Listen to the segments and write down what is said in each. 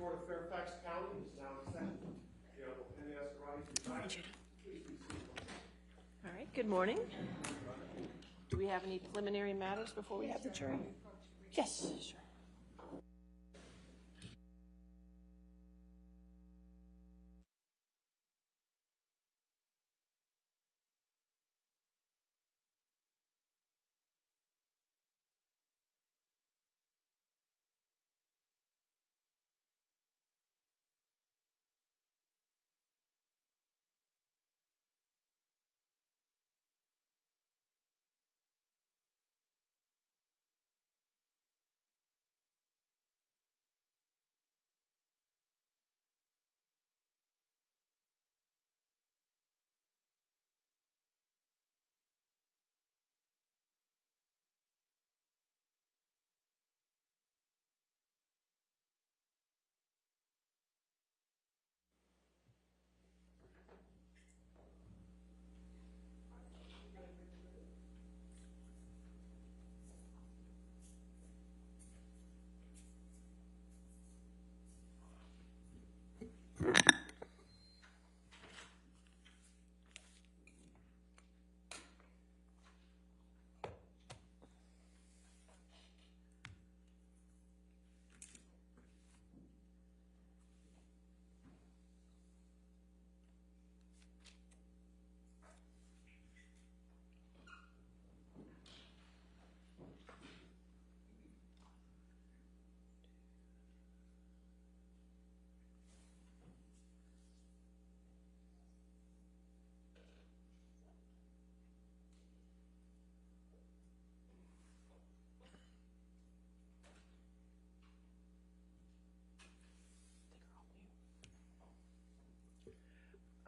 Court of Fairfax County is now in session. The Honorable Penny Escarani, please be seated. All right, good morning. Do we have any preliminary matters before we have the jury? Yes, sure.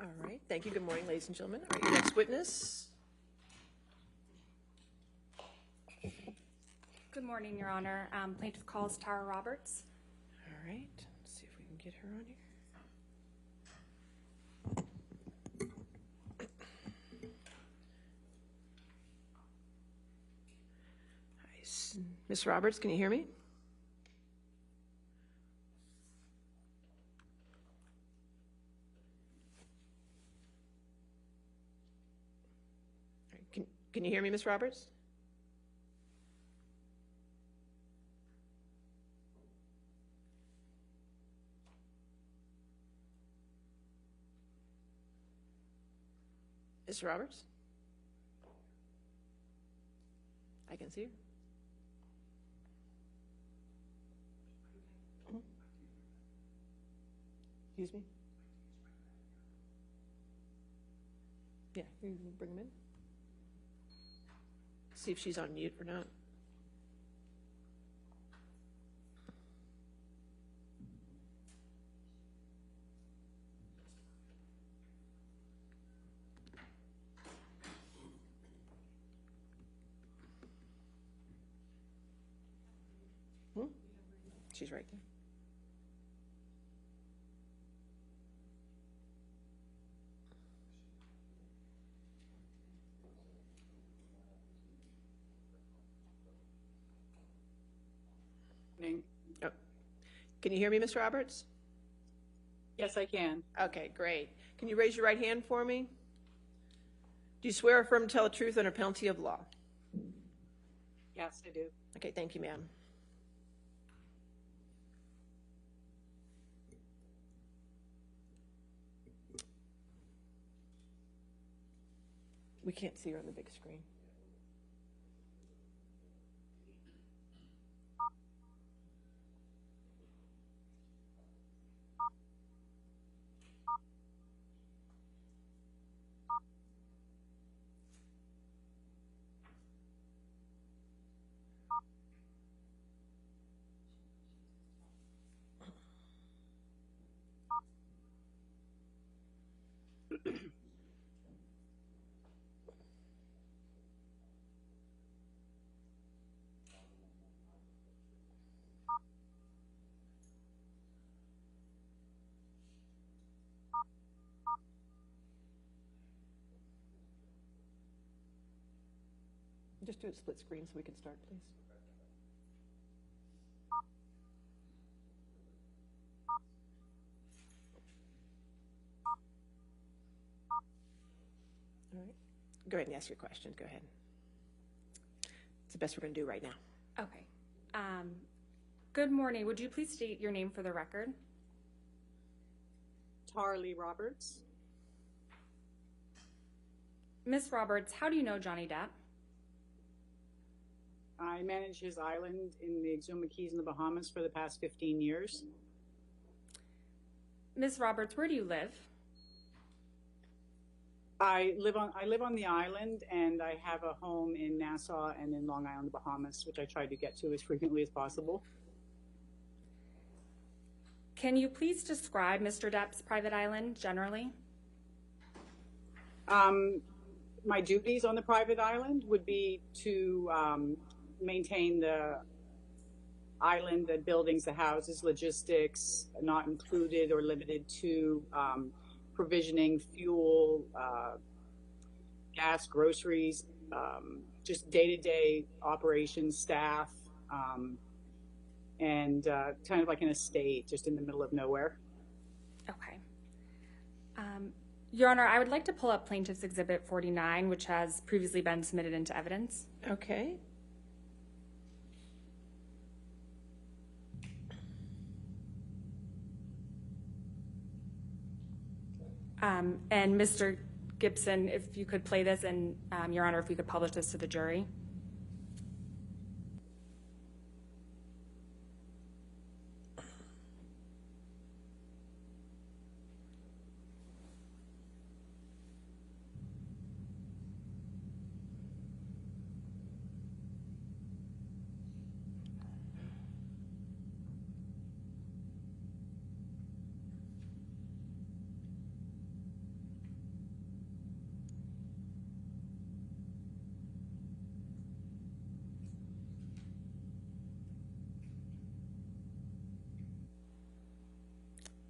All right, thank you. Good morning, ladies and gentlemen. All right, your next witness. Good morning, Your Honor. Plaintiff calls Tara Roberts. All right, let's see if we can get her on here. Hi, Miss Roberts, can you hear me? Can you hear me, Miss Roberts? Miss Roberts? I can see her. Excuse me? Yeah, you can bring them in. See if she's on mute or not. She's right there. Oh. Can you hear me, Ms. Roberts? Yes, I can. Okay, great. Can you raise your right hand for me? Do you swear or affirm to tell the truth under penalty of law? Yes, I do. Okay, thank you, ma'am. We can't see her on the big screen. Just do it split screen so we can start, please. Go ahead and ask your question. Go ahead. It's the best we're going to do right now. Okay. Good morning. Would you please state your name for the record? Tarlee Roberts. Ms. Roberts, how do you know Johnny Depp? I manage his island in the Exuma Keys in the Bahamas for the past 15 years. Ms. Roberts, where do you live? I live on the island, and I have a home in Nassau and in Long Island, Bahamas, which I try to get to as frequently as possible. Can you please describe Mr. Depp's private island generally? My duties on the private island would be to maintain the island, the buildings, the houses, logistics, not included or limited to provisioning fuel, gas, groceries, just day-to-day operations, staff, and kind of like an estate just in the middle of nowhere. Okay. Your Honor, I would like to pull up Plaintiff's Exhibit 49, which has previously been submitted into evidence. Okay. And Mr. Gibson, if you could play this, and Your Honor, if we could publish this to the jury.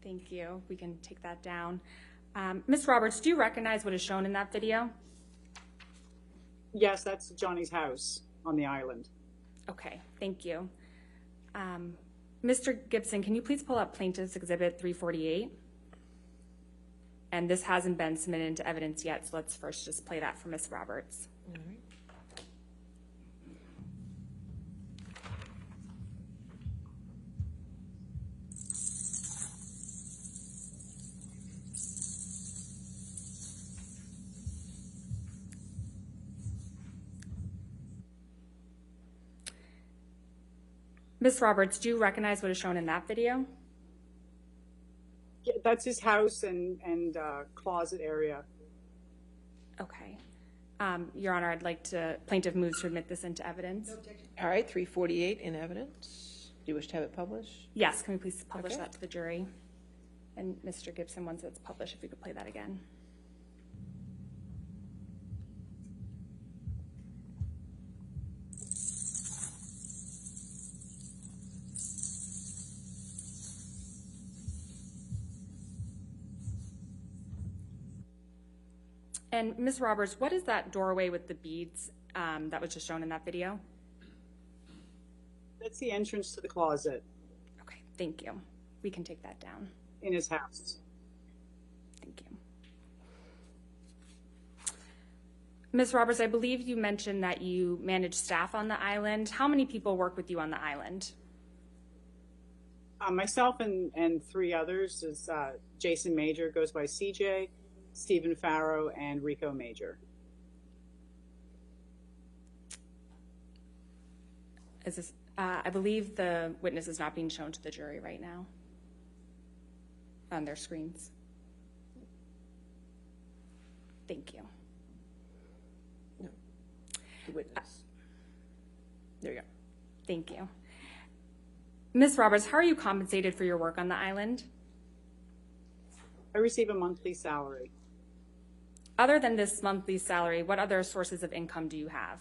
Thank you. We can take that down. Ms. Roberts, do you recognize what is shown in that video? Yes, that's Johnny's house on the island. Okay, thank you. Mr. Gibson, can you please pull up Plaintiff's Exhibit 348? And this hasn't been submitted into evidence yet, so let's first just play that for Ms. Roberts. All right. Ms. Roberts, do you recognize what is shown in that video? Yeah, that's his house and closet area. Okay. Your Honor, I'd like to, plaintiff moves to admit this into evidence. All right, 348 in evidence. Do you wish to have it published? Yes, can we please publish Okay. that to the jury? And Mr. Gibson, once it's published, if we could play that again. And Ms. Roberts, what is that doorway with the beads that was just shown in that video? That's the entrance to the closet Okay, thank you. We can take that down. in his house. Thank you. Ms. Roberts, I believe you mentioned that you manage staff on the island. How many people work with you on the island? Myself and three others is Jason Major, goes by CJ, Stephen Farrow, and Rico Major. Is this, I believe the witness is not being shown to the jury right now on their screens. Thank you. No. The witness. There you go. Thank you. Ms. Roberts, how are you compensated for your work on the island? I receive a monthly salary. Other than this monthly salary, what other sources of income do you have?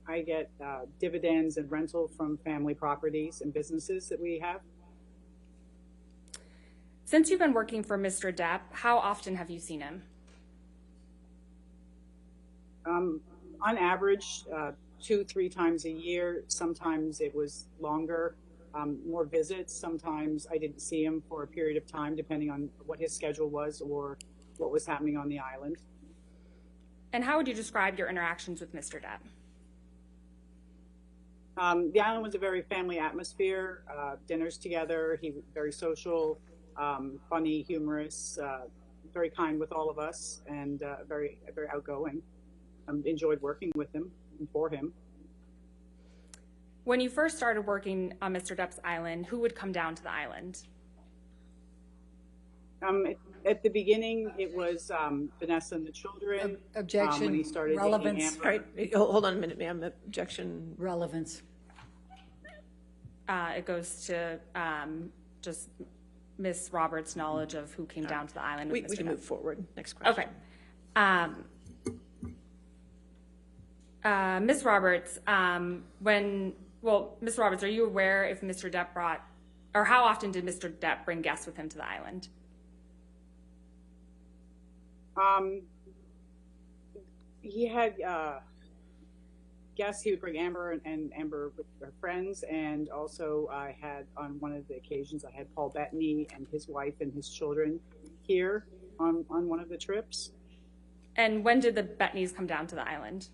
I get dividends and rental from family properties and businesses that we have. Since you've been working for Mr. Depp, how often have you seen him? On average, 2-3 times a year. Sometimes it was longer, more visits. Sometimes I didn't see him for a period of time, depending on what his schedule was or what was happening on the island. And how would you describe your interactions with Mr. Depp? The island was a very family atmosphere, dinners together. He was very social, funny, humorous, very kind with all of us, and very outgoing. Enjoyed working with him and for him. When you first started working on Mr. Depp's island, who would come down to the island? At the beginning, it was Vanessa and the children. Objection. When he started Relevance. dating Amber. All right, hold on a minute, ma'am. Objection. Relevance. It goes to just Ms. Roberts' knowledge of who came down to the island with We Mr. can Depp. move forward. Next question. Okay. Ms. Roberts, Ms. Roberts, are you aware if Mr. Depp or how often did Mr. Depp bring guests with him to the island? He had guests. He would bring Amber and Amber with her friends, and also I had on one of the occasions I had Paul Bettany and his wife and his children here on one of the trips. And when did the Bettnys come down to the island?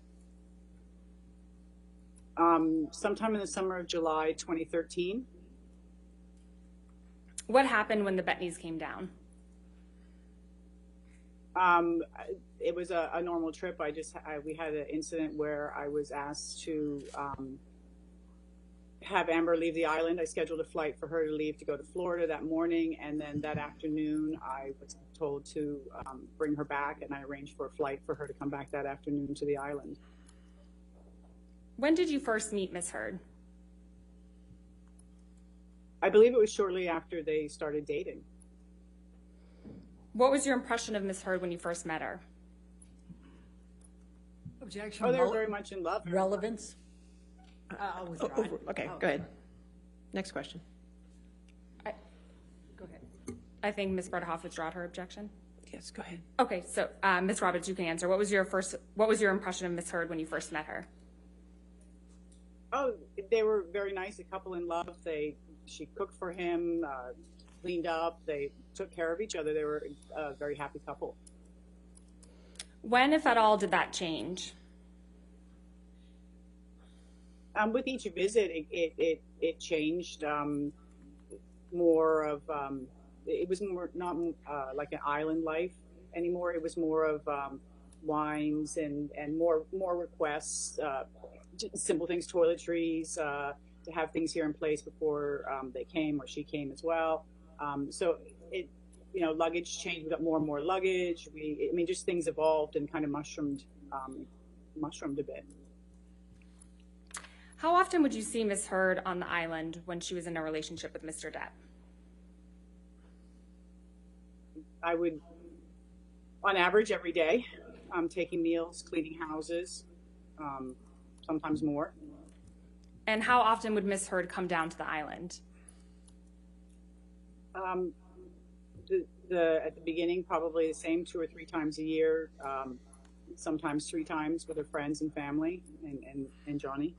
Sometime in the summer of July 2013. What happened when the Bettnys came down? It was a normal trip. We had an incident where I was asked to have Amber leave the island. I scheduled a flight for her to leave to go to Florida that morning, and then that afternoon I was told to bring her back, and I arranged for a flight for her to come back that afternoon to the island. When did you first meet Ms. Hurd? I believe it was shortly after they started dating. What was your impression of Ms. Hurd when you first met her? Objection. Oh, they were very much in love. Relevance. Oh, Withdrawn. okay, go ahead. Next question. Go ahead. I think Ms. Berthoff withdrew her objection. Yes, go ahead. Okay, so Ms. Roberts, you can answer. What was your impression of Ms. Hurd when you first met her? Oh, they were very nice, a couple in love. She cooked for him, cleaned up. They took care of each other. They were a very happy couple. When, if at all, did that change? With each visit, it changed. More of it was more not like an island life anymore. It was more of wines and more requests, simple things, toiletries, to have things here in place before they came or she came as well. So it, luggage changed. We got more and more luggage. Just things evolved and kind of mushroomed a bit. How often would you see Ms. Hurd on the island when she was in a relationship with Mr. Depp? I would, on average, every day, taking meals, cleaning houses, sometimes more. And how often would Ms. Hurd come down to the island? At the beginning, probably the same 2 or 3 times a year, sometimes 3 times with her friends and family and Johnny.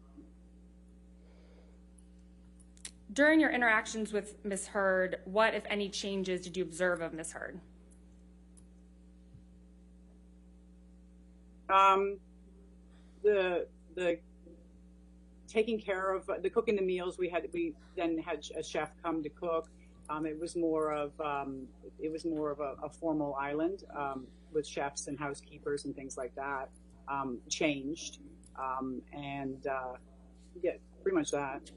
During your interactions with Ms. Hurd, what, if any, changes did you observe of Ms. Hurd? The taking care of the cooking the meals. We then had a chef come to cook. It was more of a formal island with chefs and housekeepers and things like that. Changed pretty much that.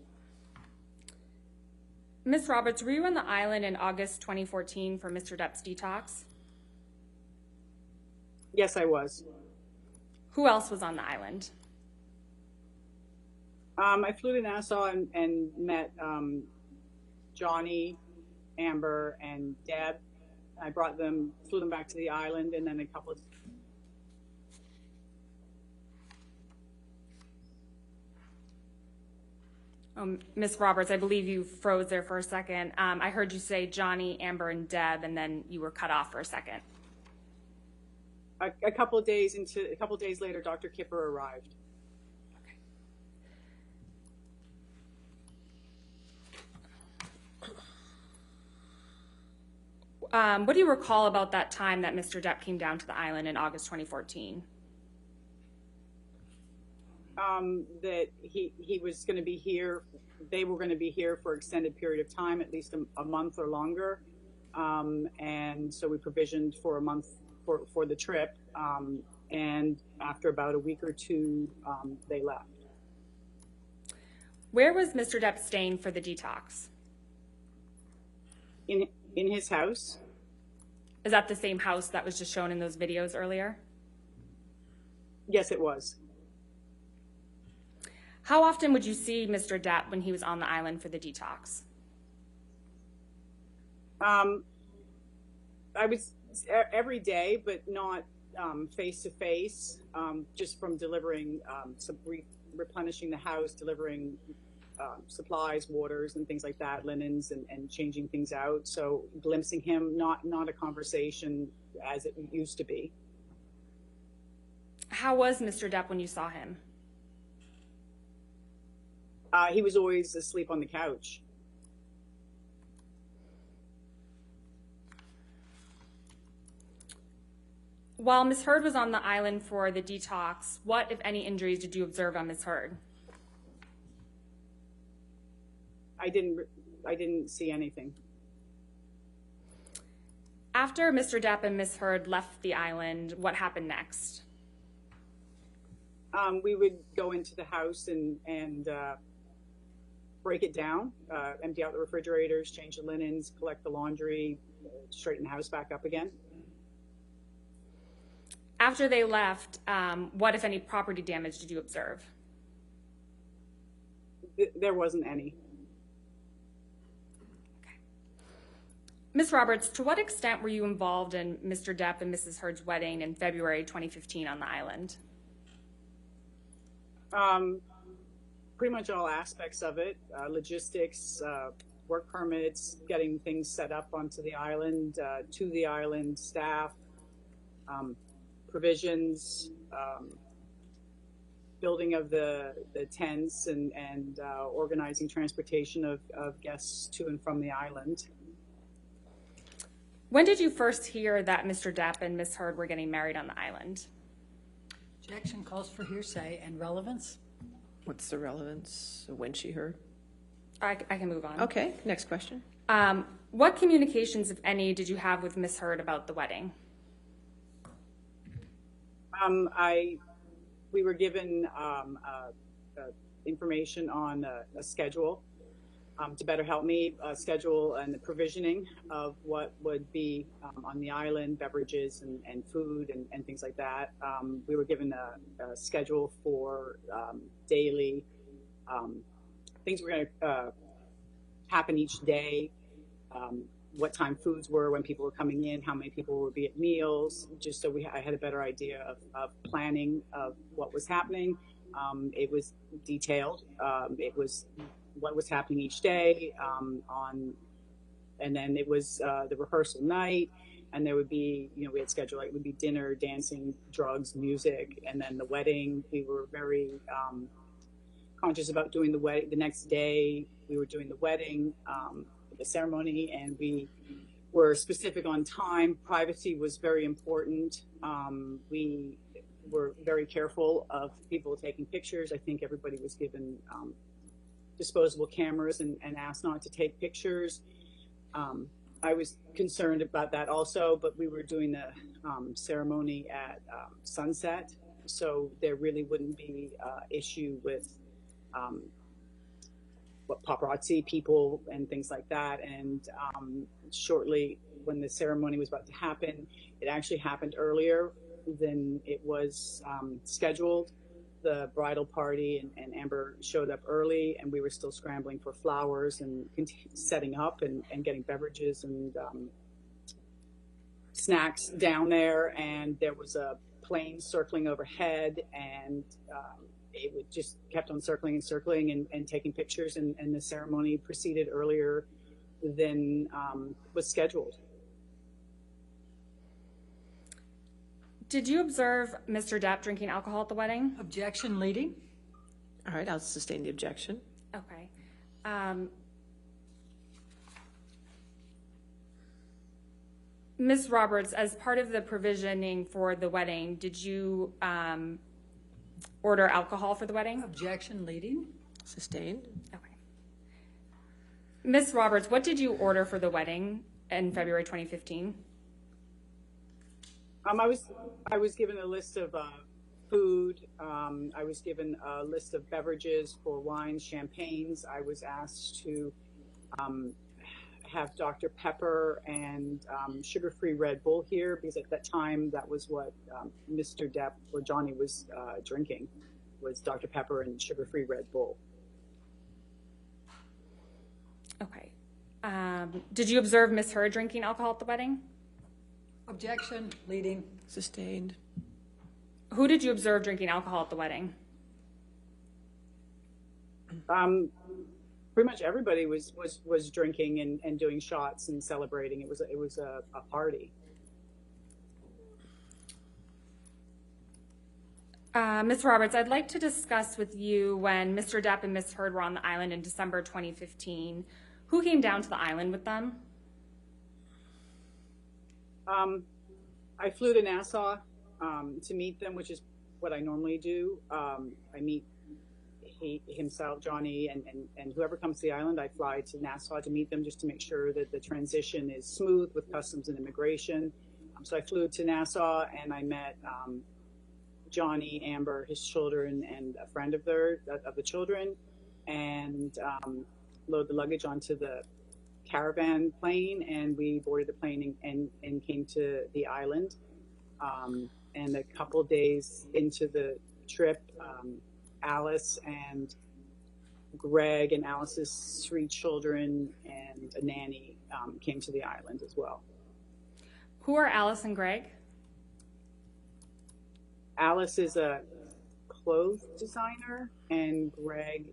Ms. Roberts, were you on the island in August 2014 for Mr. Depp's detox? Yes, I was. Who else was on the island? I flew to Nassau and met Johnny, Amber, and Depp. I flew them back to the island, and then a couple of... Ms. Roberts, I believe you froze there for a second. I heard you say Johnny, Amber, and Deb, and then you were cut off for a second. A couple of days later, Dr. Kipper arrived. What do you recall about that time that Mr. Depp came down to the island in August 2014? that he was going to be here. They were going to be here for an extended period of time, at least a month or longer. And so we provisioned for a month for the trip. And after about a week or two, they left. Where was Mr. Depp staying for the detox? In his house. Is that the same house that was just shown in those videos earlier? Yes, it was. How often would you see Mr. Depp when he was on the island for the detox? I was every day, but not face to face, just from delivering, replenishing the house, delivering supplies, waters and things like that, linens and changing things out. So glimpsing him, not a conversation as it used to be. How was Mr. Depp when you saw him? He was always asleep on the couch. While Ms. Hurd was on the island for the detox, what, if any, injuries did you observe on Ms. Hurd? I didn't see anything. After Mr. Depp and Ms. Hurd left the island, what happened next? We would go into the house and break it down, empty out the refrigerators, change the linens, collect the laundry, straighten the house back up again. After they left, what, if any, property damage did you observe? There wasn't any. Okay. Ms. Roberts, to what extent were you involved in Mr. Depp and Mrs. Hurd's wedding in February 2015 on the island? Pretty much all aspects of it, logistics, work permits, getting things set up onto the island, to the island, staff, provisions, building of the tents and organizing transportation of guests to and from the island. When did you first hear that Mr. Depp and Ms. Hurd were getting married on the island? Objection calls for hearsay and relevance. What's the relevance of when she heard? I can move on. Okay, next question. What communications, if any, did you have with Ms. Hurd about the wedding? We were given information on a schedule to better help me schedule and the provisioning of what would be on the island, beverages and food and things like that. We were given a schedule for daily things were going to happen each day, what time foods were, when people were coming in, how many people would be at meals, just so I had a better idea of planning of what was happening. It was detailed. It was what was happening each day and then it was the rehearsal night, and there would be, we had scheduled, it would be dinner, dancing, drugs, music, and then the wedding. We were very conscious about doing the wedding. The next day we were doing the wedding, the ceremony, and we were specific on time. Privacy was very important. We were very careful of people taking pictures. I think everybody was given disposable cameras and asked not to take pictures. I was concerned about that also, but we were doing the ceremony at sunset, so there really wouldn't be issue with what paparazzi people and things like that. And shortly when the ceremony was about to happen, it actually happened earlier than it was scheduled. The bridal party and Amber showed up early, and we were still scrambling for flowers and setting up and getting beverages and snacks down there. And there was a plane circling overhead, and it would just kept on circling and circling and taking pictures, and the ceremony proceeded earlier than was scheduled. Did you observe Mr. Depp drinking alcohol at the wedding? Objection leading. All right, I'll sustain the objection. Okay. Ms. Roberts, as part of the provisioning for the wedding, did you Order alcohol for the wedding? Objection, leading. Sustained. Okay. Ms. Roberts, what did you order for the wedding in February 2015? I was given a list of food. I was given a list of beverages for wines, champagnes. I was asked to have Dr. Pepper and sugar-free Red Bull here, because at that time that was what Mr. Depp or Johnny was drinking, was Dr. Pepper and sugar-free Red Bull. Okay. Did you observe Ms. Hurd drinking alcohol at the wedding? Objection, leading. Sustained. Who did you observe drinking alcohol at the wedding? Pretty much everybody was drinking and doing shots and celebrating. It was a party. Ms. Roberts, I'd like to discuss with you when Mr. Depp and Ms. Hurd were on the island in December 2015. Who came down to the island with them? I flew to Nassau to meet them, which is what I normally do. I meet himself, Johnny, and whoever comes to the island. I fly to Nassau to meet them just to make sure that the transition is smooth with customs and immigration. So I flew to Nassau and I met Johnny, Amber, his children, and a friend of the children, and load the luggage onto the caravan plane, and we boarded the plane and came to the island. And a couple days into the trip, Alice and Greg and Alice's 3 children and a nanny came to the island as well. Who are Alice and Greg? Alice is a clothes designer, and Greg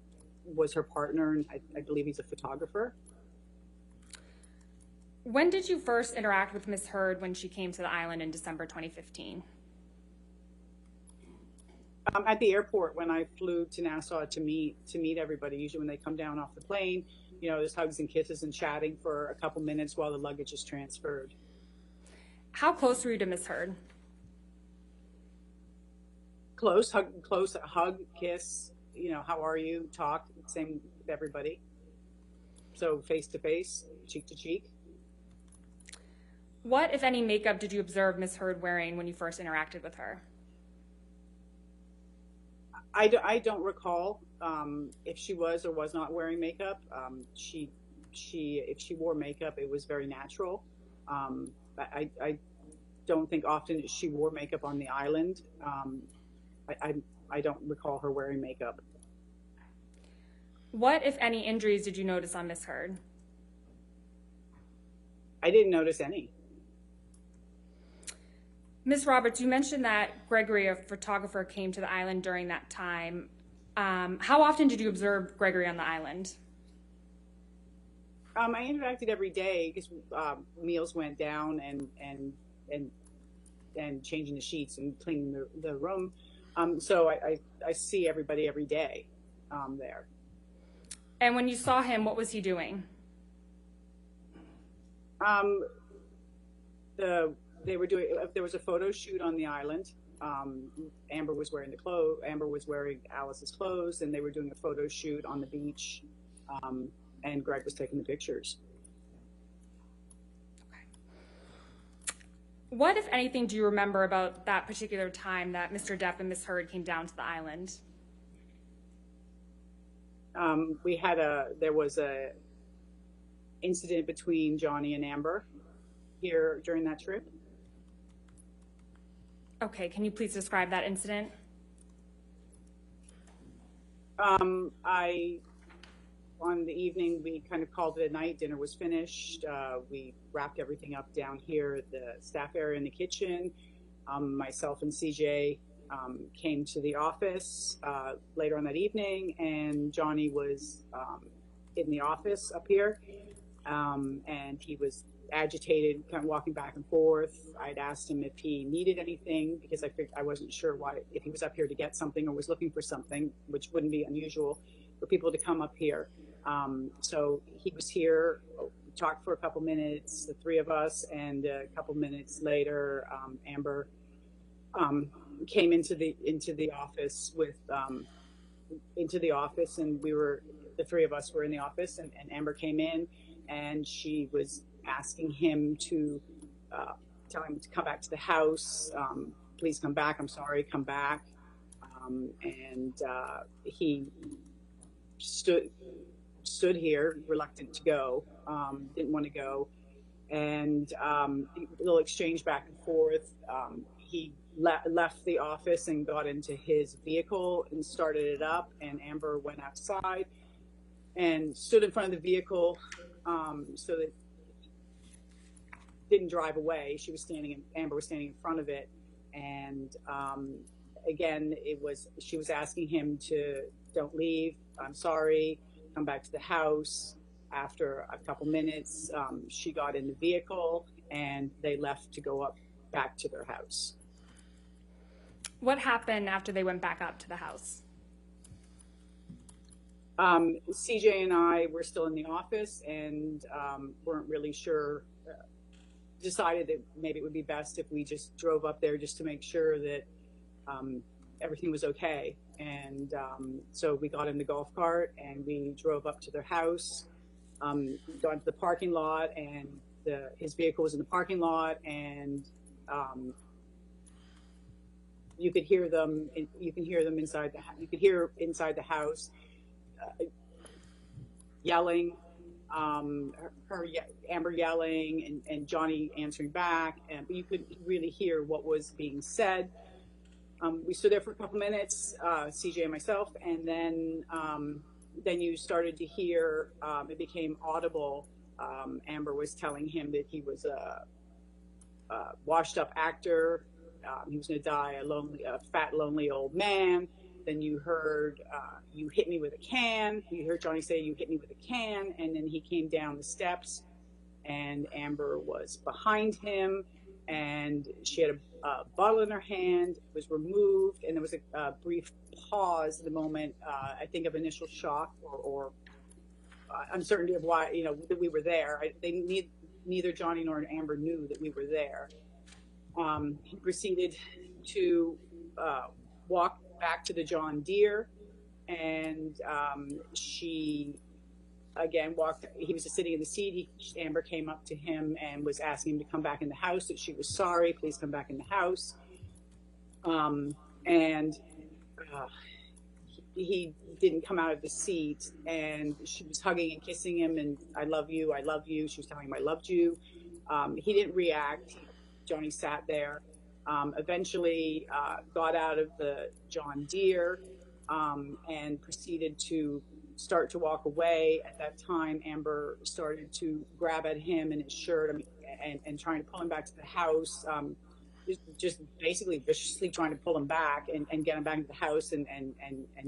was her partner, and I believe he's a photographer. When did you first interact with Ms. Hurd when she came to the island in December 2015? At the airport, when I flew to Nassau to meet everybody. Usually when they come down off the plane, there's hugs and kisses and chatting for a couple minutes while the luggage is transferred. How close were you to Ms. Hurd? Close, hug, kiss, how are you, talk, same with everybody. So face to face, cheek to cheek. What, if any, makeup did you observe Ms. Hurd wearing when you first interacted with her? I don't recall if she was or was not wearing makeup. If she wore makeup, it was very natural. I don't think often she wore makeup on the island. I don't recall her wearing makeup. What, if any, injuries did you notice on Ms. Hurd? I didn't notice any. Ms. Roberts, you mentioned that Gregory, a photographer, came to the island during that time. How often did you observe Gregory on the island? I interacted every day because meals went down and changing the sheets and cleaning the room. So I see everybody every day there. And when you saw him, what was he doing? There was a photo shoot on the island. Amber was wearing Alice's clothes, and they were doing a photo shoot on the beach. And Greg was taking the pictures. Okay. What, if anything, do you remember about that particular time that Mr. Depp and Ms. Hurd came down to the island? There was a incident between Johnny and Amber here during that trip. Okay, can you please describe that incident? On the evening, we kind of called it a night. Dinner was finished. We wrapped everything up down here at the staff area in the kitchen. Myself and CJ came to the office later on that evening, and Johnny was in the office up here, and he was agitated, kind of walking back and forth. I'd asked him if he needed anything because I wasn't sure if he was up here to get something or was looking for something, which wouldn't be unusual for people to come up here. So he was here, talked for a couple minutes, the 3 of us, and a couple minutes later, Amber came into the office and the three of us were in the office, and Amber came in, and she was asking him to tell him to come back to the house. Please come back. I'm sorry. Come back. And he stood here, reluctant to go, didn't want to go, and a little exchange back and forth. He left the office and got into his vehicle and started it up, and Amber went outside and stood in front of the vehicle, so that didn't drive away. Amber was standing in front of it, and again, she was asking him to don't leave. I'm sorry. Come back to the house. After a couple minutes, she got in the vehicle and they left to go back to their house. What happened after they went back up to the house? CJ and I were still in the office and weren't really sure. Decided that maybe it would be best if we just drove up there just to make sure that everything was okay. And so we got in the golf cart and we drove up to their house, got into the parking lot, and his vehicle was in the parking lot, and you could hear them. You can hear them inside you could hear inside the house yelling, Amber yelling, and Johnny answering back, but you could really hear what was being said. We stood there for a couple minutes, CJ and myself, and then you started to hear, it became audible. Amber was telling him that he was a washed up actor. He was going to die a fat, lonely old man. Then you heard, you hit me with a can. You heard Johnny say, you hit me with a can. And then he came down the steps, and Amber was behind him, and she had a bottle in her hand, was removed, and there was a brief pause at the moment, I think, of initial shock or uncertainty of why, that we were there. Neither Johnny nor Amber knew that we were there. He proceeded to walk back to the John Deere, and she again he was just sitting in the seat. Amber came up to him and was asking him to come back in the house, that she was sorry, please come back in the house. And he didn't come out of the seat, and she was hugging and kissing him, and I love you, I love you. She was telling him I loved you. He didn't react. Johnny sat there, eventually got out of the John Deere, and proceeded to start to walk away. At that time, Amber started to grab at him and his shirt, and trying to pull him back to the house, just basically viciously trying to pull him back and get him back to the house, and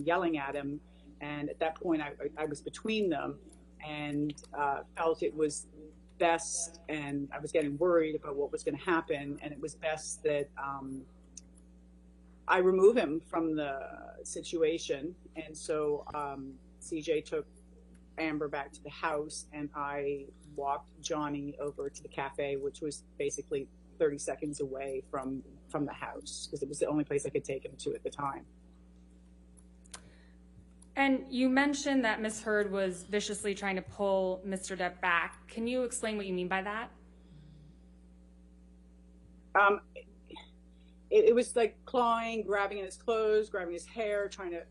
yelling at him. And at that point, I was between them, and felt it was best, and I was getting worried about what was going to happen, and it was best that I remove him from the situation. And so CJ took Amber back to the house, and I walked Johnny over to the cafe, which was basically 30 seconds away from the house, because it was the only place I could take him to at the time. And you mentioned that Ms. Hurd was viciously trying to pull Mr. Depp back. Can you explain what you mean by that? It was like clawing, grabbing at his clothes, grabbing his hair, trying to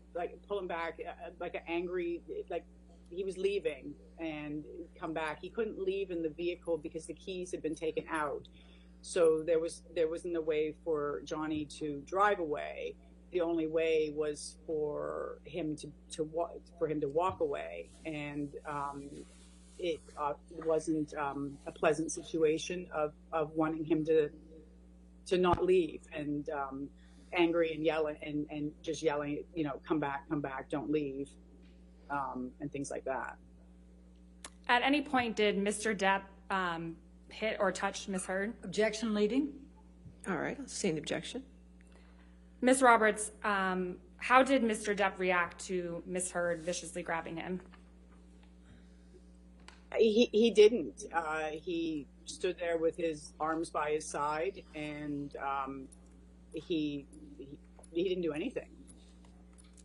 pull him back, like an angry, like he was leaving and come back. He couldn't leave in the vehicle because the keys had been taken out. So there wasn't a way for Johnny to drive away. The only way was for him to walk away, and it wasn't a pleasant situation of wanting him to not leave, and angry and yelling and just yelling, come back, don't leave, and things like that. At any point, did Mr. Depp hit or touch Ms. Hurd? Objection leading. All right, I'll see an objection. Ms. Roberts, how did Mr. Depp react to Ms. Hurd viciously grabbing him? He didn't. He stood there with his arms by his side, and he didn't do anything.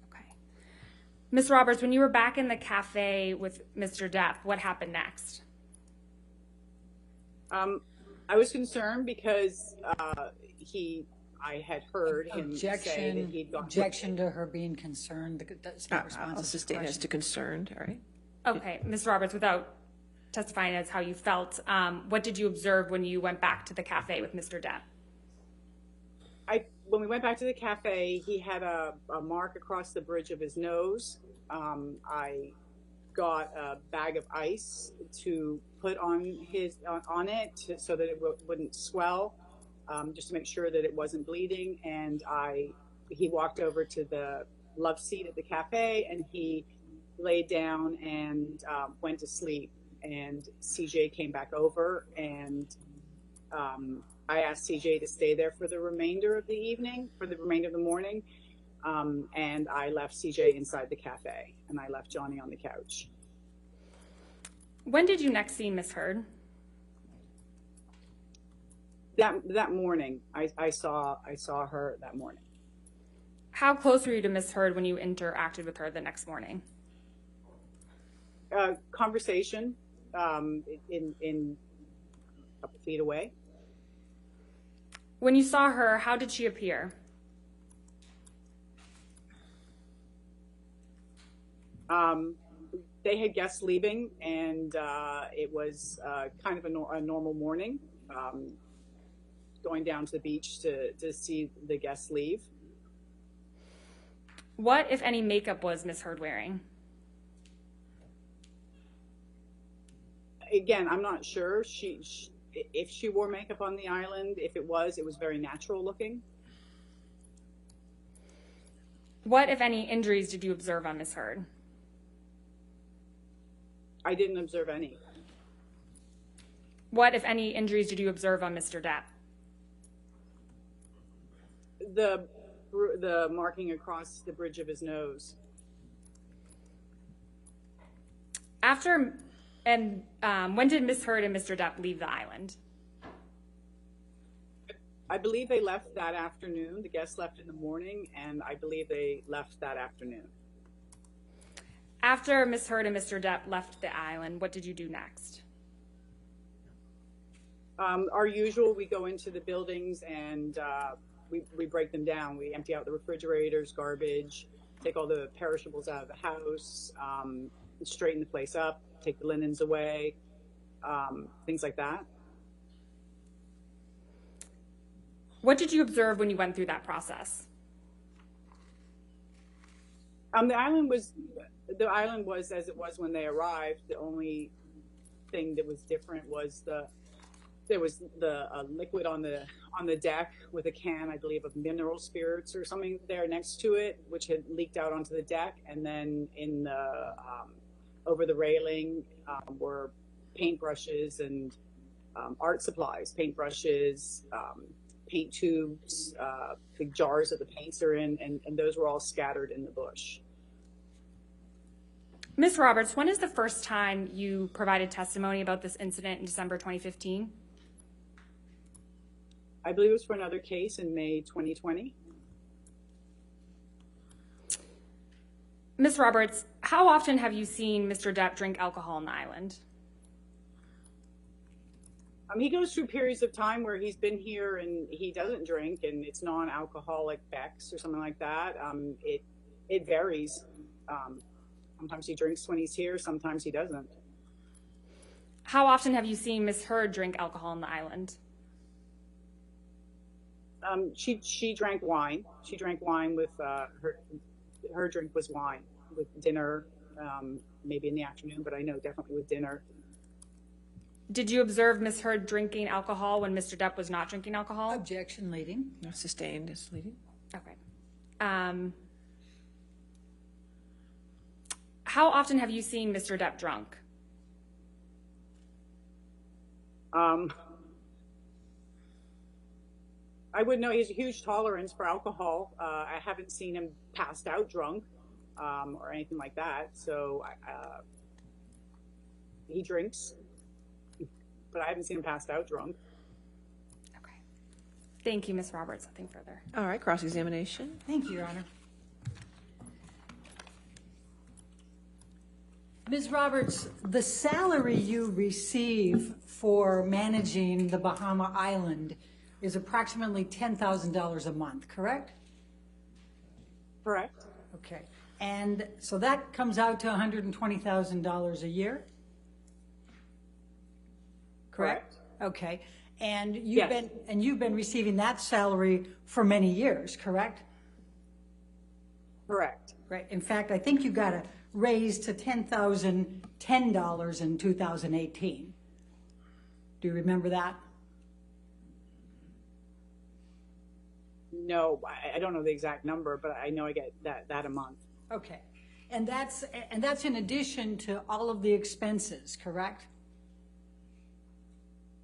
Okay. Ms. Roberts, when you were back in the cafe with Mr. Depp, what happened next? I was concerned because I had heard him say that he'd gone. Objection to her being concerned. That's not responsive. I'll sustain as to concerned, all right? Okay, Ms. Roberts, without testifying as how you felt, what did you observe when you went back to the cafe with Mr. Depp? When we went back to the cafe, he had a mark across the bridge of his nose. I got a bag of ice to put on it so that it wouldn't swell, just to make sure that it wasn't bleeding. And he walked over to the love seat at the cafe, and he laid down and went to sleep. And CJ came back over, and I asked CJ to stay there for the remainder of the evening, for the remainder of the morning. And I left CJ inside the cafe, and I left Johnny on the couch. When did you next see Ms. Hurd? That morning, I saw her that morning. How close were you to Ms. Hurd when you interacted with her the next morning? Conversation in a couple feet away. When you saw her, how did she appear? They had guests leaving, and it was kind of a normal morning, going down to the beach to see the guests leave. What, if any, makeup was Ms. Hurd wearing? Again, I'm not sure if she wore makeup on the island. If it was very natural looking. What, if any, injuries did you observe on Ms. Hurd? I didn't observe any. What, if any, injuries did you observe on Mr. Depp? The marking across the bridge of his nose. When did Ms. Hurd and Mr. Depp leave the island? I believe they left that afternoon. The guests left in the morning, and I believe they left that afternoon. After Ms. Hurd and Mr. Depp left the island, what did you do next? Our usual, we go into the buildings and we break them down. We empty out the refrigerators, garbage, take all the perishables out of the house, straighten the place up, take the linens away, things like that. What did you observe when you went through that process? The island was as it was when they arrived. The only thing that was different was there was the liquid on the deck with a can, I believe, of mineral spirits or something there next to it, which had leaked out onto the deck. And then in the over the railing were paintbrushes and art supplies, paintbrushes, paint tubes, big jars that the paints are in, and those were all scattered in the bush. Ms. Roberts, when is the first time you provided testimony about this incident in December 2015? I believe it was for another case in May 2020. Ms. Roberts, how often have you seen Mr. Depp drink alcohol on the island? He goes through periods of time where he's been here and he doesn't drink, and it's non-alcoholic Beck's or something like that. It varies. Sometimes he drinks when he's here, sometimes he doesn't. How often have you seen Ms. Hurd drink alcohol on the island? She drank wine. She drank wine with her drink was wine with dinner, maybe in the afternoon, but I know definitely with dinner. Did you observe Ms. Hurd drinking alcohol when Mr. Depp was not drinking alcohol? Objection, leading. No, sustained as leading. Okay. How often have you seen Mr. Depp drunk? I would know he has a huge tolerance for alcohol. I haven't seen him passed out drunk or anything like that. So he drinks, but I haven't seen him passed out drunk. Okay. Thank you, Ms. Roberts. Nothing further. All right, cross-examination. Thank you, Your Honor. Ms. Roberts, the salary you receive for managing the Bahama Island is approximately $10,000 a month, correct? Correct. Okay. And so that comes out to $120,000 a year? Correct? Okay. And Yes. you've been receiving that salary for many years, correct? Correct. Right. In fact, I think you got a raise to $10,010 in 2018. Do you remember that? No, I don't know the exact number, but I know I get that a month. Okay. And that's in addition to all of the expenses, correct?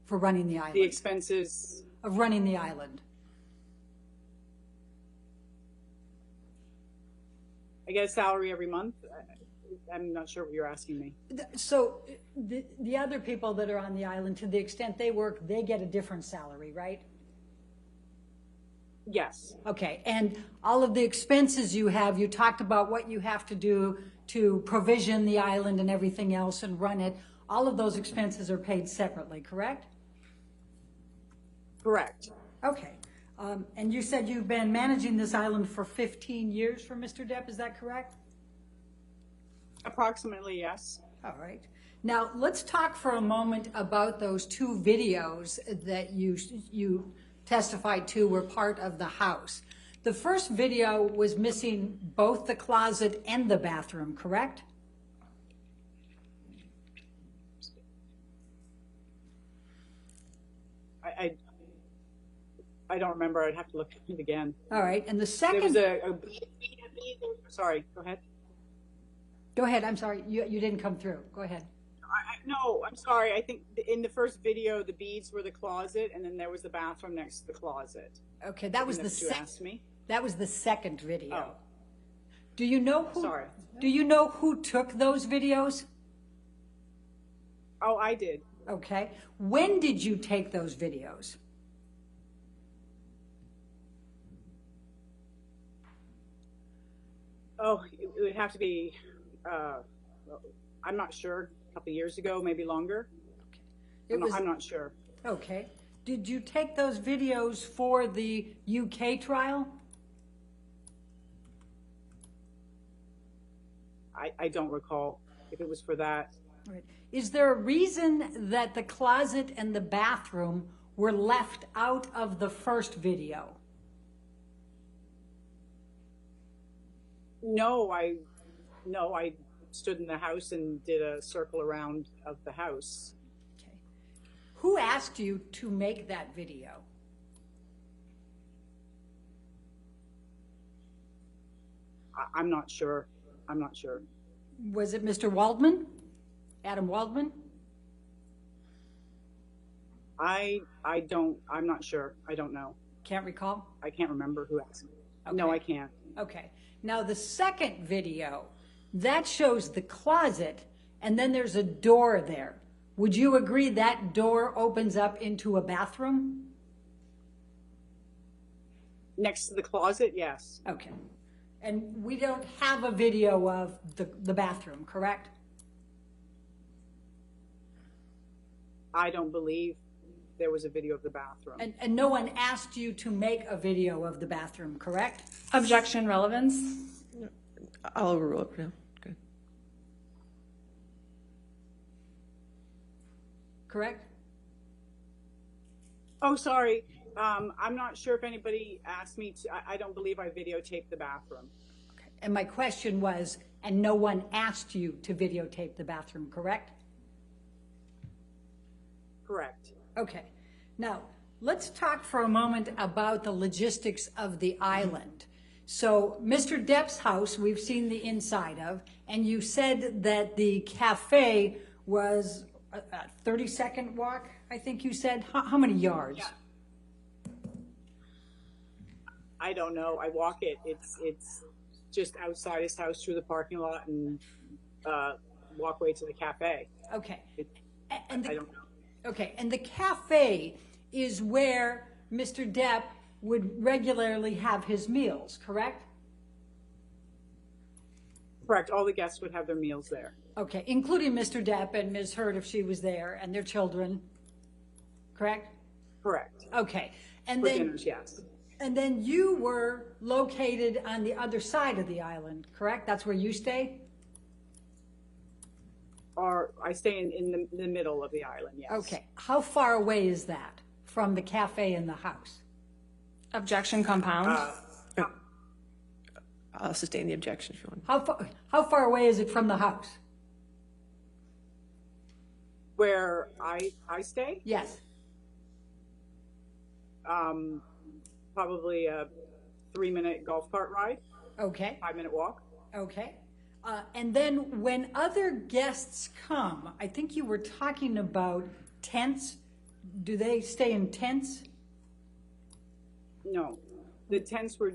For running the island. The expenses, Of running the island. I get a salary every month. I'm not sure what you're asking me. So the other people that are on the island, to the extent they work, they get a different salary, right? Yes. Okay, and all of the expenses you have, you talked about what you have to do to provision the island and everything else and run it. All of those expenses are paid separately, correct? Correct. Okay. And you said you've been managing this island for 15 years for Mr. Depp, is that correct? Approximately, yes. All right. Now, let's talk for a moment about those two videos that you testified to were part of the house. The first video was missing both the closet and the bathroom, correct? I don't remember. I'd have to look at it again. All right. And the second... There was sorry, go ahead. Go ahead. I'm sorry. You didn't come through. Go ahead. No, I'm sorry. I think in the first video, the beads were the closet, and then there was the bathroom next to the closet. Okay, that was You asked me. That was the second video. Oh. Do you know who? Sorry. Do you know who took those videos? Oh, I did. Okay. When did you take those videos? Oh, it would have to be, I'm not sure, a couple of years ago, maybe longer. I'm not sure. Okay. Did you take those videos for the UK trial? I don't recall if it was for that. Right. Is there a reason that the closet and the bathroom were left out of the first video? No, I stood in the house and did a circle around of the house. Okay. Who asked you to make that video? I'm not sure. I'm not sure. Was it Mr. Waldman? Adam Waldman? I'm not sure. I don't know. Can't recall? I can't remember who asked me. Okay. No, I can't. Okay. Now the second video, that shows the closet and then there's a door there. Would you agree that door opens up into a bathroom? Next to the closet, yes. Okay. And we don't have a video of the bathroom, correct? I don't believe there was a video of the bathroom. And no one asked you to make a video of the bathroom, correct? Objection, relevance. I'll overrule it now. Good. Correct? Oh, sorry. I'm not sure if anybody asked me to. I don't believe I videotaped the bathroom. Okay. And my question was, and no one asked you to videotape the bathroom, correct? Correct. Okay. Now, let's talk for a moment about the logistics of the island. So, Mr. Depp's house, we've seen the inside of, and you said that the cafe was a 30-second walk, I think you said. How many yards? Yeah. I don't know. I walk it. It's just outside his house through the parking lot and walkway to the cafe. Okay. I don't know. Okay, and the cafe is where Mr. Depp would regularly have his meals, correct? Correct. All the guests would have their meals there. Okay, including Mr. Depp and Ms. Hurd if she was there, and their children, correct? Correct. Okay, and For then dinners, yes. and then you were located on the other side of the island, correct? That's where you stay? Or I stay in the middle of the island, yes. Okay, how far away is that from the cafe and the house? Objection compound. I'll sustain the objection if you want. How far away is it from the house? Where I stay, Yes. probably a 3-minute golf cart ride, Okay, 5-minute walk. okay. And then when other guests come, I think you were talking about tents. Do they stay in tents? No, the tents were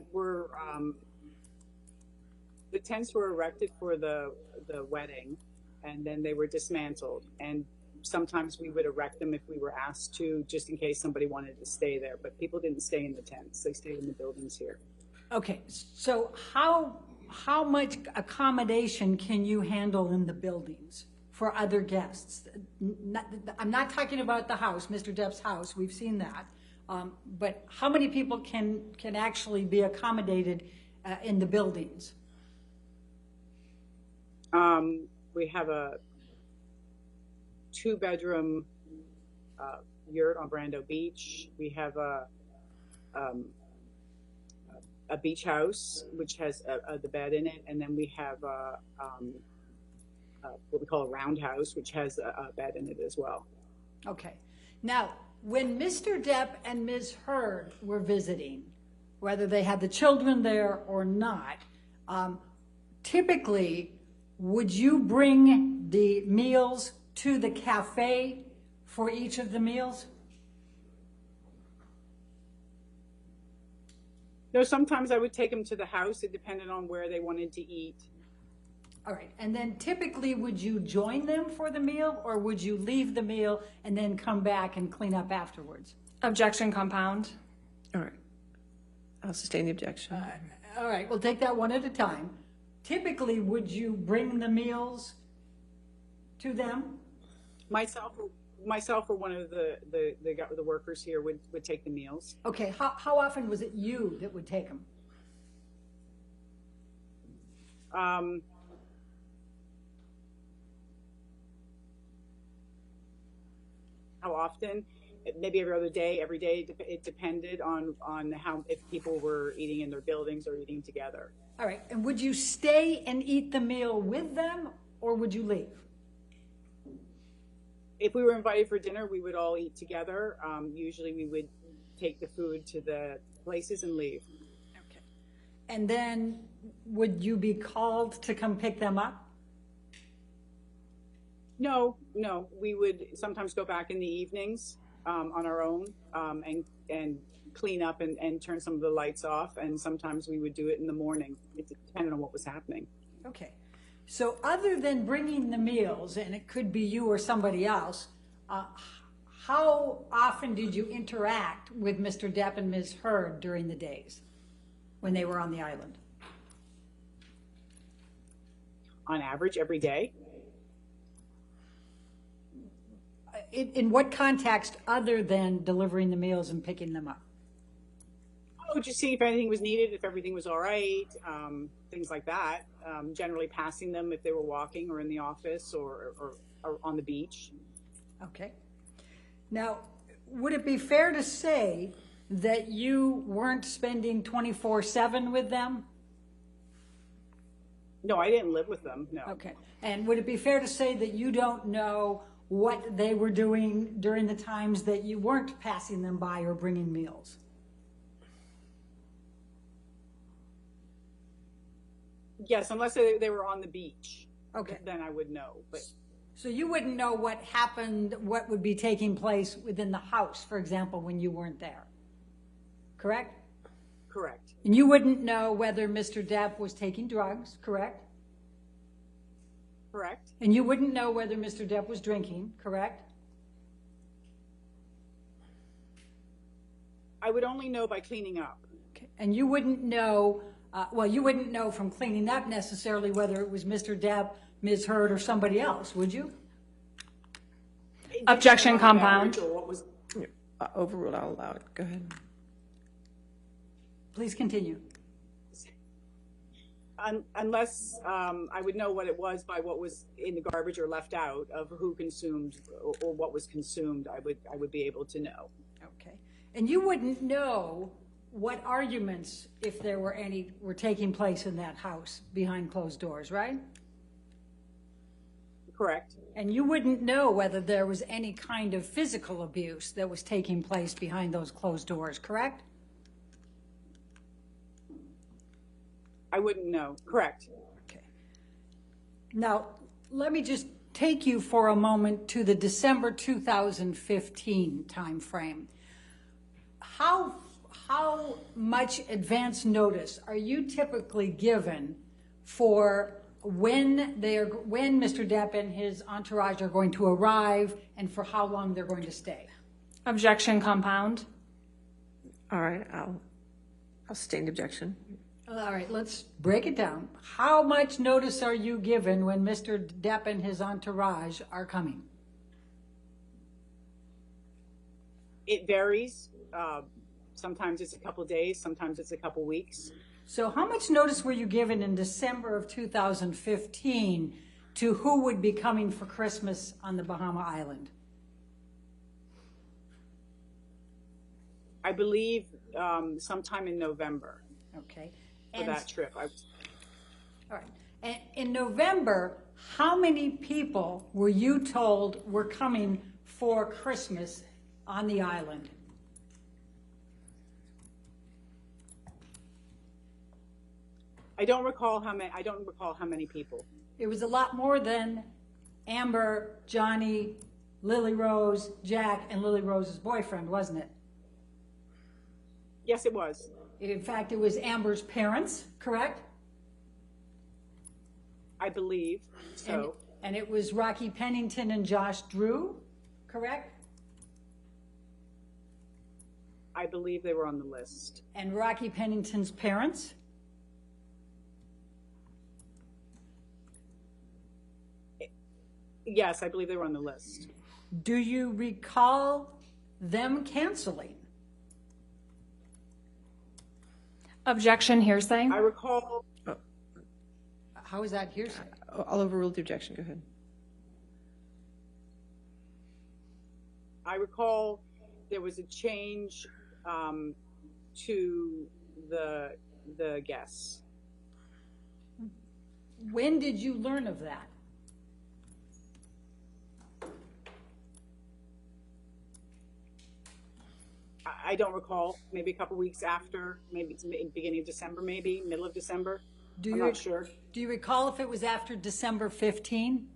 erected for the wedding, and then they were dismantled. And sometimes we would erect them if we were asked to, just in case somebody wanted to stay there. But people didn't stay in the tents; they stayed in the buildings here. Okay, so how much accommodation can you handle in the buildings for other guests? I'm not talking about the house, Mr. Depp's house. We've seen that. But how many people can actually be accommodated in the buildings? We have a 2-bedroom yurt on Brando Beach. We have a beach house which has the bed in it, and then we have what we call a roundhouse, which has a bed in it as well. Okay. Now, when Mr. Depp and Ms. Hurd were visiting, whether they had the children there or not, typically, would you bring the meals to the cafe for each of the meals? No, sometimes I would take them to the house. It depended on where they wanted to eat. All right, and then typically, would you join them for the meal, or would you leave the meal and then come back and clean up afterwards? Objection compound. All right. I'll sustain the objection. All right, we'll take that one at a time. Typically, would you bring the meals to them? Myself or one of the workers here would take the meals. Okay, how often was it you that would take them? How often? Maybe every other day, every day. It depended on how, if people were eating in their buildings or eating together. All right, and would you stay and eat the meal with them, or would you leave? If we were invited for dinner, we would all eat together. Usually we would take the food to the places and leave. Okay. And then would you be called to come pick them up? No. We would sometimes go back in the evenings on our own and clean up and turn some of the lights off. And sometimes we would do it in the morning. It depended on what was happening. Okay. So other than bringing the meals, and it could be you or somebody else, how often did you interact with Mr. Depp and Ms. Hurd during the days when they were on the island? On average, every day. In what context other than delivering the meals and picking them up? Oh, just see if anything was needed, if everything was all right, things like that. Generally passing them if they were walking or in the office or on the beach. Okay. Now, would it be fair to say that you weren't spending 24/7 with them? No, I didn't live with them, no. Okay. And would it be fair to say that you don't know what they were doing during the times that you weren't passing them by or bringing meals? Yes, unless they were on the beach. Okay. Then I would know. But So you wouldn't know what happened, what would be taking place within the house, for example, when you weren't there, correct? correct. And you wouldn't know whether Mr. Depp was taking drugs, correct? Correct. And you wouldn't know whether Mr. Depp was drinking, correct? I would only know by cleaning up. Okay. And you wouldn't know, well, you wouldn't know from cleaning up necessarily whether it was Mr. Depp, Ms. Hurd, or somebody else, would you? Objection, compound. What was, Overruled, I'll allow it. Go ahead. Please continue. unless I would know what it was by what was in the garbage or left out of who consumed or what was consumed, I would be able to know. Okay. And you wouldn't know what arguments, if there were any, were taking place in that house behind closed doors, right? Correct. And you wouldn't know whether there was any kind of physical abuse that was taking place behind those closed doors, correct? I wouldn't know. Correct. Okay. Now, let me just take you for a moment to the December 2015 timeframe. How much advance notice are you typically given for when Mr. Depp and his entourage are going to arrive and for how long they're going to stay? Objection, compound. All right, I'll sustain the objection. All right, let's break it down. How much notice are you given when Mr. Depp and his entourage are coming? It varies. Sometimes it's a couple days, sometimes it's a couple weeks. So how much notice were you given in December of 2015 to who would be coming for Christmas on the Bahama Island? I believe sometime in November Okay. for that trip. All right. And in November, how many people were you told were coming for Christmas on the island? I don't recall how many people. It was a lot more than Amber, Johnny, Lily Rose, Jack, and Lily Rose's boyfriend, wasn't it? Yes, it was. In fact, it was Amber's parents, correct? I believe so. And it was Rocky Pennington and Josh Drew, correct? I believe they were on the list. And Rocky Pennington's parents? Yes, I believe they were on the list. Do you recall them canceling? Objection, hearsay. I recall. How is that hearsay? I'll overrule the objection. Go ahead. I recall there was a change to the guests. When did you learn of that? I don't recall. Maybe a couple weeks after. Maybe it's beginning of December. Maybe middle of December. I'm not sure. Do you recall if it was after December 15?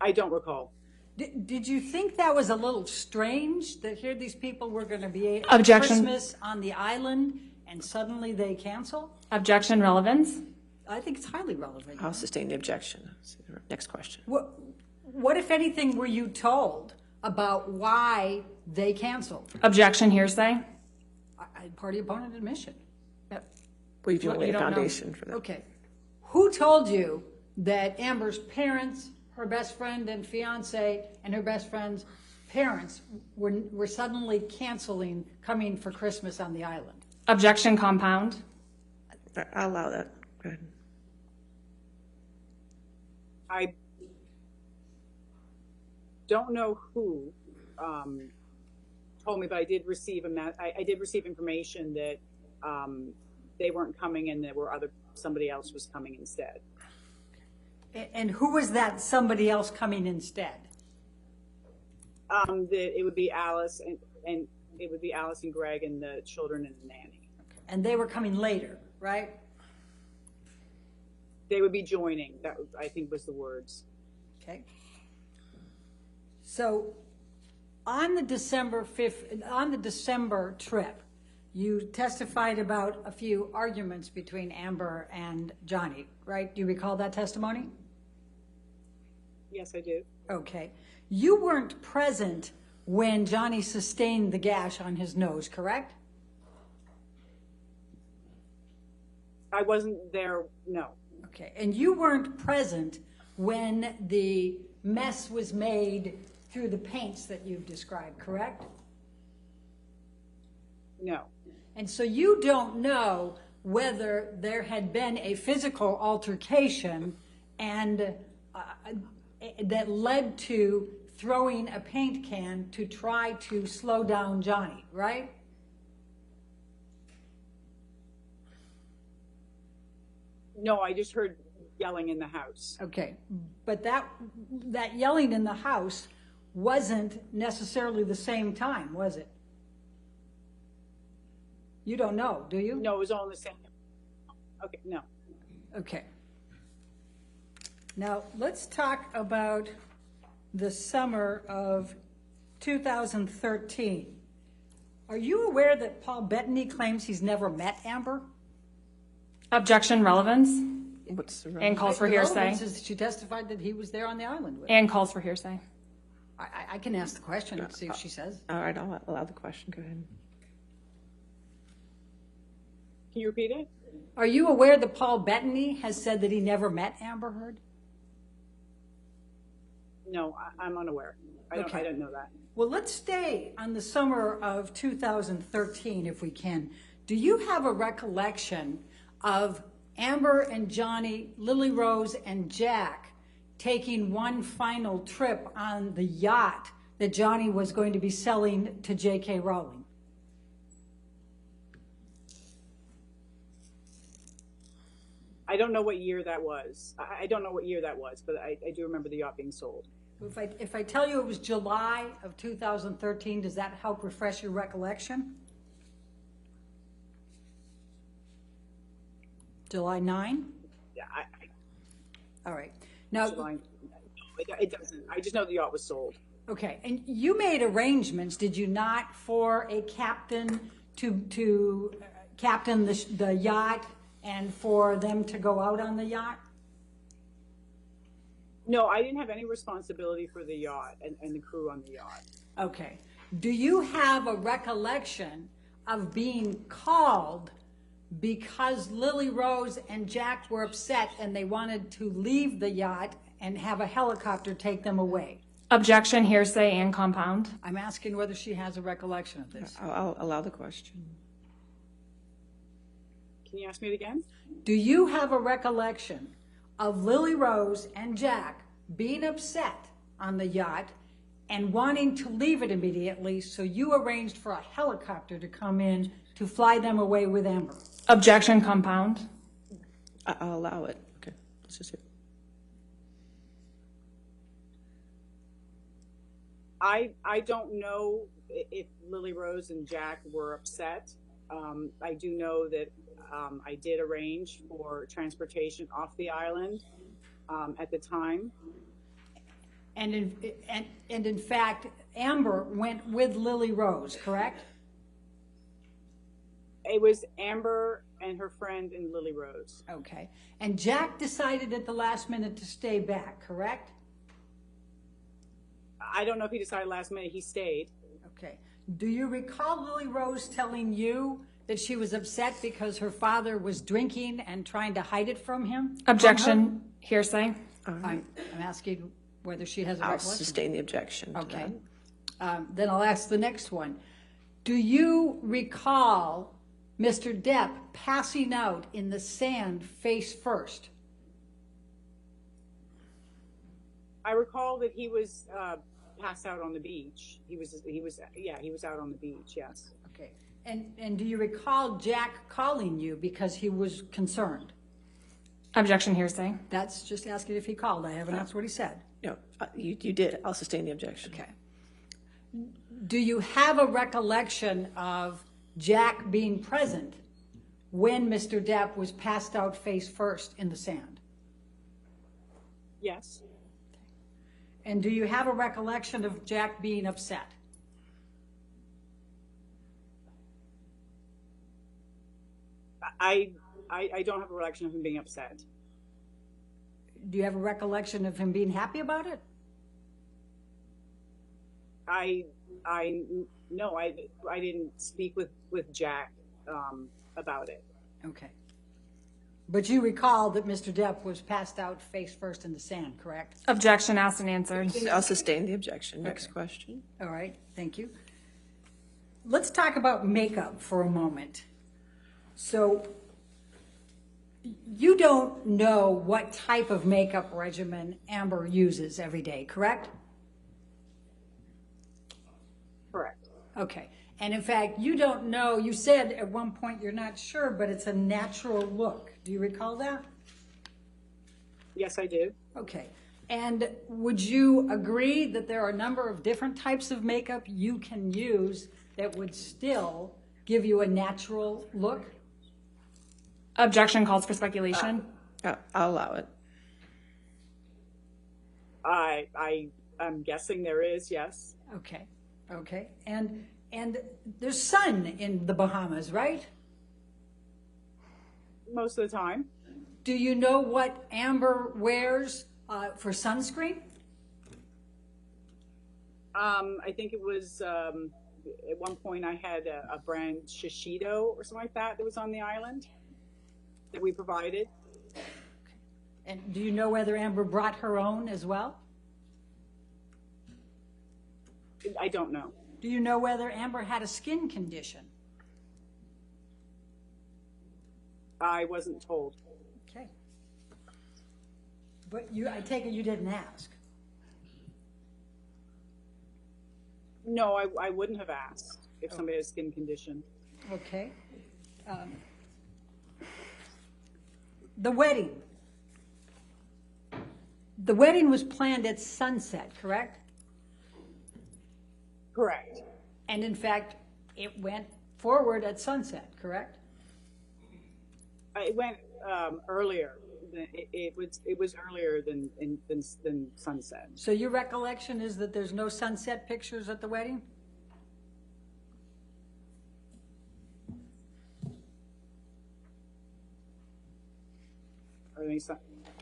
I don't recall. Did you think that was a little strange that here these people were going to be at Objection. Christmas on the island and suddenly they cancel? Objection, relevance. I think it's highly relevant. I'll sustain the objection. Next question. What, if anything, were you told about why they canceled? Objection, hearsay. Party opponent admission. Well, you've laid a don't know. foundation for that. Okay. Who told you that Amber's parents, her best friend and fiance, and her best friend's parents were suddenly canceling coming for Christmas on the island? Objection, compound. I'll allow that. Go ahead. I don't know who told me, but I did receive I did receive information that they weren't coming and somebody else was coming instead. And who was that somebody else coming instead? That it would be Alice and it would be Alice and Greg and the children and the nanny. And they were coming later, right? They would be joining. That I think was the words. Okay. So on the December trip, you testified about a few arguments between Amber and Johnny, right? Do you recall that testimony? Yes, I do. Okay. You weren't present when Johnny sustained the gash on his nose, correct? I wasn't there, no. Okay. And you weren't present when the mess was made through the paints that you've described, correct? No. And so you don't know whether there had been a physical altercation and that led to throwing a paint can to try to slow down Johnny, right? No, I just heard yelling in the house. Okay, but that yelling in the house wasn't necessarily the same time, was it? You don't know, do you? No, it was all in the same. Okay, no. Okay. Now, let's talk about the summer of 2013. Are you aware that Paul Bettany claims he's never met Amber? Objection, relevance, What's the and calls for The hearsay. relevance is she testified that he was there on the island with her. And calls for hearsay. I can ask the question and see if she says. All right, I'll allow the question. Go ahead. Can you repeat it? Are you aware that Paul Bettany has said that he never met Amber Hurd? No, I'm unaware. I don't know that. Well, let's stay on the summer of 2013 if we can. Do you have a recollection of Amber and Johnny, Lily Rose and Jack taking one final trip on the yacht that Johnny was going to be selling to J.K. Rowling? I don't know what year that was. I don't know what year that was, but I do remember the yacht being sold. If I tell you it was July of 2013, does that help refresh your recollection? July 9? Yeah, All right. Now, no, it doesn't. I just know the yacht was sold. okay, and you made arrangements, did you not, for a captain to captain the yacht and for them to go out on the yacht? No, I didn't have any responsibility for the yacht and the crew on the yacht. Okay. Do you have a recollection of being called because Lily Rose and Jack were upset and they wanted to leave the yacht and have a helicopter take them away? Objection, hearsay, and compound. I'm asking whether she has a recollection of this. I'll allow the question. Can you ask me it again? Do you have a recollection of Lily Rose and Jack being upset on the yacht and wanting to leave it immediately, so you arranged for a helicopter to come in to fly them away with Amber? Objection, compound. I'll allow it. Okay, let's just hear. I don't know if Lily Rose and Jack were upset. I do know that I did arrange for transportation off the island at the time. And in fact, Amber went with Lily Rose, correct? It was Amber and her friend and Lily Rose. Okay. And Jack decided at the last minute to stay back, correct? I don't know if he decided last minute. He stayed. Okay. Do you recall Lily Rose telling you that she was upset because her father was drinking and trying to hide it from him? Objection, hearsay. I'm asking whether she has a I'll recollection. sustain the objection. to Okay. that. Then I'll ask the next one. Do you recall Mr. Depp passing out in the sand face first? I recall that he was passed out on the beach. He was out on the beach. Yes. Okay. And do you recall Jack calling you because he was concerned? Objection, hearsay. That's just asking if he called. I haven't asked what he said. No, you did. I'll sustain the objection. Okay. Do you have a recollection of Jack being present when Mr. Depp was passed out face first in the sand? Yes. And do you have a recollection of Jack being upset? I don't have a recollection of him being upset. do you have a recollection of him being happy about it? No, I didn't speak with Jack about it. Okay. But you recall that Mr. Depp was passed out face first in the sand, correct? Objection asked and answered. I'll sustain the objection. Next Okay. question. All right, thank you. Let's talk about makeup for a moment. So you don't know what type of makeup regimen Amber uses every day, correct? Correct. Okay. And in fact, you don't know, you said at one point you're not sure, but it's a natural look. Do you recall that? Yes, I do. Okay. And would you agree that there are a number of different types of makeup you can use that would still give you a natural look? Objection calls for speculation. I'll allow it. I'm guessing there is, yes. Okay. Okay. And there's sun in the Bahamas, right? Most of the time. Do you know what Amber wears for sunscreen? I think it was, at one point I had a brand Shiseido or something like that was on the island that we provided. And do you know whether Amber brought her own as well? I don't know. Do you know whether Amber had a skin condition? I wasn't told. Okay. But I take it you didn't ask. No, I wouldn't have asked if somebody had a skin condition. Okay. The wedding. The wedding was planned at sunset, correct? Correct. And in fact, it went forward at sunset, correct? It went earlier. It was earlier than sunset. So your recollection is that there's no sunset pictures at the wedding? Or any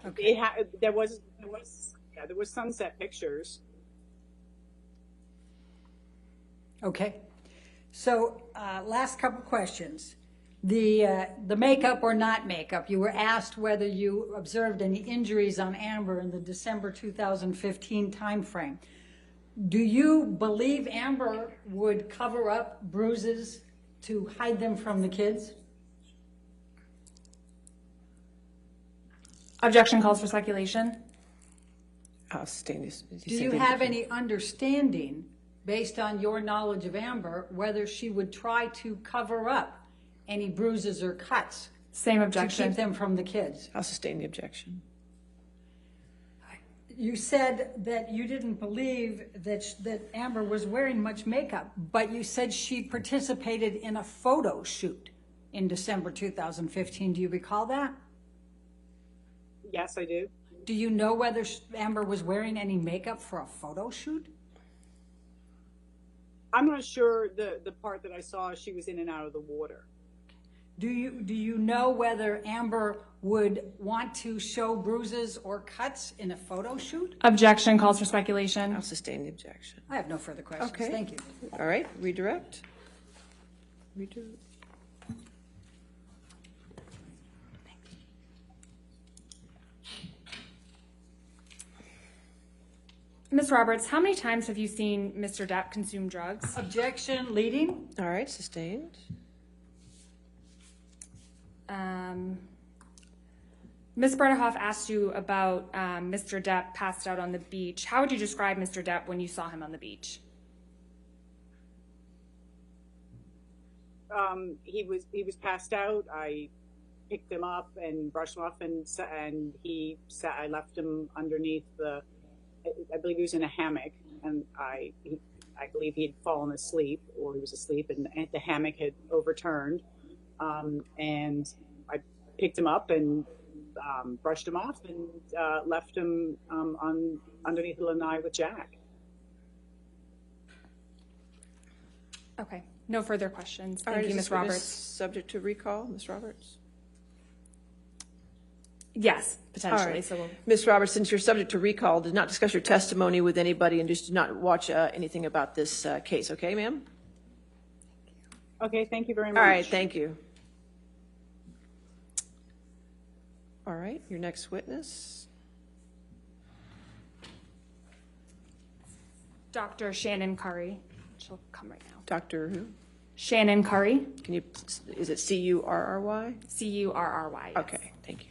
Okay. there was sunset pictures. Okay. So last couple questions. The makeup or not makeup, you were asked whether you observed any injuries on Amber in the December 2015 timeframe. Do you believe Amber would cover up bruises to hide them from the kids? Objection calls for speculation. I'll sustain this. Do you have any understanding, based on your knowledge of Amber, whether she would try to cover up any bruises or cuts Same to objection. keep them from the kids? I'll sustain the objection. You said that you didn't believe that Amber was wearing much makeup, but you said she participated in a photo shoot in December 2015. Do you recall that? Yes, I do. Do you know whether Amber was wearing any makeup for a photo shoot? I'm not sure the part that I saw, she was in and out of the water. Do you know whether Amber would want to show bruises or cuts in a photo shoot? Objection calls for speculation. I'll sustain the objection. I have no further questions. Okay. Thank you. All right, redirect. Redirect. Ms. Roberts, how many times have you seen Mr. Depp consume drugs? Objection, leading. All right, sustained. Ms. Bernehoff asked you about Mr. Depp passed out on the beach. How would you describe Mr. Depp when you saw him on the beach? He was passed out. I picked him up and brushed him off, and I left him underneath I believe he was in a hammock, and I believe he had fallen asleep, or he was asleep, and the hammock had overturned, and I picked him up and brushed him off and left him underneath the lanai with Jack. Okay, no further questions. All Thank right, you, is Ms. this witness Roberts. subject to recall, Ms. Roberts? Yes, All potentially. right. So we'll, Ms. Roberts, since you're subject to recall, did not discuss your testimony with anybody and just did not watch anything about this case, okay, ma'am? Okay, thank you very much. All right, thank you. All right, your next witness. Dr. Shannon Curry. She'll come right now. Dr. who? Shannon Curry. Can you, is it C-U-R-R-Y? Curry. Yes. Okay, thank you.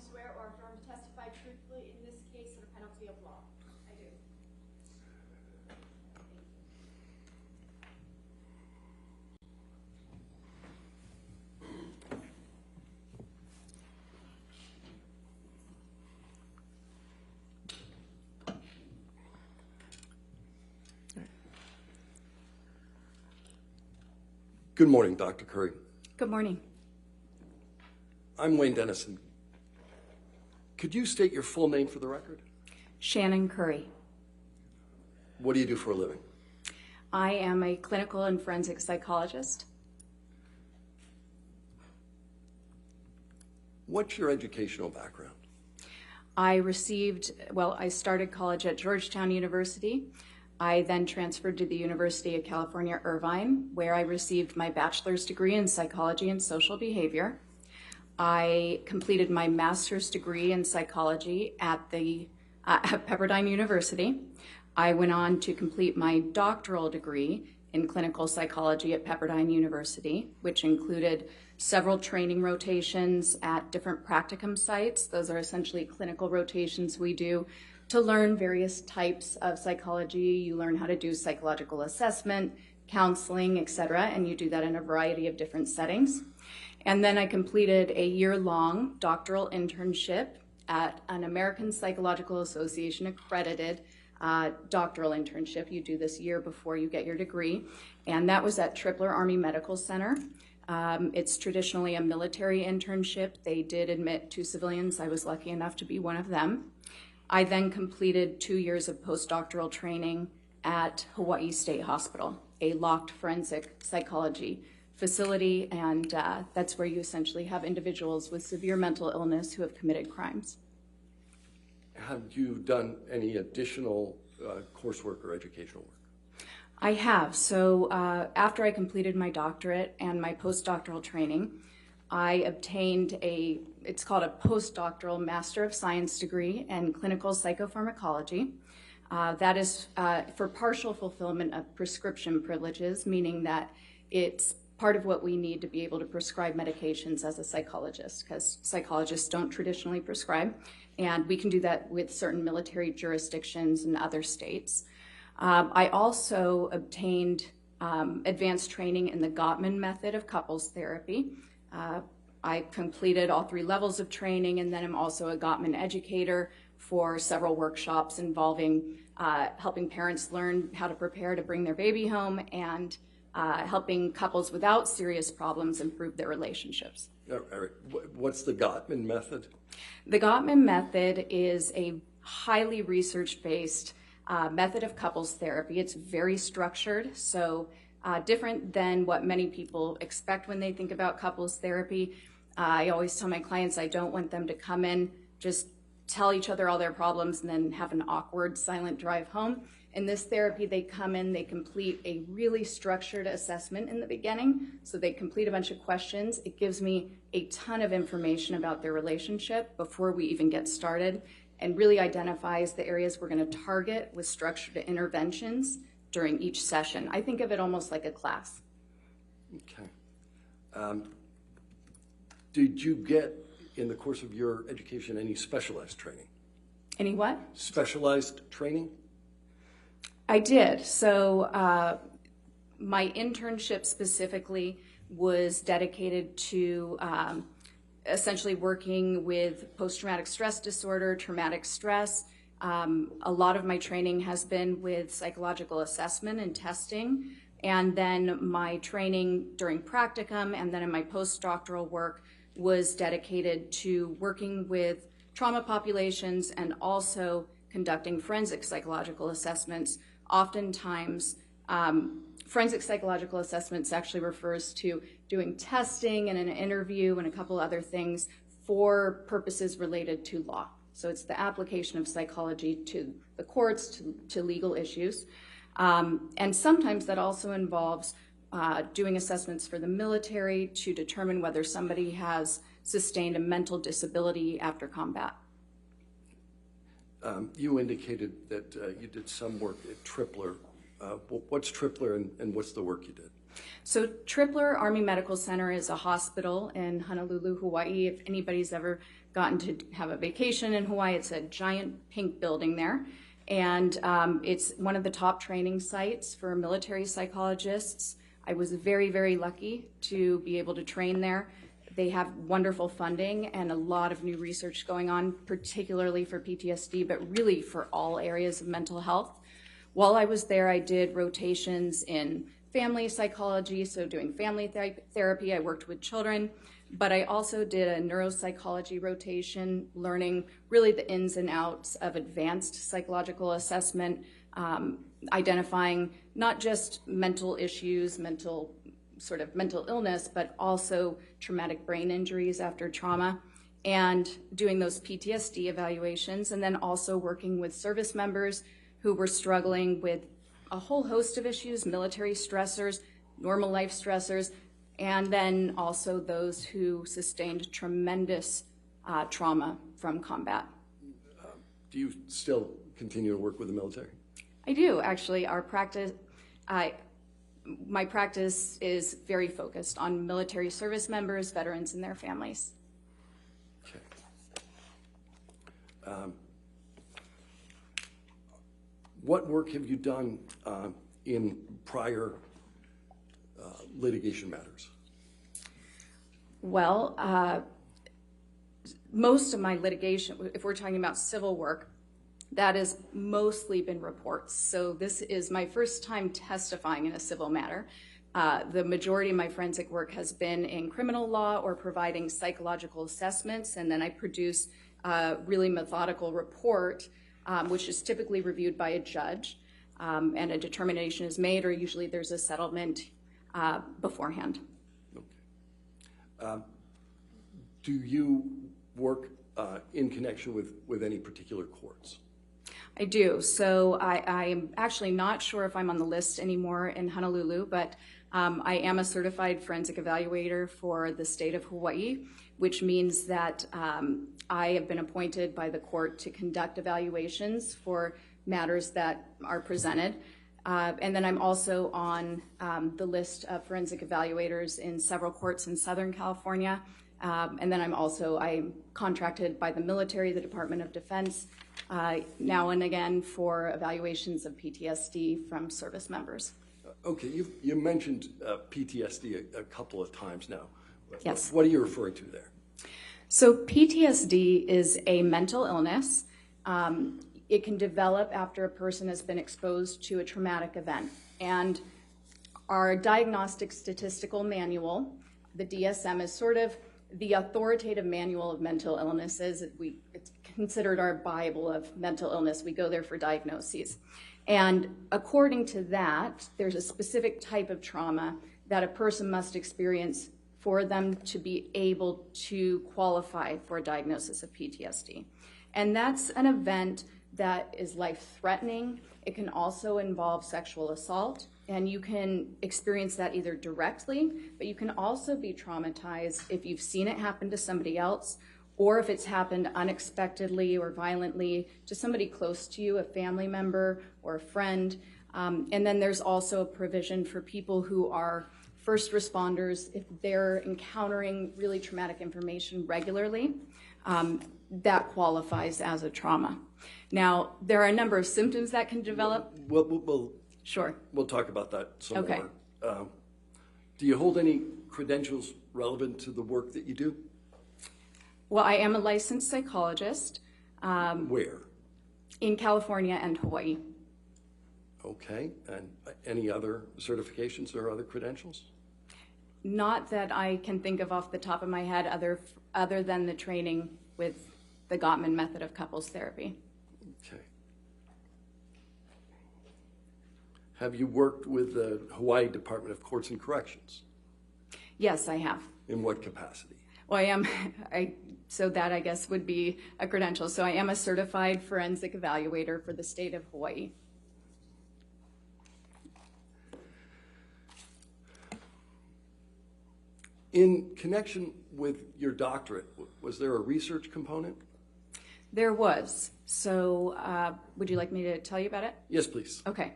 Swear or affirm to testify truthfully in this case under penalty of law. I do. Good morning, Dr. Curry. Good morning. I'm Wayne Dennison. Could you state your full name for the record? Shannon Curry. What do you do for a living? I am a clinical and forensic psychologist. What's your educational background? I started college at Georgetown University. I then transferred to the University of California, Irvine, where I received my bachelor's degree in psychology and social behavior. I completed my master's degree in psychology at Pepperdine University. I went on to complete my doctoral degree in clinical psychology at Pepperdine University, which included several training rotations at different practicum sites. Those are essentially clinical rotations we do to learn various types of psychology. You learn how to do psychological assessment, counseling, etc., and you do that in a variety of different settings. And then I completed a year-long doctoral internship at an American Psychological Association accredited doctoral internship. You do this year before you get your degree. And that was at Tripler Army Medical Center. It's traditionally a military internship. They did admit 2 civilians. I was lucky enough to be one of them. I then completed 2 years of postdoctoral training at Hawaii State Hospital, a locked forensic psychology facility, and that's where you essentially have individuals with severe mental illness who have committed crimes. Have you done any additional coursework or educational work? I have. So after I completed my doctorate and my postdoctoral training, I obtained it's called a postdoctoral Master of Science degree in clinical psychopharmacology. That is for partial fulfillment of prescription privileges, meaning that it's part of what we need to be able to prescribe medications as a psychologist, because psychologists don't traditionally prescribe, and we can do that with certain military jurisdictions in other states. I also obtained advanced training in the Gottman method of couples therapy. I completed all 3 levels of training, and then I'm also a Gottman educator for several workshops involving helping parents learn how to prepare to bring their baby home and helping couples without serious problems improve their relationships. All right. What's the Gottman method? The Gottman method is a highly research-based method of couples therapy. It's very structured, so different than what many people expect when they think about couples therapy. I always tell my clients I don't want them to come in, just tell each other all their problems, and then have an awkward, silent drive home. In this therapy, they come in, they complete a really structured assessment in the beginning. So they complete a bunch of questions. It gives me a ton of information about their relationship before we even get started, and really identifies the areas we're going to target with structured interventions during each session. I think of it almost like a class. Okay. Did you get, in the course of your education, any specialized training? Any what? Specialized training? I did. So my internship specifically was dedicated to essentially working with post-traumatic stress disorder, traumatic stress. A lot of my training has been with psychological assessment and testing. And then my training during practicum and then in my postdoctoral work was dedicated to working with trauma populations and also conducting forensic psychological assessments. Oftentimes, forensic psychological assessments actually refers to doing testing and an interview and a couple other things for purposes related to law. So it's the application of psychology to the courts, to legal issues. And sometimes that also involves doing assessments for the military to determine whether somebody has sustained a mental disability after combat. You indicated that you did some work at Tripler. What's Tripler and what's the work you did? So Tripler Army Medical Center is a hospital in Honolulu, Hawaii. If anybody's ever gotten to have a vacation in Hawaii, it's a giant pink building there. And it's one of the top training sites for military psychologists. I was very, very lucky to be able to train there. They have wonderful funding and a lot of new research going on, particularly for PTSD, but really for all areas of mental health. While I was there, I did rotations in family psychology, so doing family therapy. I worked with children, but I also did a neuropsychology rotation, learning really the ins and outs of advanced psychological assessment, identifying not just mental issues, mental illness, but also traumatic brain injuries after trauma, and doing those PTSD evaluations, and then also working with service members who were struggling with a whole host of issues, military stressors, normal life stressors, and then also those who sustained tremendous trauma from combat. Do you still continue to work with the military? I do, actually. My practice is very focused on military service members, veterans, and their families. Okay. What work have you done in prior litigation matters? Well, most of my litigation, if we're talking about civil work, that has mostly been reports. So this is my first time testifying in a civil matter. The majority of my forensic work has been in criminal law or providing psychological assessments, and then I produce a really methodical report, which is typically reviewed by a judge, and a determination is made, or usually there's a settlement beforehand. Okay. Do you work in connection with any particular courts? I do. So I am actually not sure if I'm on the list anymore in Honolulu, but I am a certified forensic evaluator for the state of Hawaii, which means that I have been appointed by the court to conduct evaluations for matters that are presented. And then I'm also on the list of forensic evaluators in several courts in Southern California. And then I'm contracted by the military, the Department of Defense, now and again for evaluations of PTSD from service members. Okay, you mentioned PTSD a couple of times now. Yes. What are you referring to there? So PTSD is a mental illness. It can develop after a person has been exposed to a traumatic event. And our Diagnostic Statistical Manual, the DSM, is sort of the authoritative manual of mental illnesses. It's considered our Bible of mental illness. We go there for diagnoses. And according to that, there's a specific type of trauma that a person must experience for them to be able to qualify for a diagnosis of PTSD. And that's an event that is life-threatening. It can also involve sexual assault, and you can experience that either directly, but you can also be traumatized if you've seen it happen to somebody else, or if it's happened unexpectedly or violently to somebody close to you, a family member or a friend. And then there's also a provision for people who are first responders, if they're encountering really traumatic information regularly, that qualifies as a trauma. Now, there are a number of symptoms that can develop. Sure. We'll talk about that some Okay. more. Do you hold any credentials relevant to the work that you do? Well, I am a licensed psychologist. Where? In California and Hawaii. Okay, and any other certifications or other credentials? Not that I can think of off the top of my head other than the training with the Gottman method of couples therapy. Okay. Have you worked with the Hawaii Department of Courts and Corrections? Yes, I have. In what capacity? Well, so that I guess would be a credential. So I am a certified forensic evaluator for the state of Hawaii. In connection with your doctorate, was there a research component? There was. So would you like me to tell you about it? Yes, please. Okay.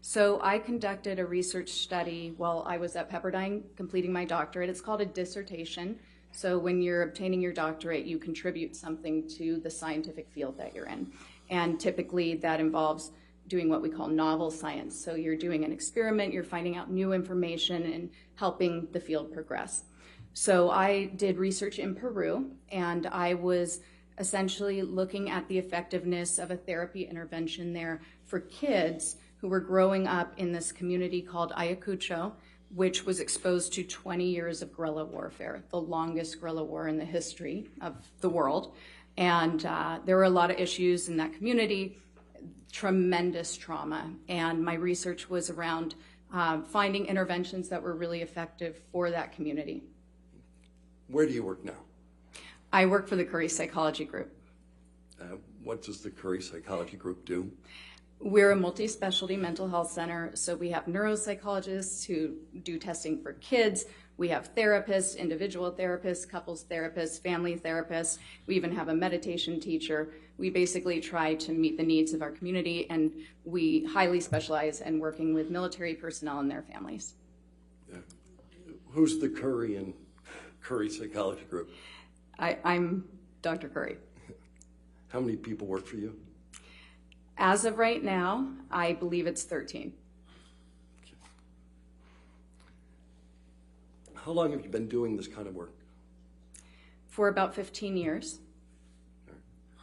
So I conducted a research study while I was at Pepperdine completing my doctorate. It's called a dissertation. So when you're obtaining your doctorate, you contribute something to the scientific field that you're in. And typically that involves doing what we call novel science. So you're doing an experiment, you're finding out new information and helping the field progress. So I did research in Peru, and I was essentially looking at the effectiveness of a therapy intervention there for kids who were growing up in this community called Ayacucho, which was exposed to 20 years of guerrilla warfare, the longest guerrilla war in the history of the world. And there were a lot of issues in that community, tremendous trauma. And my research was around finding interventions that were really effective for that community. Where do you work now? I work for the Curry Psychology Group. What does the Curry Psychology Group do? We're a multi-specialty mental health center, so we have neuropsychologists who do testing for kids. We have therapists, individual therapists, couples therapists, family therapists. We even have a meditation teacher. We basically try to meet the needs of our community, and we highly specialize in working with military personnel and their families. Who's the Curry and Curry Psychology Group? I'm Dr. Curry. How many people work for you? As of right now, I believe it's 13. Okay. How long have you been doing this kind of work? For about 15 years.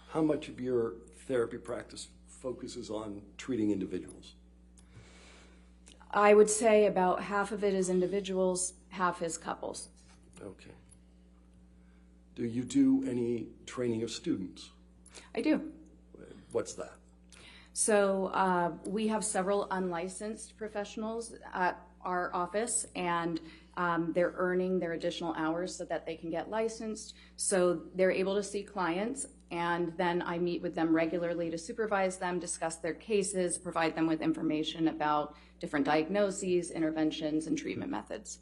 How much of your therapy practice focuses on treating individuals? I would say about half of it is individuals, half is couples. Okay. Do you do any training of students? I do. What's that? So we have several unlicensed professionals at our office, and they're earning their additional hours so that they can get licensed. So they're able to see clients, and then I meet with them regularly to supervise them, discuss their cases, provide them with information about different diagnoses, interventions, and treatment methods.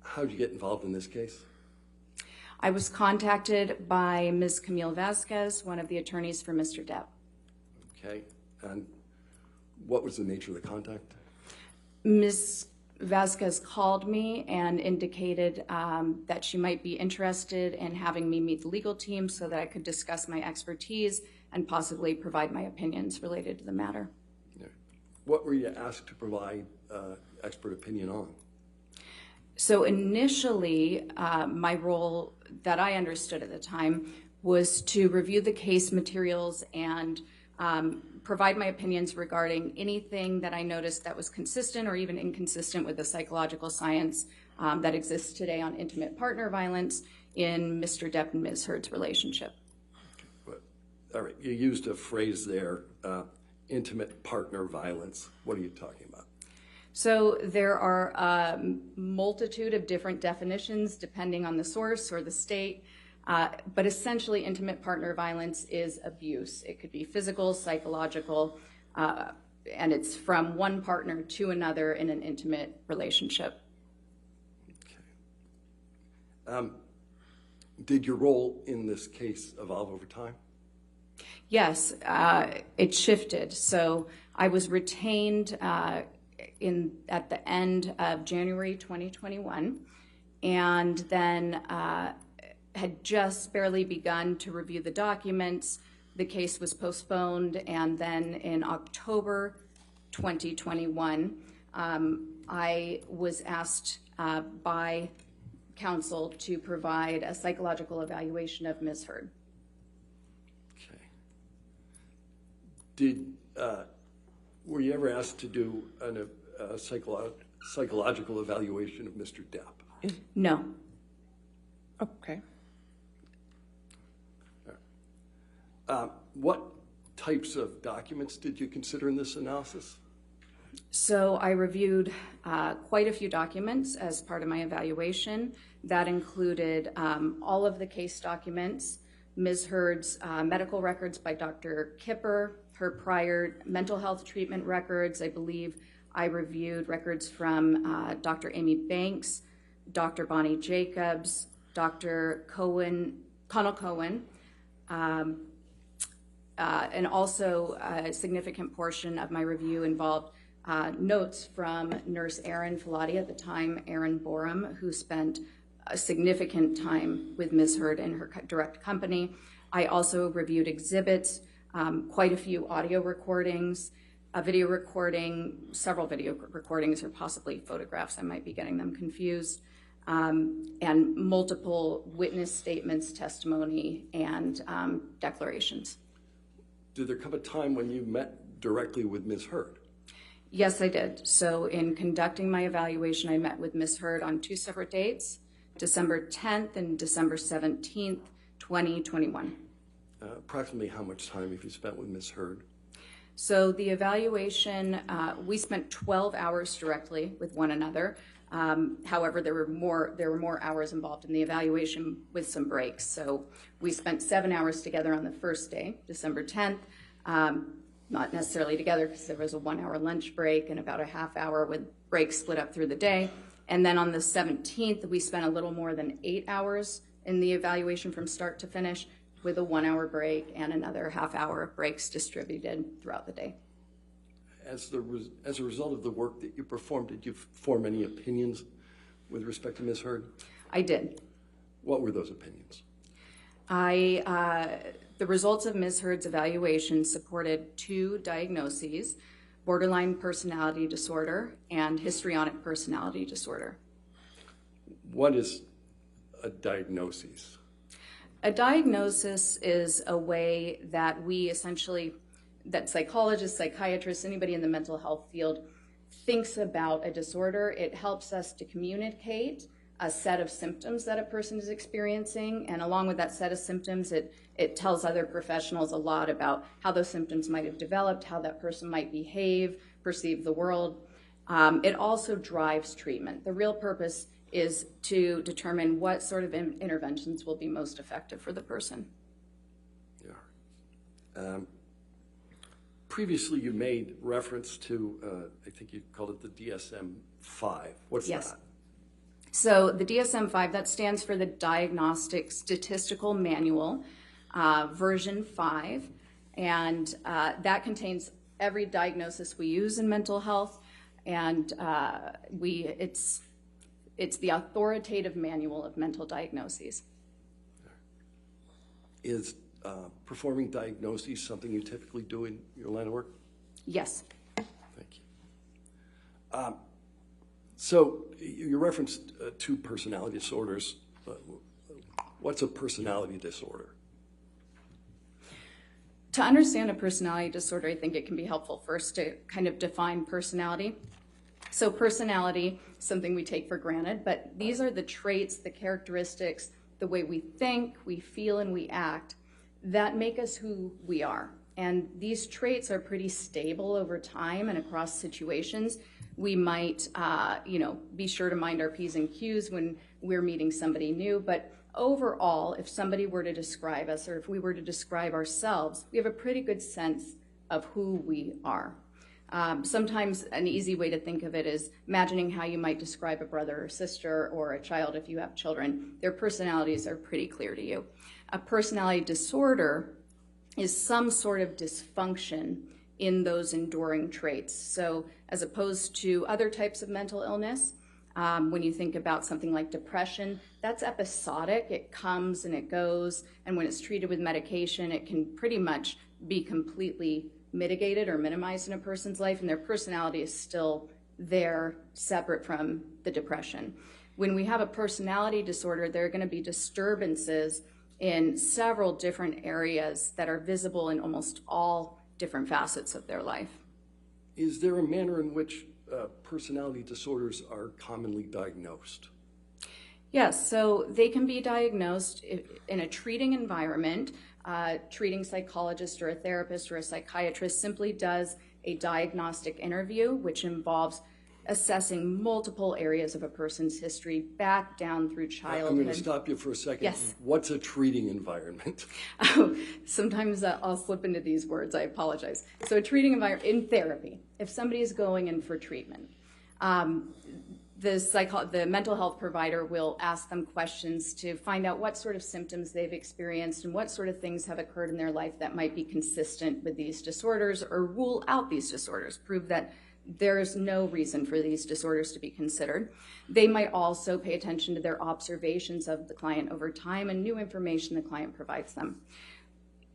How did you get involved in this case? I was contacted by Ms. Camille Vasquez, one of the attorneys for Mr. Depp. Okay, and what was the nature of the contact? Ms. Vasquez called me and indicated that she might be interested in having me meet the legal team so that I could discuss my expertise and possibly provide my opinions related to the matter. Yeah. What were you asked to provide expert opinion on? So initially, my role that I understood at the time was to review the case materials and provide my opinions regarding anything that I noticed that was consistent or even inconsistent with the psychological science that exists today on intimate partner violence in Mr. Depp and Ms. Hurd's relationship. All right, you used a phrase there, intimate partner violence. What are you talking about? So there are a multitude of different definitions depending on the source or the state. But essentially, intimate partner violence is abuse. It could be physical, psychological, and it's from one partner to another in an intimate relationship. Okay. Did your role in this case evolve over time? Yes, it shifted. So I was retained at the end of January 2021, and then had just barely begun to review the documents. The case was postponed, and then in October 2021, I was asked by counsel to provide a psychological evaluation of Ms. Hurd. Okay. Were you ever asked to do a psychological evaluation of Mr. Depp? No. Okay. What types of documents did you consider in this analysis? So I reviewed quite a few documents as part of my evaluation. That included all of the case documents, Ms. Hurd's medical records by Dr. Kipper, her prior mental health treatment records. I believe I reviewed records from Dr. Amy Banks, Dr. Bonnie Jacobs, Dr. Connell Cohen, and also a significant portion of my review involved notes from nurse Erin Filati, at the time Erin Borum, who spent a significant time with Ms. Hurd in her direct company. I also reviewed exhibits, quite a few audio recordings, a video recording, several video recordings, or possibly photographs. I might be getting them confused. And multiple witness statements, testimony, and declarations. Did there come a time when you met directly with Ms. Hurd? Yes, I did. So in conducting my evaluation, I met with Ms. Hurd on two separate dates, December 10th and December 17th, 2021. Approximately how much time have you spent with Ms. Hurd? So the evaluation, we spent 12 hours directly with one another. However, there were more hours involved in the evaluation with some breaks. So we spent 7 hours together on the first day, December 10th. Not necessarily together because there was a 1 hour lunch break and about a half hour with breaks split up through the day. And then on the 17th, we spent a little more than 8 hours in the evaluation from start to finish, with a 1 hour break and another half hour of breaks distributed throughout the day. As a result of the work that you performed, did you form any opinions with respect to Ms. Hurd? I did. What were those opinions? The results of Ms. Hurd's evaluation supported 2 diagnoses: borderline personality disorder and histrionic personality disorder. What is a diagnosis? A diagnosis is a way that that psychologists, psychiatrists, anybody in the mental health field thinks about a disorder. It helps us to communicate a set of symptoms that a person is experiencing, and along with that set of symptoms, it tells other professionals a lot about how those symptoms might have developed, how that person might behave, perceive the world. It also drives treatment. The real purpose is to determine what sort of interventions will be most effective for the person. Previously, you made reference to, I think you called it the DSM-5. What's Yes. that? So the DSM-5, that stands for the Diagnostic Statistical Manual, version 5, and that contains every diagnosis we use in mental health, and it's the authoritative manual of mental diagnoses. Is performing diagnoses something you typically do in your line of work? Yes. Thank you. So you referenced two personality disorders. What's a personality disorder? To understand a personality disorder, I think it can be helpful first to kind of define personality. So personality, something we take for granted, but these are the traits, the characteristics, the way we think, we feel, and we act that make us who we are. And these traits are pretty stable over time and across situations. We might, be sure to mind our P's and Q's when we're meeting somebody new, but overall, if somebody were to describe us or if we were to describe ourselves, we have a pretty good sense of who we are. Sometimes an easy way to think of it is imagining how you might describe a brother or sister or a child if you have children. Their personalities are pretty clear to you. A personality disorder is some sort of dysfunction in those enduring traits. So as opposed to other types of mental illness, when you think about something like depression, that's episodic. It comes and it goes, and when it's treated with medication, it can pretty much be completely mitigated or minimized in a person's life, and their personality is still there, separate from the depression. When we have a personality disorder, there are going to be disturbances in several different areas that are visible in almost all different facets of their life. Is there a manner in which personality disorders are commonly diagnosed? Yes, so they can be diagnosed in a treating environment. Treating psychologist or a therapist or a psychiatrist simply does a diagnostic interview, which involves assessing multiple areas of a person's history back down through childhood. I'm going to stop you for a second. Yes. What's a treating environment? Sometimes I'll slip into these words. I apologize. So a treating environment in therapy, if somebody is going in for treatment, the mental health provider will ask them questions to find out what sort of symptoms they've experienced and what sort of things have occurred in their life that might be consistent with these disorders, or rule out these disorders, prove that there is no reason for these disorders to be considered. They might also pay attention to their observations of the client over time and new information the client provides them.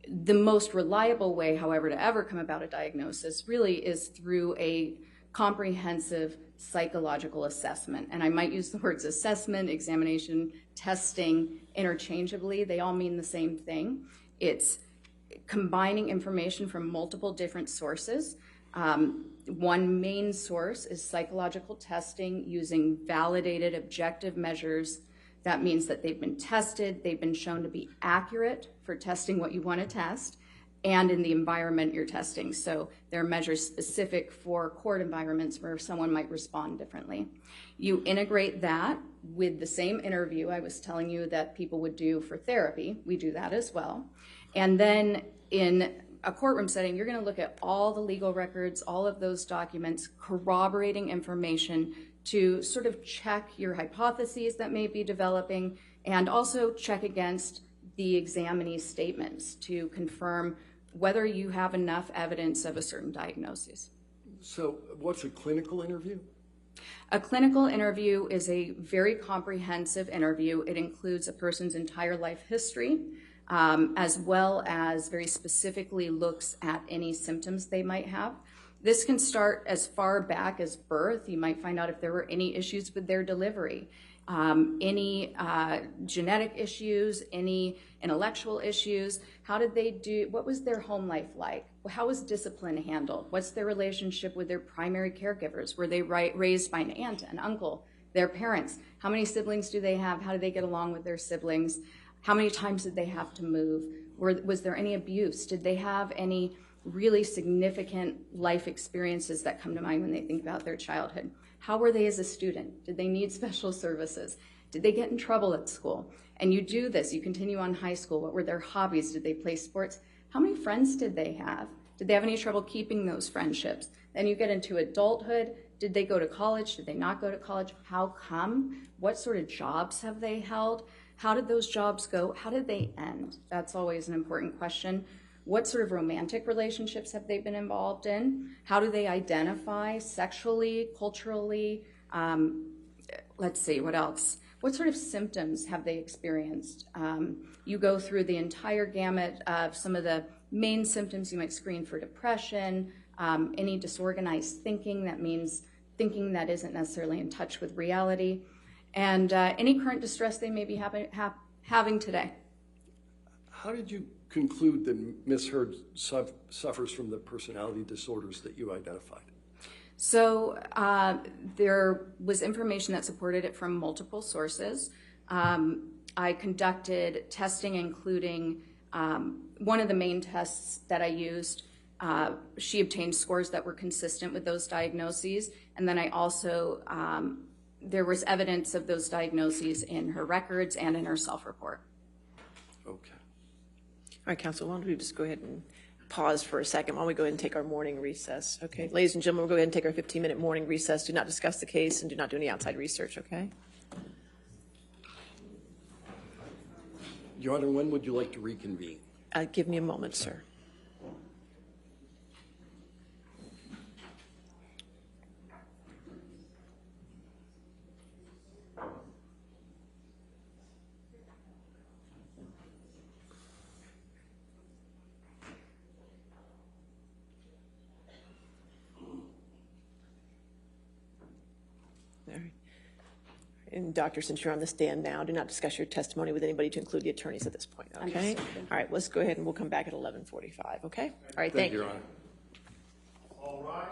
The most reliable way, however, to ever come about a diagnosis really is through a comprehensive psychological assessment. And I might use the words assessment, examination, testing interchangeably. They all mean the same thing. It's combining information from multiple different sources. One main source is psychological testing using validated objective measures. That means that they've been tested, they've been shown to be accurate for testing what you want to test, and in the environment you're testing. So there are measures specific for court environments where someone might respond differently. You integrate that with the same interview I was telling you that people would do for therapy. We do that as well. And then in a courtroom setting, you're going to look at all the legal records, all of those documents, corroborating information to sort of check your hypotheses that may be developing, and also check against the examinee's statements to confirm whether you have enough evidence of a certain diagnosis. So what's a clinical interview? A clinical interview is a very comprehensive interview. It includes a person's entire life history, as well as very specifically looks at any symptoms they might have. This can start as far back as birth. You might find out if there were any issues with their delivery, any genetic issues, any intellectual issues. How did they do? What was their home life like? How was discipline handled? What's their relationship with their primary caregivers? Were they raised by an aunt, an uncle, their parents? How many siblings do they have? How do they get along with their siblings? How many times did they have to move? Was there any abuse? Did they have any really significant life experiences that come to mind when they think about their childhood? How were they as a student? Did they need special services? Did they get in trouble at school? And you do this, you continue on high school. What were their hobbies? Did they play sports? How many friends did they have? Did they have any trouble keeping those friendships? Then you get into adulthood. Did they go to college? Did they not go to college? How come? What sort of jobs have they held? How did those jobs go? How did they end? That's always an important question. What sort of romantic relationships have they been involved in? How do they identify sexually, culturally? Let's see, what else? What sort of symptoms have they experienced? You go through the entire gamut of some of the main symptoms. You might screen for depression, any disorganized thinking, that means thinking that isn't necessarily in touch with reality, and any current distress they may be having today. How did you conclude that Ms. Hurd suffers from the personality disorders that you identified? So there was information that supported it from multiple sources. I conducted testing, including one of the main tests that I used. She obtained scores that were consistent with those diagnoses. And then I also, there was evidence of those diagnoses in her records and in her self-report. Okay. All right, counsel, why don't we just go ahead and pause for a second while we go ahead and take our morning recess, okay? Ladies and gentlemen, we'll go ahead and take our 15-minute morning recess. Do not discuss the case and do not do any outside research, okay? Your Honor, when would you like to reconvene? Give me a moment, sir. All right. And doctor, since you're on the stand now, do not discuss your testimony with anybody to include the attorneys at this point, okay? Understood. All right, let's go ahead and we'll come back at 11:45, okay? All right, Thank you, Your Honor. All rise.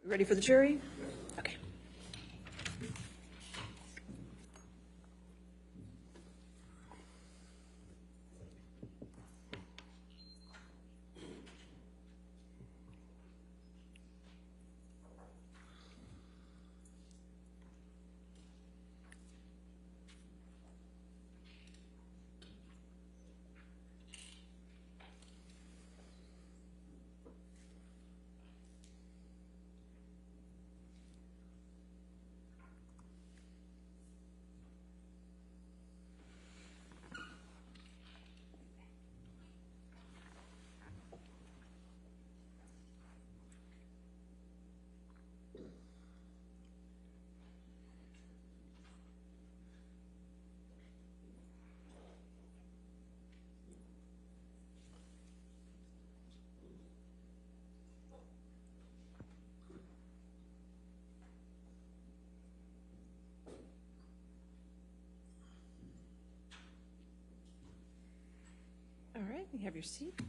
Ready for the jury? Okay. All right, you have your seat.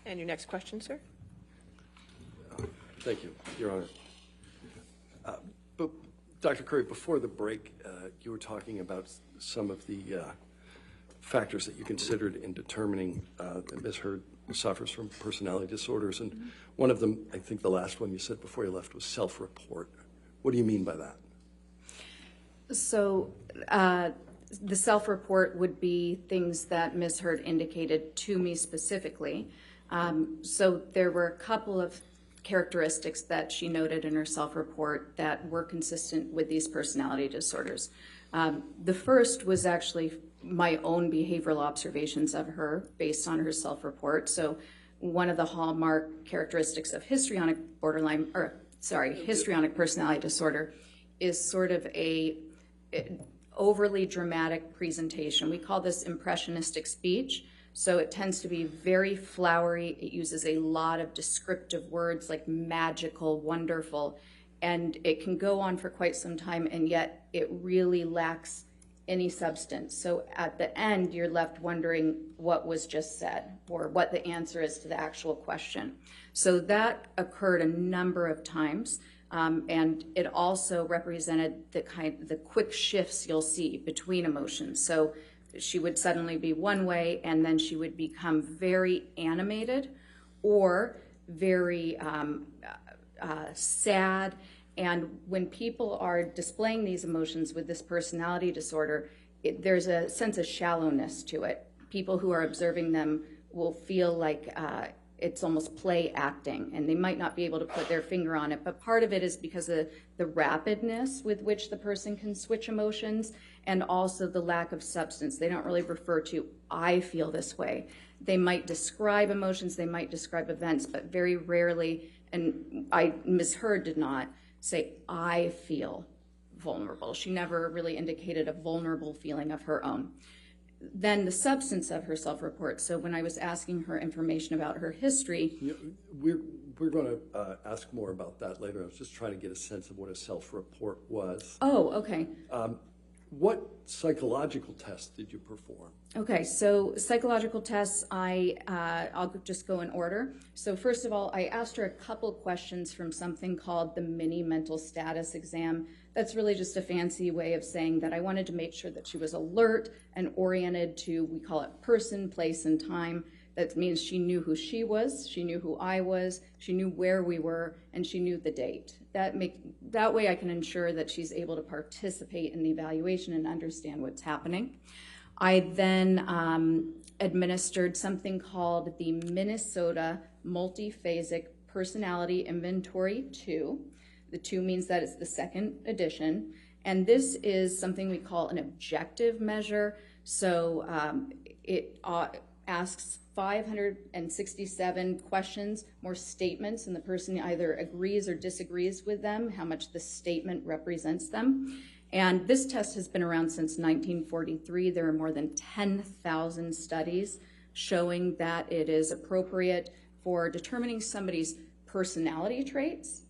And your next question, sir? Thank you, Your Honor. But Dr. Curry, before the break, you were talking about some of the factors that you considered in determining that Ms. Hurd suffers from personality disorders. And one of them, I think the last one you said before you left, was self-report. What do you mean by that? So the self-report would be things that Ms. Hurd indicated to me specifically. So there were a couple of characteristics that she noted in her self-report that were consistent with these personality disorders. The first was actually my own behavioral observations of her based on her self-report. So one of the hallmark characteristics of histrionic personality disorder is sort of a overly dramatic presentation. We call this impressionistic speech. So it tends to be very flowery. It uses a lot of descriptive words like magical, wonderful, and it can go on for quite some time, and yet it really lacks any substance. So at the end, you're left wondering what was just said or what the answer is to the actual question. So that occurred a number of times, and it also represented the quick shifts you'll see between emotions. So she would suddenly be one way, and then she would become very animated or very sad. And when people are displaying these emotions with this personality disorder, there's a sense of shallowness to it. People who are observing them will feel like it's almost play acting, and they might not be able to put their finger on it, but part of it is because of the rapidness with which the person can switch emotions, and also the lack of substance. They don't really refer to, I feel this way. They might describe emotions, they might describe events, but very rarely, and Ms. Hurd did not say, I feel vulnerable. She never really indicated a vulnerable feeling of her own. Then the substance of her self-report. So when I was asking her information about her history. We're going to ask more about that later. I was just trying to get a sense of what a self-report was. Oh, okay. What psychological tests did you perform? Okay, so psychological tests, I'll just go in order. So first of all, I asked her a couple questions from something called the mini mental status exam. That's really just a fancy way of saying that I wanted to make sure that she was alert and oriented to, we call it person, place, and time. That means she knew who she was, she knew who I was, she knew where we were, and she knew the date. That way I can ensure that she's able to participate in the evaluation and understand what's happening. I then administered something called the Minnesota Multiphasic Personality Inventory 2. The 2 means that it's the second edition. And this is something we call an objective measure. So it asks 567 questions, more statements, and the person either agrees or disagrees with them, how much the statement represents them. And this test has been around since 1943. There are more than 10,000 studies showing that it is appropriate for determining somebody's personality traits.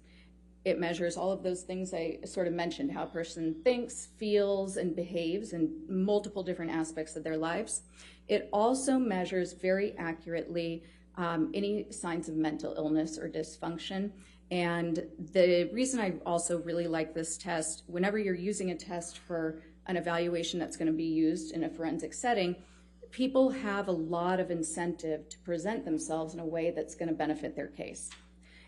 It measures all of those things I sort of mentioned, how a person thinks, feels, and behaves in multiple different aspects of their lives. It also measures very accurately any signs of mental illness or dysfunction. And the reason I also really like this test, whenever you're using a test for an evaluation that's going to be used in a forensic setting, people have a lot of incentive to present themselves in a way that's going to benefit their case.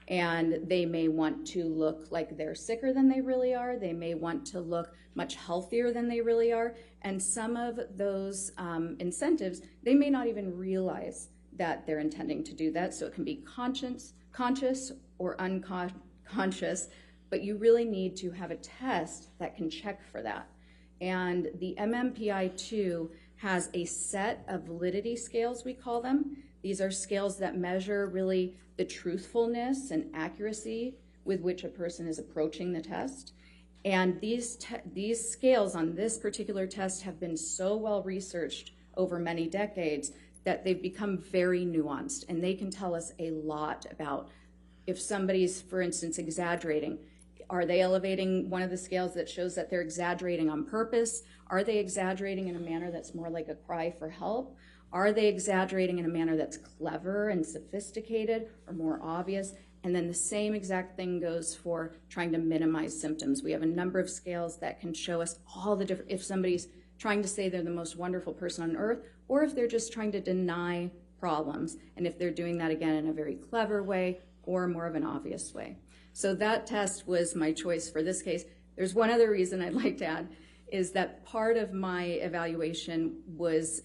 And they may want to look like they're sicker than they really are. They may want to look much healthier than they really are. And some of those incentives, they may not even realize that they're intending to do that. So it can be conscious or unconscious, but you really need to have a test that can check for that. And the MMPI-2 has a set of validity scales, we call them. These are scales that measure really the truthfulness and accuracy with which a person is approaching the test. And these scales on this particular test have been so well researched over many decades that they've become very nuanced, and they can tell us a lot about if somebody's, for instance, exaggerating. Are they elevating one of the scales that shows that they're exaggerating on purpose? Are they exaggerating in a manner that's more like a cry for help? Are they exaggerating in a manner that's clever and sophisticated or more obvious? And then the same exact thing goes for trying to minimize symptoms. We have a number of scales that can show us all the different, if somebody's trying to say they're the most wonderful person on earth, or if they're just trying to deny problems, and if they're doing that again in a very clever way or more of an obvious way. So that test was my choice for this case. There's one other reason I'd like to add, is that part of my evaluation was,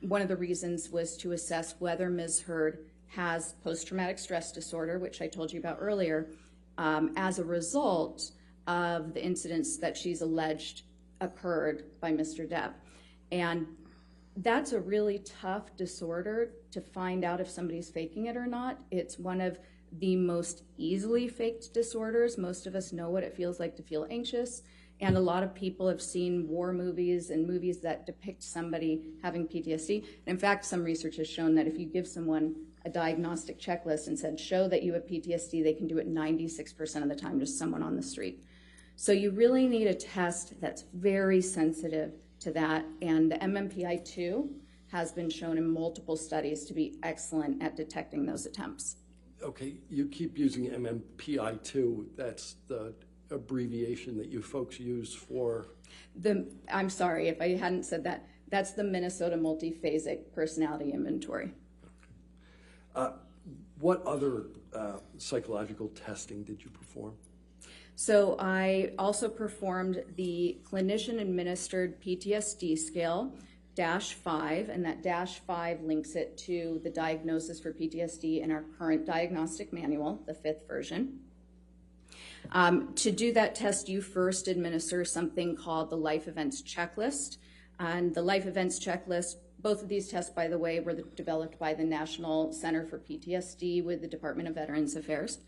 one of the reasons was to assess whether Ms. Hurd has post-traumatic stress disorder, which I told you about earlier, as a result of the incidents that she's alleged occurred by Mr. Depp. And that's a really tough disorder to find out if somebody's faking it or not. It's one of the most easily faked disorders. Most of us know what it feels like to feel anxious. And a lot of people have seen war movies and movies that depict somebody having PTSD. In fact, some research has shown that if you give someone a diagnostic checklist and said, show that you have PTSD, they can do it 96% of the time, just someone on the street. So you really need a test that's very sensitive to that. And the MMPI-2 has been shown in multiple studies to be excellent at detecting those attempts. Okay, you keep using MMPI-2. That's the abbreviation that you folks use for? I'm sorry if I hadn't said that. That's the Minnesota Multiphasic Personality Inventory. Okay. What other psychological testing did you perform? So I also performed the clinician-administered PTSD scale, -5, and that -5 links it to the diagnosis for PTSD in our current diagnostic manual, the 5th version. To do that test, you first administer something called the Life Events Checklist. And the Life Events Checklist, both of these tests, by the way, were developed by the National Center for PTSD with the Department of Veterans Affairs.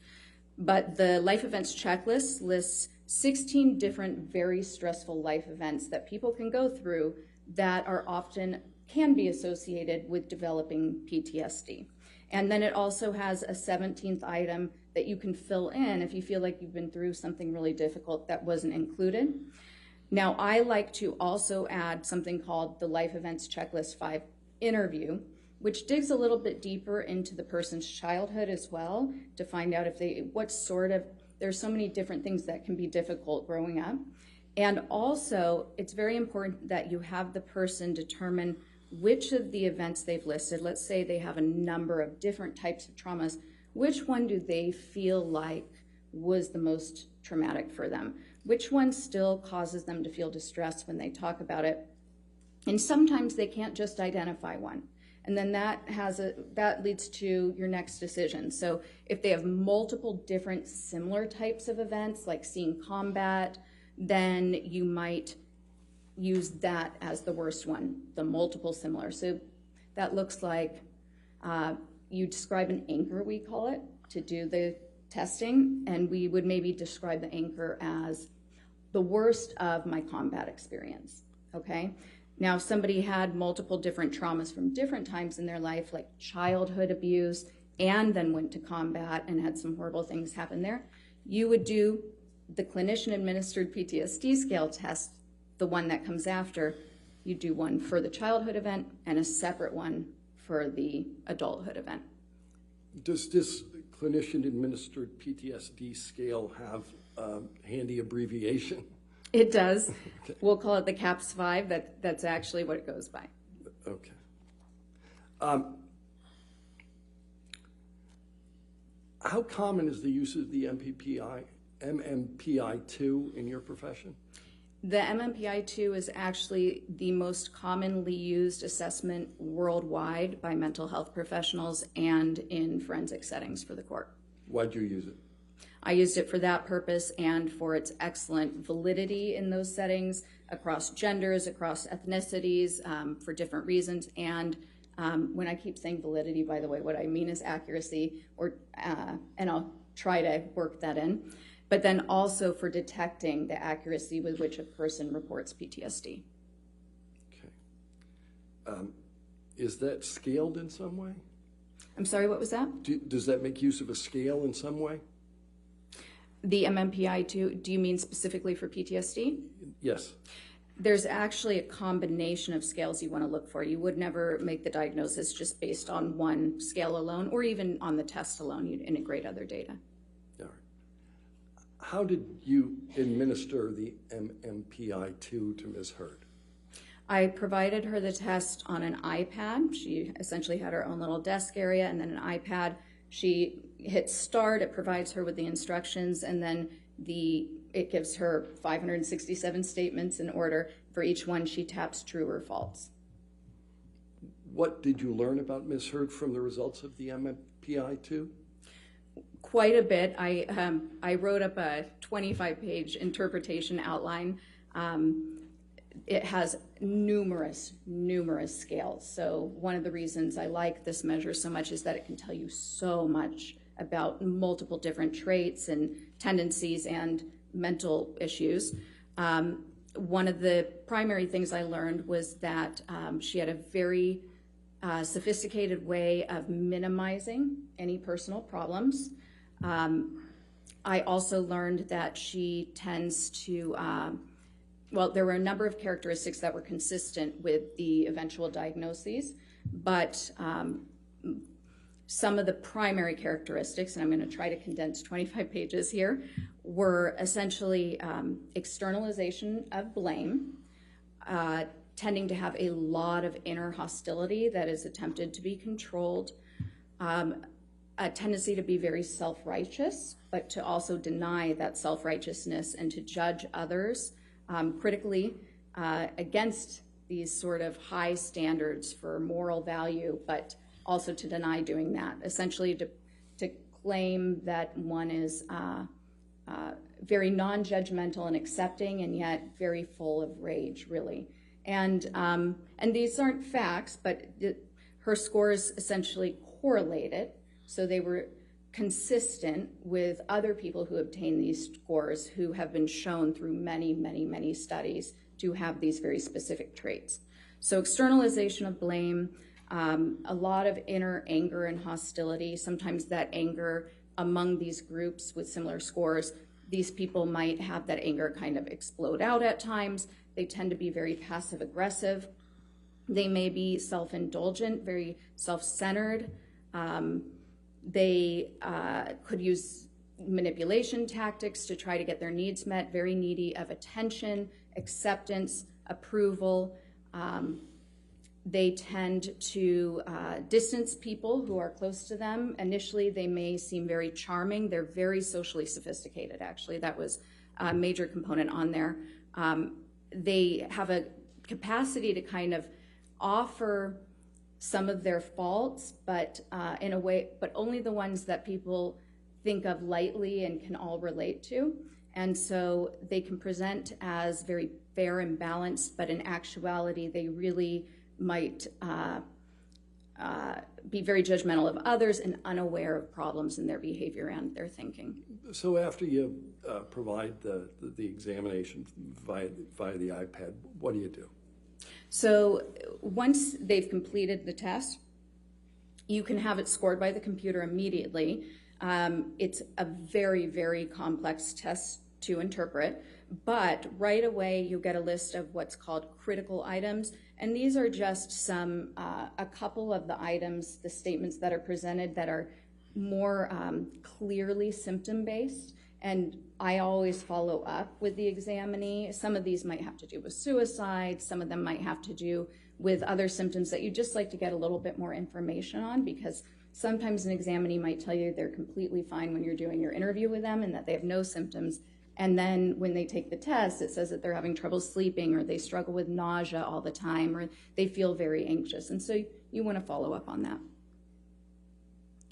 But the Life Events Checklist lists 16 different very stressful life events that people can go through that are often can be associated with developing PTSD. And then it also has a 17th item that you can fill in if you feel like you've been through something really difficult that wasn't included. Now, I like to also add something called the Life Events Checklist 5 interview, which digs a little bit deeper into the person's childhood as well to find out if there's so many different things that can be difficult growing up. And also, it's very important that you have the person determine which of the events they've listed, let's say they have a number of different types of traumas, which one do they feel like was the most traumatic for them? Which one still causes them to feel distressed when they talk about it? And sometimes they can't just identify one. And then that leads to your next decision. So if they have multiple different similar types of events, like seeing combat, then you might use that as the worst one, the multiple similar. So that looks like you describe an anchor, we call it, to do the testing, and we would maybe describe the anchor as the worst of my combat experience, okay? Now, if somebody had multiple different traumas from different times in their life, like childhood abuse, and then went to combat and had some horrible things happen there, you would do the clinician-administered PTSD scale test, the one that comes after. You do one for the childhood event and a separate one for the adulthood event. Does this clinician-administered PTSD scale have a handy abbreviation? It does. Okay. We'll call it the CAPS-5. That's actually what it goes by. Okay. How common is the use of the MMPI-2 in your profession? The MMPI-2 is actually the most commonly used assessment worldwide by mental health professionals and in forensic settings for the court. Why'd you use it? I used it for that purpose and for its excellent validity in those settings across genders, across ethnicities, for different reasons. And when I keep saying validity, by the way, what I mean is accuracy, and I'll try to work that in. But then also for detecting the accuracy with which a person reports PTSD. Okay. Is that scaled in some way? I'm sorry, what was that? Does that make use of a scale in some way? The MMPI-2, do you mean specifically for PTSD? Yes. There's actually a combination of scales you want to look for. You would never make the diagnosis just based on one scale alone, or even on the test alone. You'd integrate other data. All right. How did you administer the MMPI-2 to Ms. Hurd? I provided her the test on an iPad. She essentially had her own little desk area and then an iPad. She hits start, it provides her with the instructions, and then it gives her 567 statements in order. For each one, she taps true or false. What did you learn about Ms. Hurd from the results of the MMPI-2? Quite a bit. I wrote up a 25-page interpretation outline. It has numerous scales. So one of the reasons I like this measure so much is that it can tell you so much about multiple different traits and tendencies and mental issues. One of the primary things I learned was that she had a very sophisticated way of minimizing any personal problems. I also learned that she tends to, there were a number of characteristics that were consistent with the eventual diagnoses, but some of the primary characteristics, and I'm going to try to condense 25 pages here, were essentially externalization of blame, tending to have a lot of inner hostility that is attempted to be controlled, a tendency to be very self-righteous, but to also deny that self-righteousness and to judge others critically against these sort of high standards for moral value, but also to deny doing that, essentially to claim that one is very non-judgmental and accepting and yet very full of rage, really. And these aren't facts, but her scores essentially correlated, so they were consistent with other people who obtained these scores who have been shown through many studies to have these very specific traits. So externalization of blame, a lot of inner anger and hostility, sometimes that anger among these groups with similar scores, these people might have that anger kind of explode out at times. They tend to be very passive aggressive. They may be self-indulgent, very self-centered. They could use manipulation tactics to try to get their needs met, very needy of attention, acceptance, approval. They tend to distance people who are close to them. Initially, they may seem very charming. They're very socially sophisticated, actually. That was a major component on there. They have a capacity to kind of offer some of their faults, but in a way, but only the ones that people think of lightly and can all relate to. And so they can present as very fair and balanced, but in actuality, they really might be very judgmental of others and unaware of problems in their behavior and their thinking. So after you provide the examination via the iPad, what do you do? So once they've completed the test, you can have it scored by the computer immediately. It's a very complex test to interpret, but right away you get a list of what's called critical items, and these are just a couple of the items, the statements that are presented that are more clearly symptom-based, and I always follow up with the examinee. Some of these might have to do with suicide, some of them might have to do with other symptoms that you just like to get a little bit more information on, because sometimes an examinee might tell you they're completely fine when you're doing your interview with them and that they have no symptoms, and then when they take the test, it says that they're having trouble sleeping, or they struggle with nausea all the time, or they feel very anxious, and so you want to follow up on that.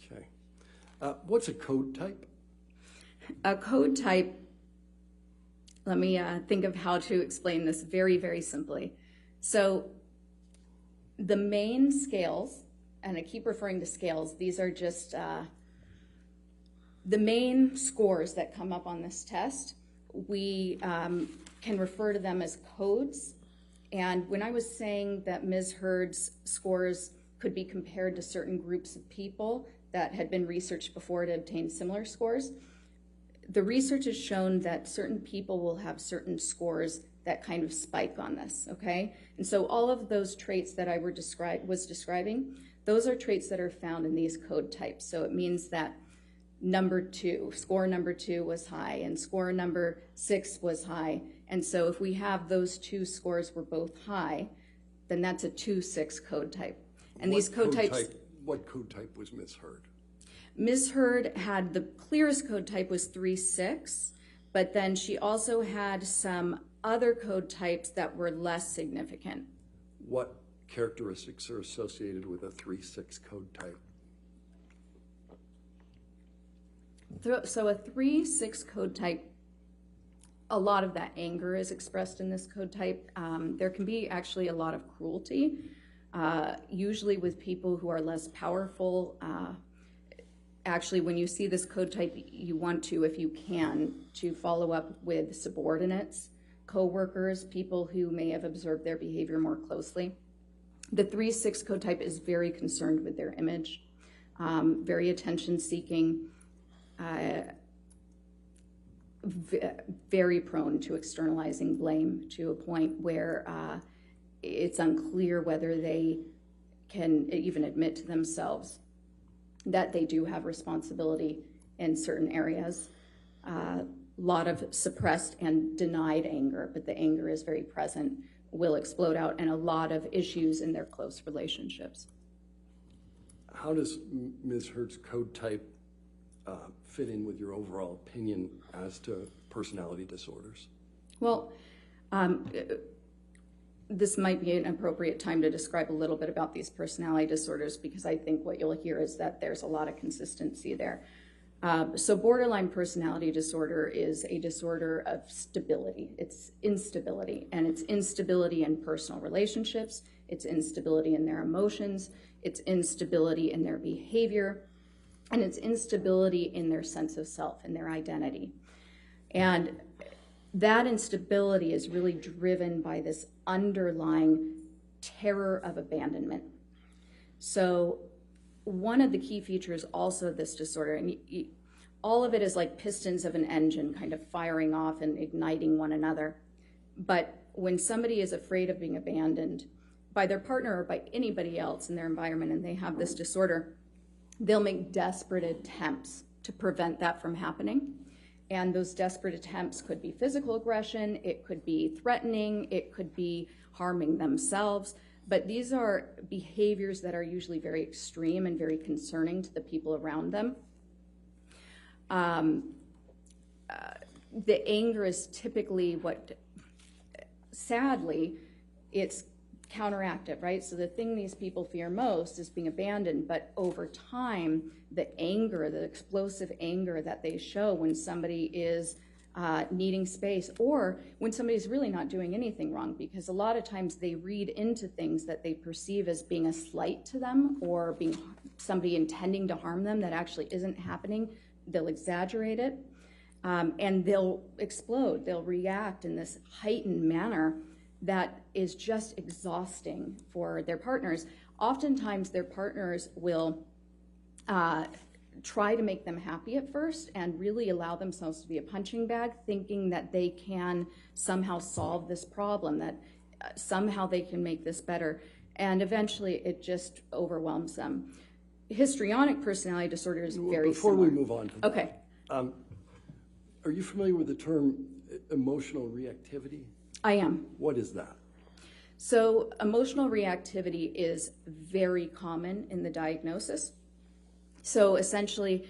Okay. What's a code type? A code type, let me think of how to explain this very, very simply. So the main scales, and I keep referring to scales, these are just the main scores that come up on this test. We can refer to them as codes. And when I was saying that Ms. Hurd's scores could be compared to certain groups of people that had been researched before to obtain similar scores, the research has shown that certain people will have certain scores that kind of spike on this, okay? And so all of those traits that I was describing, those are traits that are found in these code types. So it means that score number two was high, and score number 6 was high. And so if we have those two scores were both high, then that's a 2-6 code type. And these code types... What code type was Ms. Hurd? Ms. Hurd had the clearest code type was 3-6, but then she also had some other code types that were less significant. What characteristics are associated with a 3-6 code type? So a 3-6 code type, a lot of that anger is expressed in this code type. There can be actually a lot of cruelty, usually with people who are less powerful. Actually, when you see this code type, you want to, if you can, to follow up with subordinates, co-workers, people who may have observed their behavior more closely. The 3-6 code type is very concerned with their image, very attention-seeking, very prone to externalizing blame to a point where it's unclear whether they can even admit to themselves that they do have responsibility in certain areas. A lot of suppressed and denied anger, but the anger is very present, will explode out, and a lot of issues in their close relationships. How does Ms. Hurd's code type fit in with your overall opinion as to personality disorders? Well, this might be an appropriate time to describe a little bit about these personality disorders, because I think what you'll hear is that there's a lot of consistency there. So borderline personality disorder is a disorder of stability. It's instability, and it's instability in personal relationships, it's instability in their emotions, it's instability in their behavior, and it's instability in their sense of self and their identity. And that instability is really driven by this underlying terror of abandonment. So one of the key features also of this disorder, and all of it is like pistons of an engine kind of firing off and igniting one another. But when somebody is afraid of being abandoned by their partner or by anybody else in their environment, and they have this disorder, they'll make desperate attempts to prevent that from happening. And those desperate attempts could be physical aggression, it could be threatening, it could be harming themselves. But these are behaviors that are usually very extreme and very concerning to the people around them. The anger is typically what, sadly, it's counteractive, right? So the thing these people fear most is being abandoned, but over time, the anger, the explosive anger that they show when somebody is needing space, or when somebody's really not doing anything wrong, because a lot of times they read into things that they perceive as being a slight to them or being somebody intending to harm them that actually isn't happening. They'll exaggerate it, and they'll explode. They'll react in this heightened manner that is just exhausting for their partners. Oftentimes their partners will try to make them happy at first and really allow themselves to be a punching bag, thinking that they can somehow solve this problem, that somehow they can make this better. And eventually it just overwhelms them. histrionic personality disorder is very Before similar. we move on to that. Okay. Are you familiar with the term emotional reactivity? I am. What is that? So emotional reactivity is very common in the diagnosis. So essentially,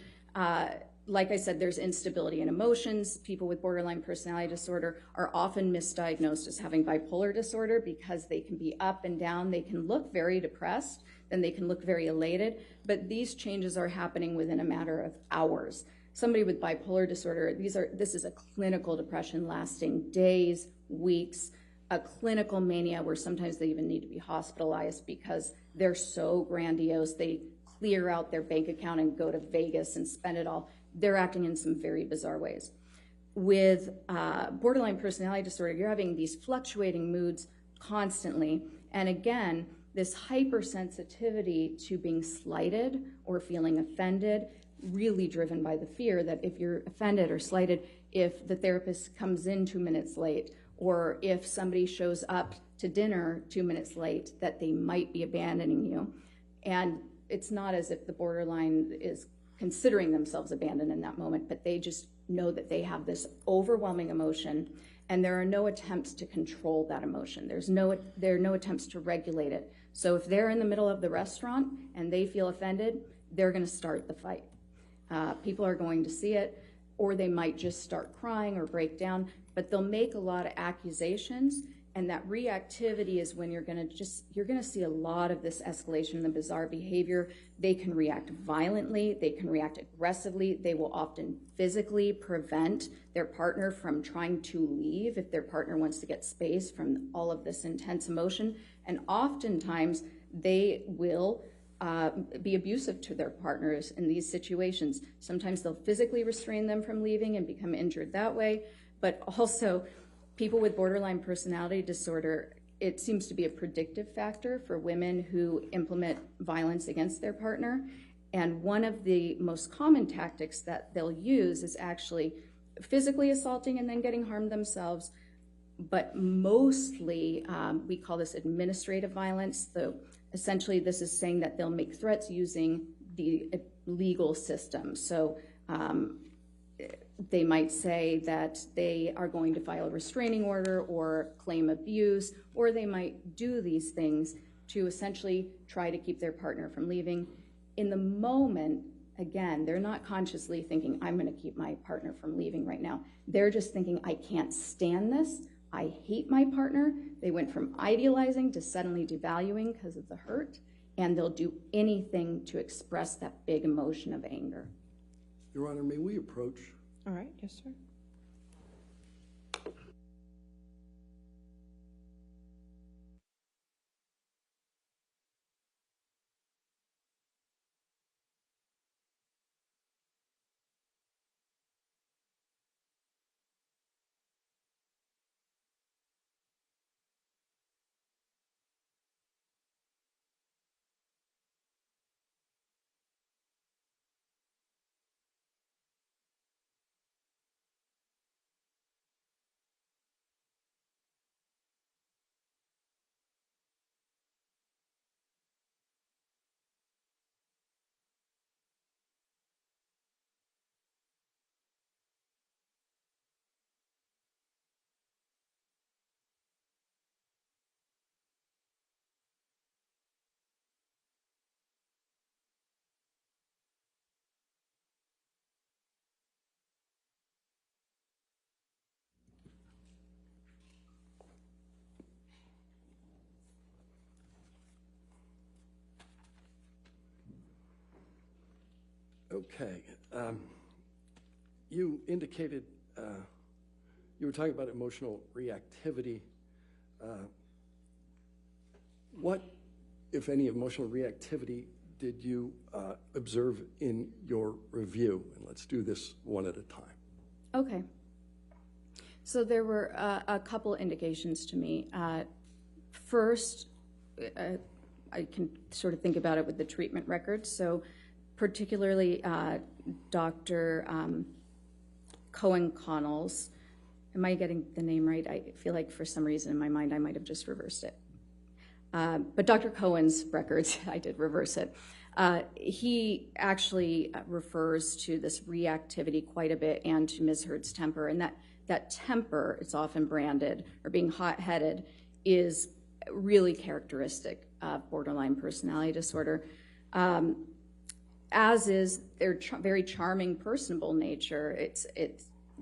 like I said, there's instability in emotions. People with borderline personality disorder are often misdiagnosed as having bipolar disorder because they can be up and down. They can look very depressed, then they can look very elated, but these changes are happening within a matter of hours. Somebody with bipolar disorder, this is a clinical depression lasting days, weeks, a clinical mania where sometimes they even need to be hospitalized because they're so grandiose. They clear out their bank account and go to Vegas and spend it all. They're acting in some very bizarre ways. With borderline personality disorder, you're having these fluctuating moods constantly. And again, this hypersensitivity to being slighted or feeling offended, really driven by the fear that if you're offended or slighted, if the therapist comes in 2 minutes late, or if somebody shows up to dinner 2 minutes late, that they might be abandoning you. And it's not as if the borderline is considering themselves abandoned in that moment, but they just know that they have this overwhelming emotion, and there are no attempts to control that emotion. There are no attempts to regulate it. So if they're in the middle of the restaurant and they feel offended, they're going to start the fight. People are going to see it, or they might just start crying or break down, but they'll make a lot of accusations, and that reactivity is when you're going to see a lot of this escalation in the bizarre behavior. They can react violently, they can react aggressively, they will often physically prevent their partner from trying to leave if their partner wants to get space from all of this intense emotion, and oftentimes they will be abusive to their partners in these situations. Sometimes they'll physically restrain them from leaving and become injured that way, but also people with borderline personality disorder, it seems to be a predictive factor for women who implement violence against their partner. And one of the most common tactics that they'll use is actually physically assaulting and then getting harmed themselves. But mostly, we call this administrative violence. So essentially, this is saying that they'll make threats using the legal system. So they might say that they are going to file a restraining order or claim abuse, or they might do these things to essentially try to keep their partner from leaving. In the moment, again, they're not consciously thinking, I'm going to keep my partner from leaving right now. They're just thinking, I can't stand this. I hate my partner. They went from idealizing to suddenly devaluing because of the hurt, and they'll do anything to express that big emotion of anger. Your Honor, may we approach? All right, yes, sir. Okay. You indicated you were talking about emotional reactivity. What, if any, emotional reactivity did you observe in your review? And let's do this one at a time. Okay. So there were a couple indications to me. First, I can sort of think about it with the treatment records. So particularly Dr. Cohen-Connell's, am I getting the name right? I feel like for some reason in my mind I might have just reversed it. But Dr. Cohen's records, I did reverse it. He actually refers to this reactivity quite a bit and to Ms. Hurd's temper, and that temper, it's often branded, or being hot-headed, is really characteristic of borderline personality disorder, as is their very charming, personable nature.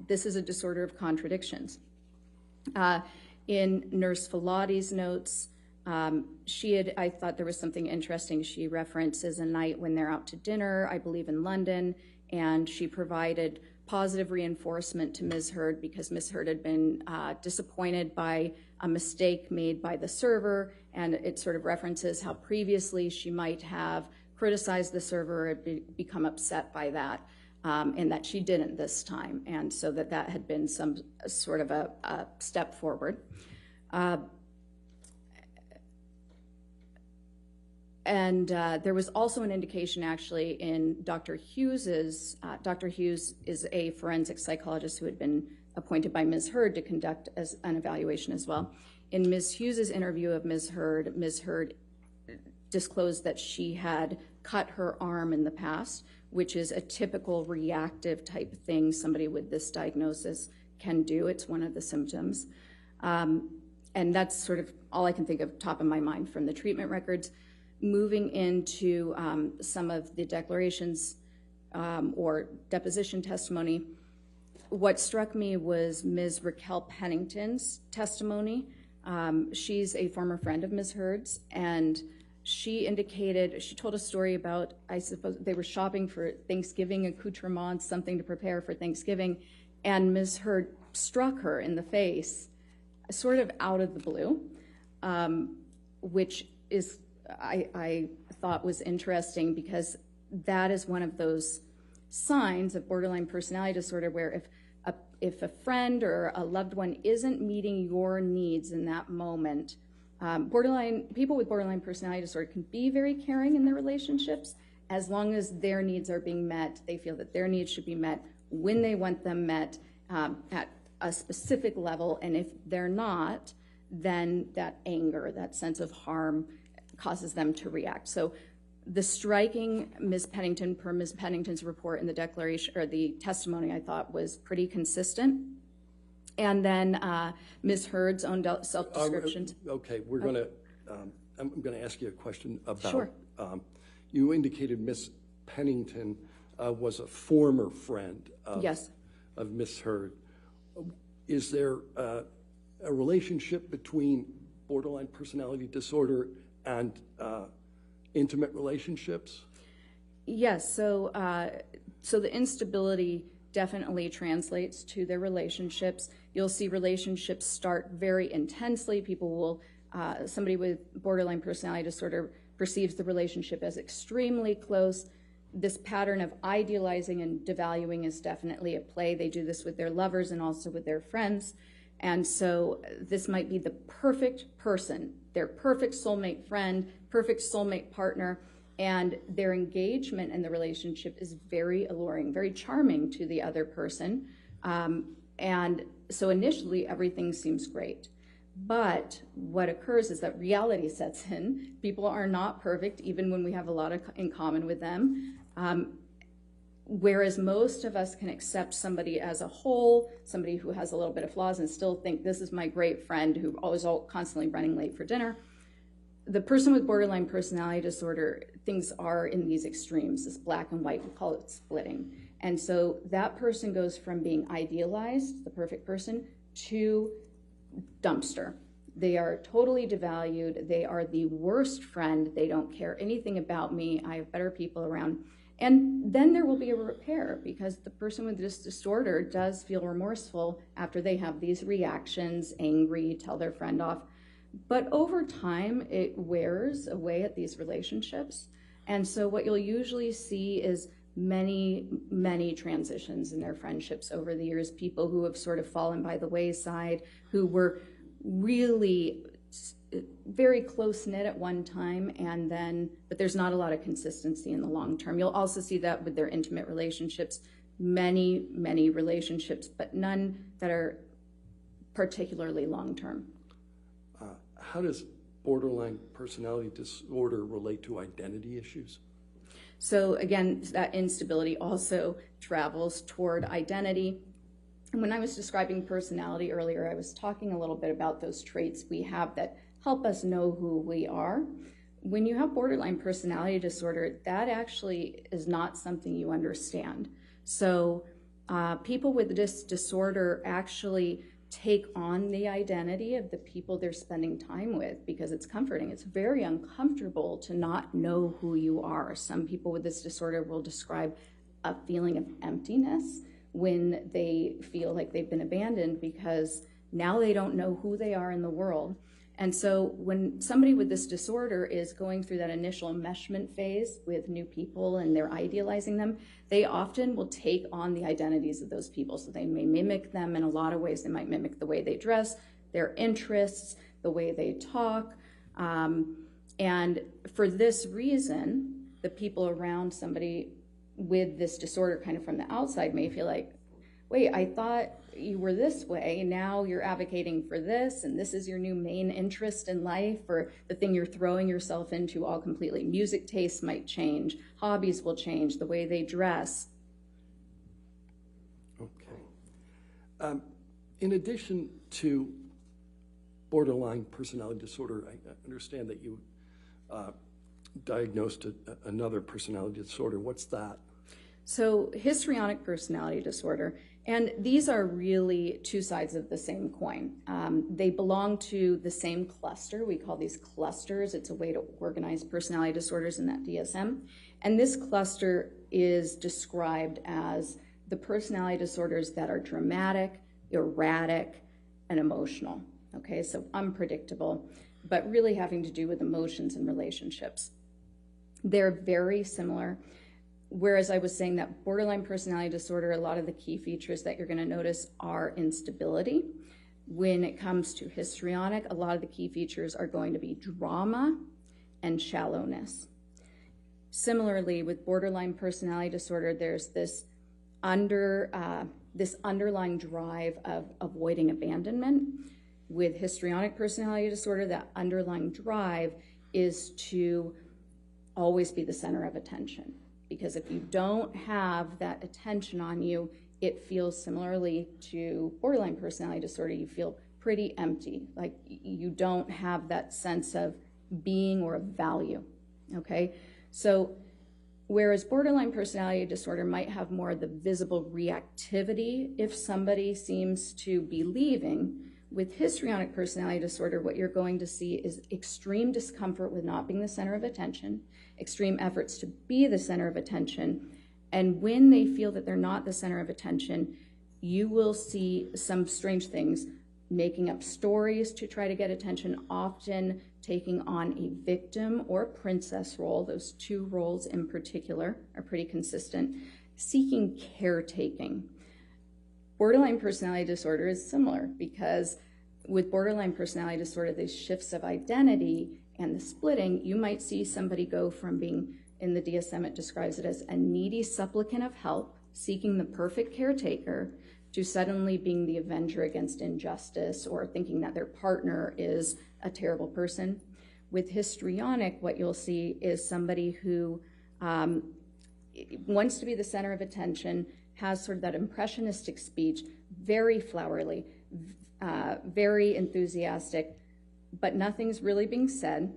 This is a disorder of contradictions. In Nurse Filati's notes, I thought there was something interesting. She references a night when they're out to dinner, I believe in London, and she provided positive reinforcement to Ms. Hurd because Ms. Hurd had been disappointed by a mistake made by the server, and it sort of references how previously she might have criticized the server or become upset by that, and that she didn't this time, and so that had been some sort of a step forward. And there was also an indication actually in Dr. Hughes's, Dr. Hughes is a forensic psychologist who had been appointed by Ms. Hurd to conduct as an evaluation as well. In Ms. Hughes's interview of Ms. Hurd disclosed that she had cut her arm in the past, which is a typical reactive type thing somebody with this diagnosis can do. It's one of the symptoms. And that's sort of all I can think of top of my mind from the treatment records. Moving into some of the declarations or deposition testimony, what struck me was Ms. Raquel Pennington's testimony. She's a former friend of Ms. Hurd's, and she told a story about, I suppose, they were shopping for Thanksgiving accoutrements, something to prepare for Thanksgiving, and Ms. Hurd struck her in the face, sort of out of the blue, which is, I thought was interesting because that is one of those signs of borderline personality disorder where if a friend or a loved one isn't meeting your needs in that moment, people with borderline personality disorder can be very caring in their relationships as long as their needs are being met. They feel that their needs should be met when they want them met at a specific level, and if they're not, then that anger, that sense of harm causes them to react. So the striking Ms. Pennington, per Ms. Pennington's report in the declaration or the testimony, I thought was pretty consistent. And then Ms. Hurd's own self-descriptions. Okay, we're going to, I'm going to ask you a question about, Sure. You indicated Ms. Pennington was a former friend of, Yes. of Ms. Hurd. Is there a relationship between borderline personality disorder and intimate relationships? Yes, so the instability definitely translates to their relationships. You'll see relationships start very intensely. People will, somebody with borderline personality disorder perceives the relationship as extremely close. This pattern of idealizing and devaluing is definitely at play. They do this with their lovers and also with their friends. And so this might be the perfect person, their perfect soulmate friend, perfect soulmate partner, and their engagement in the relationship is very alluring, very charming to the other person. And so initially everything seems great. But what occurs is that reality sets in. People are not perfect, even when we have a lot in common with them. Whereas most of us can accept somebody as a whole, somebody who has a little bit of flaws, and still think this is my great friend who always constantly running late for dinner. The person with borderline personality disorder, things are in these extremes, this black and white, we call it splitting. And so that person goes from being idealized, the perfect person, to dumpster. They are totally devalued. They are the worst friend. They don't care anything about me. I have better people around. And then there will be a repair because the person with this disorder does feel remorseful after they have these reactions, angry, tell their friend off. But over time, it wears away at these relationships. And so what you'll usually see is many, many transitions in their friendships over the years, people who have sort of fallen by the wayside, who were really very close-knit at one time, and then, but there's not a lot of consistency in the long term. You'll also see that with their intimate relationships, many, many relationships, but none that are particularly long-term. How does borderline personality disorder relate to identity issues? So again, that instability also travels toward identity. And when I was describing personality earlier, I was talking a little bit about those traits we have that help us know who we are. When you have borderline personality disorder, that actually is not something you understand. So people with this disorder actually take on the identity of the people they're spending time with because it's comforting. It's very uncomfortable to not know who you are. Some people with this disorder will describe a feeling of emptiness when they feel like they've been abandoned because now they don't know who they are in the world. And so when somebody with this disorder is going through that initial enmeshment phase with new people and they're idealizing them, they often will take on the identities of those people. So they may mimic them in a lot of ways. They might mimic the way they dress, their interests, the way they talk. And for this reason, the people around somebody with this disorder kind of from the outside may feel like, wait, I thought you were this way, now you're advocating for this, and this is your new main interest in life, or the thing you're throwing yourself into all completely. Music tastes might change, hobbies will change, the way they dress. Okay. In addition to borderline personality disorder, I understand that you diagnosed another personality disorder. What's that? So histrionic personality disorder, and these are really two sides of the same coin. They belong to the same cluster. We call these clusters. It's a way to organize personality disorders in that DSM. And this cluster is described as the personality disorders that are dramatic, erratic, and emotional. Okay, so unpredictable, but really having to do with emotions and relationships. They're very similar. Whereas I was saying that borderline personality disorder, a lot of the key features that you're going to notice are instability. When it comes to histrionic, a lot of the key features are going to be drama and shallowness. Similarly, with borderline personality disorder, there's this underlying drive of avoiding abandonment. With histrionic personality disorder, that underlying drive is to always be the center of attention. Because if you don't have that attention on you, it feels similarly to borderline personality disorder. You feel pretty empty, like you don't have that sense of being or of value, okay? So whereas borderline personality disorder might have more of the visible reactivity if somebody seems to be leaving, with histrionic personality disorder, what you're going to see is extreme discomfort with not being the center of attention, extreme efforts to be the center of attention, and when they feel that they're not the center of attention, you will see some strange things, making up stories to try to get attention, often taking on a victim or princess role. Those two roles in particular are pretty consistent. Seeking caretaking. Borderline personality disorder is similar because with borderline personality disorder, these shifts of identity and the splitting, you might see somebody go from being, in the DSM it describes it as a needy supplicant of help, seeking the perfect caretaker, to suddenly being the avenger against injustice or thinking that their partner is a terrible person. With histrionic, what you'll see is somebody who wants to be the center of attention, has sort of that impressionistic speech, very flowery, very enthusiastic, but nothing's really being said.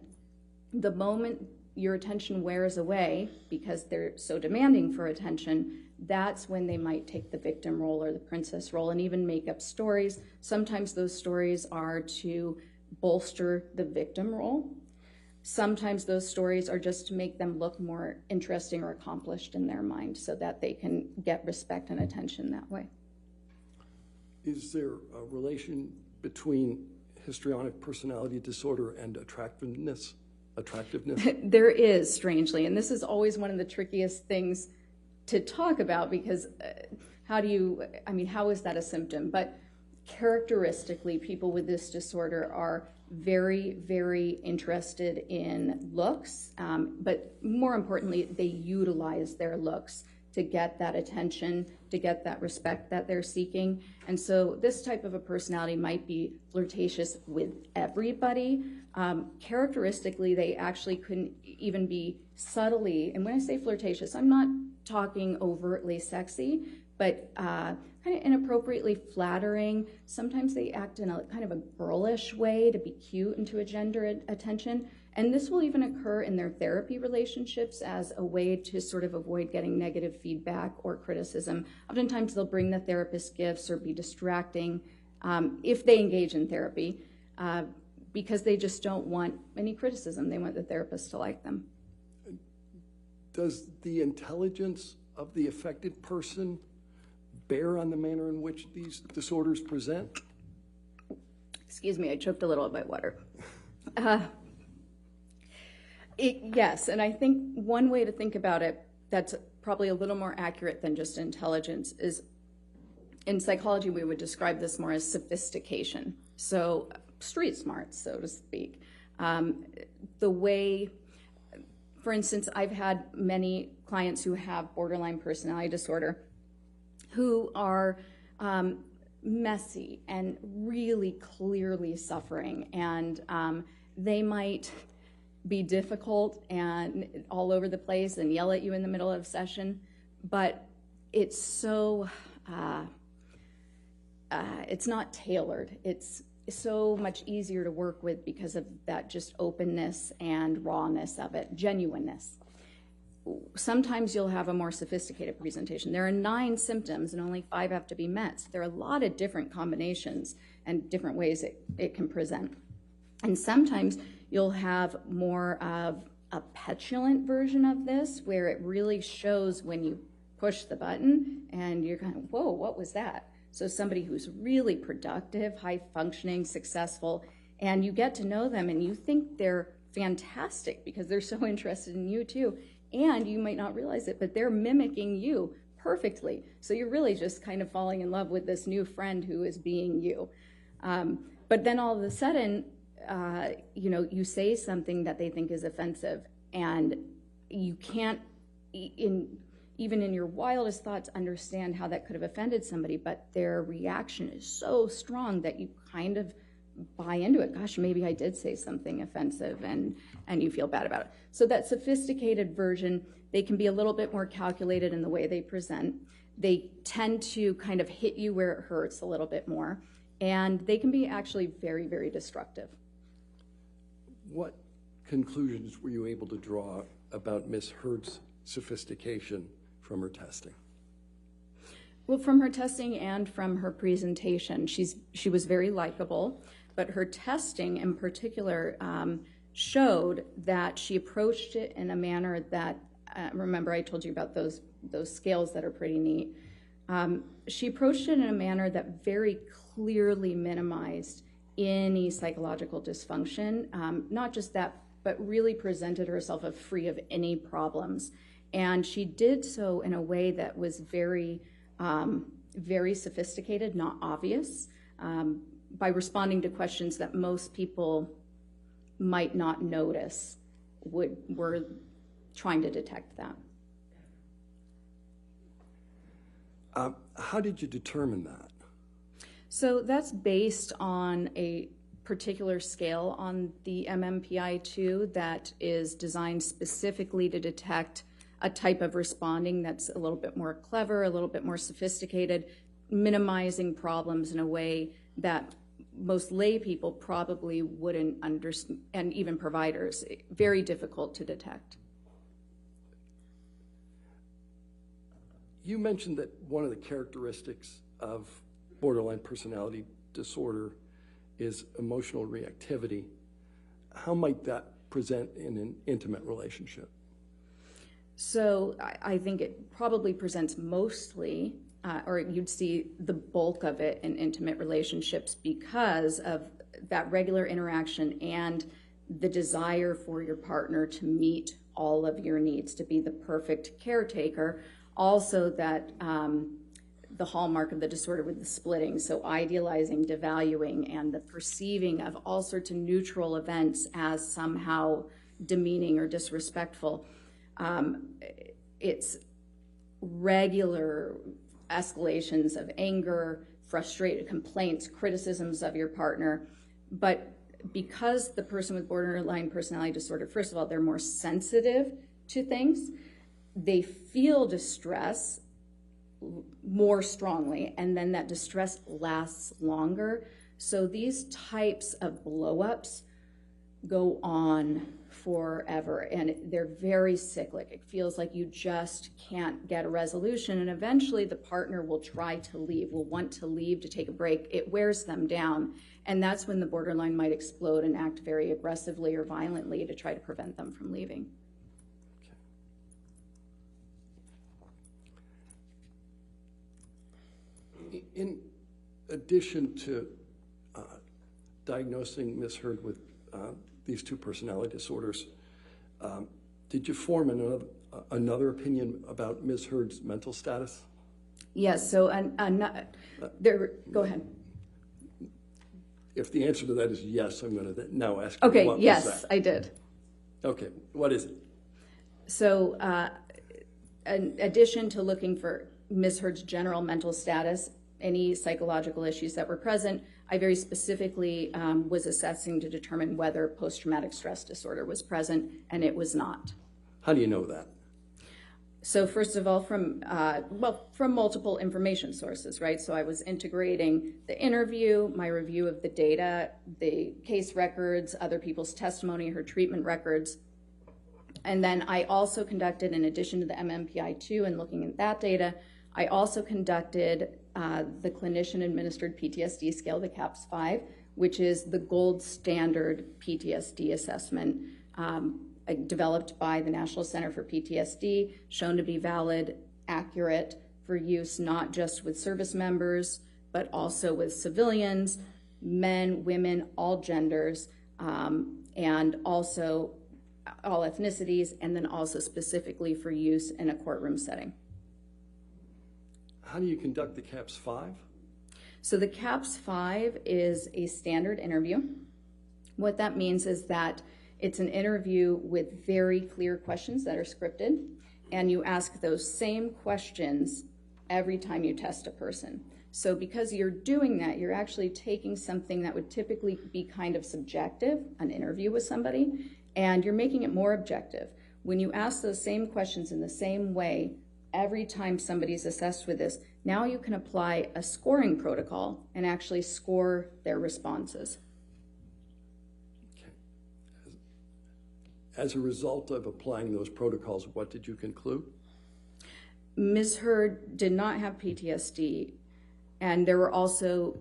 The moment your attention wears away, because they're so demanding for attention, that's when they might take the victim role or the princess role and even make up stories. Sometimes those stories are to bolster the victim role. Sometimes those stories are just to make them look more interesting or accomplished in their mind so that they can get respect and attention that way. Is there a relation between histrionic personality disorder and attractiveness? There is, strangely, and this is always one of the trickiest things to talk about because how is that a symptom? But characteristically, people with this disorder are very, very interested in looks, but more importantly, they utilize their looks to get that attention, to get that respect that they're seeking. And so this type of a personality might be flirtatious with everybody. Characteristically, they actually couldn't even be subtly, and when I say flirtatious, I'm not talking overtly sexy, but kind of inappropriately flattering. Sometimes they act in a kind of a girlish way to be cute and to engender attention. And this will even occur in their therapy relationships as a way to sort of avoid getting negative feedback or criticism. Oftentimes they'll bring the therapist gifts or be distracting if they engage in therapy because they just don't want any criticism. They want the therapist to like them. Does the intelligence of the affected person bear on the manner in which these disorders present? Excuse me, I choked a little on my water. Yes, and I think one way to think about it that's probably a little more accurate than just intelligence is, in psychology, we would describe this more as sophistication. So street smarts, so to speak. The way, for instance, I've had many clients who have borderline personality disorder who are messy and really clearly suffering, and they might be difficult and all over the place and yell at you in the middle of a session, but it's so, it's not tailored. It's so much easier to work with because of that just openness and rawness of it, genuineness. Sometimes you'll have a more sophisticated presentation. There are 9 symptoms and only 5 have to be met. So there are a lot of different combinations and different ways it can present. And sometimes you'll have more of a petulant version of this where it really shows when you push the button and you're kind of, whoa, what was that? So somebody who's really productive, high functioning, successful, and you get to know them and you think they're fantastic because they're so interested in you too. And you might not realize it, but they're mimicking you perfectly. So you're really just kind of falling in love with this new friend who is being you. But then all of a sudden, you say something that they think is offensive, and you can't, even in your wildest thoughts, understand how that could have offended somebody, but their reaction is so strong that you kind of buy into it. Gosh, maybe I did say something offensive, and you feel bad about it. So that sophisticated version, they can be a little bit more calculated in the way they present. They tend to kind of hit you where it hurts a little bit more, and they can be actually very, very destructive. What conclusions were you able to draw about Ms. Hurd's sophistication from her testing? Well, from her testing and from her presentation, she was very likable, but her testing in particular showed that she approached it in a manner that, remember I told you about those scales that are pretty neat. She approached it in a manner that very clearly minimized any psychological dysfunction, not just that, but really presented herself as free of any problems. And she did so in a way that was very, very sophisticated, not obvious, by responding to questions that most people might not notice were trying to detect that. How did you determine that? So that's based on a particular scale on the MMPI-2 that is designed specifically to detect a type of responding that's a little bit more clever, a little bit more sophisticated, minimizing problems in a way that most lay people probably wouldn't understand, and even providers, very difficult to detect. You mentioned that one of the characteristics of borderline personality disorder is emotional reactivity. How might that present in an intimate relationship? So I think it probably presents mostly, or you'd see the bulk of it in intimate relationships because of that regular interaction and the desire for your partner to meet all of your needs, to be the perfect caretaker. Also that the hallmark of the disorder with the splitting, so idealizing, devaluing, and the perceiving of all sorts of neutral events as somehow demeaning or disrespectful. It's regular escalations of anger, frustrated complaints, criticisms of your partner. But because the person with borderline personality disorder, first of all, they're more sensitive to things, they feel distress more strongly, and then that distress lasts longer. So these types of blow-ups go on forever, and they're very cyclic. It feels like you just can't get a resolution, and eventually the partner will try to leave, will want to leave to take a break. It wears them down, and that's when the borderline might explode and act very aggressively or violently to try to prevent them from leaving. In addition to diagnosing Ms. Hurd with these two personality disorders, did you form another opinion about Ms. Hurd's mental status? Yes, so go ahead. If the answer to that is yes, I'm going to now ask you, Okay, what yes, was that? I did. Okay, what is it? So in addition to looking for Ms. Hurd's general mental status, any psychological issues that were present, I very specifically was assessing to determine whether post-traumatic stress disorder was present, and it was not. How do you know that? So first of all, from multiple information sources, right? So I was integrating the interview, my review of the data, the case records, other people's testimony, her treatment records. And then I also conducted, in addition to the MMPI-2 and looking at that data, I also conducted the clinician-administered PTSD scale, the CAPS-5, which is the gold standard PTSD assessment developed by the National Center for PTSD, shown to be valid, accurate for use not just with service members, but also with civilians, men, women, all genders, and also all ethnicities, and then also specifically for use in a courtroom setting. How do you conduct the CAPS-5? So the CAPS-5 is a standard interview. What that means is that it's an interview with very clear questions that are scripted, and you ask those same questions every time you test a person. So because you're doing that, you're actually taking something that would typically be kind of subjective, an interview with somebody, and you're making it more objective. When you ask those same questions in the same way every time somebody's assessed with this, now you can apply a scoring protocol and actually score their responses. Okay. As a result of applying those protocols, what did you conclude? Ms. Hurd did not have PTSD, and there were also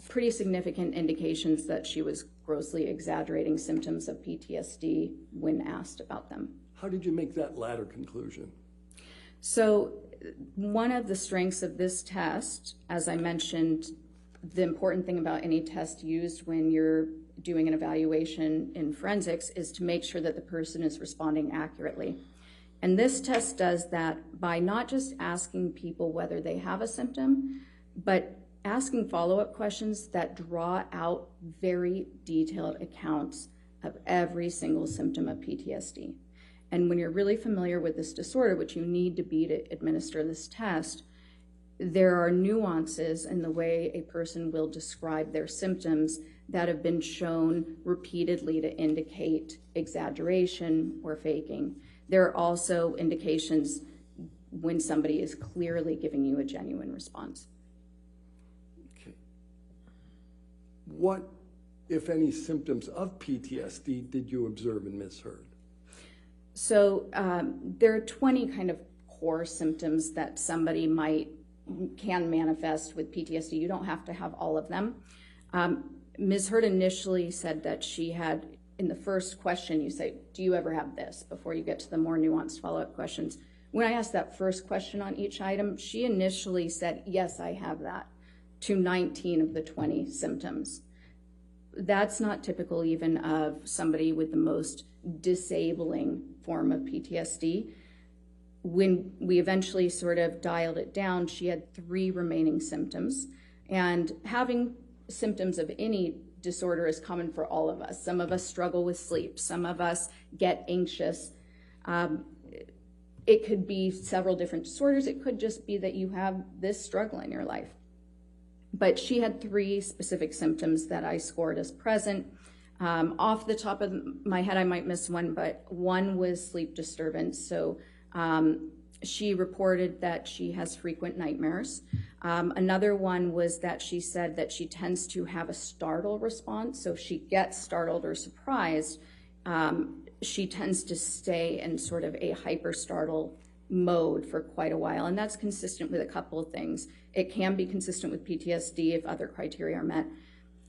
pretty significant indications that she was grossly exaggerating symptoms of PTSD when asked about them. How did you make that latter conclusion? So one of the strengths of this test, as I mentioned, the important thing about any test used when you're doing an evaluation in forensics is to make sure that the person is responding accurately. And this test does that by not just asking people whether they have a symptom, but asking follow-up questions that draw out very detailed accounts of every single symptom of PTSD. And when you're really familiar with this disorder, which you need to be to administer this test, there are nuances in the way a person will describe their symptoms that have been shown repeatedly to indicate exaggeration or faking. There are also indications when somebody is clearly giving you a genuine response. Okay. What, if any, symptoms of PTSD did you observe in Ms. Hurd? So there are 20 kind of core symptoms that somebody can manifest with PTSD. You don't have to have all of them. Ms. Hurd initially said that she had, in the first question, you say, do you ever have this, before you get to the more nuanced follow-up questions. When I asked that first question on each item, she initially said, yes, I have that, to 19 of the 20 symptoms. That's not typical even of somebody with the most disabling form of PTSD. When we eventually sort of dialed it down, she had 3 remaining symptoms. And having symptoms of any disorder is common for all of us. Some of us struggle with sleep. Some of us get anxious. It could be several different disorders. It could just be that you have this struggle in your life. But she had 3 specific symptoms that I scored as present. Off the top of my head, I might miss one, but one was sleep disturbance. So she reported that she has frequent nightmares. Another one was that she said that she tends to have a startle response. So if she gets startled or surprised, she tends to stay in sort of a hyper startle mode for quite a while. And that's consistent with a couple of things. It can be consistent with PTSD if other criteria are met.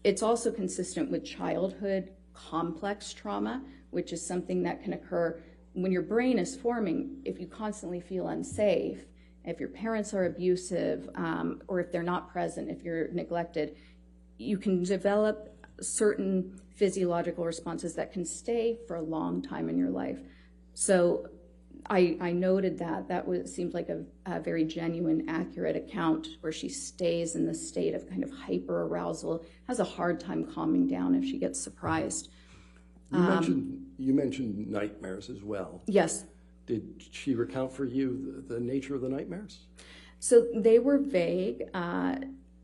It's also consistent with childhood complex trauma, which is something that can occur when your brain is forming. If you constantly feel unsafe, if your parents are abusive, or if they're not present, if you're neglected, you can develop certain physiological responses that can stay for a long time in your life. So I noted that seemed like a very genuine, accurate account where she stays in the state of kind of hyper arousal, has a hard time calming down if she gets surprised. You mentioned nightmares as well. Yes. Did she recount for you the nature of the nightmares? So they were vague.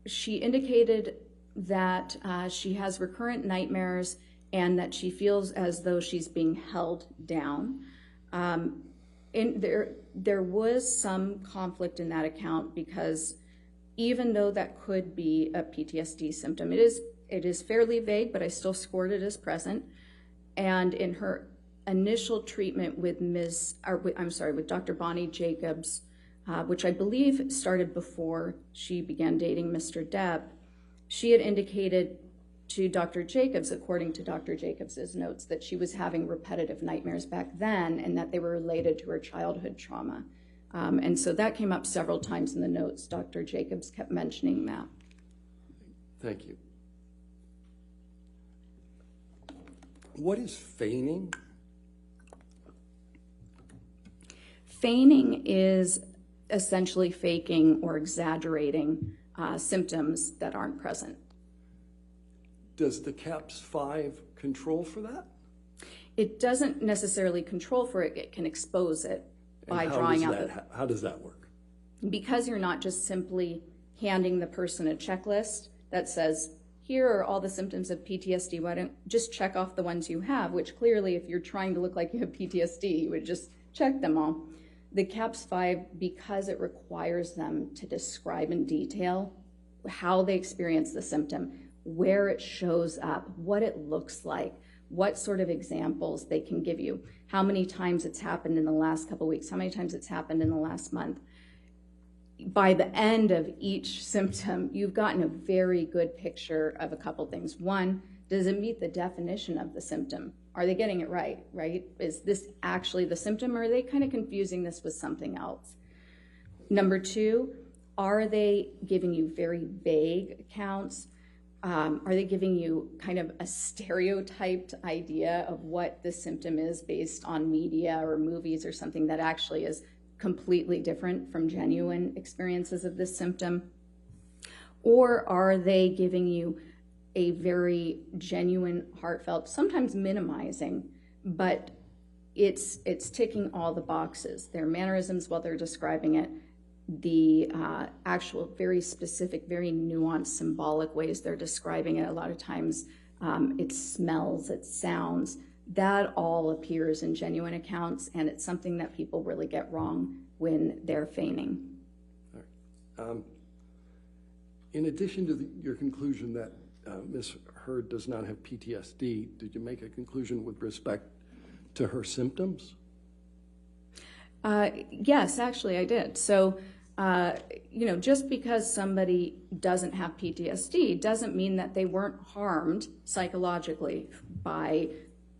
She indicated that she has recurrent nightmares and that she feels as though she's being held down. There was some conflict in that account because even though that could be a PTSD symptom, it is fairly vague, but I still scored it as present. And in her initial treatment with with Dr. Bonnie Jacobs, which I believe started before she began dating Mr. Depp, she had indicated to Dr. Jacobs, according to Dr. Jacobs's notes, that she was having repetitive nightmares back then and that they were related to her childhood trauma. And so that came up several times in the notes. Dr. Jacobs kept mentioning that. Thank you. What is feigning? Feigning is essentially faking or exaggerating symptoms that aren't present. Does the CAPS-5 control for that? It doesn't necessarily control for it. It can expose it by drawing out How does that work? because you're not just simply handing the person a checklist that says, here are all the symptoms of PTSD, why don't just check off the ones you have, which clearly if you're trying to look like you have PTSD, you would just check them all. The CAPS-5, because it requires them to describe in detail how they experience the symptom, where it shows up, what it looks like, what sort of examples they can give you, how many times it's happened in the last couple of weeks, how many times it's happened in the last month. By the end of each symptom, you've gotten a very good picture of a couple things. One, does it meet the definition of the symptom? Are they getting it right? Is this actually the symptom, or are they kind of confusing this with something else? Number 2, are they giving you very vague accounts? Are they giving you kind of a stereotyped idea of what the symptom is based on media or movies or something that actually is completely different from genuine experiences of this symptom? Or are they giving you a very genuine, heartfelt, sometimes minimizing, but it's ticking all the boxes? Their mannerisms while they're describing it, the actual very specific, very nuanced, symbolic ways they're describing it. A lot of times it smells, it sounds. That all appears in genuine accounts, and it's something that people really get wrong when they're feigning. All right. In addition to your conclusion that Ms. Hurd does not have PTSD, did you make a conclusion with respect to her symptoms? Yes, actually I did. So, just because somebody doesn't have PTSD doesn't mean that they weren't harmed psychologically by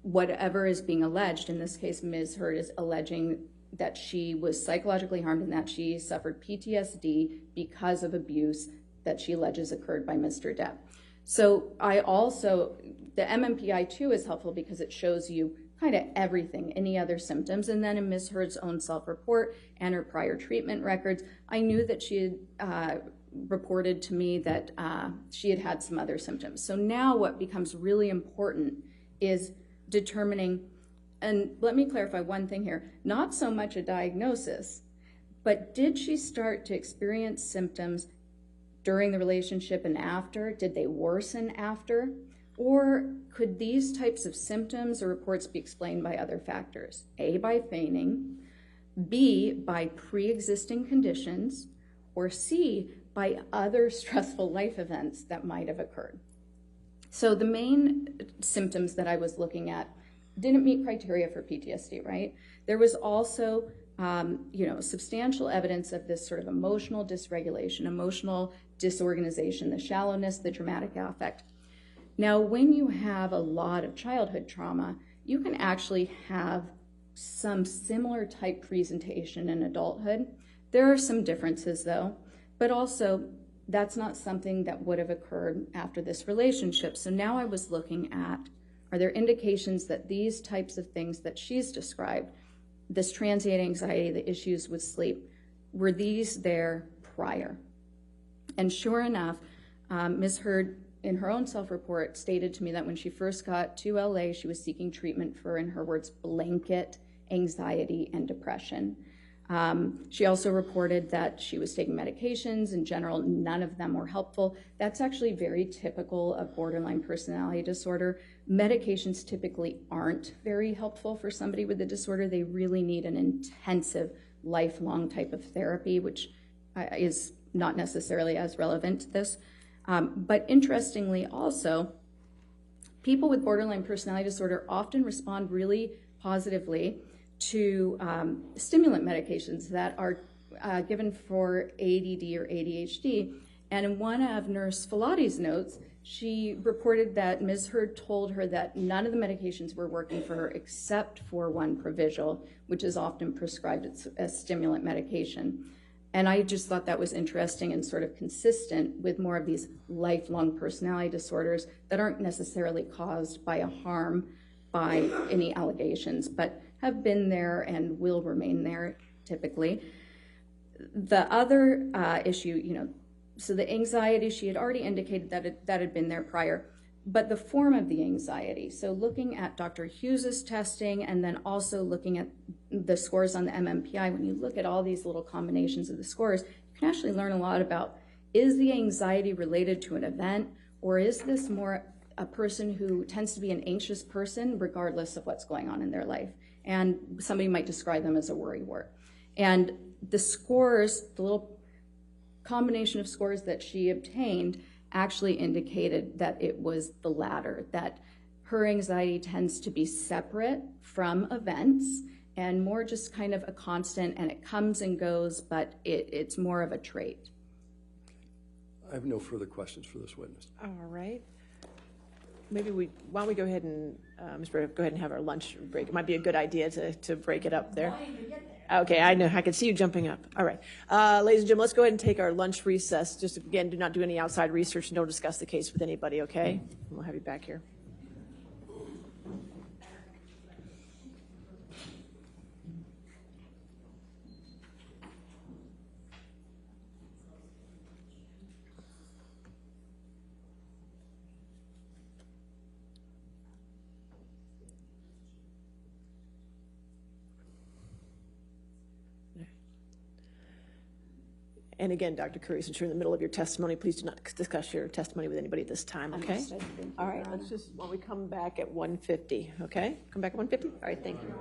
whatever is being alleged. In this case, Ms. Hurd is alleging that she was psychologically harmed and that she suffered PTSD because of abuse that she alleges occurred by Mr. Depp. So the MMPI-2 is helpful because it shows you kind of everything, any other symptoms. And then in Ms. Hurd's own self-report and her prior treatment records, I knew that she had reported to me that she had had some other symptoms. So now what becomes really important is determining and let me clarify one thing here, not so much a diagnosis, but did she start to experience symptoms during the relationship and after? Did they worsen after? Or could these types of symptoms or reports be explained by other factors? A, by feigning, B, by pre-existing conditions, or C, by other stressful life events that might have occurred. So the main symptoms that I was looking at didn't meet criteria for PTSD, right? There was also, substantial evidence of this sort of emotional dysregulation, emotional disorganization, the shallowness, the dramatic affect. Now, when you have a lot of childhood trauma, you can actually have some similar type presentation in adulthood. There are some differences though, but also that's not something that would have occurred after this relationship. So now I was looking at, are there indications that these types of things that she's described, this transient anxiety, the issues with sleep, were these there prior? And sure enough, Ms. Hurd, in her own self-report, stated to me that when she first got to LA, she was seeking treatment for, in her words, blanket anxiety and depression. She also reported that she was taking medications. In general, none of them were helpful. That's actually very typical of borderline personality disorder. Medications typically aren't very helpful for somebody with the disorder. They really need an intensive, lifelong type of therapy, which is not necessarily as relevant to this. But interestingly also, people with borderline personality disorder often respond really positively to stimulant medications that are given for ADD or ADHD. And in one of Nurse Filati's notes, she reported that Ms. Hurd told her that none of the medications were working for her except for one Provigil, which is often prescribed as stimulant medication. And I just thought that was interesting and sort of consistent with more of these lifelong personality disorders that aren't necessarily caused by a harm by any allegations, but have been there and will remain there typically. The other issue, so the anxiety, she had already indicated that had been there prior, but the form of the anxiety. So looking at Dr. Hughes's testing and then also looking at the scores on the MMPI, when you look at all these little combinations of the scores, you can actually learn a lot about, is the anxiety related to an event, or is this more a person who tends to be an anxious person regardless of what's going on in their life? And somebody might describe them as a worrywart. And the scores, the little combination of scores that she obtained actually indicated that it was the latter, that her anxiety tends to be separate from events and more just kind of a constant, and it comes and goes, but it's more of a trait. I have no further questions for this witness. All right. Maybe why don't we go ahead and, Ms. Breda, go ahead and have our lunch break. It might be a good idea to break it up there. Okay, I know. I can see you jumping up. All right. Ladies and gentlemen, let's go ahead and take our lunch recess. Just again, do not do any outside research and don't discuss the case with anybody, okay? We'll have you back here. And again, Dr. Curry, since you're in the middle of your testimony, please do not discuss your testimony with anybody at this time, okay? All right, let's just, when we come back at 1:50, okay? Come back at 1:50? All right, thank you.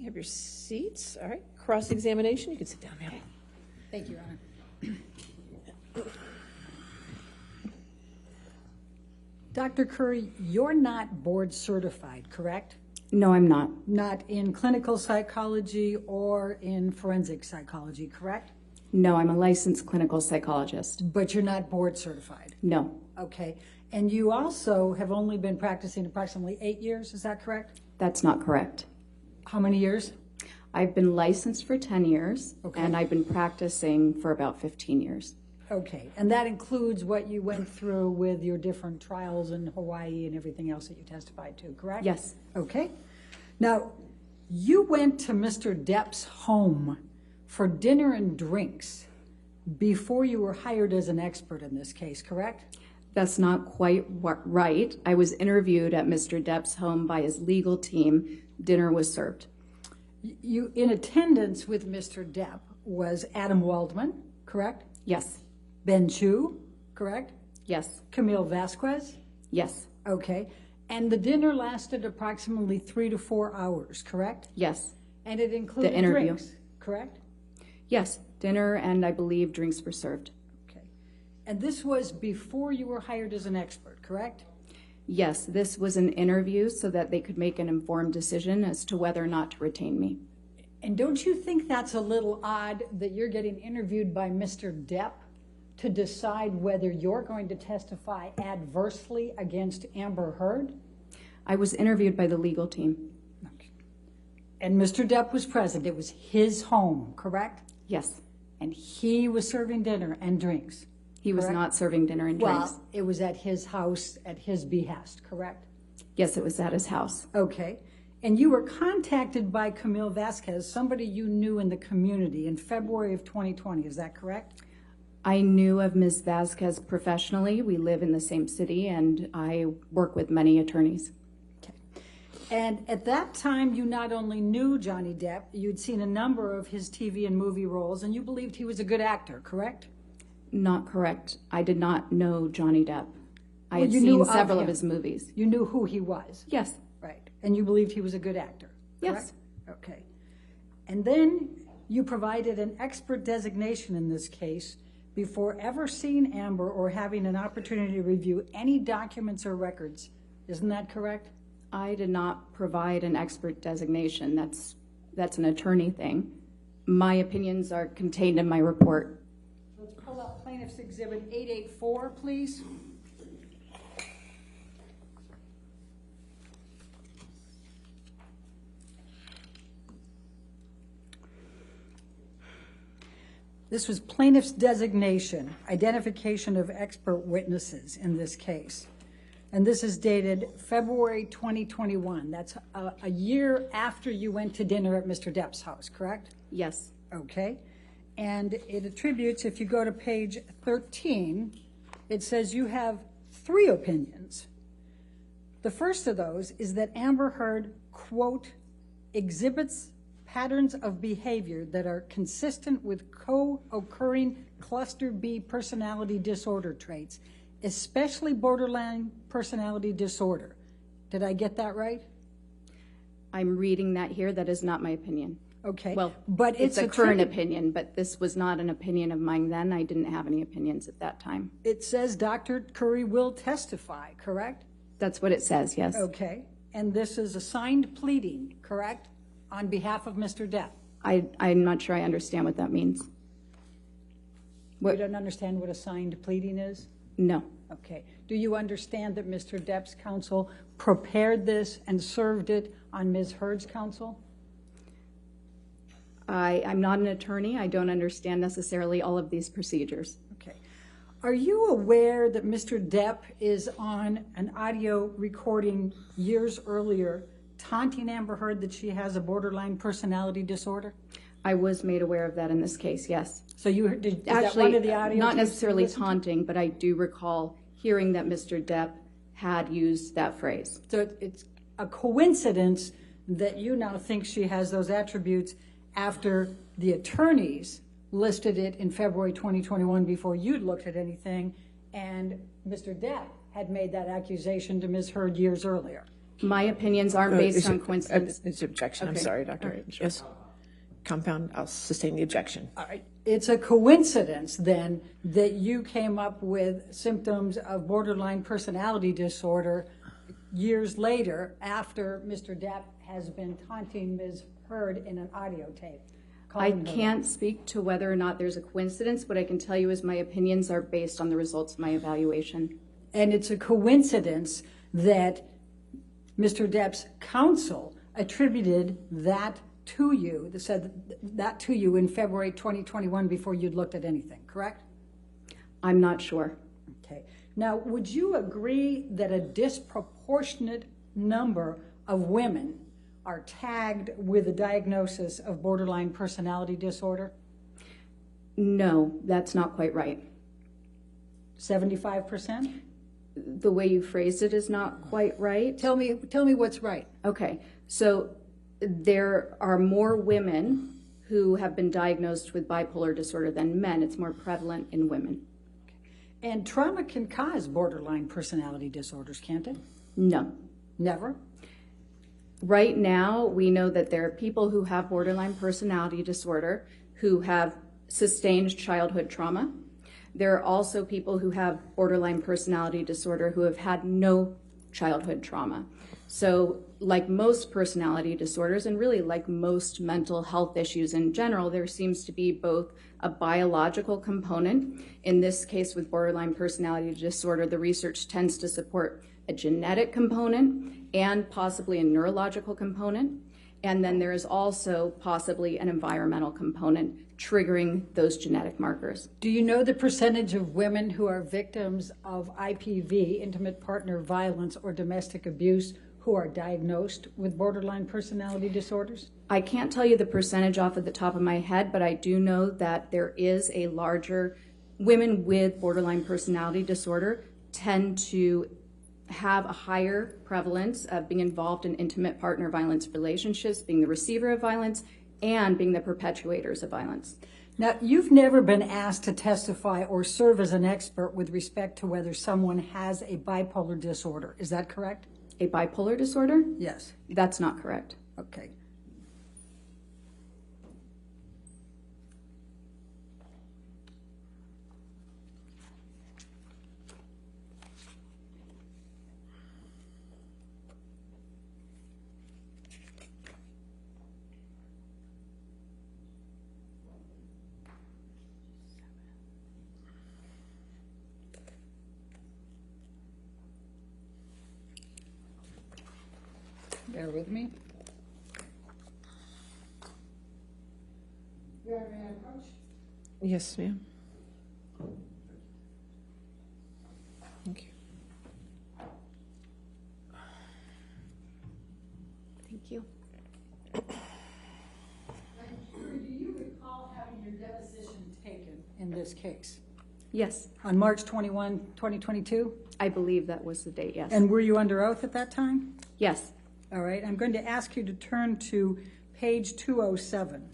have your seats. All right, cross-examination. You can sit down, ma'am. Thank you, Your Honor. Dr. Curry, you're not board certified, correct? No, I'm not. Not in clinical psychology or in forensic psychology, correct? No, I'm a licensed clinical psychologist. But you're not board certified? No, Okay. And you also have only been practicing approximately 8 years, is that correct? that's not correct. How many years? I've been licensed for 10 years, Okay. and I've been practicing for about 15 years. Okay. And that includes what you went through with your different trials in Hawaii and everything else that you testified to, correct? Yes. Okay. Now, you went to Mr. Depp's home for dinner and drinks before you were hired as an expert in this case, correct? That's not quite right. I was interviewed at Mr. Depp's home by his legal team. Dinner was served. You, in attendance with Mr. Depp was Adam Waldman, correct? Yes. Ben Chu, correct? Yes. Camille Vasquez? Yes. Okay. And the dinner lasted approximately 3 to 4 hours, correct? Yes. And it included The interview. drinks, correct? Yes. Dinner and I believe drinks were served. Okay. And this was before you were hired as an expert, correct? Yes, this was an interview so that they could make an informed decision as to whether or not to retain me. And don't you think that's a little odd that you're getting interviewed by Mr. Depp to decide whether you're going to testify adversely against Amber Hurd? I was interviewed by the legal team. Okay. And Mr. Depp was present. It was his home, correct? Yes. And he was serving dinner and drinks. He was Correct. not serving dinner and drinks. Well, it was at his house, at his behest, correct? Yes, it was at his house. Okay. And you were contacted by Camille Vasquez, somebody you knew in the community, in February of 2020. Is that correct? I knew of Ms. Vasquez professionally. We live in the same city, and I work with many attorneys. Okay. And at that time, you not only knew Johnny Depp, you'd seen a number of his TV and movie roles, and you believed he was a good actor, correct? Not correct. I did not know Johnny Depp. I Well, had you knew seen of several of him. his movies. You knew who he was. Yes. Right. And you believed he was a good actor. Yes. Correct? Okay. And then you provided an expert designation in this case before ever seeing Amber or having an opportunity to review any documents or records. Isn't that correct? I did not provide an expert designation. That's an attorney thing. My opinions are contained in my report. Let's pull up Plaintiff's Exhibit 884, please. This was plaintiff's designation, identification of expert witnesses in this case. And this is dated February 2021. That's a year after you went to dinner at Mr. Depp's house, correct? Yes. Okay. And it attributes, if you go to page 13, it says you have 3 opinions. The first of those is that Amber Hurd, quote, exhibits patterns of behavior that are consistent with co-occurring cluster B personality disorder traits, especially borderline personality disorder. Did I get that right? I'm reading that here. That is not my opinion. Okay. Well, but it's a current attributed- opinion, but this was not an opinion of mine then. I didn't have any opinions at that time. It says Dr. Curry will testify, correct? That's what it says, yes. Okay. And this is a signed pleading, correct? On behalf of Mr. Depp. I'm not sure I understand what that means. You don't understand what a signed pleading is? No. Okay. Do you understand that Mr. Depp's counsel prepared this and served it on Ms. Hurd's counsel? I'm not an attorney. I don't understand necessarily all of these procedures. Okay. Are you aware that Mr. Depp is on an audio recording years earlier taunting Amber Hurd that she has a borderline personality disorder? I was made aware of that in this case, yes. So you heard, is that Actually, one of the audio not tapes you necessarily listened to? taunting, but I do recall hearing that Mr. Depp had used that phrase. So it's a coincidence that you now think she has those attributes after the attorneys listed it in February 2021 before you'd looked at anything, and Mr. Depp had made that accusation to Ms. Hurd years earlier. My opinions aren't based on coincidence. It's objection. I'm Okay. sorry, Doctor. All right. Yes. Compound, I'll sustain the objection. All right. It's a coincidence then that you came up with symptoms of borderline personality disorder years later after Mr. Depp has been taunting Ms. Hurd in an audio tape. I calling her can't speak to whether or not there's a coincidence. What I can tell you is my opinions are based on the results of my evaluation. And it's a coincidence that Mr. Depp's counsel attributed that to you, that said that to you in February 2021 before you'd looked at anything, correct? I'm not sure. Okay. Now, would you agree that a disproportionate number of women are tagged with a diagnosis of borderline personality disorder? No, that's not quite right. 75%? The way you phrased it is not quite right. Tell me what's right. Okay, so there are more women who have been diagnosed with bipolar disorder than men. It's more prevalent in women. And trauma can cause borderline personality disorders, can't it? No. Never? Right now, we know that there are people who have borderline personality disorder who have sustained childhood trauma. There are also people who have borderline personality disorder who have had no childhood trauma. So like most personality disorders, and really like most mental health issues in general, there seems to be both a biological component. In this case with borderline personality disorder, the research tends to support a genetic component and possibly a neurological component. And then there is also possibly an environmental component triggering those genetic markers. Do you know the percentage of women who are victims of IPV, intimate partner violence, or domestic abuse who are diagnosed with borderline personality disorders? I can't tell you the percentage off of the top of my head, but I do know that there is a larger, women with borderline personality disorder tend to have a higher prevalence of being involved in intimate partner violence relationships, being the receiver of violence, and being the perpetuators of violence. Now, you've never been asked to testify or serve as an expert with respect to whether someone has a bipolar disorder. Is that correct? A bipolar disorder? Yes. That's not correct. Okay. Bear with me. Yes, ma'am. Thank you. Thank you. Do you recall having your deposition taken in this case? Yes, On March 21, 2022? I believe that was the date, yes. And were you under oath at that time? Yes. All right, I'm going to ask you to turn to page 207.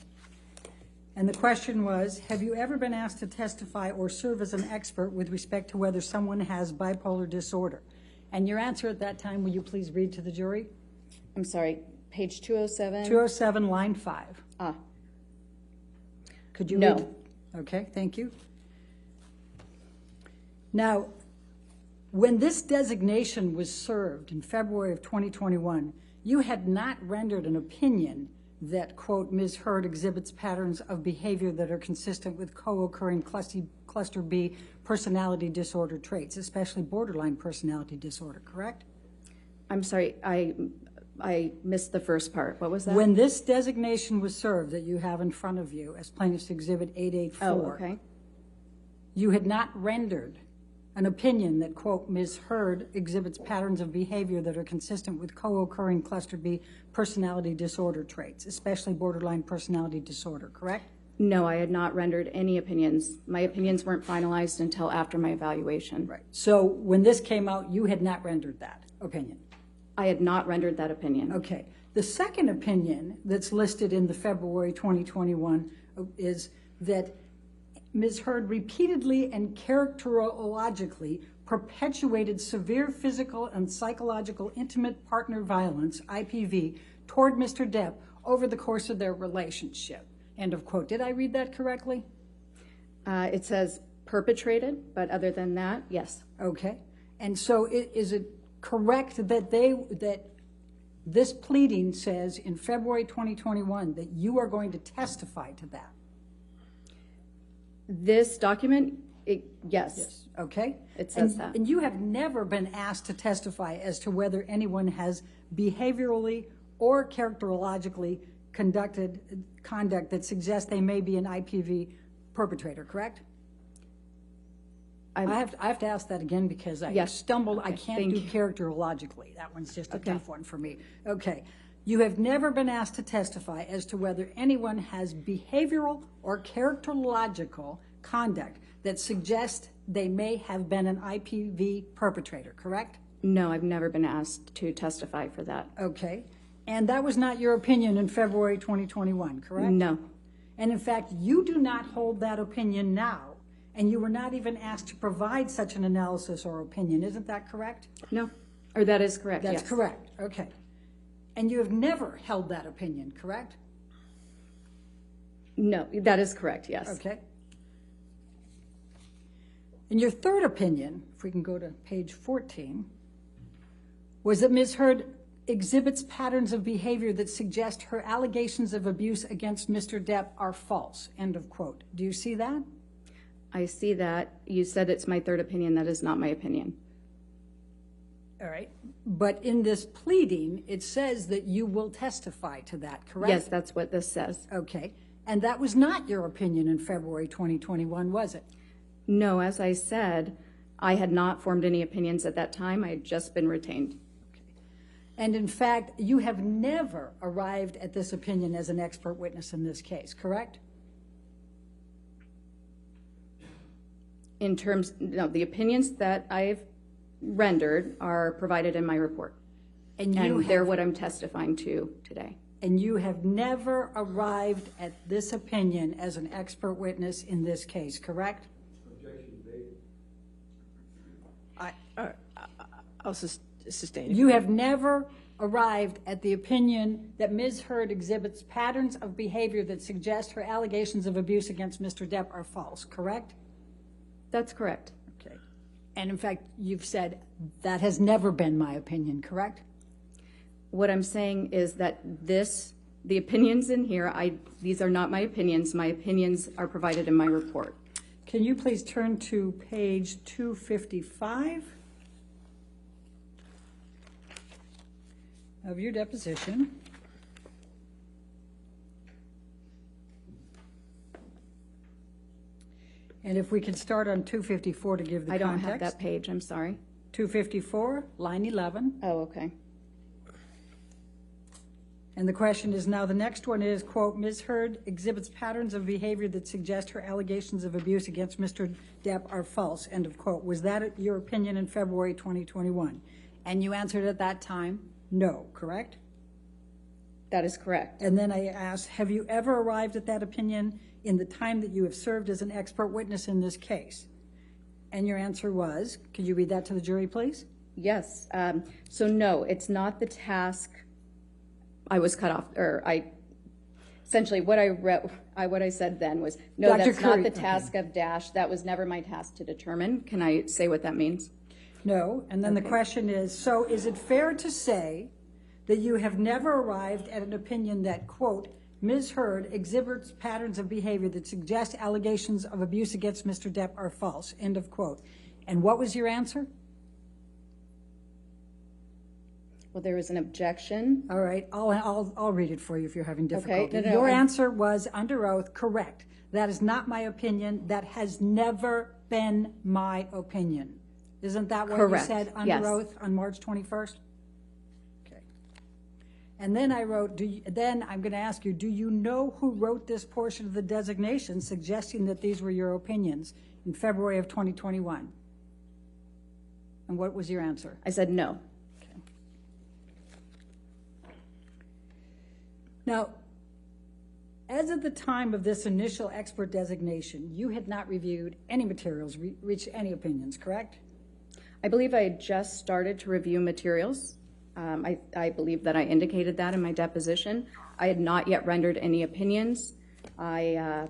And the question was, have you ever been asked to testify or serve as an expert with respect to whether someone has bipolar disorder? And your answer at that time, will you please read to the jury? I'm sorry, page 207? 207, line 5. Could you No. read? Okay, thank you. Now, when this designation was served in February of 2021, you had not rendered an opinion that, quote, Ms. Hurd exhibits patterns of behavior that are consistent with co-occurring cluster B personality disorder traits, especially borderline personality disorder, correct? I'm sorry, I missed the first part. What was that? When this designation was served that you have in front of you as Plaintiff's Exhibit 884, Oh, okay. you had not rendered an opinion that, quote, Ms. Hurd exhibits patterns of behavior that are consistent with co-occurring cluster B personality disorder traits, especially borderline personality disorder, correct? No, I had not rendered any opinions. My opinions weren't finalized until after my evaluation. Right. So when this came out, you had not rendered that opinion? I had not rendered that opinion. Okay. The second opinion that's listed in the February 2021 is that Ms. Hurd repeatedly and characterologically perpetuated severe physical and psychological intimate partner violence, IPV, toward Mr. Depp over the course of their relationship. End of quote. Did I read that correctly? It says perpetrated, but other than that, yes. Okay. And so is it correct that this pleading says in February 2021 that you are going to testify to that? This document, yes. Okay. It says that. And you have never been asked to testify as to whether anyone has behaviorally or characterologically conduct that suggests they may be an IPV perpetrator, correct? I have to ask that again because I stumbled. Okay, I can't do you. characterologically. That one's just a tough one for me. Okay. You have never been asked to testify as to whether anyone has behavioral or characterological conduct that suggests they may have been an IPV perpetrator, correct? No, I've never been asked to testify for that. Okay. And that was not your opinion in February 2021, correct? No. And in fact, you do not hold that opinion now, and you were not even asked to provide such an analysis or opinion. Isn't that correct? No. Or that is correct, That's yes. correct. Okay. And you have never held that opinion, correct? No, that is correct, yes. Okay. And your third opinion, if we can go to page 14, was that Ms. Hurd exhibits patterns of behavior that suggest her allegations of abuse against Mr. Depp are false, end of quote. Do you see that? I see that. You said it's my third opinion. That is not my opinion. All right. But in this pleading, it says that you will testify to that, correct? Yes, that's what this says. Okay. And that was not your opinion in February 2021, was it? No, as I said, I had not formed any opinions at that time. I had just been retained. And in fact, you have never arrived at this opinion as an expert witness in this case, correct? In terms, no, the opinions that I've rendered are provided in my report. And they're what I'm testifying to today. And you have never arrived at this opinion as an expert witness in this case, correct? I'll sustain it. You have never arrived at the opinion that Ms. Hurd exhibits patterns of behavior that suggest her allegations of abuse against Mr. Depp are false, correct? That's correct. Okay. And in fact, you've said that has never been my opinion, correct? What I'm saying is that the opinions in here, these are not my opinions. My opinions are provided in my report. Can you please turn to page 255 of your deposition? And if we could start on 254 to give the context. I don't have that page, I'm sorry. 254, line 11. Oh, okay. And the question is now, the next one is, quote, Ms. Hurd exhibits patterns of behavior that suggest her allegations of abuse against Mr. Depp are false, end of quote. Was that your opinion in February 2021? And you answered at that time, no, correct? That is correct. And then I asked, have you ever arrived at that opinion in the time that you have served as an expert witness in this case? And your answer was, could you read that to the jury, please? Yes. So no, it's not the task. I was cut off, or essentially what I said then was, no, Dr. that's Curry, not the task of Dash. That was never my task to determine. Can I say what that means? No. And then the question is, so is it fair to say that you have never arrived at an opinion that, quote, Ms. Hurd exhibits patterns of behavior that suggest allegations of abuse against Mr. Depp are false, end of quote. And what was your answer? Well, there was an objection. All right, I'll read it for you if you're having difficulty. Okay. No, Your answer was, under oath, correct. That is not my opinion. That has never been my opinion. Isn't that what Correct. you said under Yes. oath on March 21st? Okay. And then I wrote, then I'm going to ask you, do you know who wrote this portion of the designation suggesting that these were your opinions in February of 2021? And what was your answer? I said no. Now, as of the time of this initial expert designation, you had not reviewed any materials, reached any opinions, correct? I believe I had just started to review materials. I believe that I indicated that in my deposition. I had not yet rendered any opinions. I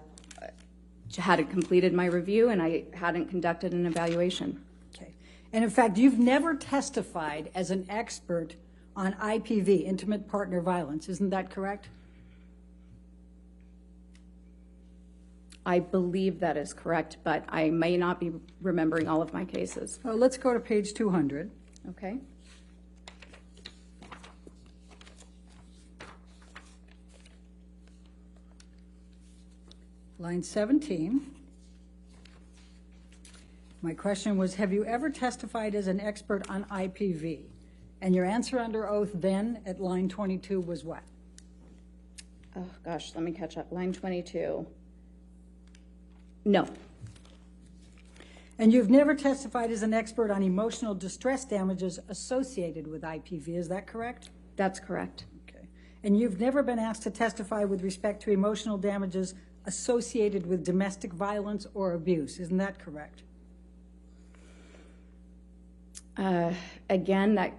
hadn't completed my review, and I hadn't conducted an evaluation. Okay. And in fact, you've never testified as an expert on IPV, intimate partner violence. Isn't that correct? I believe that is correct, but I may not be remembering all of my cases. Well, let's go to page 200. Okay. Line 17. My question was, have you ever testified as an expert on IPV? And your answer under oath then at line 22 was what? Oh, gosh, let me catch up. Line 22. No. And you've never testified as an expert on emotional distress damages associated with IPV, is that correct? That's correct. Okay. And you've never been asked to testify with respect to emotional damages associated with domestic violence or abuse, isn't that correct? Again,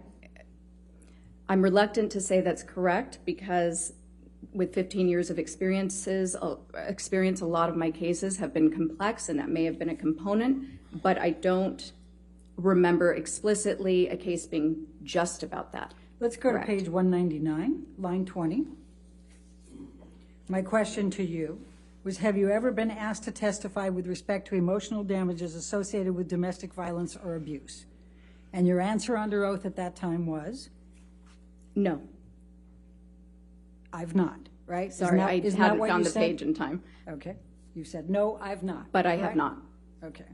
I'm reluctant to say that's correct because with 15 years of experience, a lot of my cases have been complex, and that may have been a component, but I don't remember explicitly a case being just about that. Let's go Correct. to page 199, line 20. My question to you was, have you ever been asked to testify with respect to emotional damages associated with domestic violence or abuse? And your answer under oath at that time was? No. I've not, right? Sorry, I hadn't found the page in time. Okay. You said, no, I've not. But I have correct? not. Okay.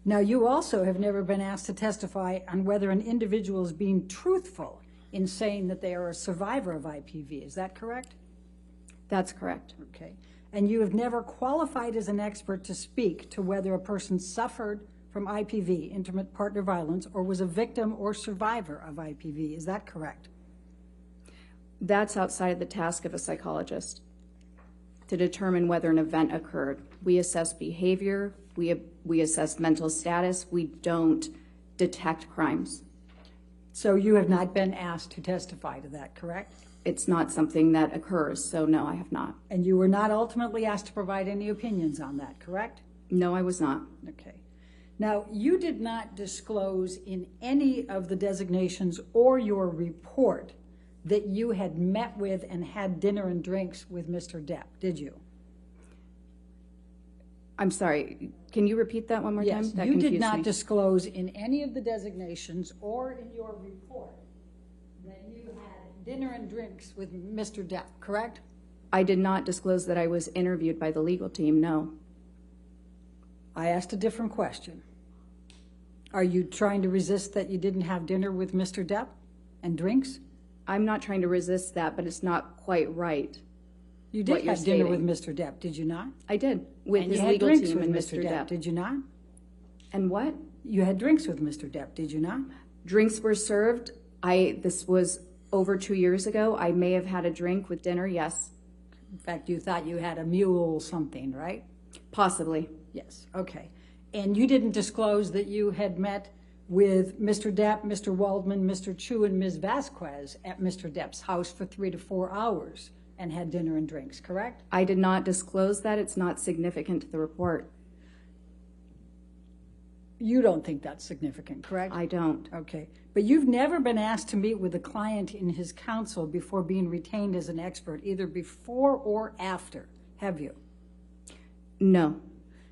Now, you also have never been asked to testify on whether an individual is being truthful in saying that they are a survivor of IPV. Is that correct? That's correct. Okay. And you have never qualified as an expert to speak to whether a person suffered from IPV, intimate partner violence, or was a victim or survivor of IPV. Is that correct? That's outside the task of a psychologist to determine whether an event occurred. We assess behavior, we assess mental status, we don't detect crimes. So you have not been asked to testify to that, correct? It's not something that occurs, so no, I have not. And you were not ultimately asked to provide any opinions on that, correct? No, I was not. Okay. Now, you did not disclose in any of the designations or your report that you had met with and had dinner and drinks with Mr. Depp, did you? I'm sorry, can you repeat that one more time? Yes, That you did confused not me. disclose in any of the designations or in your report that you had dinner and drinks with Mr. Depp, correct? I did not disclose that I was interviewed by the legal team, no. I asked a different question. Are you trying to resist that you didn't have dinner with Mr. Depp and drinks? I'm not trying to resist that, but it's not quite right. You What did you're have dinner with stating. Mr. Depp, did you not? I did, with And his you had legal drinks team with and Mr. Depp, did you not? And what? You had drinks with Mr. Depp, did you not? Drinks were served. This was over 2 years ago. I may have had a drink with dinner, yes. In fact, you thought you had a mule something, right? Possibly. Yes, okay. And you didn't disclose that you had met with Mr. Depp, Mr. Waldman, Mr. Chu, and Ms. Vasquez at Mr. Depp's house for 3 to 4 hours and had dinner and drinks, correct? I did not disclose that. It's not significant to the report. You don't think that's significant, correct? I don't. Okay. But you've never been asked to meet with a client in his counsel before being retained as an expert, either before or after, have you? No.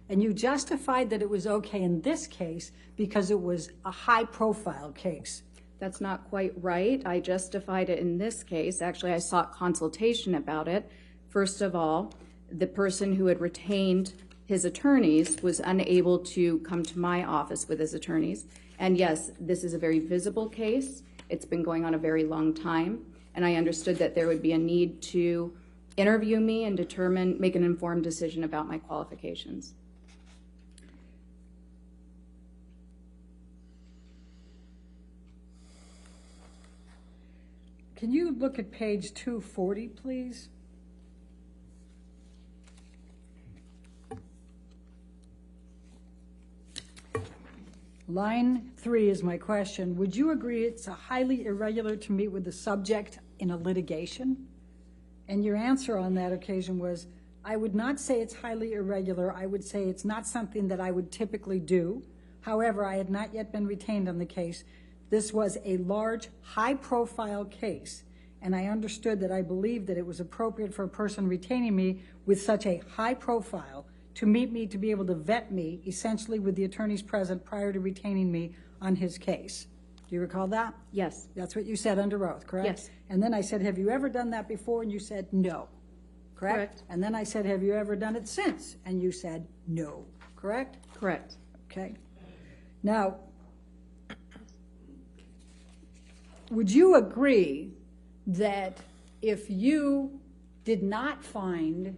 And you justified that it was okay in this case because it was a high-profile case. That's not quite right. I justified it in this case. Actually, I sought consultation about it. First of all, the person who had retained his attorneys was unable to come to my office with his attorneys. And yes, this is a very visible case. It's been going on a very long time. And I understood that there would be a need to interview me and make an informed decision about my qualifications. Can you look at page 240, please? Line 3 is my question. Would you agree it's highly irregular to meet with the subject in a litigation? And your answer on that occasion was, I would not say it's highly irregular. I would say it's not something that I would typically do. However, I had not yet been retained on the case. This was a large, high-profile case, and I understood that I believed that it was appropriate for a person retaining me with such a high profile to meet me, to be able to vet me, essentially with the attorneys present prior to retaining me on his case. Do you recall that? Yes. That's what you said under oath, correct? Yes. And then I said, have you ever done that before? And you said, no. Correct? Correct. And then I said, have you ever done it since? And you said, no. Correct? Correct. Okay. Now, would you agree that if you did not find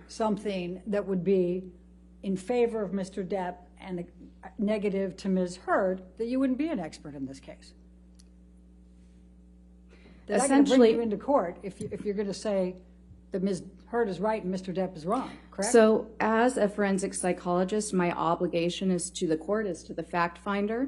something that would be in favor of Mr. Depp and negative to Ms. Hurd, that you wouldn't be an expert in this case? That I can bring you into court if you're going to say that Ms. Hurd is right and Mr. Depp is wrong, correct? So as a forensic psychologist, my obligation is to the court, is to the fact finder.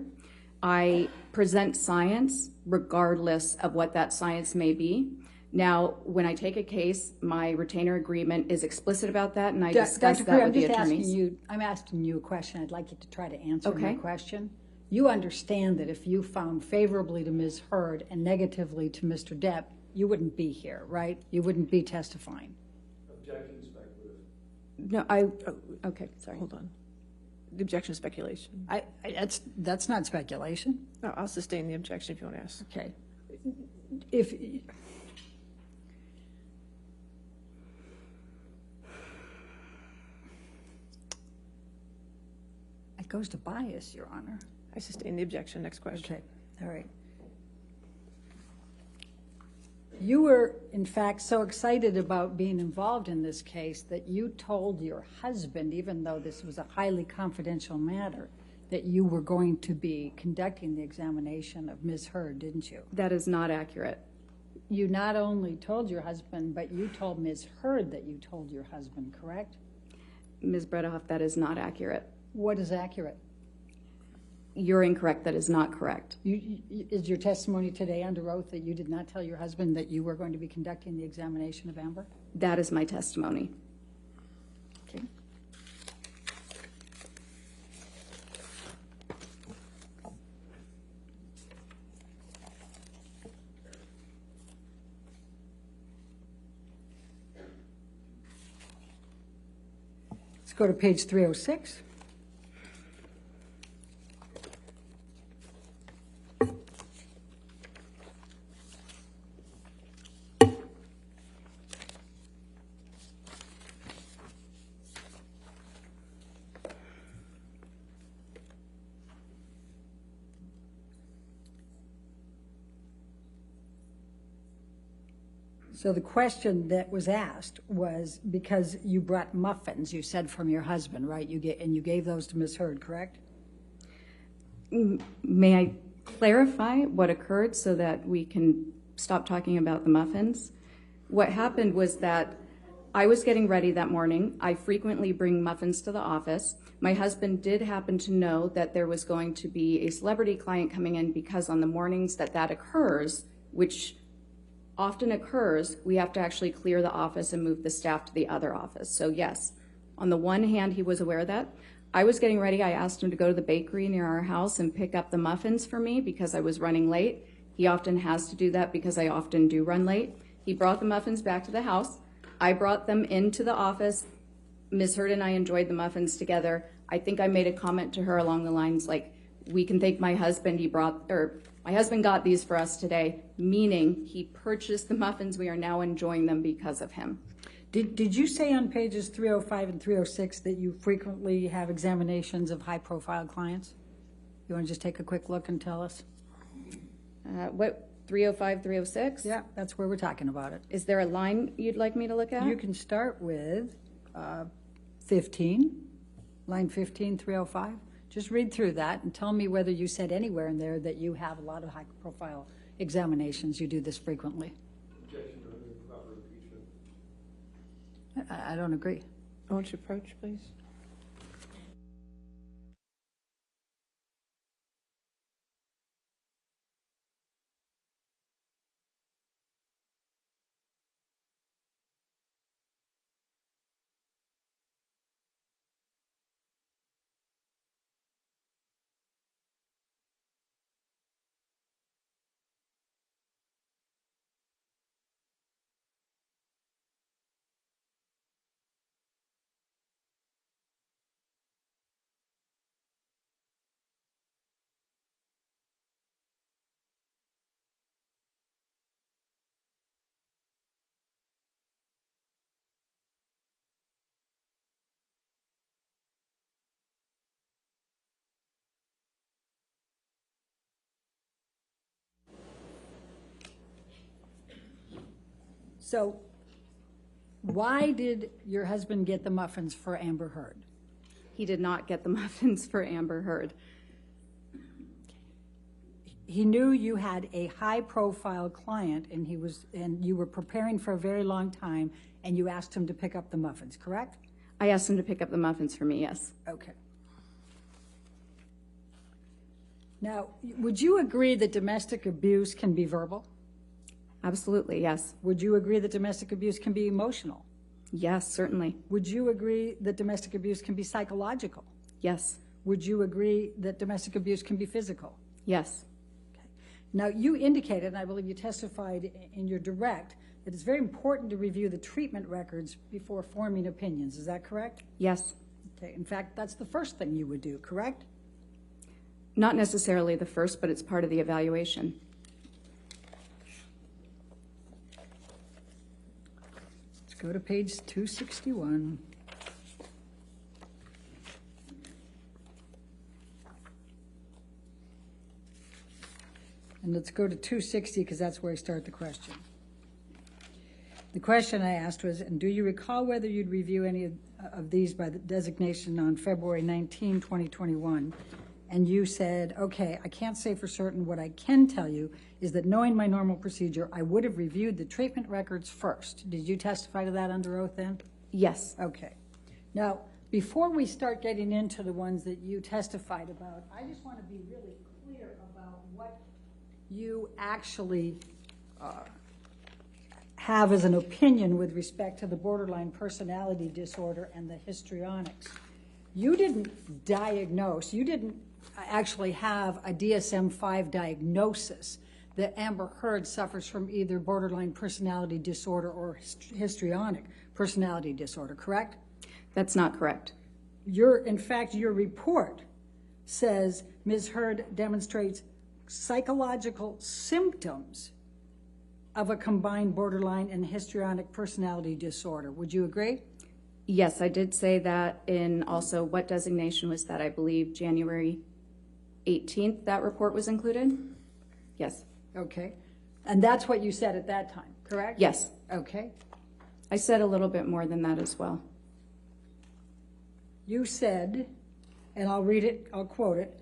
I present science regardless of what that science may be. Now, when I take a case, my retainer agreement is explicit about that, and I discuss that with the attorneys. I'm asking you a question. I'd like you to try to answer my Okay. question. You understand that if you found favorably to Ms. Hurd and negatively to Mr. Depp, you wouldn't be here, right? You wouldn't be testifying. Objection speculative. No, okay, sorry. Hold on. The objection is speculation. That's not speculation. No, I'll sustain the objection if you want to ask. Okay. If it goes to bias, Your Honor. I sustain the objection. Next question. Okay, all right. You were, in fact, so excited about being involved in this case that you told your husband, even though this was a highly confidential matter, that you were going to be conducting the examination of Ms. Hurd, didn't you? That is not accurate. You not only told your husband, but you told Ms. Hurd that you told your husband, correct? Ms. Bredehoff, that is not accurate. What is accurate? You're incorrect. That is not correct. Is your testimony today under oath that you did not tell your husband that you were going to be conducting the examination of Amber? That is my testimony. Okay. Let's go to page 306. So the question that was asked was because you brought muffins, you said, from your husband, right? You gave those to Ms. Hurd, correct? May I clarify what occurred so that we can stop talking about the muffins? What happened was that I was getting ready that morning. I frequently bring muffins to the office. My husband did happen to know that there was going to be a celebrity client coming in because on the mornings that occurs, which often occurs, we have to actually clear the office and move the staff to the other office. So yes, on the one hand, he was aware of that. I was getting ready. I asked him to go to the bakery near our house and pick up the muffins for me because I was running late. He often has to do that because I often do run late. He brought the muffins back to the house. I brought them into the office. Ms. Hurd and I enjoyed the muffins together. I think I made a comment to her along the lines like, we can thank my husband. My husband got these for us today, meaning he purchased the muffins. We are now enjoying them because of him. Did you say on pages 305 and 306 that you frequently have examinations of high-profile clients? You want to just take a quick look and tell us? What, 305, 306? Yeah, that's where we're talking about it. Is there a line you'd like me to look at? You can start with 15, line 15, 305. Just read through that and tell me whether you said anywhere in there that you have a lot of high-profile examinations. You do this frequently. Objection to improper impeachment. I don't agree. Won't you approach, please? So why did your husband get the muffins for Amber Hurd? He did not get the muffins for Amber Hurd. He knew you had a high-profile client, and you were preparing for a very long time, and you asked him to pick up the muffins, correct? I asked him to pick up the muffins for me, yes. Okay. Now, would you agree that domestic abuse can be verbal? Absolutely, yes. Would you agree that domestic abuse can be emotional? Yes, certainly. Would you agree that domestic abuse can be psychological? Yes. Would you agree that domestic abuse can be physical? Yes. Now, you indicated, and I believe you testified in your direct, that it's very important to review the treatment records before forming opinions. Is that correct? Yes. Okay. In fact, that's the first thing you would do, correct? Not necessarily the first, but it's part of the evaluation. Let's go to page 261. And let's go to 260 because that's where I start the question. The question I asked was, and do you recall whether you'd review any of these by the designation on February 19, 2021? And you said, okay, I can't say for certain. What I can tell you is that knowing my normal procedure, I would have reviewed the treatment records first. Did you testify to that under oath then? Yes. Okay. Now, before we start getting into the ones that you testified about, I just want to be really clear about what you actually have as an opinion with respect to the borderline personality disorder and the histrionics. You didn't diagnose, you didn't actually have a DSM-5 diagnosis that Amber Hurd suffers from either borderline personality disorder or histrionic personality disorder, correct? That's not correct. In fact, your report says Ms. Hurd demonstrates psychological symptoms of a combined borderline and histrionic personality disorder. Would you agree? Yes, I did say that in also what designation was that? I believe January 18th that report was included? Yes. Okay. And that's what you said at that time, correct? Yes. Okay. I said a little bit more than that as well. You said, and I'll read it, I'll quote it,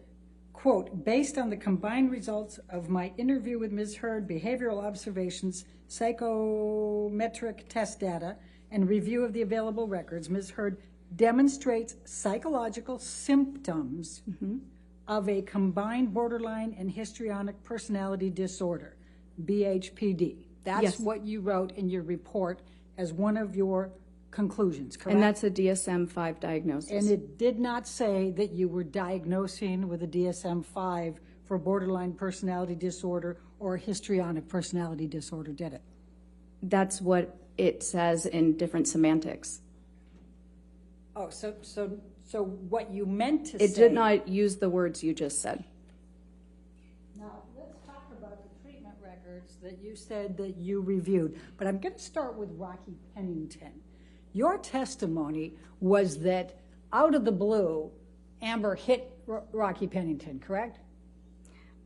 quote, based on the combined results of my interview with Ms. Hurd, behavioral observations, psychometric test data, and review of the available records, Ms. Hurd demonstrates psychological symptoms of a combined borderline and histrionic personality disorder, BHPD. That's Yes. what you wrote in your report as one of your conclusions, correct? And that's a DSM-5 diagnosis. And it did not say that you were diagnosing with a DSM-5 for borderline personality disorder or histrionic personality disorder, did it? That's what it says in different semantics. Oh, so what you meant to say... It did not use the words you just said. Now, let's talk about the treatment records that you said that you reviewed. But I'm going to start with Rocky Pennington. Your testimony was that out of the blue, Amber hit Rocky Pennington, correct?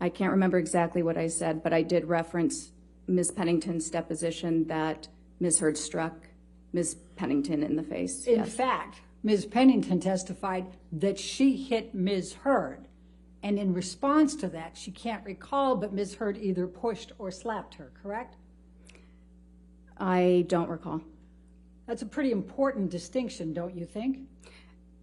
I can't remember exactly what I said, but I did reference Ms. Pennington's deposition that Ms. Hurd struck Ms. Pennington in the face. In Yes. fact, Ms. Pennington testified that she hit Ms. Hurd. And in response to that, she can't recall, but Ms. Hurd either pushed or slapped her, correct? I don't recall. That's a pretty important distinction, don't you think?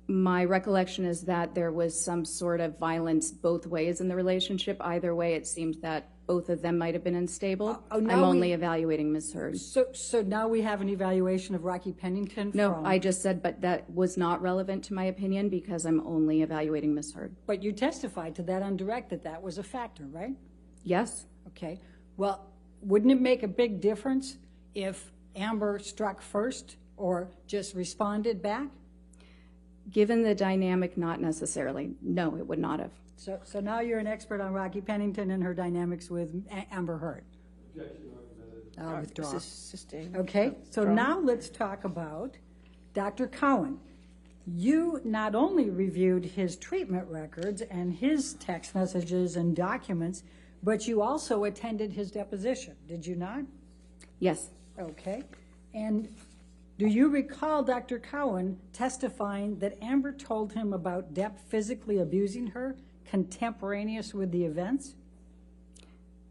My recollection is that there was some sort of violence both ways in the relationship. Either way, it seemed that both of them might have been unstable. I'm only evaluating Ms. Hurd. So now we have an evaluation of Rocky Pennington? No, I just said, but that was not relevant to my opinion because I'm only evaluating Ms. Hurd. But you testified to that on direct that that was a factor, right? Yes. Okay. Well, wouldn't it make a big difference if Amber struck first or just responded back? Given the dynamic, not necessarily. No, it would not have. So now you're an expert on Rocky Pennington and her dynamics with Amber Hurd. I'll withdraw. Okay, so now let's talk about Dr. Cowan. You not only reviewed his treatment records and his text messages and documents, but you also attended his deposition, did you not? Yes. Okay. And do you recall Dr. Cowan testifying that Amber told him about Depp physically abusing her contemporaneous with the events?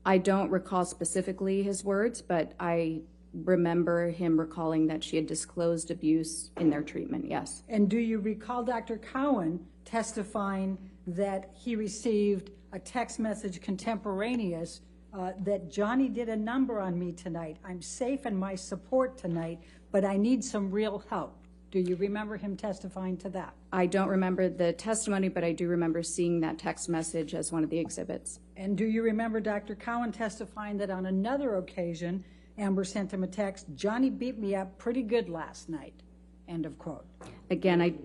I don't recall specifically his words, but I remember him recalling that she had disclosed abuse in their treatment, yes. And do you recall Dr. Cowan testifying that he received a text message contemporaneous that Johnny did a number on me tonight. I'm safe in my support tonight, but I need some real help. Do you remember him testifying to that? I don't remember the testimony, but I do remember seeing that text message as one of the exhibits. And do you remember Dr. Cowan testifying that on another occasion, Amber sent him a text, Johnny beat me up pretty good last night, end of quote. Again,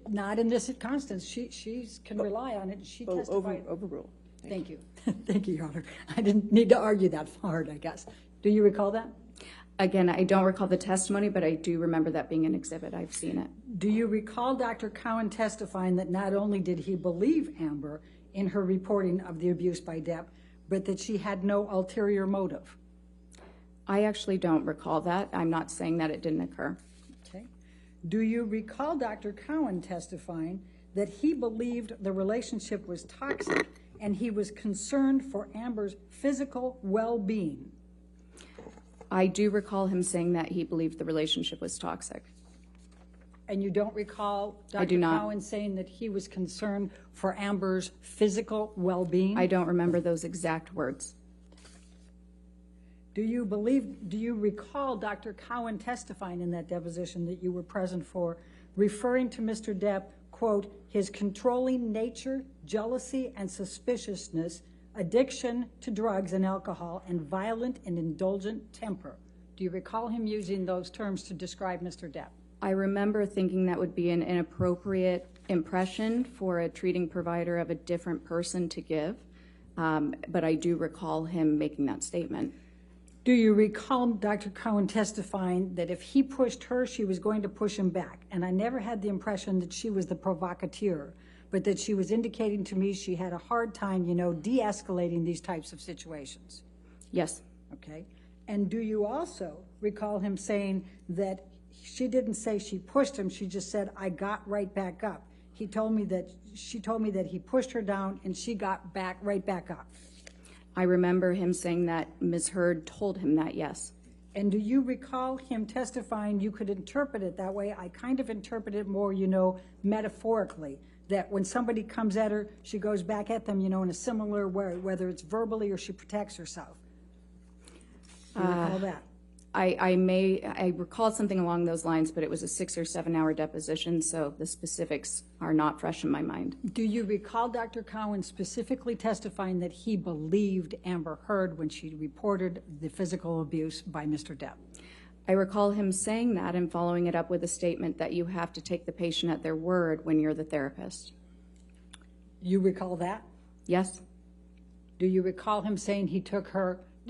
Not in this Constance. She can rely on it. She testified. Overruled. Thank you. Thank you, Your Honor. I didn't need to argue that hard, I guess. Do you recall that? Again, I don't recall the testimony, but I do remember that being an exhibit. I've seen it. Do you recall Dr. Cowan testifying that not only did he believe Amber in her reporting of the abuse by Depp, but that she had no ulterior motive? I actually don't recall that. I'm not saying that it didn't occur. Okay. Do you recall Dr. Cowan testifying that he believed the relationship was toxic and he was concerned for Amber's physical well-being? I do recall him saying that he believed the relationship was toxic. And you don't recall I do Dr. not. Cowan saying that he was concerned for Amber's physical well-being? I don't remember those exact words. Do you recall Dr. Cowan testifying in that deposition that you were present for, referring to Mr. Depp, quote, his controlling nature, jealousy and suspiciousness, addiction to drugs and alcohol, and violent and indulgent temper? Do you recall him using those terms to describe Mr. Depp? I remember thinking that would be an inappropriate impression for a treating provider of a different person to give, but I do recall him making that statement. Do you recall Dr. Cowan testifying that if he pushed her, she was going to push him back? And I never had the impression that she was the provocateur, but that she was indicating to me she had a hard time, de-escalating these types of situations. Yes. Okay. And do you also recall him saying that she didn't say she pushed him, she just said, I got right back up. She told me that he pushed her down and she got right back up. I remember him saying that Ms. Hurd told him that, yes. And do you recall him testifying you could interpret it that way? I kind of interpret it more, metaphorically, that when somebody comes at her, she goes back at them, in a similar way, whether it's verbally or she protects herself. Do you recall that? I recall something along those lines, but it was a 6 or 7 hour deposition, so the specifics are not fresh in my mind. Do you recall Dr. Cowan specifically testifying that he believed Amber Hurd when she reported the physical abuse by Mr. Depp? I recall him saying that and following it up with a statement that you have to take the patient at their word when you're the therapist. You recall that? Yes. Do you recall him saying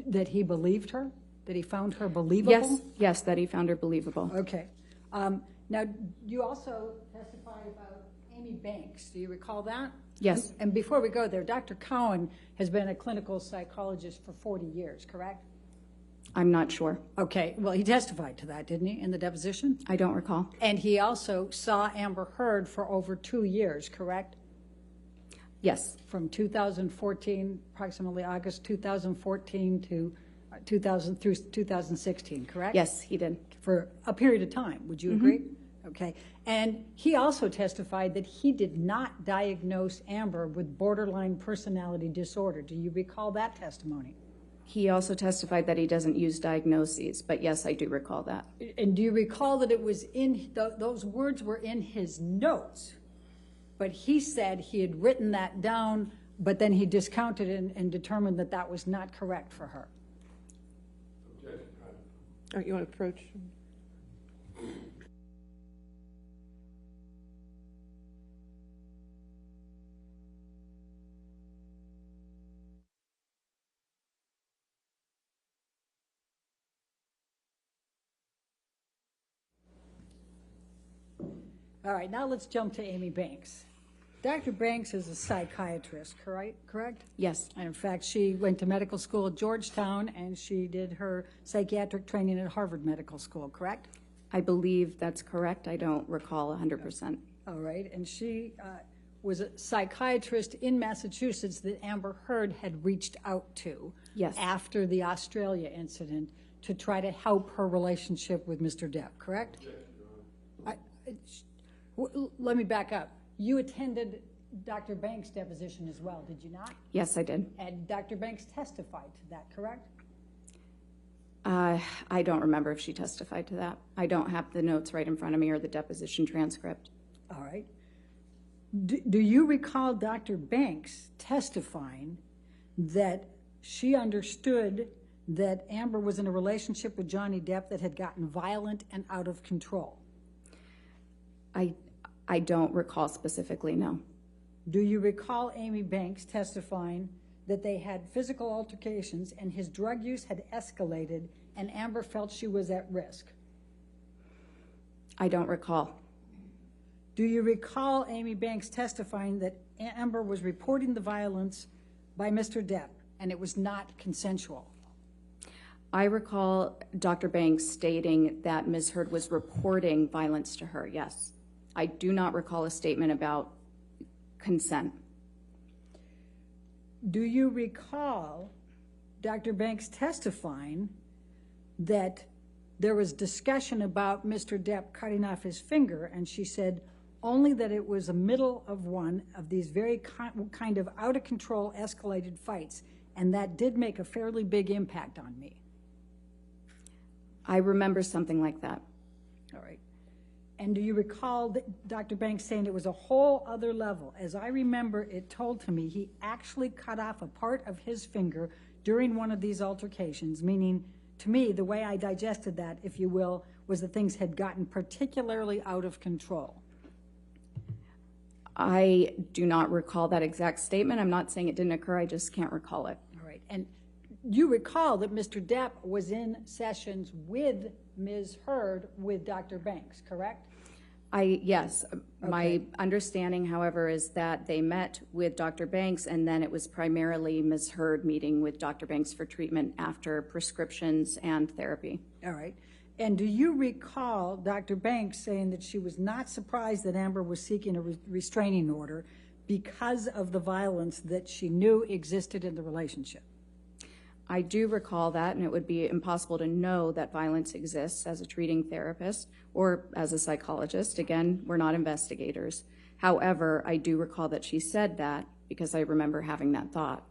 that he believed her? That he found her believable? Yes, that he found her believable. Okay. Now, you also testified about Amy Banks. Do you recall that? Yes. And before we go there, Dr. Cowan has been a clinical psychologist for 40 years, correct? I'm not sure. Okay. Well, he testified to that, didn't he, in the deposition? I don't recall. And he also saw Amber Hurd for over 2 years, correct? Yes. From 2014, approximately August 2014 to 2016, correct? Yes, he did. For a period of time, would you agree? Okay. And he also testified that he did not diagnose Amber with borderline personality disorder. Do you recall that testimony? He also testified that he doesn't use diagnoses, but yes, I do recall that. And do you recall that it was those words were in his notes, but he said he had written that down, but then he discounted it and determined that that was not correct for her? Oh, you want to approach? All right, now let's jump to Amy Banks. Dr. Banks is a psychiatrist, correct? Yes, And in fact, she went to medical school at Georgetown, and she did her psychiatric training at Harvard Medical School, correct? I believe that's correct. I don't recall 100%. All right, and she was a psychiatrist in Massachusetts that Amber Hurd had reached out to Yes. after the Australia incident to try to help her relationship with Mr. Depp, correct? Let me back up. You attended Dr. Banks' deposition as well, did you not? Yes, I did. And Dr. Banks testified to that, correct? I don't remember if she testified to that. I don't have the notes right in front of me or the deposition transcript. All right. Do you recall Dr. Banks testifying that she understood that Amber was in a relationship with Johnny Depp that had gotten violent and out of control? I don't recall specifically, no. Do you recall Amy Banks testifying that they had physical altercations and his drug use had escalated and Amber felt she was at risk? I don't recall. Do you recall Amy Banks testifying that Amber was reporting the violence by Mr. Depp and it was not consensual? I recall Dr. Banks stating that Ms. Hurd was reporting violence to her, yes. I do not recall a statement about consent. Do you recall Dr. Banks testifying that there was discussion about Mr. Depp cutting off his finger, and she said only that it was a middle of one of these very kind of out-of-control escalated fights, and that did make a fairly big impact on me? I remember something like that. All right. And do you recall Dr. Banks saying it was a whole other level? As I remember, it told to me he actually cut off a part of his finger during one of these altercations, meaning to me, the way I digested that, if you will, was that things had gotten particularly out of control. I do not recall that exact statement. I'm not saying it didn't occur. I just can't recall it. All right. And you recall that Mr. Depp was in sessions with Ms. Hurd with Dr. Banks, correct? Yes. My understanding, however, is that they met with Dr. Banks, and then it was primarily Ms. Hurd meeting with Dr. Banks for treatment after prescriptions and therapy. All right. And do you recall Dr. Banks saying that she was not surprised that Amber was seeking a restraining order because of the violence that she knew existed in the relationship? I do recall that, and it would be impossible to know that violence exists as a treating therapist or as a psychologist. Again, we're not investigators. However, I do recall that she said that because I remember having that thought.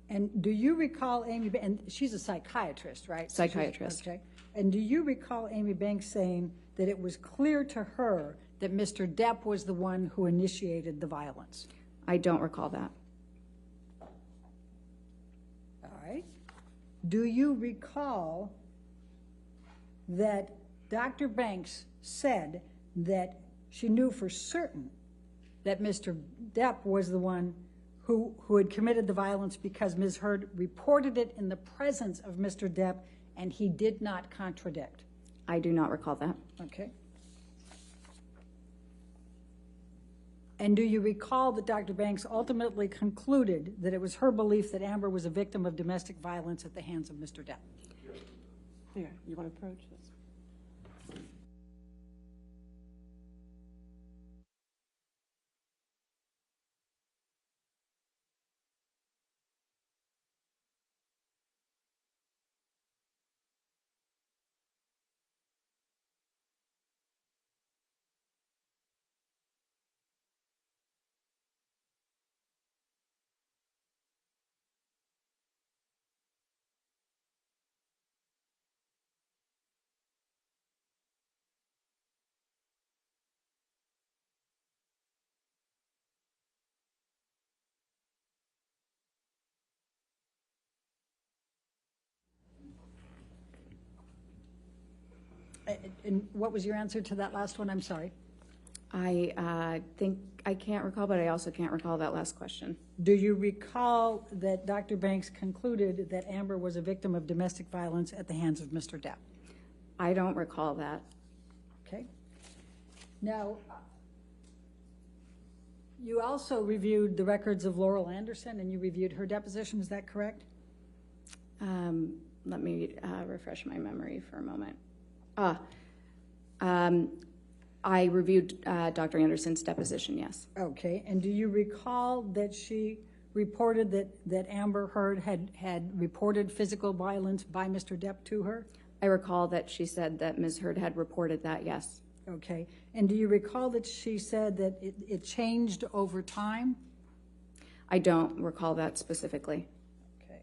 And do you recall Amy, and she's a psychiatrist, right? Psychiatrist. Okay. And do you recall Amy Banks saying that it was clear to her that Mr. Depp was the one who initiated the violence? I don't recall that. All right. Do you recall that Dr. Banks said that she knew for certain that Mr. Depp was the one who had committed the violence because Ms. Hurd reported it in the presence of Mr. Depp and he did not contradict? I do not recall that. Okay. And do you recall that Dr. Banks ultimately concluded that it was her belief that Amber was a victim of domestic violence at the hands of Mr. Depp? Here, you want to approach this? And what was your answer to that last one? I'm sorry. I think I can't recall, but I also can't recall that last question. Do you recall that Dr. Banks concluded that Amber was a victim of domestic violence at the hands of Mr. Depp? I don't recall that. Okay. Now, You also reviewed the records of Laurel Anderson, and you reviewed her deposition, is that correct? Let me refresh my memory for a moment. I reviewed Dr. Anderson's deposition, yes. Okay, and do you recall that she reported that Amber Hurd had reported physical violence by Mr. Depp to her? I recall that she said that Ms. Hurd had reported that, yes. Okay, and do you recall that she said that it changed over time? I don't recall that specifically. Okay,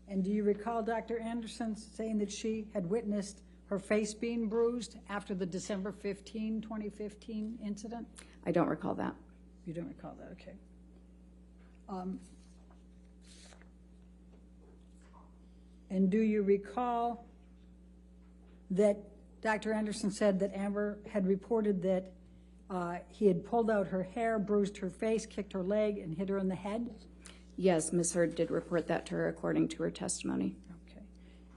and do you recall Dr. Anderson saying that she had witnessed her face being bruised after the December 15, 2015 incident? I don't recall that. You don't recall that, okay. And do you recall that Dr. Anderson said that Amber had reported that he had pulled out her hair, bruised her face, kicked her leg, and hit her in the head? Yes, Ms. Hurd did report that to her according to her testimony. Okay.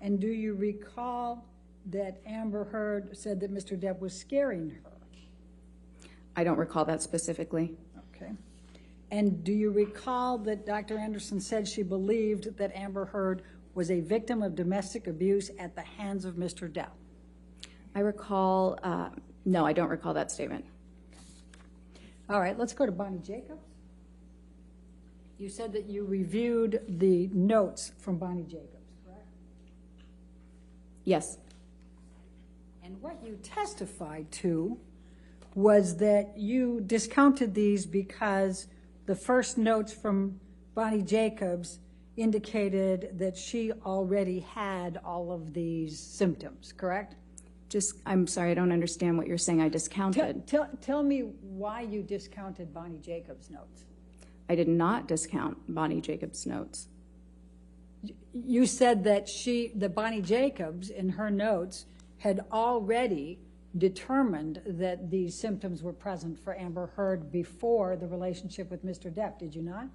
And do you recall that Amber Hurd said that Mr. Depp was scaring her? I don't recall that specifically. Okay. And do you recall that Dr. Anderson said she believed that Amber Hurd was a victim of domestic abuse at the hands of Mr. Depp? I recall, no, I don't recall that statement. All right, let's go to Bonnie Jacobs. You said that you reviewed the notes from Bonnie Jacobs, correct? Yes. And what you testified to was that you discounted these because the first notes from Bonnie Jacobs indicated that she already had all of these symptoms, correct? I'm sorry, I don't understand what you're saying. I discounted. Tell me why you discounted Bonnie Jacobs' notes. I did not discount Bonnie Jacobs' notes. You said that Bonnie Jacobs, in her notes, had already determined that these symptoms were present for Amber Hurd before the relationship with Mr. Depp, did you not?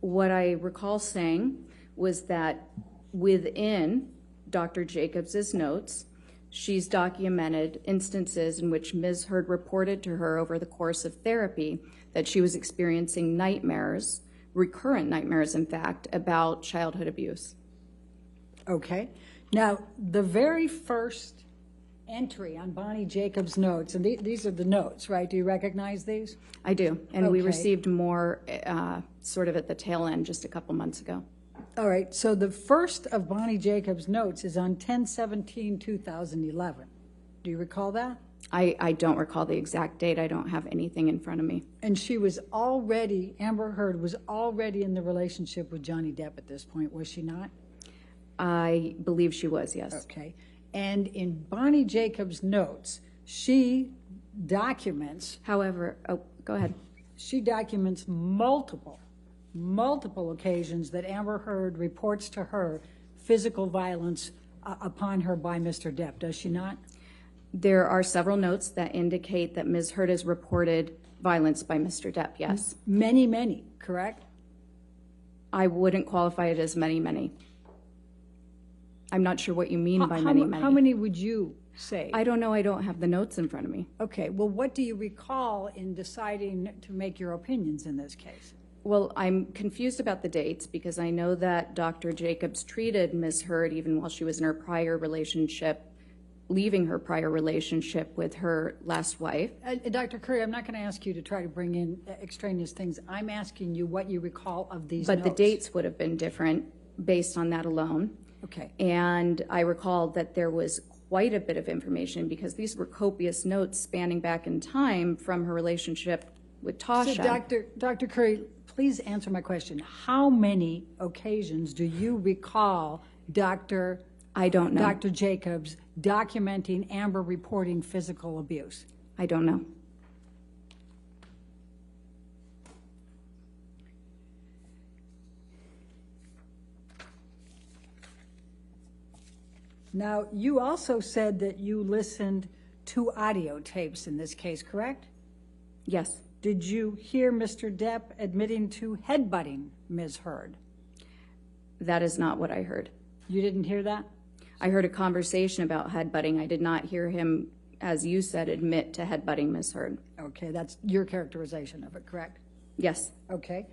What I recall saying was that within Dr. Jacobs' notes, she's documented instances in which Ms. Hurd reported to her over the course of therapy that she was experiencing nightmares, recurrent nightmares, in fact, about childhood abuse. Okay. Now, the very first entry on Bonnie Jacobs' notes, and these are the notes, right? Do you recognize these? I do, and we Okay. received more sort of at the tail end just a couple months ago. All right, so the first of Bonnie Jacobs' notes is on 10/17/2011. Do you recall that? I don't recall the exact date. I don't have anything in front of me. And Amber Hurd was already in the relationship with Johnny Depp at this point, was she not? I believe she was, yes. Okay. And in Bonnie Jacobs' notes, she documents However, go ahead. She documents multiple occasions that Amber Hurd reports to her physical violence upon her by Mr. Depp, does she not? There are several notes that indicate that Ms. Hurd has reported violence by Mr. Depp, yes. Many, correct? I wouldn't qualify it as many. I'm not sure what you mean by many. How many would you say? I don't know. I don't have the notes in front of me. Okay, well, what do you recall in deciding to make your opinions in this case? Well, I'm confused about the dates because I know that Dr. Jacobs treated Ms. Hurd even while she was in her prior relationship, leaving her prior relationship with her last wife. Dr. Curry, I'm not going to ask you to try to bring in extraneous things. I'm asking you what you recall of these But notes. the dates would have been different based on that alone. Okay. And I recall that there was quite a bit of information because these were copious notes spanning back in time from her relationship with Tasha. So, Dr. Curry, please answer my question. How many occasions do you recall I don't know. Dr. Jacobs documenting Amber reporting physical abuse? I don't know. Now, you also said that you listened to audio tapes in this case, correct? Yes. Did you hear Mr. Depp admitting to headbutting Ms. Hurd? That is not what I heard. You didn't hear that? I heard a conversation about headbutting. I did not hear him, as you said, admit to headbutting Ms. Hurd. Okay, that's your characterization of it, correct? Yes. Okay.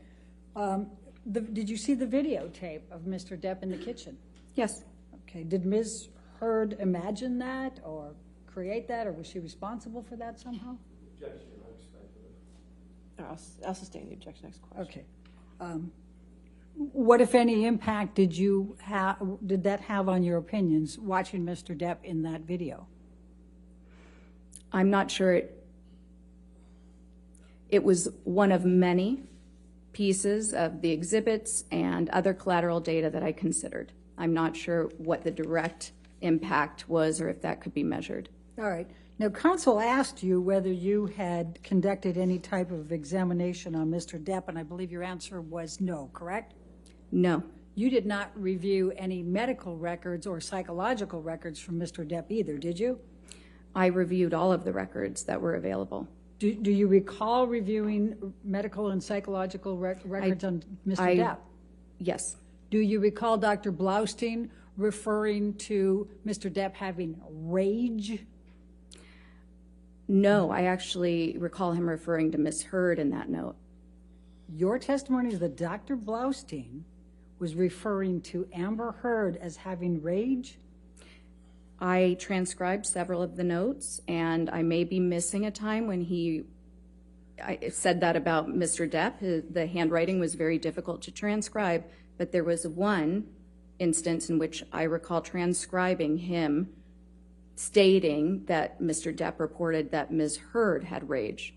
Did you see the videotape of Mr. Depp in the kitchen? Yes. Okay. Did Ms. Hurd imagine that or create that, or was she responsible for that somehow? Objection, I'll sustain the objection. Next question. Okay. What, if any, impact did that have on your opinions watching Mr. Depp in that video? I'm not sure it was one of many pieces of the exhibits and other collateral data that I considered. I'm not sure what the direct impact was or if that could be measured. All right. Now, counsel asked you whether you had conducted any type of examination on Mr. Depp, and I believe your answer was no, correct? No. You did not review any medical records or psychological records from Mr. Depp either, did you? I reviewed all of the records that were available. Do you recall reviewing medical and psychological records on Mr. Depp? Yes. Do you recall Dr. Blaustein referring to Mr. Depp having rage? No, I actually recall him referring to Ms. Hurd in that note. Your testimony is that Dr. Blaustein was referring to Amber Hurd as having rage? I transcribed several of the notes, and I may be missing a time when I said that about Mr. Depp. The handwriting was very difficult to transcribe, but there was one instance in which I recall transcribing him stating that Mr. Depp reported that Ms. Hurd had rage.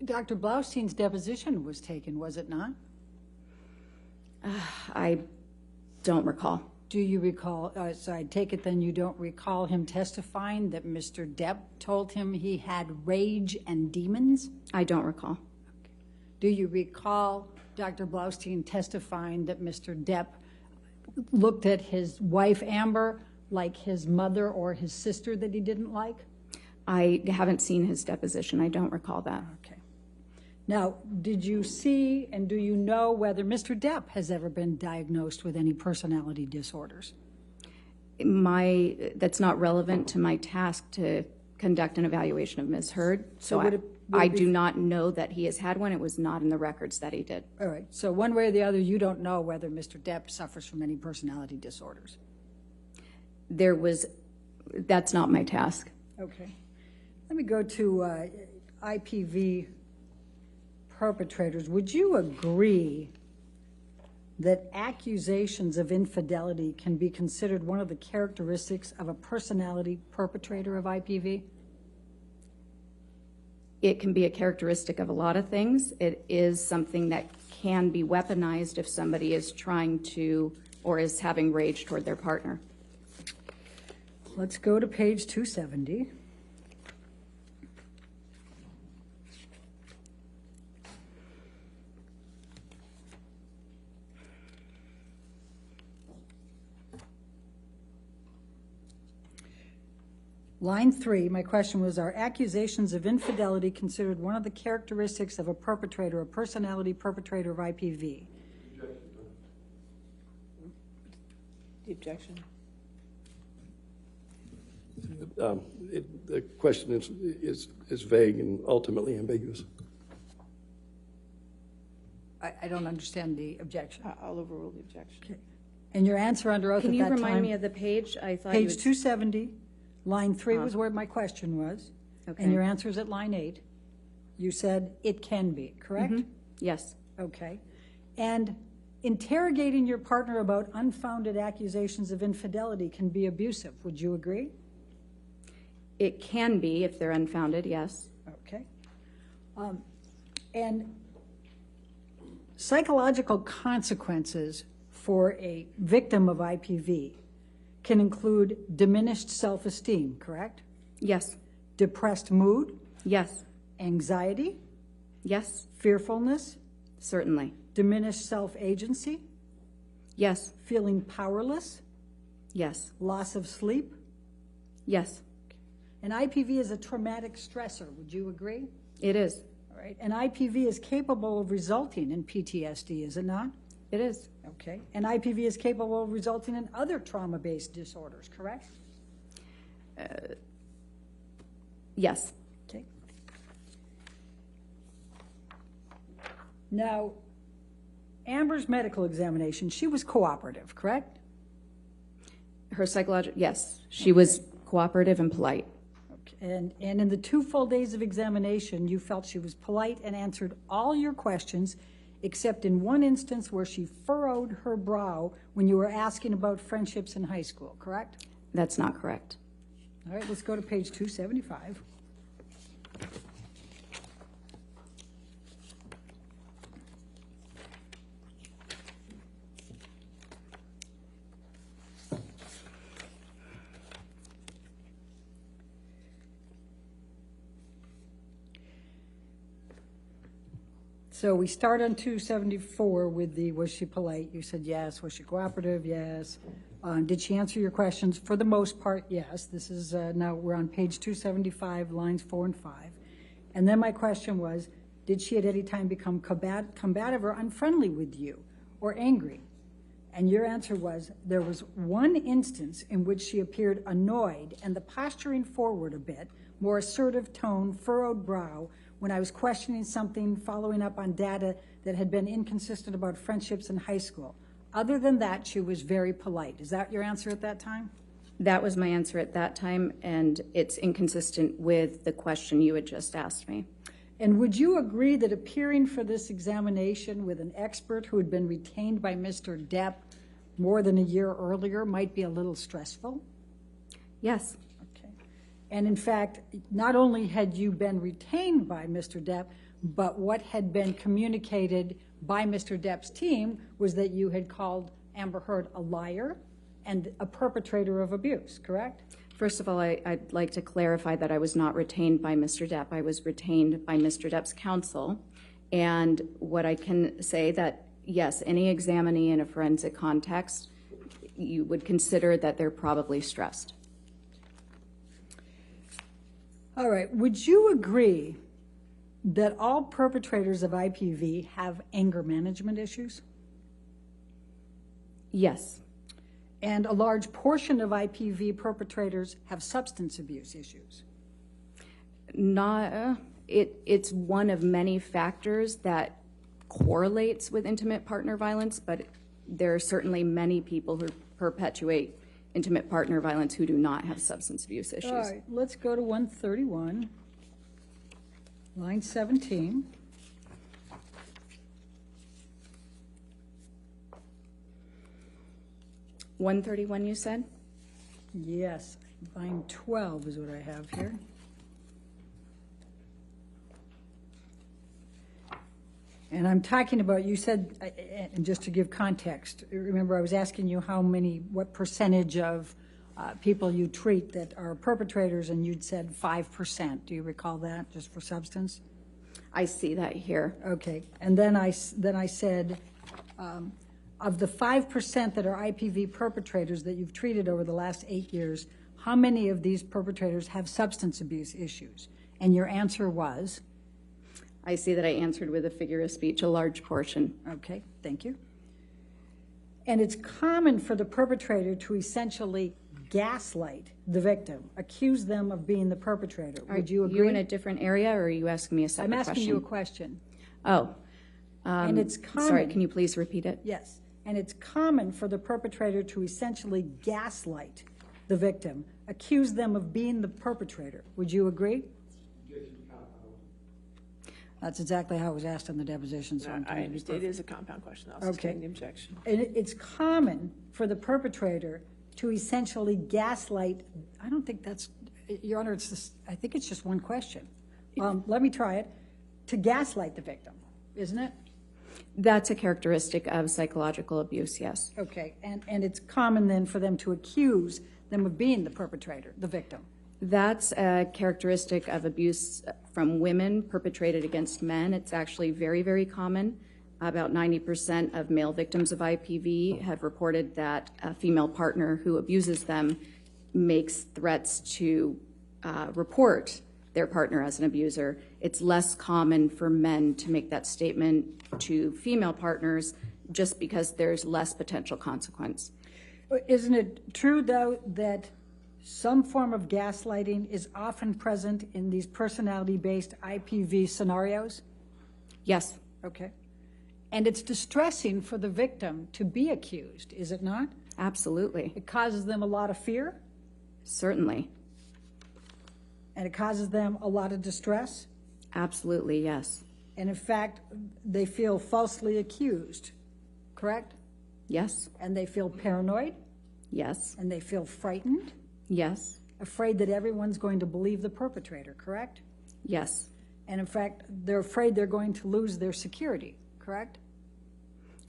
Dr. Blaustein's deposition was taken, was it not? I don't recall. Do you recall, so I take it then you don't recall him testifying that Mr. Depp told him he had rage and demons? I don't recall. Do you recall Dr. Blaustein testifying that Mr. Depp looked at his wife, Amber, like his mother or his sister that he didn't like? I haven't seen his deposition. I don't recall that. Okay. Now, did you see and do you know whether Mr. Depp has ever been diagnosed with any personality disorders? That's not relevant to my task to conduct an evaluation of Ms. Hurd. So I do not know that he has had one. It was not in the records that he did. All right. So one way or the other, you don't know whether Mr. Depp suffers from any personality disorders. That's not my task. Okay. Let me go to IPV perpetrators. Would you agree that accusations of infidelity can be considered one of the characteristics of a personality perpetrator of IPV? It can be a characteristic of a lot of things. It is something that can be weaponized if somebody is trying to or is having rage toward their partner. Let's go to page 270. Line 3, my question was, are accusations of infidelity considered one of the characteristics of a perpetrator, a personality perpetrator of IPV? The objection. The question is vague and ultimately ambiguous. I don't understand the objection. I'll overrule the objection. Okay. And your answer under oath Can at you that time? remind me of the page? I thought Page 270, line 3 was where my question was. Okay. And your answer is at line 8. You said it can be, correct? Yes. Okay. And interrogating your partner about unfounded accusations of infidelity can be abusive. Would you agree? It can be if they're unfounded, yes. Okay. And psychological consequences for a victim of IPV can include diminished self-esteem, correct? Yes. Depressed mood, Yes. anxiety, Yes. fearfulness, Certainly. diminished self-agency, Yes. feeling powerless, Yes. loss of sleep. Yes. And IPV is a traumatic stressor. Would you agree? It is. All right. And IPV is capable of resulting in PTSD, is it not? It is. Okay. And IPV is capable of resulting in other trauma-based disorders, correct? Yes. Okay. Now, Amber's medical examination, she was cooperative, correct? Her psychological, yes, she was cooperative and polite. Okay. And in the 2 full days of examination, you felt she was polite and answered all your questions, except in one instance where she furrowed her brow when you were asking about friendships in high school, correct? That's not correct. All right, let's go to page 275. So we start on 274 with the, was she polite? You said yes. Was she cooperative? Yes. Did she answer your questions? For the most part, yes. This is, now we're on page 275, lines 4 and 5. And then my question was, did she at any time become combative or unfriendly with you or angry? And your answer was, there was one instance in which she appeared annoyed and the posturing forward a bit, more assertive tone, furrowed brow, when I was questioning something, following up on data that had been inconsistent about friendships in high school. Other than that, she was very polite. Is that your answer at that time? That was my answer at that time, and it's inconsistent with the question you had just asked me. And would you agree that appearing for this examination with an expert who had been retained by Mr. Depp more than a year earlier might be a little stressful? Yes. And in fact, not only had you been retained by Mr. Depp, but what had been communicated by Mr. Depp's team was that you had called Amber Hurd a liar and a perpetrator of abuse, correct? First of all, I'd like to clarify that I was not retained by Mr. Depp. I was retained by Mr. Depp's counsel. And what I can say that, yes, any examinee in a forensic context, you would consider that they're probably stressed. All right, would you agree that all perpetrators of IPV have anger management issues? Yes. And a large portion of IPV perpetrators have substance abuse issues? It's one of many factors that correlates with intimate partner violence, but there are certainly many people who perpetuate intimate partner violence who do not have substance abuse issues. All right, let's go to 131, line 17. $131, you said? Yes, line 12 is what I have here. And I'm talking about, you said, and just to give context, remember I was asking you what percentage of people you treat that are perpetrators, and you'd said 5%. Do you recall that, just for substance? I see that here. Okay, and then I said, of the 5% that are IPV perpetrators that you've treated over the last 8 years, how many of these perpetrators have substance abuse issues? And your answer was? I see that I answered with a figure of speech, a large portion. Okay, thank you. And it's common for the perpetrator to essentially gaslight the victim, accuse them of being the perpetrator. Would you agree? Are you in a different area, or are you asking me a separate question? I'm asking you a question. Oh. And it's common. Sorry, can you please repeat it? Yes. And it's common for the perpetrator to essentially gaslight the victim, accuse them of being the perpetrator. Would you agree? That's exactly how it was asked in the deposition. So I understand. It is a compound question. I'll sustain the objection. And it's common for the perpetrator to essentially gaslight. I don't think that's, Your Honor, I think it's just one question. Let me try it. To gaslight the victim, isn't it? That's a characteristic of psychological abuse, yes. Okay, and it's common then for them to accuse them of being the perpetrator, the victim. That's a characteristic of abuse from women perpetrated against men. It's actually very, very common. About 90% of male victims of IPV have reported that a female partner who abuses them makes threats to report their partner as an abuser. It's less common for men to make that statement to female partners just because there's less potential consequence. Isn't it true, though, that some form of gaslighting is often present in these personality-based IPV scenarios? Yes. Okay. And it's distressing for the victim to be accused, is it not? Absolutely. It causes them a lot of fear, Certainly. and it causes them a lot of distress. Absolutely, yes. And in fact, they feel falsely accused, correct? Yes. And they feel paranoid, Yes. and they feel frightened, Yes. afraid that everyone's going to believe the perpetrator, correct? Yes. And in fact, they're afraid they're going to lose their security, correct?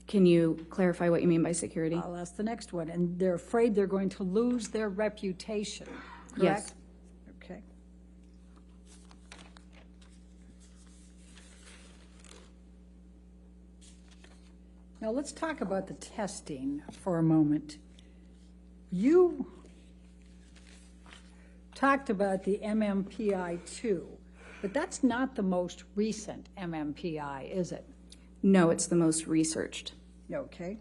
Can you clarify what you mean by security? Well, that's the next one. And they're afraid they're going to lose their reputation, correct? Yes. Okay. Now, let's talk about the testing for a moment. You talked about the MMPI-2, but that's not the most recent MMPI, is it? No, it's the most researched. Okay.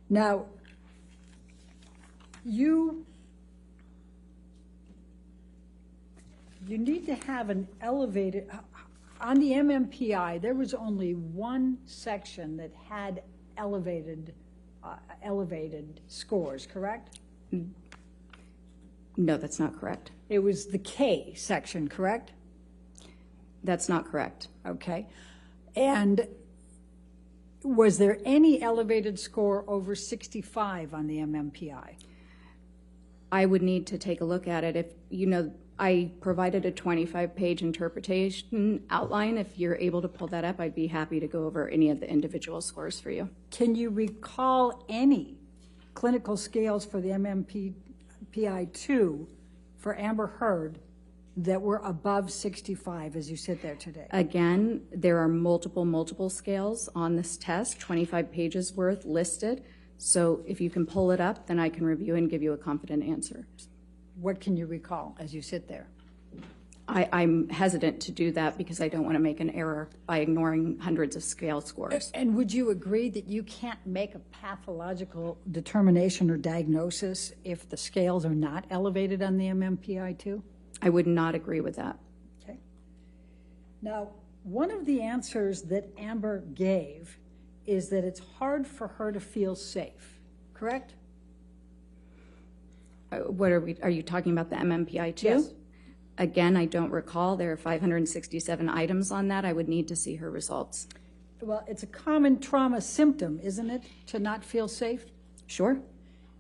Now, you need to have an elevated, on the MMPI, there was only one section that had elevated scores, correct? No, that's not correct. It was the K section, correct? That's not correct. Okay. And was there any elevated score over 65 on the MMPI? I would need to take a look at it. If, you know, I provided a 25-page interpretation outline. If you're able to pull that up, I'd be happy to go over any of the individual scores for you. Can you recall any clinical scales for the MMPI-2 for Amber Hurd that were above 65 as you sit there today? Again, there are multiple scales on this test, 25 pages worth listed. So if you can pull it up, then I can review and give you a confident answer. What can you recall as you sit there? I'm hesitant to do that because I don't want to make an error by ignoring hundreds of scale scores. And would you agree that you can't make a pathological determination or diagnosis if the scales are not elevated on the MMPI-2? I would not agree with that. Okay. Now, one of the answers that Amber gave is that it's hard for her to feel safe, correct? Are you talking about the MMPI-2? Yes. Again, I don't recall. There are 567 items on that. I would need to see her results. Well, it's a common trauma symptom, isn't it, to not feel safe? Sure.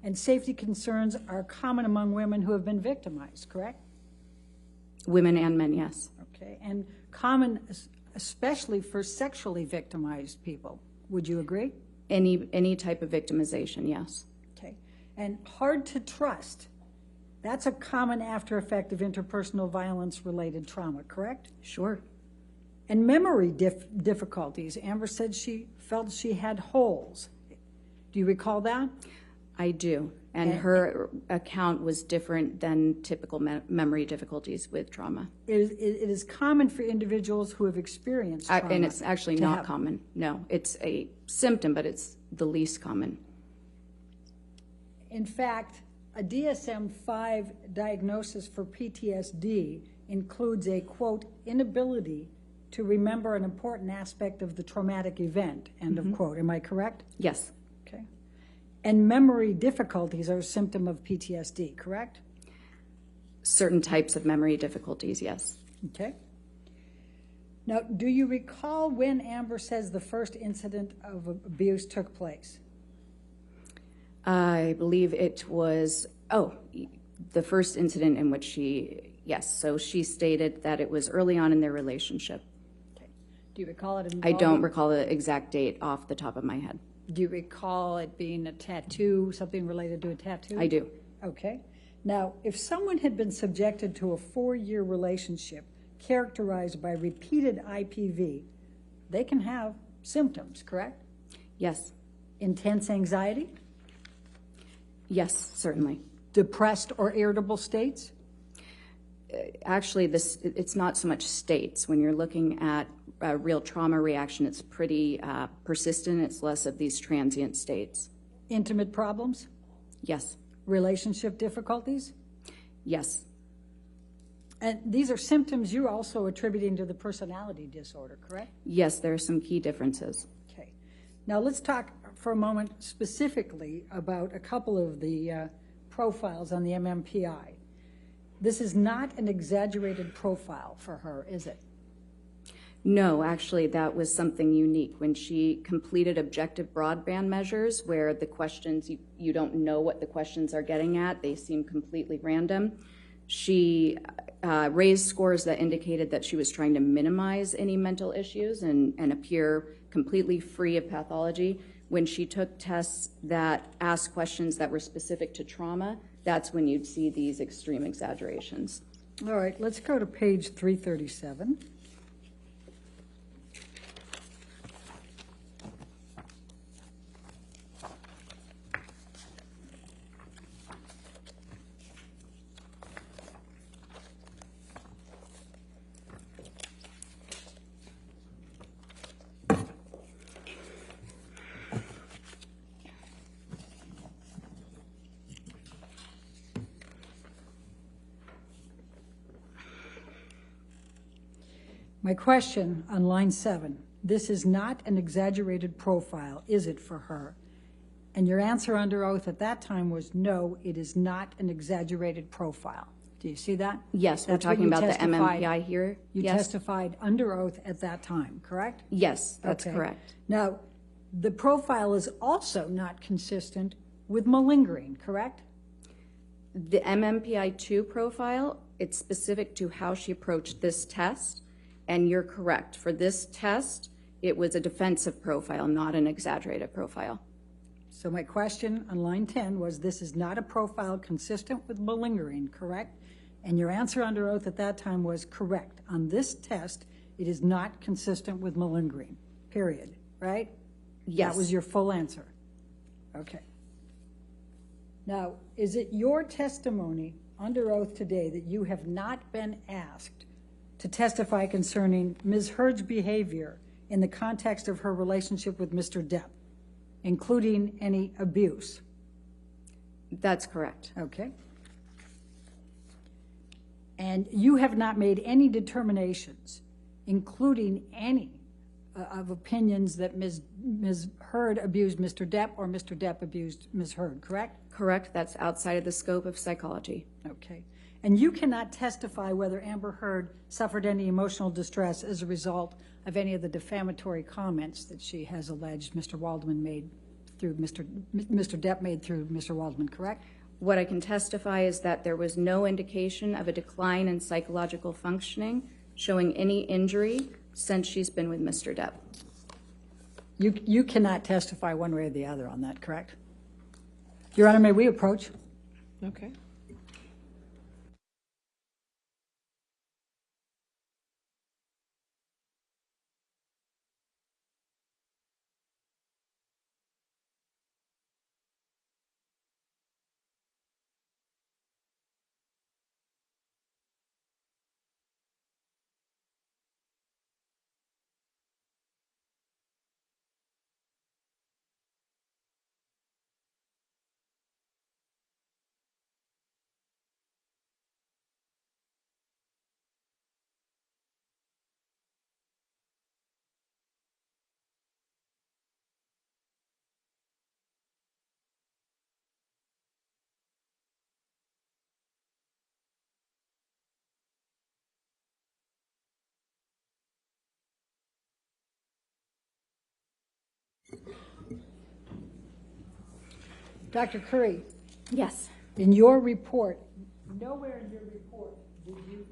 And safety concerns are common among women who have been victimized, correct? Women and men, yes. Okay, and common especially for sexually victimized people. Would you agree? Any type of victimization, yes. Okay, and hard to trust. That's a common after effect of interpersonal violence-related trauma, correct? Sure. And memory difficulties. Amber said she felt she had holes. Do you recall that? I do. And her account was different than typical memory difficulties with trauma. It is common for individuals who have experienced trauma. And it's actually to not have- common. No, it's a symptom, but it's the least common. In fact, a DSM-5 diagnosis for PTSD includes a, quote, inability to remember an important aspect of the traumatic event, end of quote. Am I correct? Yes. Okay. And memory difficulties are a symptom of PTSD, correct? Certain types of memory difficulties, yes. Okay. Now, do you recall when Amber says the first incident of abuse took place? I believe it was, the first incident in which yes. So she stated that it was early on in their relationship. Okay. Do you recall it I don't recall the exact date off the top of my head. Do you recall it being a tattoo, something related to a tattoo? I do. Okay. Now, if someone had been subjected to a 4-year relationship characterized by repeated IPV, they can have symptoms, correct? Yes. Intense anxiety, Yes, certainly. depressed or irritable states, Actually, it's not so much states. When you're looking at a real trauma reaction, it's pretty persistent. It's less of these transient states. intimate problems, Yes. relationship difficulties. Yes. And these are symptoms you're also attributing to the personality disorder, correct? Yes, there are some key differences. Okay. Now let's talk for a moment specifically about a couple of the profiles on the MMPI. This is not an exaggerated profile for her, is it? No, actually, that was something unique. When she completed objective broadband measures, where the questions, you don't know what the questions are getting at, they seem completely random, she raised scores that indicated that she was trying to minimize any mental issues and appear completely free of pathology. When she took tests that asked questions that were specific to trauma, that's when you'd see these extreme exaggerations. All right, let's go to page 337. My question on line 7, this is not an exaggerated profile, is it, for her? And your answer under oath at that time was no, it is not an exaggerated profile. Do you see that? Yes, That's we're what talking you about the testified- MMPI here. You Yes, testified under oath at that time, correct? yes, that's Okay. correct. Now, the profile is also not consistent with malingering, correct? The MMPI-2 profile, it's specific to how she approached this test, and you're correct. For this test, it was a defensive profile, not an exaggerated profile. So my question on line 10 was, this is not a profile consistent with malingering, correct? And your answer under oath at that time was correct. On this test, it is not consistent with malingering, period, right? Yes. That was your full answer. Okay. Now, is it your testimony under oath today that you have not been asked to testify concerning Ms. Hurd's behavior in the context of her relationship with Mr. Depp, including any abuse? That's correct. Okay. And you have not made any determinations, including any of opinions that Ms. Hurd abused Mr. Depp or Mr. Depp abused Ms. Hurd, correct? Correct. That's outside of the scope of psychology. Okay. And you cannot testify whether Amber Hurd suffered any emotional distress as a result of any of the defamatory comments that she has alleged Mr. Waldman made through Mr. Depp made through Mr. Waldman, correct? What I can testify is that there was no indication of a decline in psychological functioning showing any injury since she's been with Mr. Depp. You cannot testify one way or the other on that, correct? Your Honor, may we approach? Okay. Dr. Curry, Yes. in your report, nowhere in your report did you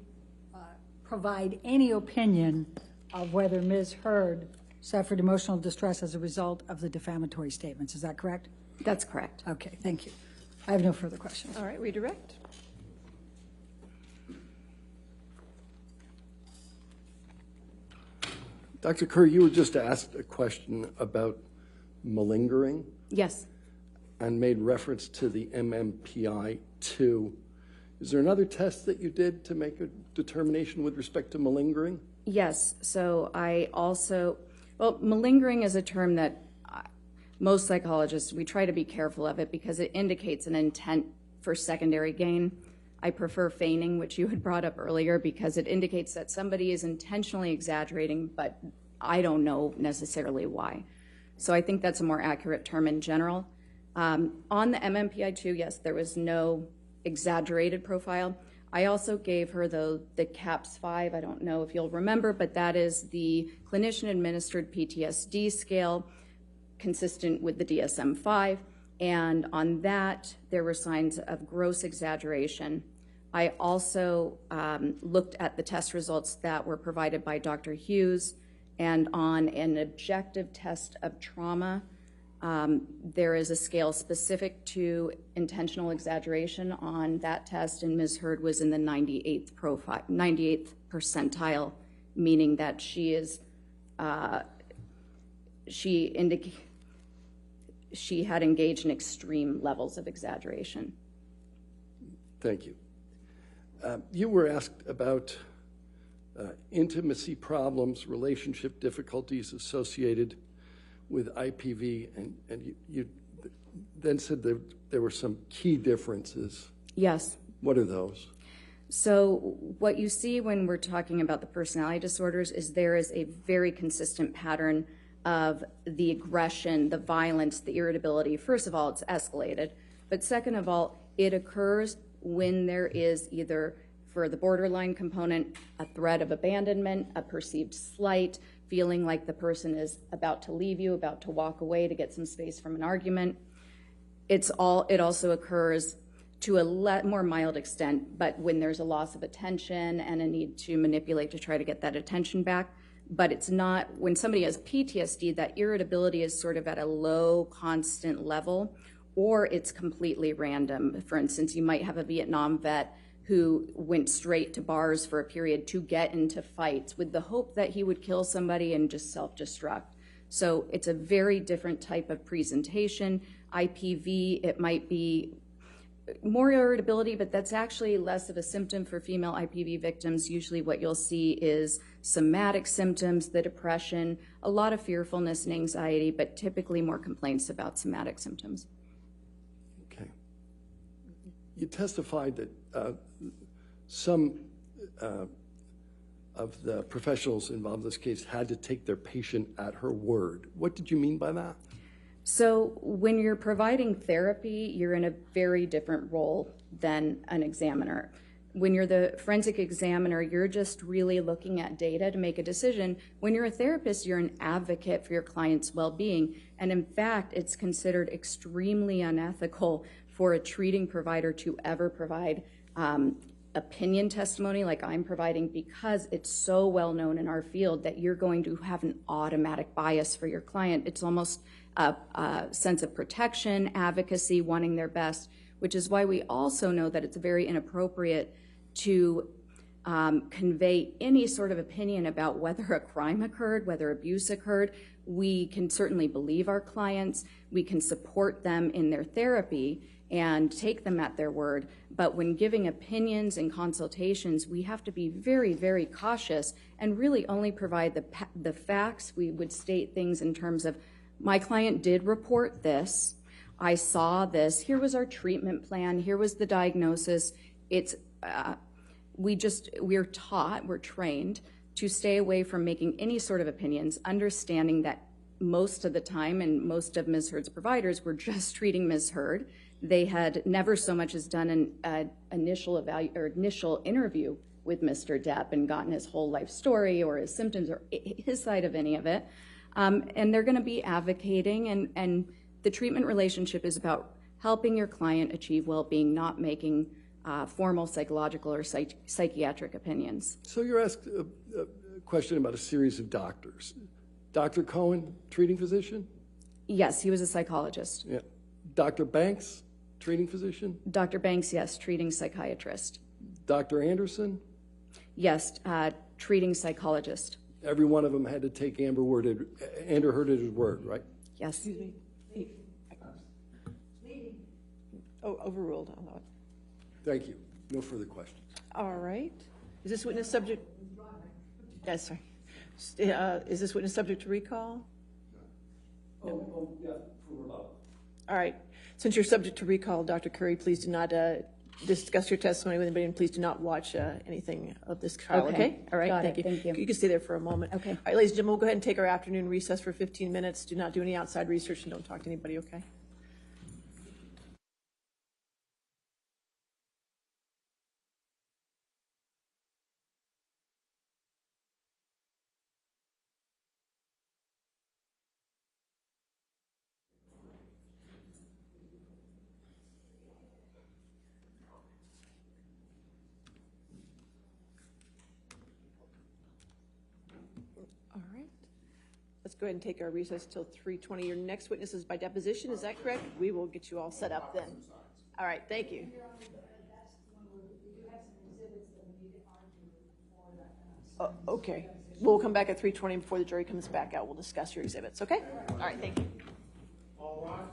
provide any opinion of whether Ms. Hurd suffered emotional distress as a result of the defamatory statements. Is that correct? That's correct. Okay, thank you. I have no further questions. All right, redirect. Dr. Kerr, you were just asked a question about malingering Yes. and made reference to the MMPI-2. Is there another test that you did to make a determination with respect to malingering? Yes. So I also, well, malingering is a term that most psychologists, we try to be careful of it because it indicates an intent for secondary gain. I prefer feigning, which you had brought up earlier, because it indicates that somebody is intentionally exaggerating, but I don't know necessarily why. So I think that's a more accurate term in general. On the MMPI-2, yes, there was no exaggerated profile. I also gave her the CAPS-5. I don't know if you'll remember, but that is the clinician-administered PTSD scale consistent with the DSM-5. And on that, there were signs of gross exaggeration. I also looked at the test results that were provided by Dr. Hughes, and on an objective test of trauma, there is a scale specific to intentional exaggeration on that test, and Ms. Hurd was in the 98th percentile, meaning that she had engaged in extreme levels of exaggeration. Thank you. You were asked about intimacy problems, relationship difficulties associated with IPV, and you then said there were some key differences. Yes. What are those? So what you see when we're talking about the personality disorders is there is a very consistent pattern of the aggression, the violence, the irritability. First of all, it's escalated. But second of all, it occurs when there is either, for the borderline component, a threat of abandonment, a perceived slight, feeling like the person is about to leave you, about to walk away to get some space from an argument. It also occurs to a more mild extent, but when there's a loss of attention and a need to manipulate to try to get that attention back. But it's not, when somebody has PTSD, that irritability is sort of at a low, constant level, or it's completely random. For instance, you might have a Vietnam vet who went straight to bars for a period to get into fights with the hope that he would kill somebody and just self-destruct. So it's a very different type of presentation. IPV, it might be more irritability, but that's actually less of a symptom for female IPV victims. Usually what you'll see is somatic symptoms, the depression, a lot of fearfulness and anxiety, but typically more complaints about somatic symptoms. Okay. You testified that some of the professionals involved in this case had to take their patient at her word. What did you mean by that? So when you're providing therapy, you're in a very different role than an examiner. When you're the forensic examiner, you're just really looking at data to make a decision. When you're a therapist, you're an advocate for your client's well-being. And in fact, it's considered extremely unethical for a treating provider to ever provide opinion testimony like I'm providing, because it's so well known in our field that you're going to have an automatic bias for your client. It's almost a sense of protection, advocacy, wanting their best, which is why we also know that it's very inappropriate to convey any sort of opinion about whether a crime occurred, whether abuse occurred. We can certainly believe our clients, we can support them in their therapy and take them at their word, but when giving opinions and consultations, we have to be very, very cautious and really only provide the facts. We would state things in terms of, my client did report this, I saw this, here was our treatment plan, here was the diagnosis. It's we're taught, we're trained to stay away from making any sort of opinions, understanding that most of the time, and most of Ms. Hurd's providers were just treating Ms. Hurd. They had never so much as done an initial interview with Mr. Depp and gotten his whole life story or his symptoms or his side of any of it. And they're going to be advocating, and the treatment relationship is about helping your client achieve well-being, not making formal psychological or psychiatric opinions. So you're asked a question about a series of doctors. Dr. Cohen, treating physician? Yes, he was a psychologist. Yeah. Dr. Banks, treating physician? Dr. Banks, yes, treating psychiatrist. Dr. Anderson? Yes, treating psychologist. Every one of them had to take Amber Hurd at his word, right? Yes. Excuse me. Oh, overruled on that. Thank you. No further questions. All right. Is this witness subject? Yes, sorry. Is this witness subject to recall? Yeah, for rebuttal. All right. Since you're subject to recall, Dr. Curry, please do not discuss your testimony with anybody, and please do not watch anything of this trial, okay? All right, Got thank it. you. Thank you. You can stay there for a moment. Okay. All right, ladies and gentlemen, we'll go ahead and take our afternoon recess for 15 minutes. Do not do any outside research and don't talk to anybody, okay? All right. Let's go ahead and take our recess till 3:20. Your next witness is by deposition, is that correct? We will get you all set up then. All right, thank you. Okay. We'll come back at 3:20 before the jury comes back out. We'll discuss your exhibits, okay? All right, thank you. All rise.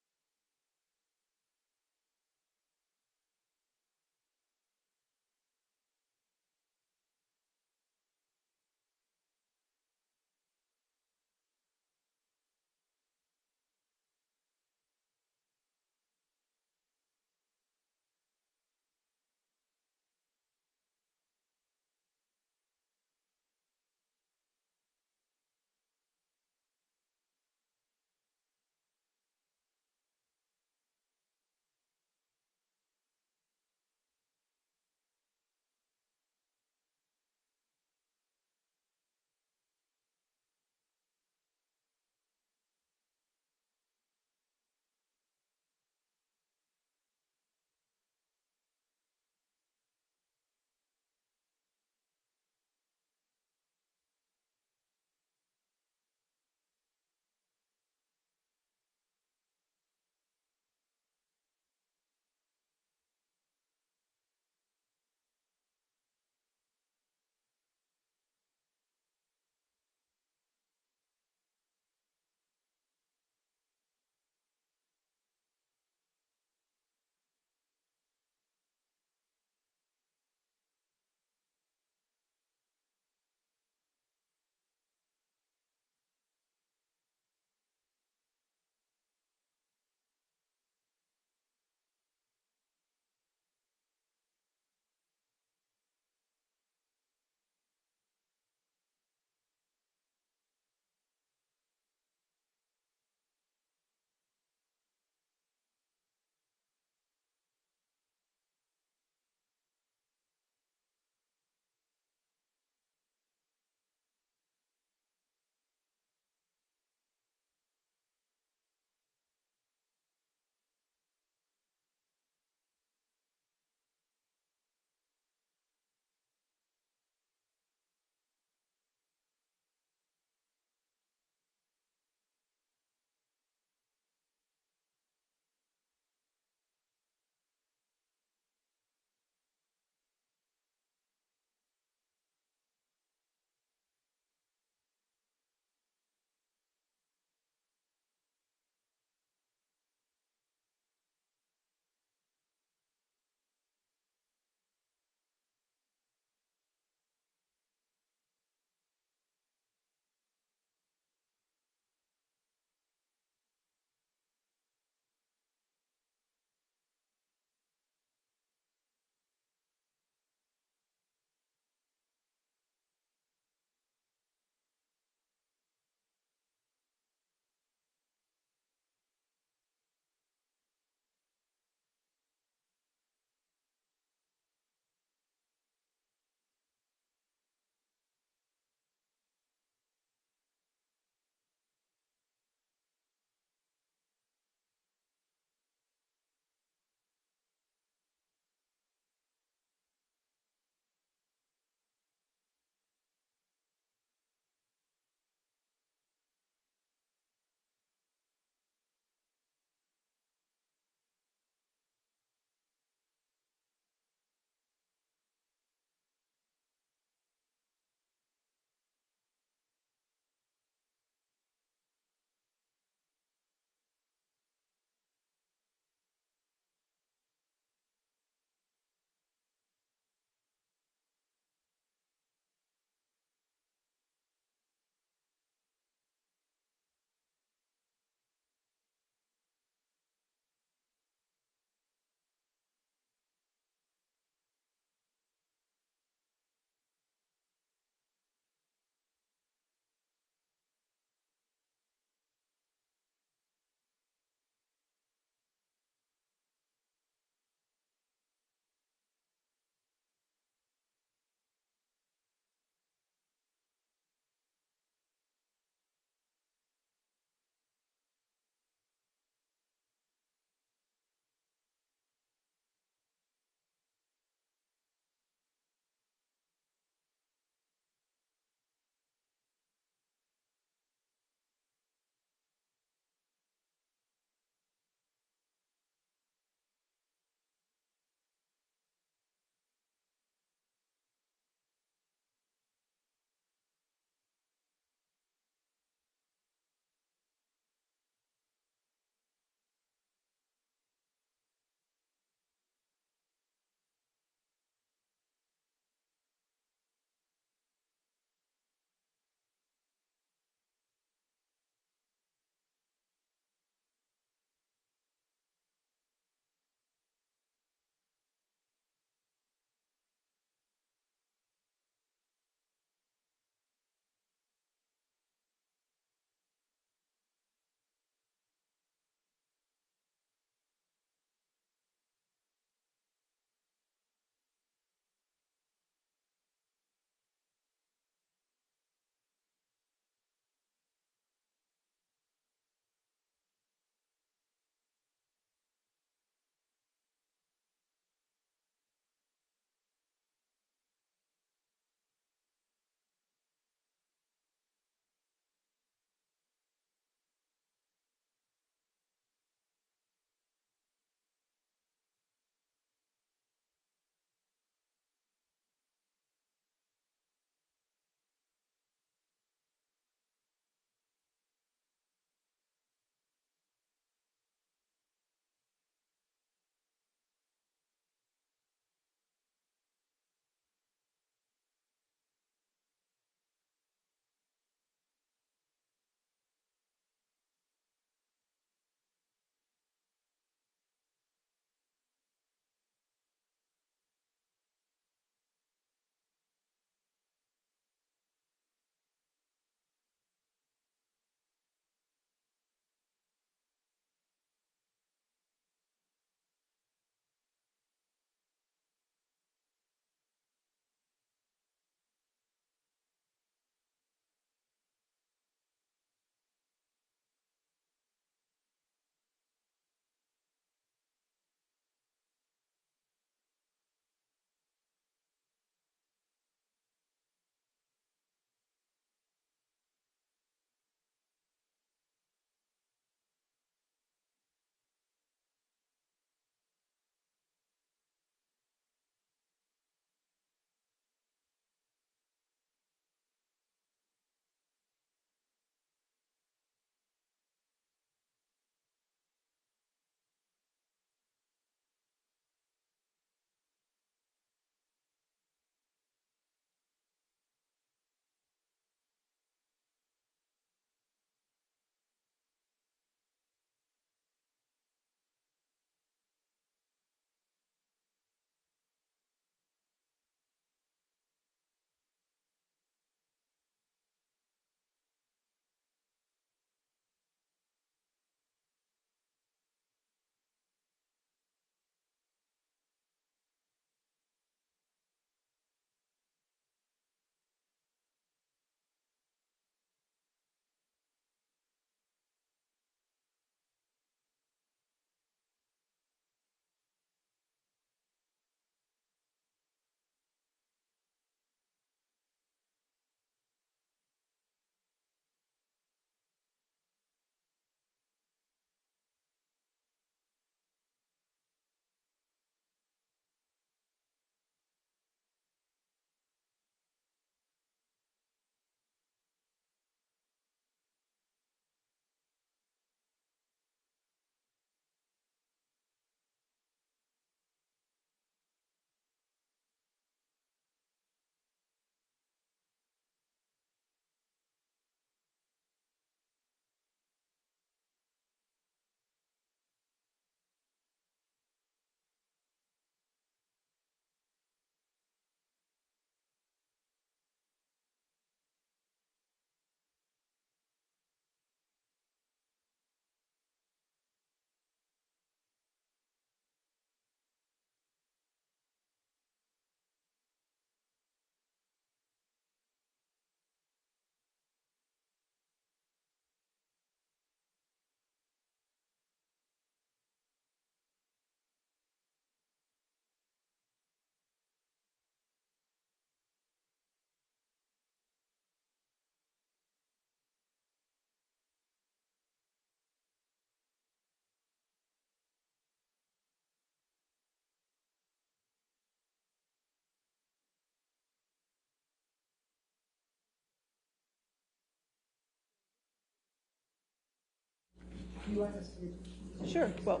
Sure, well,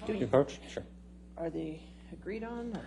The approach? Sure. are they agreed on, or?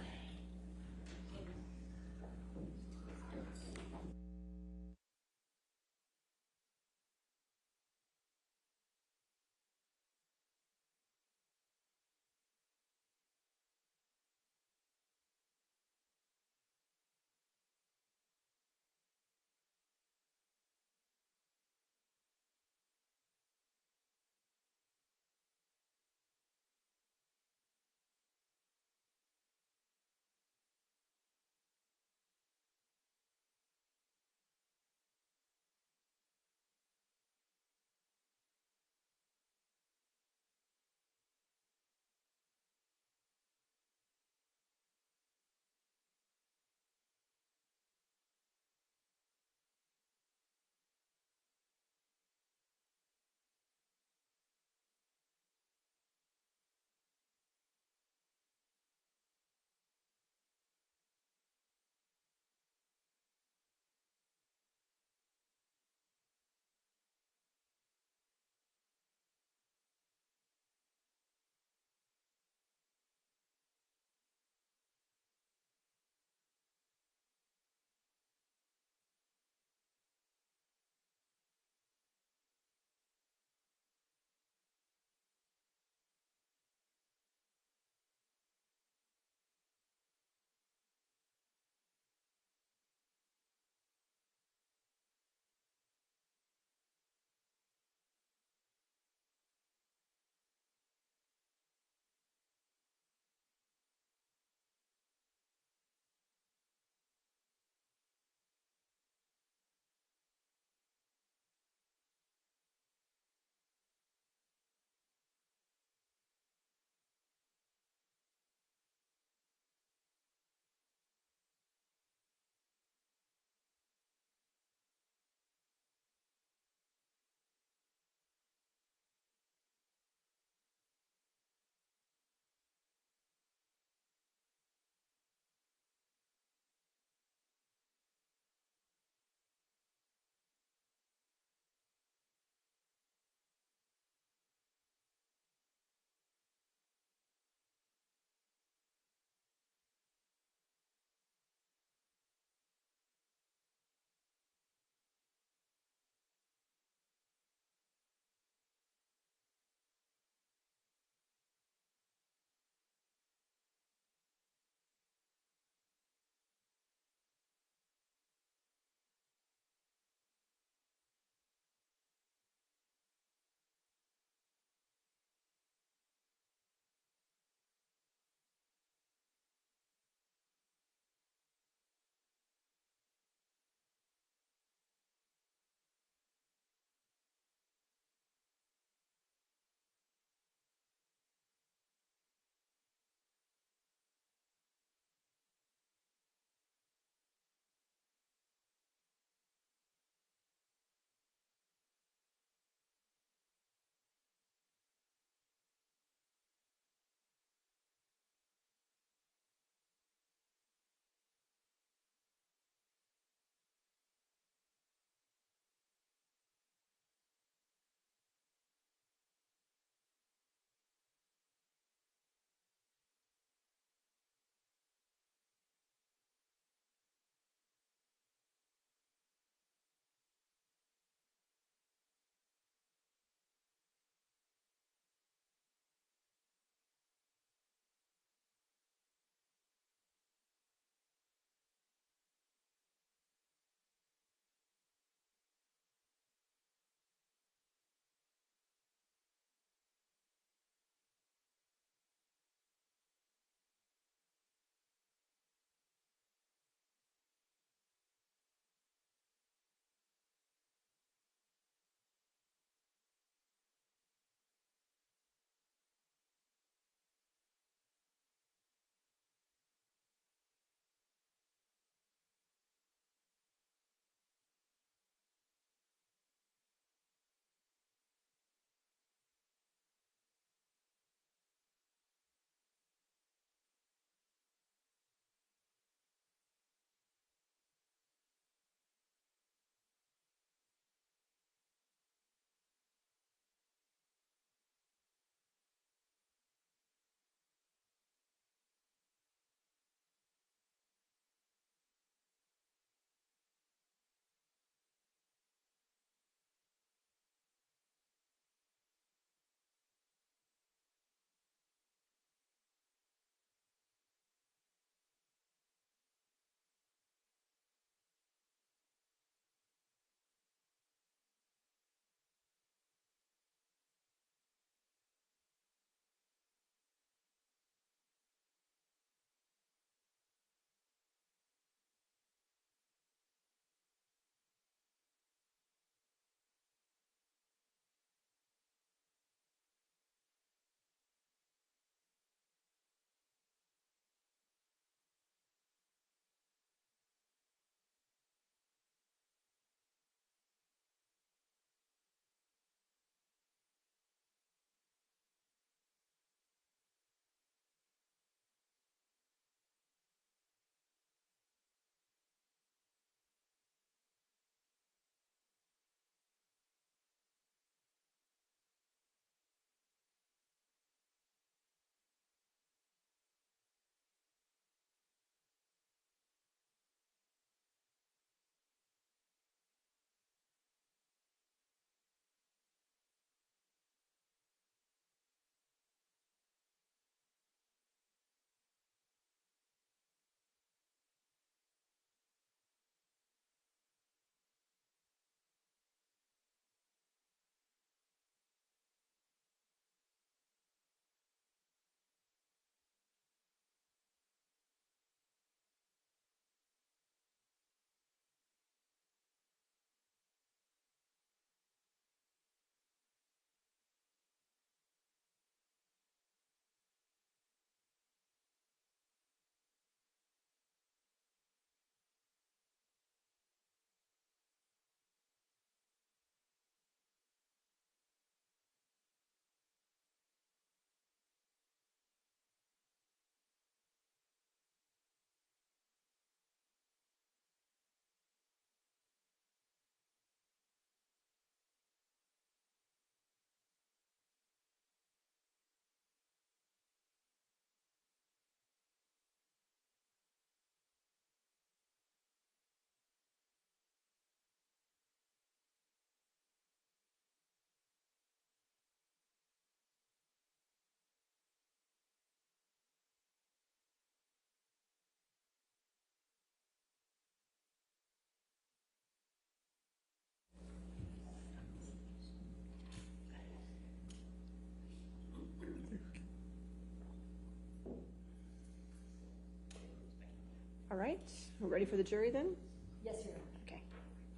We're ready for the jury then? Yes, sir. Okay.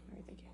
All right, thank you.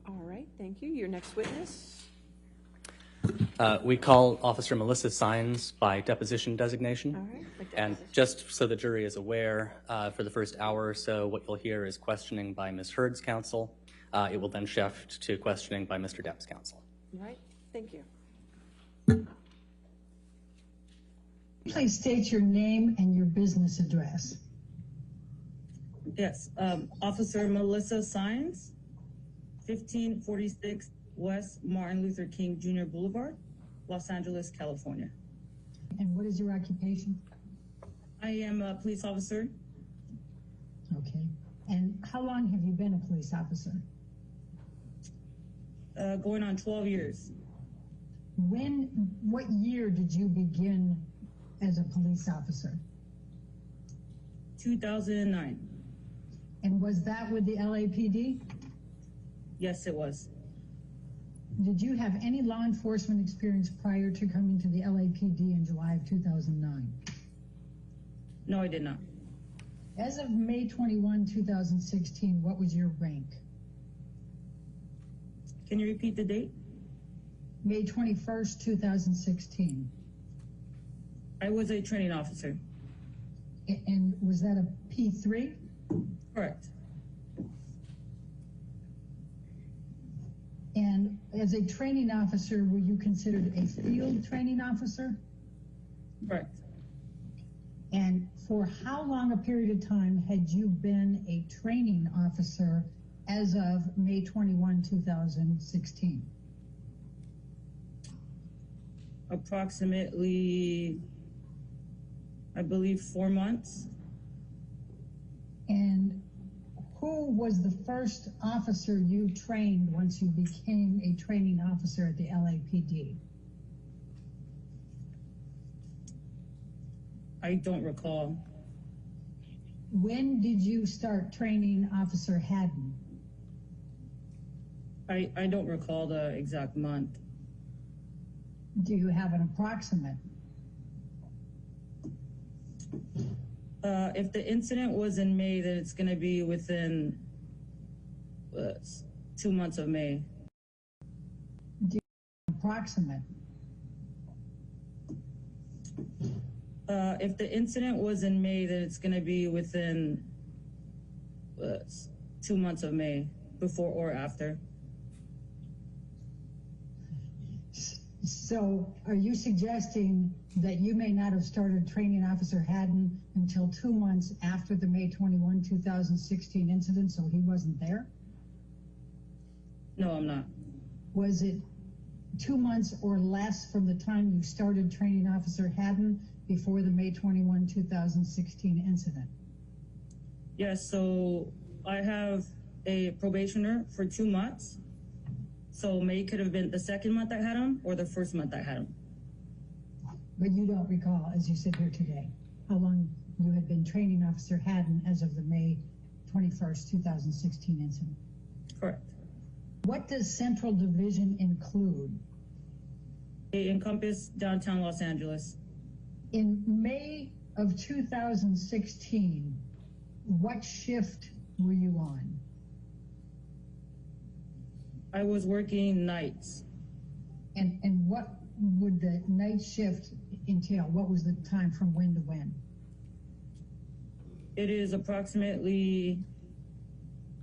All right, thank you. Your next witness? We call Officer Melissa Sines by deposition designation. All right. Like And deposition. just so the jury is aware, for the first hour or so, what you'll hear is questioning by Ms. Hurd's counsel. It will then shift to questioning by Mr. Depp's counsel. All right, thank you. Please state your name and your business address. Yes, Officer Melissa Sines, 1546 West Martin Luther King Jr. Boulevard, Los Angeles, California. And what is your occupation? I am a police officer. Okay. And how long have you been a police officer? Going on 12 years. What year did you begin as a police officer? 2009. And was that with the LAPD? Yes, it was. Did you have any law enforcement experience prior to coming to the LAPD in July of 2009? No, I did not. As of May 21, 2016, what was your rank? Can you repeat the date? May 21st, 2016. I was a training officer. And was that a P3? Correct. And as a training officer, were you considered a field training officer? Correct. And for how long a period of time had you been a training officer as of May 21, 2016? Approximately, I believe, 4 months. And who was the first officer you trained once you became a training officer at the LAPD? I don't recall. When did you start training Officer Haddon? I don't recall the exact month. Do you have an approximate? If the incident was in May, then it's going to be within 2 months of May. Do you have an approximate? If the incident was in May, then it's going to be within 2 months of May, before or after. So are you suggesting that you may not have started training Officer Haddon until 2 months after the May 21, 2016 incident, so he wasn't there? No, I'm not. Was it 2 months or less from the time you started training Officer Haddon before the May 21, 2016 incident? Yes, so I have a probationer for 2 months. So May could have been the second month I had him or the first month I had him. But you don't recall, as you sit here today, how long you had been training Officer Haddon as of the May 21st, 2016 incident? Correct. What does Central Division include? It encompassed downtown Los Angeles. In May of 2016, what shift were you on? I was working nights. And what would the night shift entail? What was the time from when to when? It is approximately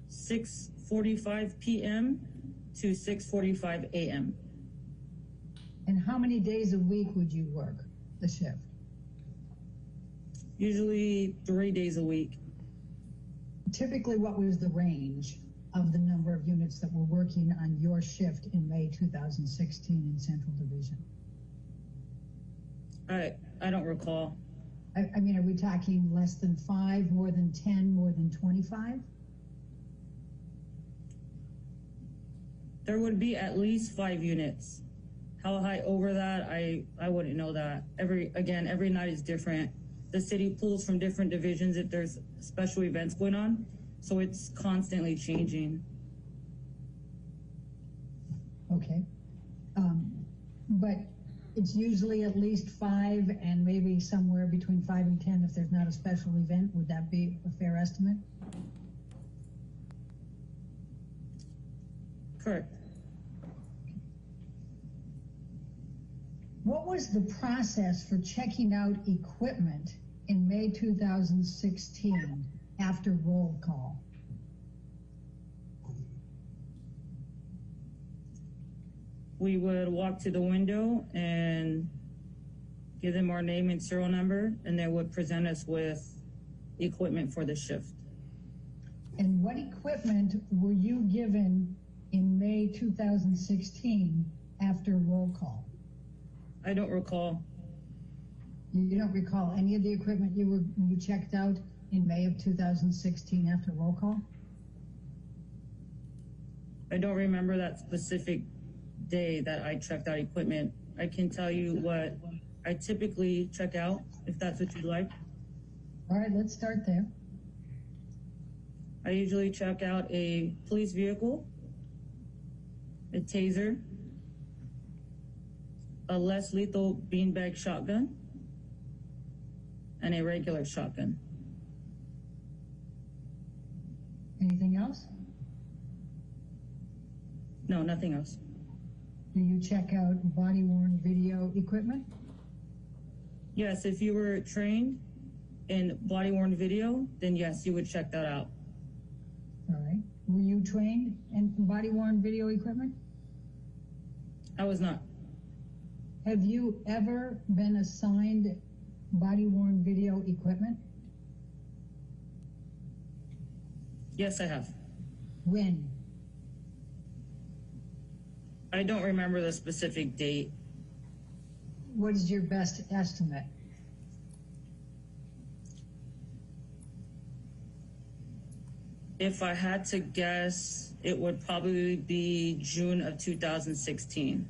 6:45 p.m. to 6:45 a.m. And how many days a week would you work the shift? Usually 3 days a week. Typically, what was the range of the number of units that were working on your shift in May 2016 in Central Division? I don't recall. I mean, are we talking less than 5, more than 10, more than 25? There would be at least 5 units. How high over that, I wouldn't know that. Every night is different. The city pulls from different divisions if there's special events going on, so it's constantly changing. Okay. But it's usually at least 5 and maybe somewhere between 5 and 10 if there's not a special event. Would that be a fair estimate? Correct. What was the process for checking out equipment in May 2016 after roll call? We would walk to the window and give them our name and serial number, and they would present us with equipment for the shift. And what equipment were you given in May 2016 after roll call? I don't recall. You don't recall any of the equipment you checked out in May of 2016 after roll call? I don't remember that specific day that I checked out equipment. I can tell you what I typically check out, if that's what you'd like. All right, let's start there. I usually check out a police vehicle, a taser, a less lethal beanbag shotgun, and a regular shotgun. Anything else? No, nothing else. Do you check out body-worn video equipment? Yes, if you were trained in body-worn video, then yes, you would check that out. All right. Were you trained in body-worn video equipment? I was not. Have you ever been assigned body-worn video equipment? Yes, I have. When? I don't remember the specific date. What is your best estimate? If I had to guess, it would probably be June of 2016.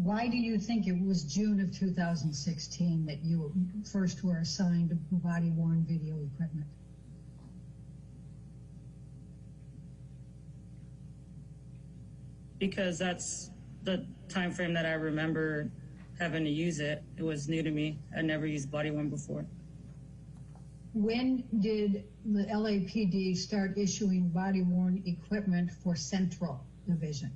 Why do you think it was June of 2016 that you first were assigned body-worn video equipment? Because that's the time frame that I remember having to use it. It was new to me. I never used body-worn before. When did the LAPD start issuing body-worn equipment for Central Division?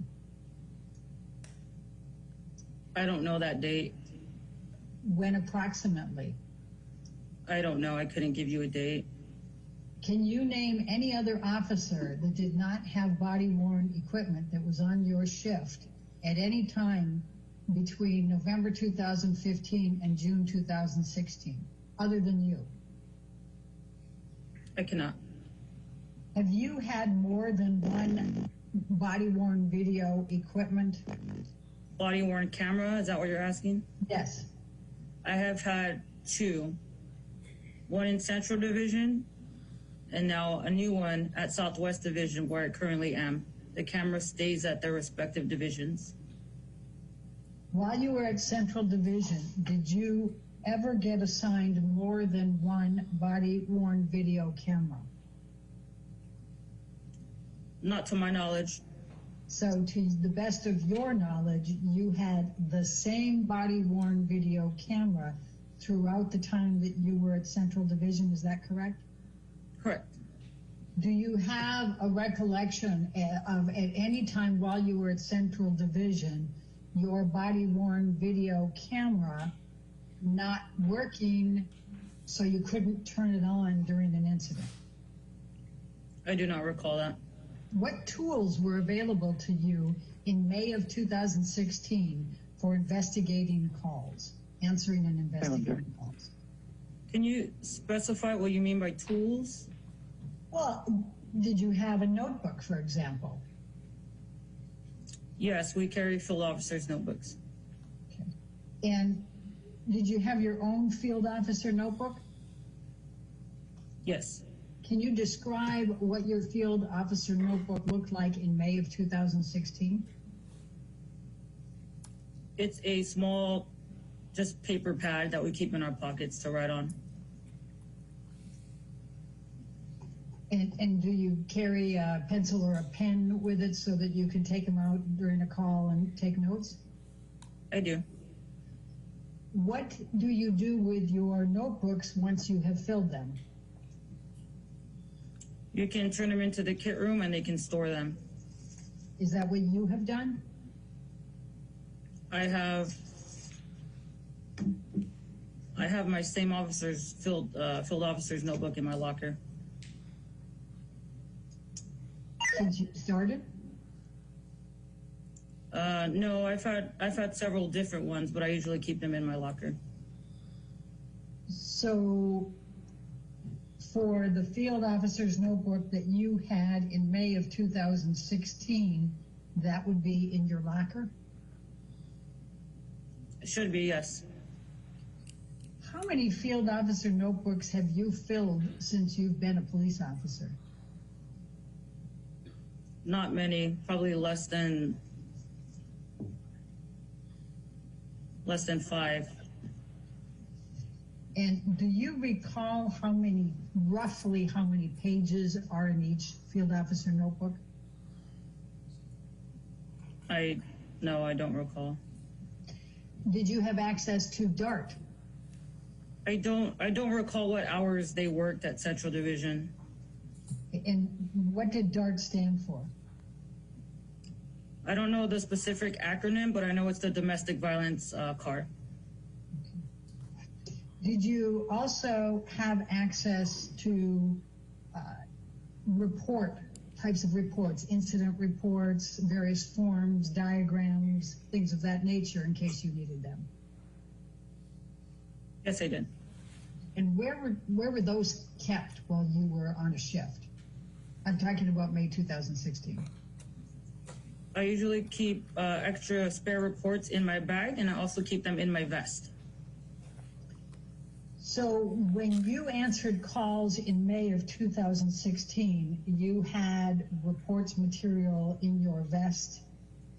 I don't know that date. When approximately? I don't know. I couldn't give you a date. Can you name any other officer that did not have body-worn equipment that was on your shift at any time between November 2015 and June 2016, other than you? I cannot. Have you had more than one body-worn video equipment? Body-worn camera, is that what you're asking? Yes. I have had 2. One in Central Division, and now a new one at Southwest Division where I currently am. The camera stays at their respective divisions. While you were at Central Division, did you ever get assigned more than one body-worn video camera? Not to my knowledge. So to the best of your knowledge, you had the same body-worn video camera throughout the time that you were at Central Division, is that correct? Correct. Do you have a recollection of at any time while you were at Central Division, your body-worn video camera not working so you couldn't turn it on during an incident? I do not recall that. What tools were available to you in May of 2016 for investigating calls, answering and investigating calls? Can you specify what you mean by tools? Well, did you have a notebook, for example? Yes, we carry field officers' notebooks. Okay. And did you have your own field officer notebook? Yes. Can you describe what your field officer notebook looked like in May of 2016? It's a small, just paper pad that we keep in our pockets to write on. And do you carry a pencil or a pen with it so that you can take them out during a call and take notes? I do. What do you do with your notebooks once you have filled them? You can turn them into the kit room and they can store them. Is that what you have done? I have my same officer's field officer's notebook in my locker. Since you started? No, I've had several different ones, but I usually keep them in my locker. So for the field officer's notebook that you had in May of 2016, that would be in your locker? It should be, yes. How many field officer notebooks have you filled since you've been a police officer? Not many, probably less than 5. And do you recall roughly how many pages are in each field officer notebook? No, I don't recall. Did you have access to DART? I don't recall what hours they worked at Central Division. And what did DART stand for? I don't know the specific acronym, but I know it's the domestic violence car. Did you also have access to types of reports, incident reports, various forms, diagrams, things of that nature in case you needed them? Yes, I did. And where were those kept while you were on a shift? I'm talking about May 2016. I usually keep extra spare reports in my bag, and I also keep them in my vest. So when you answered calls in May of 2016, you had reports material in your vest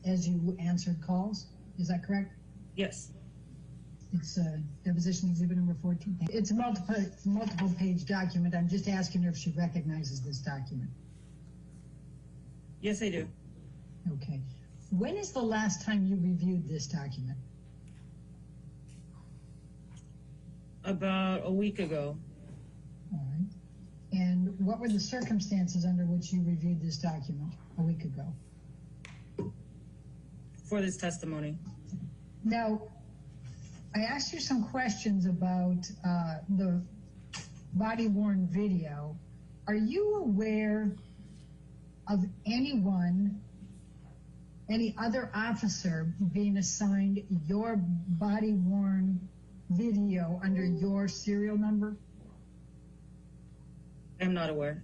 as you answered calls? Is that correct? Yes. It's deposition exhibit number 14. It's a multiple page document. I'm just asking her if she recognizes this document. Yes, I do. Okay. When is the last time you reviewed this document? About a week ago. All right. And what were the circumstances under which you reviewed this document a week ago? For this testimony. Now, I asked you some questions about the body-worn video. Are you aware of any other officer being assigned your body-worn video under your serial number? I'm not aware.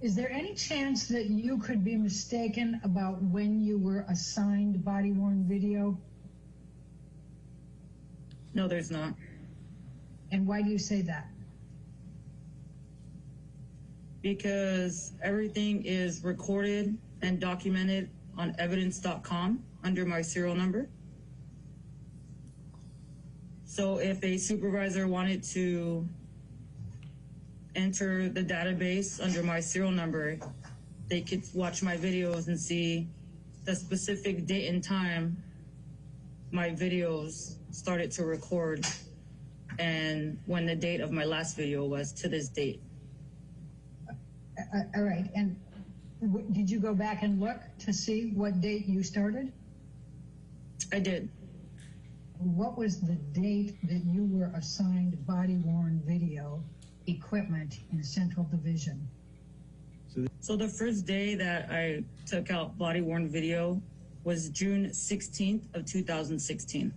Is there any chance that you could be mistaken about when you were assigned body-worn video? No, there's not. And why do you say that? Because everything is recorded and documented on evidence.com under my serial number. So if a supervisor wanted to enter the database under my serial number, they could watch my videos and see the specific date and time my videos started to record and when the date of my last video was to this date. All right, and did you go back and look to see what date you started? I did. What was the date that you were assigned body-worn video equipment in Central Division? So the first day that I took out body-worn video was June 16th of 2016.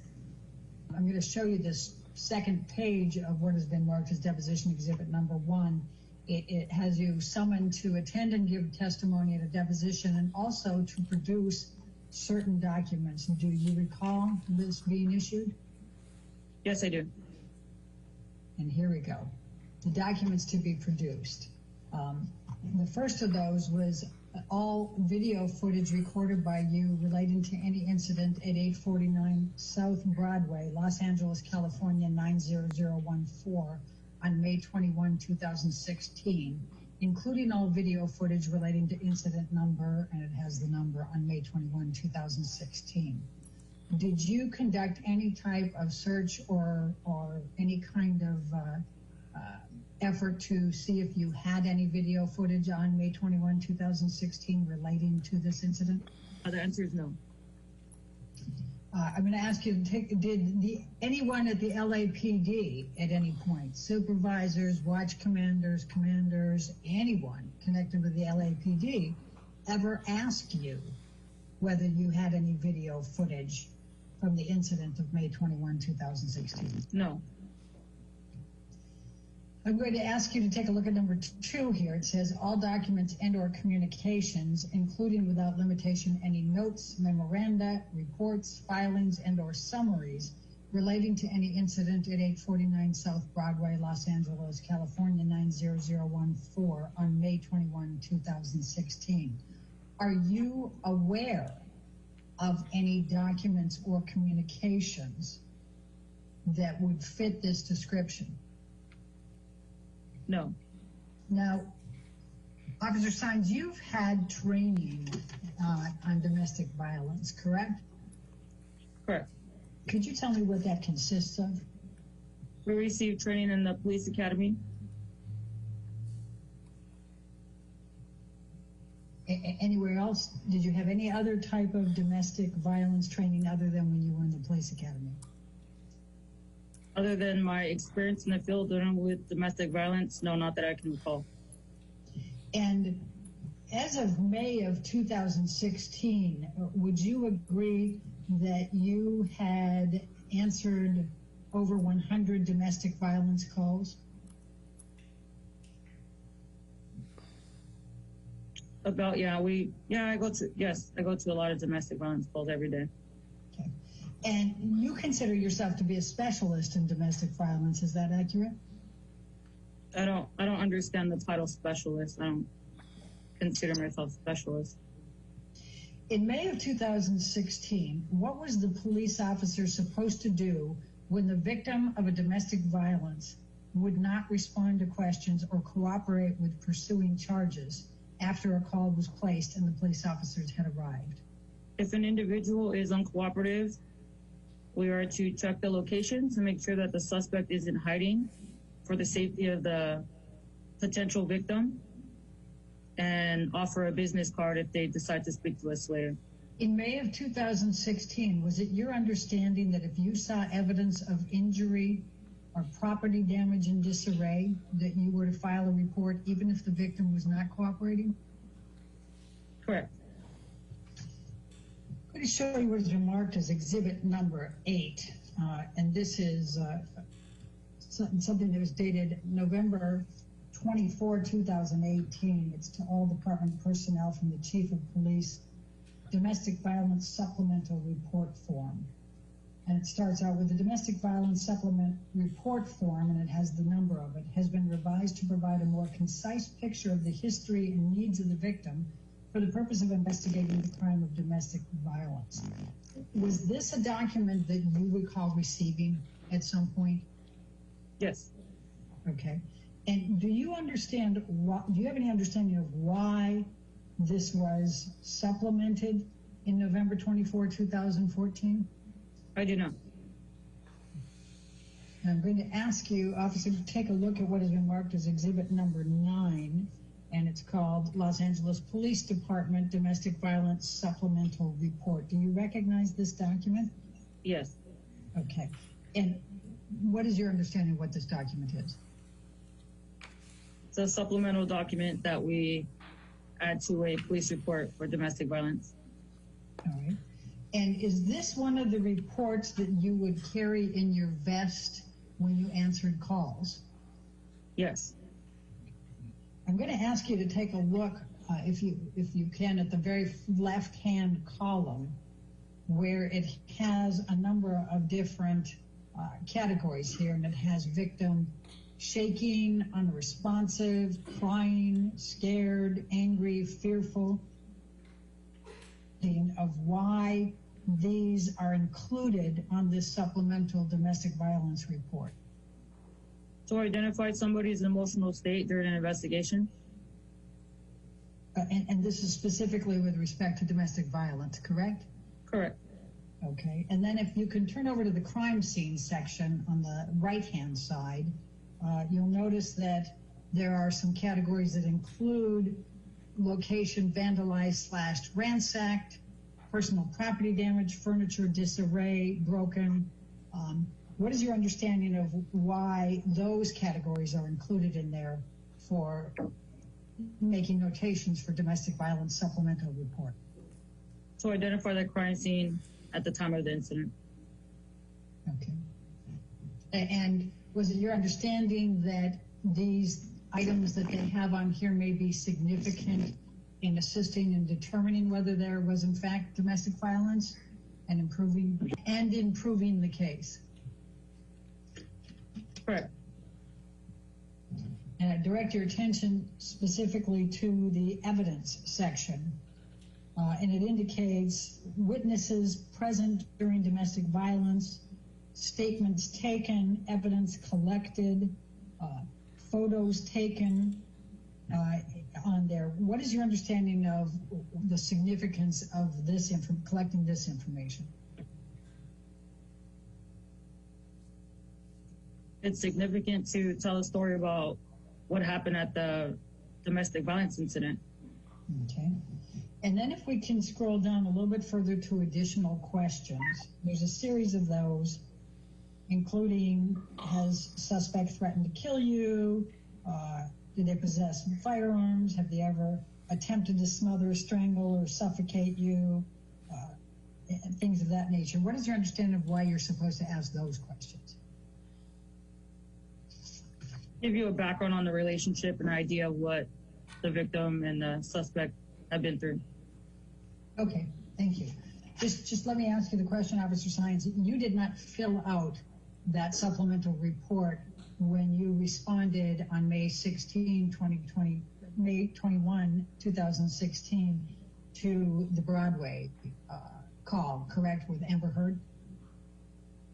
I'm going to show you this second page of what has been marked as deposition exhibit number 1. It has you summoned to attend and give testimony at a deposition and also to produce certain documents. Do you recall this being issued? Yes, I do. And here we go. The documents to be produced. The first of those was all video footage recorded by you relating to any incident at 849 South Broadway, Los Angeles, California, 90014 on May 21, 2016, including all video footage relating to incident number, and it has the number on May 21, 2016. Did you conduct any type of search or any kind of effort to see if you had any video footage on May 21, 2016 relating to this incident? The answer is no. I'm going to ask you, did anyone at the LAPD at any point, supervisors, watch commanders, anyone connected with the LAPD, ever ask you whether you had any video footage from the incident of May 21, 2016? No. I'm going to ask you to take a look at number 2 here. It says all documents and or communications, including without limitation any notes, memoranda, reports, filings, and or summaries relating to any incident at 849 South Broadway, Los Angeles, California, 90014 on May 21, 2016. Are you aware of any documents or communications that would fit this description? No. Now, Officer Sines, you've had training on domestic violence, correct? Correct. Could you tell me what that consists of? We received training in the police academy. Anywhere else? Did you have any other type of domestic violence training other than when you were in the police academy? Other than my experience in the field dealing with domestic violence, no, not that I can recall. And as of May of 2016, would you agree that you had answered over 100 domestic violence calls? About, I go to a lot of domestic violence calls every day. Okay. And you consider yourself to be a specialist in domestic violence, is that accurate? I don't understand the title specialist. I don't consider myself specialist. In May of 2016, what was the police officer supposed to do when the victim of a domestic violence would not respond to questions or cooperate with pursuing charges after a call was placed and the police officers had arrived? If an individual is uncooperative, we are to check the location to make sure that the suspect isn't hiding for the safety of the potential victim, and offer a business card if they decide to speak to us later. In May of 2016, was it your understanding that if you saw evidence of injury or property damage in disarray, that you were to file a report even if the victim was not cooperating? Correct. I'm going to show you what is remarked as exhibit number 8, and this is something that was dated November 24, 2018. It's to all department personnel from the Chief of Police, Domestic Violence Supplemental Report Form. And it starts out with the Domestic Violence Supplement Report Form, and it has the number of it, has been revised to provide a more concise picture of the history and needs of the victim for the purpose of investigating the crime of domestic violence. Was this a document that you recall receiving at some point? Yes. Okay. And do you understand, do you have any understanding of why this was supplemented in November 24, 2014? I do not. I'm going to ask you, officer, to take a look at what has been marked as exhibit number 9. and it's called Los Angeles Police Department Domestic Violence Supplemental Report. Do you recognize this document? Yes. Okay. And what is your understanding of what this document is? It's a supplemental document that we add to a police report for domestic violence. All right. And is this one of the reports that you would carry in your vest when you answered calls? Yes. I'm going to ask you to take a look, if you can, at the very left-hand column where it has a number of different categories here, and it has victim shaking, unresponsive, crying, scared, angry, fearful, of why these are included on this supplemental domestic violence report. To identify somebody's emotional state during an investigation. And this is specifically with respect to domestic violence, correct? Correct. Okay. And then if you can turn over to the crime scene section on the right-hand side, you'll notice that there are some categories that include location vandalized / ransacked, personal property damage, furniture disarray, broken. What is your understanding of why those categories are included in there for making notations for domestic violence supplemental report? To identify the crime scene at the time of the incident. Okay. And was it your understanding that these items that they have on here may be significant in assisting in determining whether there was in fact domestic violence and improving the case? Correct. And I direct your attention specifically to the evidence section. And it indicates witnesses present during domestic violence, statements taken, evidence collected, photos taken on there. What is your understanding of the significance of this collecting this information? It's significant to tell a story about what happened at the domestic violence incident. Okay. And then if we can scroll down a little bit further to additional questions, there's a series of those, including, has suspect threatened to kill you? Do they possess firearms? Have they ever attempted to smother, strangle, or suffocate you? And things of that nature. What is your understanding of why you're supposed to ask those questions? Give you a background on the relationship, an idea of what the victim and the suspect have been through. Okay, thank you. Just let me ask you the question, Officer Sines. You did not fill out that supplemental report when you responded on May 21, 2016 to the Broadway call, correct, with Amber Hurd?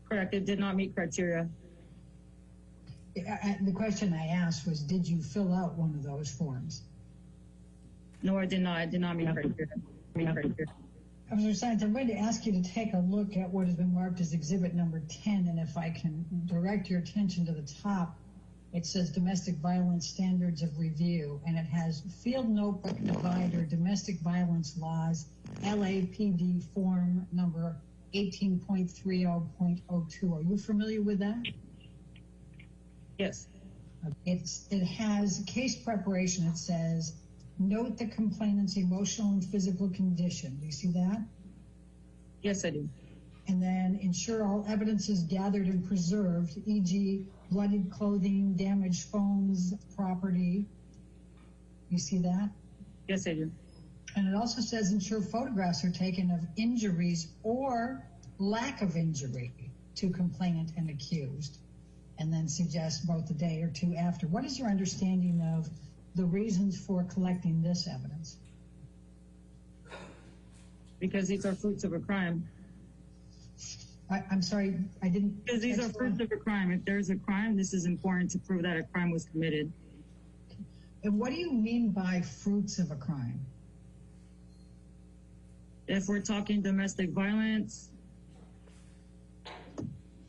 Correct, it did not meet criteria. The question I asked was, did you fill out one of those forms? No, I did not. I did not meet criteria. Officer Sines, I'm going to ask you to take a look at what has been marked as exhibit number 10, and if I can direct your attention to the top, it says domestic violence standards of review, and it has field notebook divider, domestic violence laws, LAPD form number 18.30.02. Are you familiar with that? Yes. It has case preparation. It says, note the complainant's emotional and physical condition. Do you see that? Yes, I do. And then ensure all evidence is gathered and preserved, e.g. bloodied clothing, damaged phones, property. You see that? Yes, I do. And it also says ensure photographs are taken of injuries or lack of injury to complainant and accused, and then suggest both a day or two after. What is your understanding of the reasons for collecting this evidence? Because these are fruits of a crime. I'm sorry, I didn't... Because these are fruits of a crime. If there's a crime, this is important to prove that a crime was committed. And what do you mean by fruits of a crime? If we're talking domestic violence,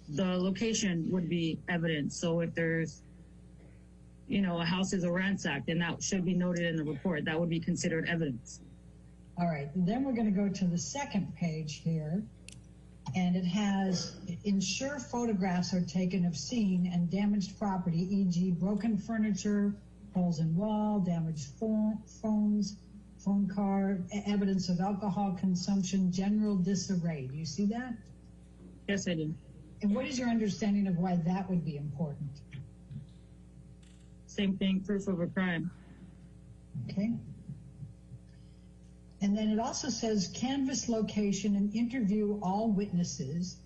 the location would be evidence. So if there's a house is ransacked, and that should be noted in the report. That would be considered evidence. All right, then we're going to go to the second page here, and it has ensure photographs are taken of scene and damaged property, e.g. broken furniture, holes in wall, damaged phones, phone card, evidence of alcohol consumption, general disarray. Do you see that? Yes, I do. And what is your understanding of why that would be important? Same thing, proof of a crime. Okay. And then it also says canvass location and interview all witnesses,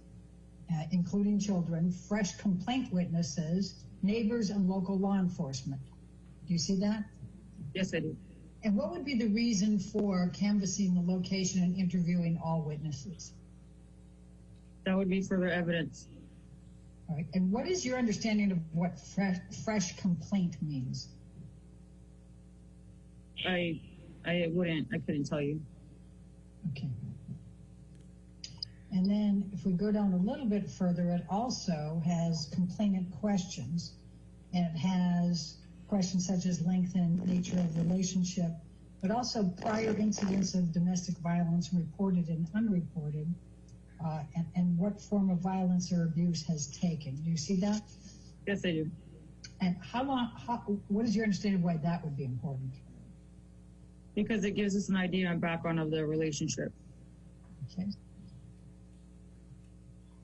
including children, fresh complaint witnesses, neighbors, and local law enforcement. Do you see that? Yes, I do. And what would be the reason for canvassing the location and interviewing all witnesses? That would be further evidence. All right. And what is your understanding of what fresh complaint means? I couldn't tell you. Okay. And then if we go down a little bit further, it also has complainant questions, and it has questions such as length and nature of relationship, but also prior incidents of domestic violence reported and unreported, and what form of violence or abuse has taken. Do you see that? Yes, I do. And what is your understanding of why that would be important? Because it gives us an idea and background of the relationship. Okay.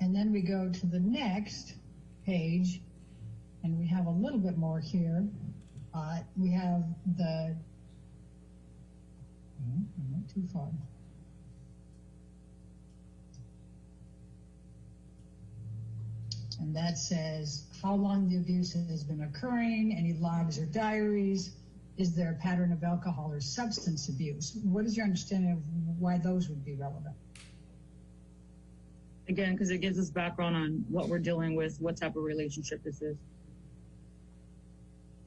And then we go to the next page, and we have a little bit more here. We have the, not too far. And that says how long the abuse has been occurring, any logs or diaries, is there a pattern of alcohol or substance abuse? What is your understanding of why those would be relevant? Again, because it gives us background on what we're dealing with, what type of relationship this is.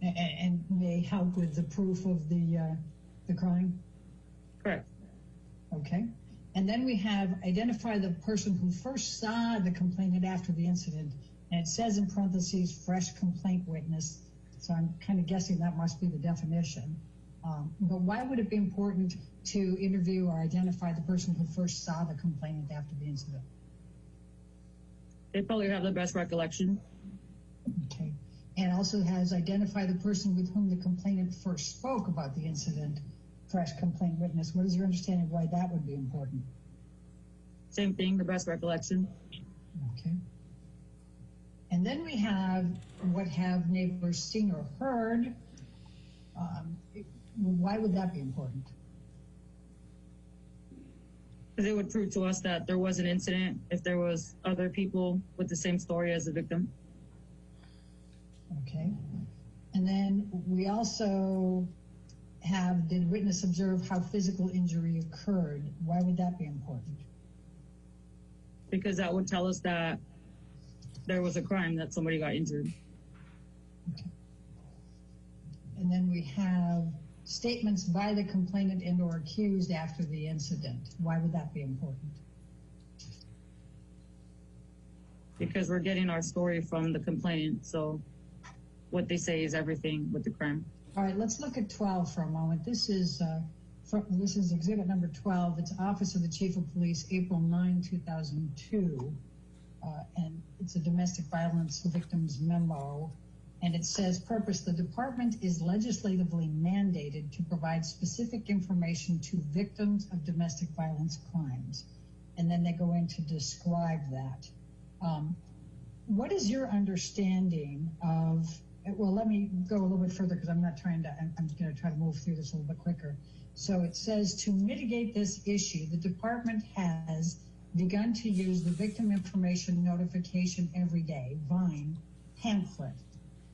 And may help with the proof of the crime? Correct. Okay. And then we have identify the person who first saw the complainant after the incident. And it says in parentheses, fresh complaint witness. So I'm kind of guessing that must be the definition. But why would it be important to interview or identify the person who first saw the complainant after the incident? They probably have the best recollection. Okay. And also has identify the person with whom the complainant first spoke about the incident, fresh complaint witness. What is your understanding of why that would be important? Same thing, the best recollection. Okay. And then we have what have neighbors seen or heard. Why would that be important? Because it would prove to us that there was an incident if there was other people with the same story as the victim. Okay. And then we also have, did witness observe how physical injury occurred? Why would that be important? Because that would tell us that there was a crime, that somebody got injured. Okay. And then we have statements by the complainant and or accused after the incident. Why would that be important? Because we're getting our story from the complainant, so what they say is everything with the crime. All right, let's look at 12 for a moment. This is exhibit number 12. It's Office of the Chief of Police, April 9, 2002. And it's a domestic violence victims memo. And it says, purpose, the department is legislatively mandated to provide specific information to victims of domestic violence crimes. And then they go in to describe that. What is your understanding of, well, let me go a little bit further because I'm going to try to move through this a little bit quicker. So it says, to mitigate this issue, the department has begun to use the Victim Information Notification Everyday, VINE, pamphlet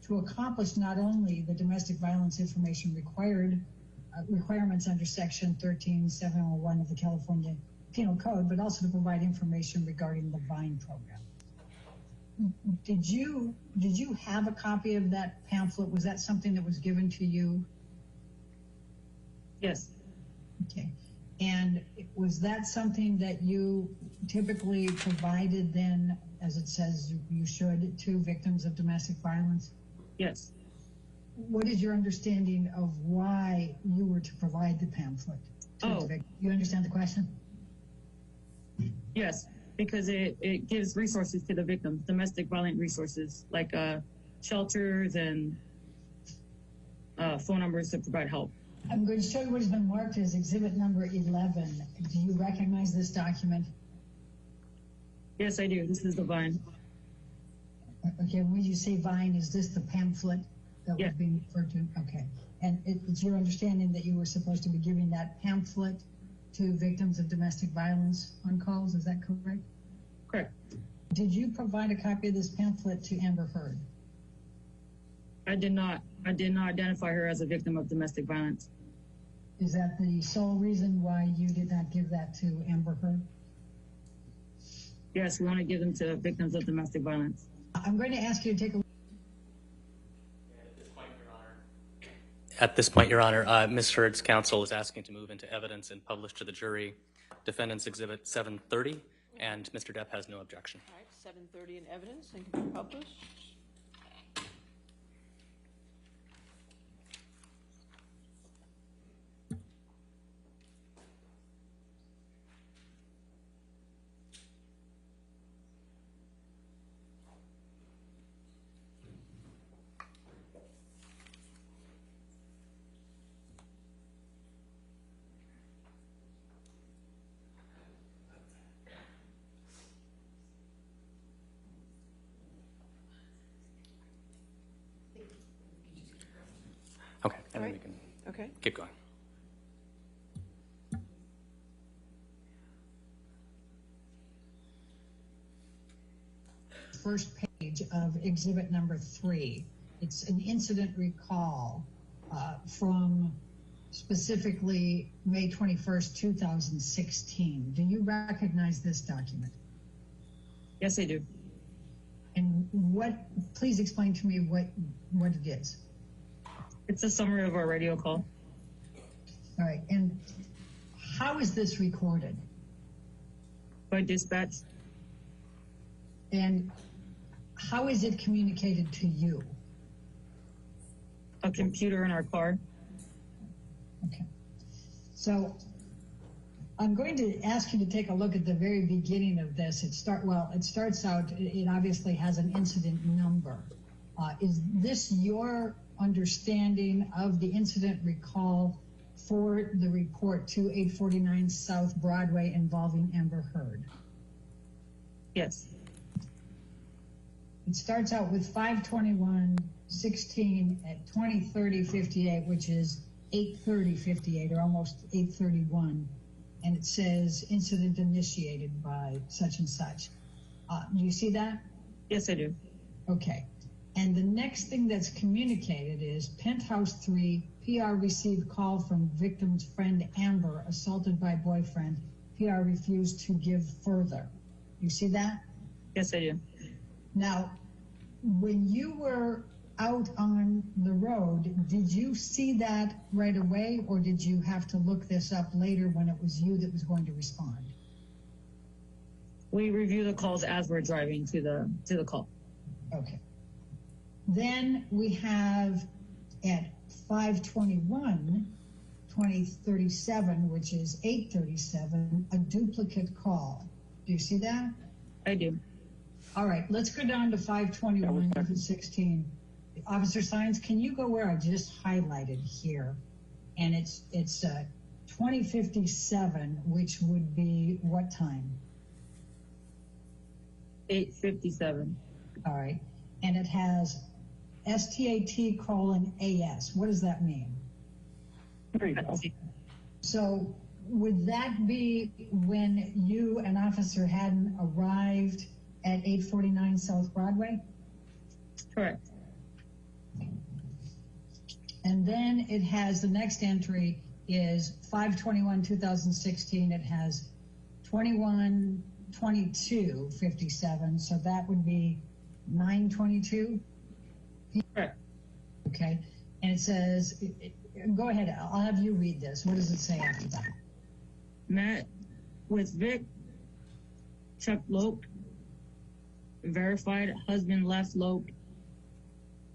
to accomplish not only the domestic violence information requirements under Section 13701 of the California Penal Code, but also to provide information regarding the VINE program. Did you have a copy of that pamphlet? Was that something that was given to you? Yes. Okay. And was that something that you typically provided then, as it says you should, to victims of domestic violence? Yes. what is your understanding of why you were to provide the pamphlet to the victim? You understand the question? Yes, because it gives resources to the victims, domestic violent resources, like shelters and phone numbers to provide help. I'm going to show you what has been marked as exhibit number 11. Do you recognize this document? Yes, I do. This is the vine. Okay, when you say vine, is this the pamphlet that was being referred to? Okay. And it's your understanding that you were supposed to be giving that pamphlet to victims of domestic violence on calls, is that correct? Correct. Did you provide a copy of this pamphlet to Amber Hurd? I did not identify her as a victim of domestic violence. Is that the sole reason why you did not give that to Amber Hurd? Yes, we want to give them to victims of domestic violence. I'm going to ask you to take a look. At this point, Your Honor, Ms. Hurd's counsel is asking to move into evidence and publish to the jury Defendant's Exhibit 730, and Mr. Depp has no objection. All right, 730 in evidence and can be published. Okay, and All then right. we can Okay. keep going. First page of exhibit number 3. It's an incident recall from specifically May 21st, 2016. Do you recognize this document? Yes, I do. And please explain to me what it is. It's a summary of our radio call. All right, and how is this recorded? By dispatch. And how is it communicated to you? A computer in our car. Okay. So I'm going to ask you to take a look at the very beginning of this. It starts out, it obviously has an incident number. Is this your understanding of the incident recall for the report to 849 South Broadway involving Amber Hurd? Yes. It starts out with 5/21/16 at 20:30:58, which is 8:30:58 or almost 8:31, and it says incident initiated by such and such. Do you see that? Yes, I do. Okay. And the next thing that's communicated is Penthouse 3, PR received call from victim's friend Amber, assaulted by boyfriend. PR refused to give further. You see that? Yes, I do. Now, when you were out on the road, did you see that right away, or did you have to look this up later when it was you that was going to respond? We review the calls as we're driving to the call. Okay. Then we have at 5/21/2037, which is 8:37, a duplicate call. Do you see that? I do. All right, let's go down to 5/21/16. Officer Sines, can you go where I just highlighted here? And it's 20:57, which would be what time? 8:57. All right, and it has STAT:AS. What does that mean? There you go. So would that be when you and Officer Haddon arrived at 849 South Broadway? Correct. And then it has, the next entry is 5/21/2016. It has 21/22/57. So that would be 9/22. Correct. Okay. And it says, go ahead. I'll have you read this. What does it say after that? Met with Vic, Chuck Lope, verified husband left Lope.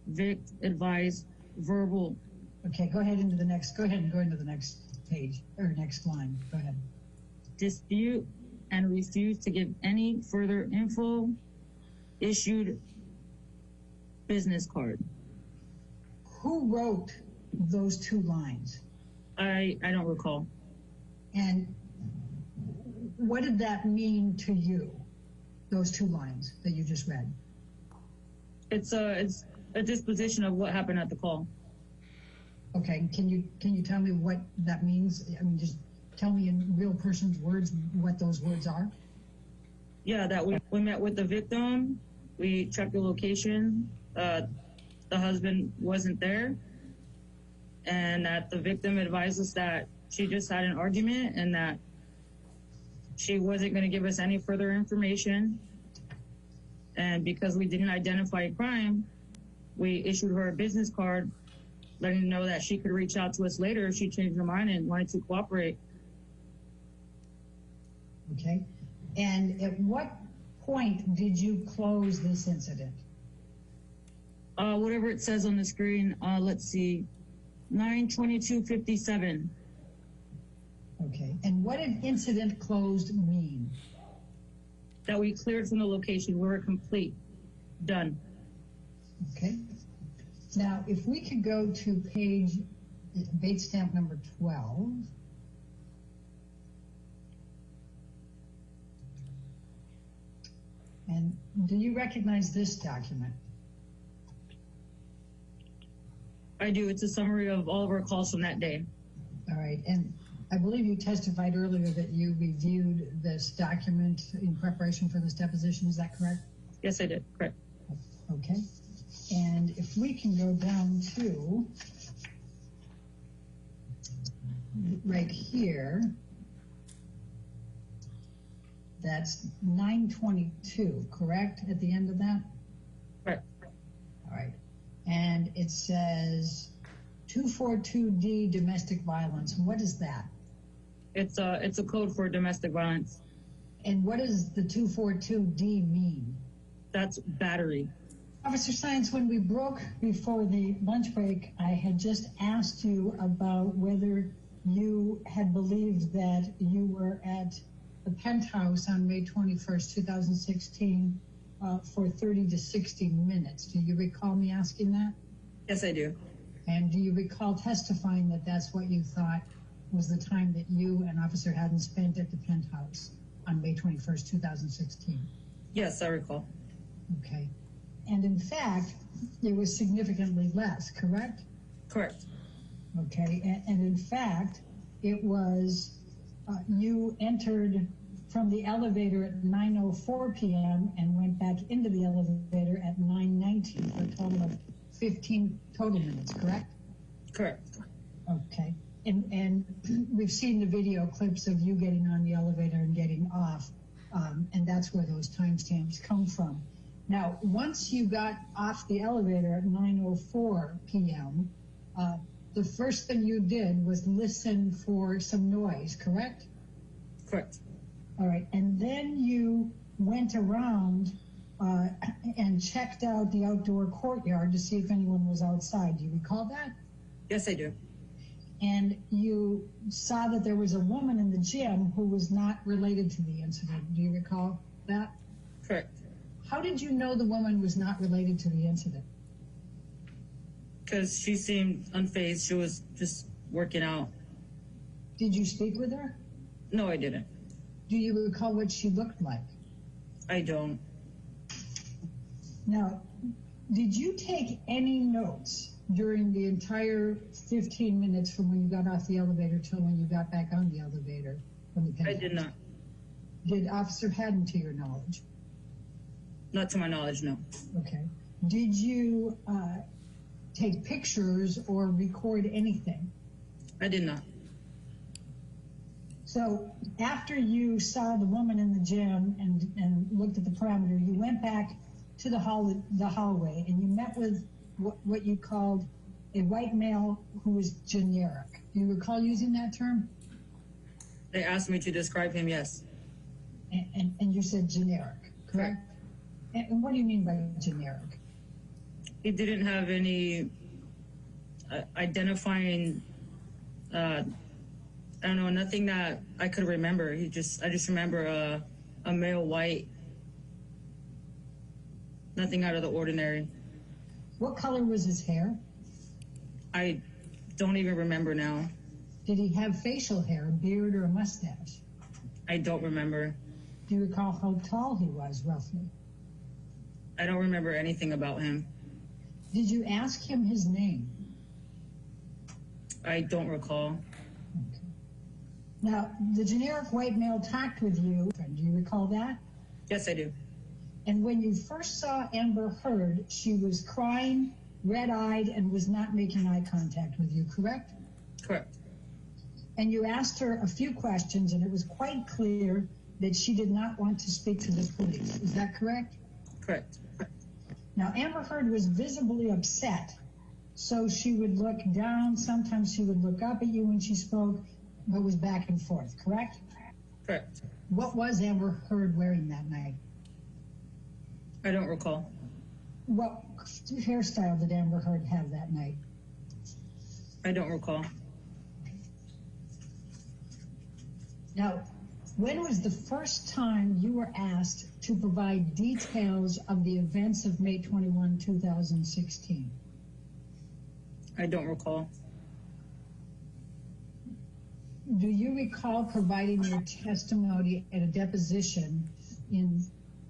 Vic advised verbal. Okay, go ahead into the next, go ahead and go into the next page, or next line, go ahead. Dispute and refuse to give any further info. Issued business card. Who wrote those 2 lines? I don't recall. And what did that mean to you, those 2 lines that you just read? It's a disposition of what happened at the call. Okay, can you tell me what that means? I mean, just tell me in real person's words what those words are. Yeah, that we met with the victim. We checked the location. The husband wasn't there, and that the victim advised us that she just had an argument and that she wasn't going to give us any further information. And because we didn't identify a crime, we issued her a business card letting her know that she could reach out to us later if she changed her mind and wanted to cooperate. Okay, and at what point did you close this incident? Whatever it says on the screen, let's see, 9/22/57. Okay, and what did incident closed mean? That we cleared from the location. We were complete. Done. Okay. Now, if we could go to page Bates stamp number 12. And do you recognize this document? I do. It's a summary of all of our calls from that day. All right, and I believe you testified earlier that you reviewed this document in preparation for this deposition. Is that correct? Yes, I did. Correct. Okay. And if we can go down to right here, that's 9/22, correct, at the end of that? Correct. All right. And it says 242D domestic violence. What is that? It's a code for domestic violence. And what does the 242D mean? That's battery. Officer Science, when we broke before the lunch break, I had just asked you about whether you had believed that you were at the penthouse on May 21st, 2016 for 30 to 60 minutes. Do you recall me asking that? Yes, I do. And do you recall testifying that that's what you thought was the time that you and Officer Haddon spent at the penthouse on May 21st, 2016? Yes, I recall. Okay. And in fact, it was significantly less, correct? Correct. Okay. And in fact, it was, you entered from the elevator at 9:04 p.m. and went back into the elevator at 9:19 for a total of 15 total minutes, correct? Correct. Okay. And we've seen the video clips of you getting on the elevator and getting off, and that's where those timestamps come from. Now, once you got off the elevator at 9:04 p.m., the first thing you did was listen for some noise, correct? Correct. All right. And then you went around and checked out the outdoor courtyard to see if anyone was outside. Do you recall that? Yes, I do. And you saw that there was a woman in the gym who was not related to the incident. Do you recall that? Correct. How did you know the woman was not related to the incident? Because she seemed unfazed. She was just working out. Did you speak with her? No, I didn't. Do you recall what she looked like? I don't. Now, did you take any notes during the entire 15 minutes from when you got off the elevator till when you got back on the elevator from the penthouse? I did not. Did Officer Haddon, to your knowledge? Not to my knowledge, no. Okay. Did you take pictures or record anything? I did not. So after you saw the woman in the gym and looked at the perimeter, you went back to the hallway and you met with what you called a white male who was generic. Do you recall using that term? They asked me to describe him, yes. And you said generic, correct? And what do you mean by generic? He didn't have any identifying, I don't know, nothing that I could remember. I just remember a male white, nothing out of the ordinary. What color was his hair? I don't even remember now. Did he have facial hair, a beard, or a mustache? I don't remember. Do you recall how tall he was, roughly? I don't remember anything about him. Did you ask him his name? I don't recall. Okay. Now, the generic white male talked with you. Do you recall that? Yes, I do. And when you first saw Amber Hurd, she was crying, red-eyed, and was not making eye contact with you, correct? Correct. And you asked her a few questions, and it was quite clear that she did not want to speak to the police. Is that correct? Correct. Now, Amber Hurd was visibly upset, so she would look down. Sometimes she would look up at you when she spoke, but was back and forth, correct? Correct. What was Amber Hurd wearing that night? I don't recall. What hairstyle did Amber Hurd have that night? I don't recall. Now, when was the first time you were asked to provide details of the events of May 21, 2016? I don't recall. Do you recall providing your testimony at a deposition in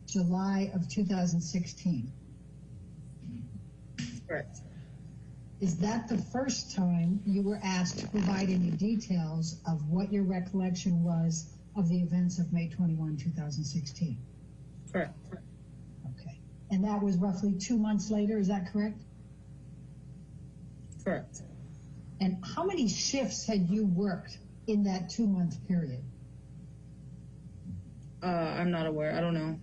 July of 2016? Correct. Is that the first time you were asked to provide any details of what your recollection was of the events of May 21, 2016? Correct. Okay. And that was roughly 2 months later, is that correct? Correct. And how many shifts had you worked in that 2-month period? I'm not aware. I don't know.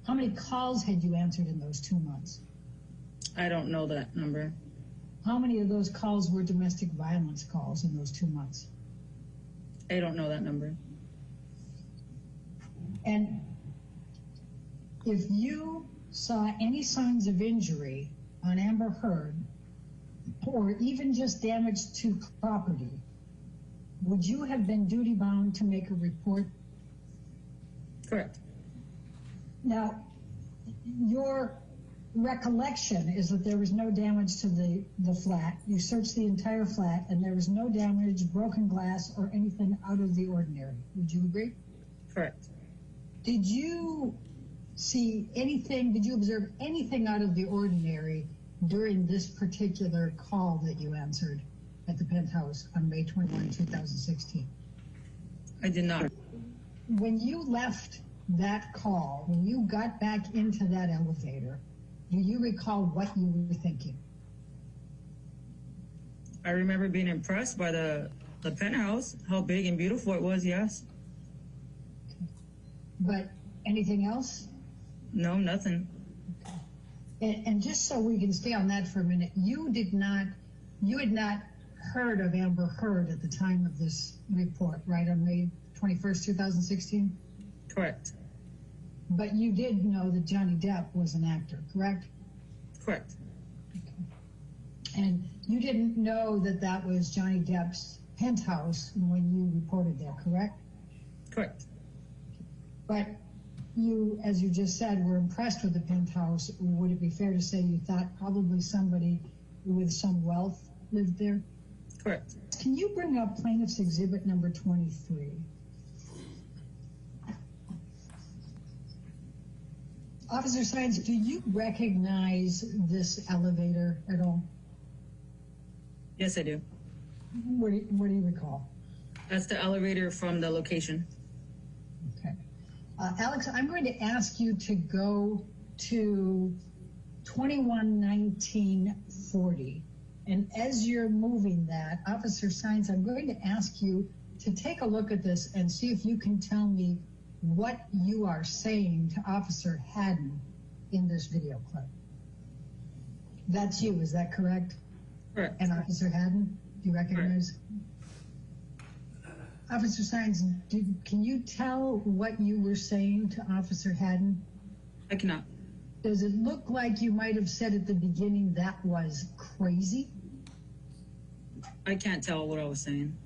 How many calls had you answered in those 2 months? I don't know that number. How many of those calls were domestic violence calls in those 2 months? I don't know that number. And if you saw any signs of injury on Amber Hurd, or even just damage to property, would you have been duty bound to make a report? Correct. Now, your recollection is that there was no damage to the flat. You searched the entire flat and there was no damage, broken glass, or anything out of the ordinary. Would you agree? Correct. Did you see anything, did you observe anything out of the ordinary during this particular call that you answered at the penthouse on May 21, 2016? I did not. When you left that call, when you got back into that elevator, do you recall what you were thinking? I remember being impressed by the penthouse, how big and beautiful it was, yes. But anything else? No, nothing. And just so we can stay on that for a minute, you had not heard of Amber Hurd at the time of this report, right, on May 21st, 2016? Correct. But you did know that Johnny Depp was an actor, correct? Correct. Okay. And you didn't know that that was Johnny Depp's penthouse when you reported there, correct? Correct. But you, as you just said, were impressed with the penthouse. Would it be fair to say you thought probably somebody with some wealth lived there? Correct. Can you bring up plaintiff's exhibit number 23? Officer Science, do you recognize this elevator at all? Yes, I do. What do you recall? That's the elevator from the location. Okay. Alex, I'm going to ask you to go to 211940. And as you're moving that, Officer Science, I'm going to ask you to take a look at this and see if you can tell me what you are saying to Officer Haddon in this video clip. That's you, is that correct? Correct. And Officer Haddon, do you recognize? Correct. Officer Science, can you tell what you were saying to Officer Haddon? I cannot. Does it look like you might have said at the beginning that was crazy? I can't tell what I was saying.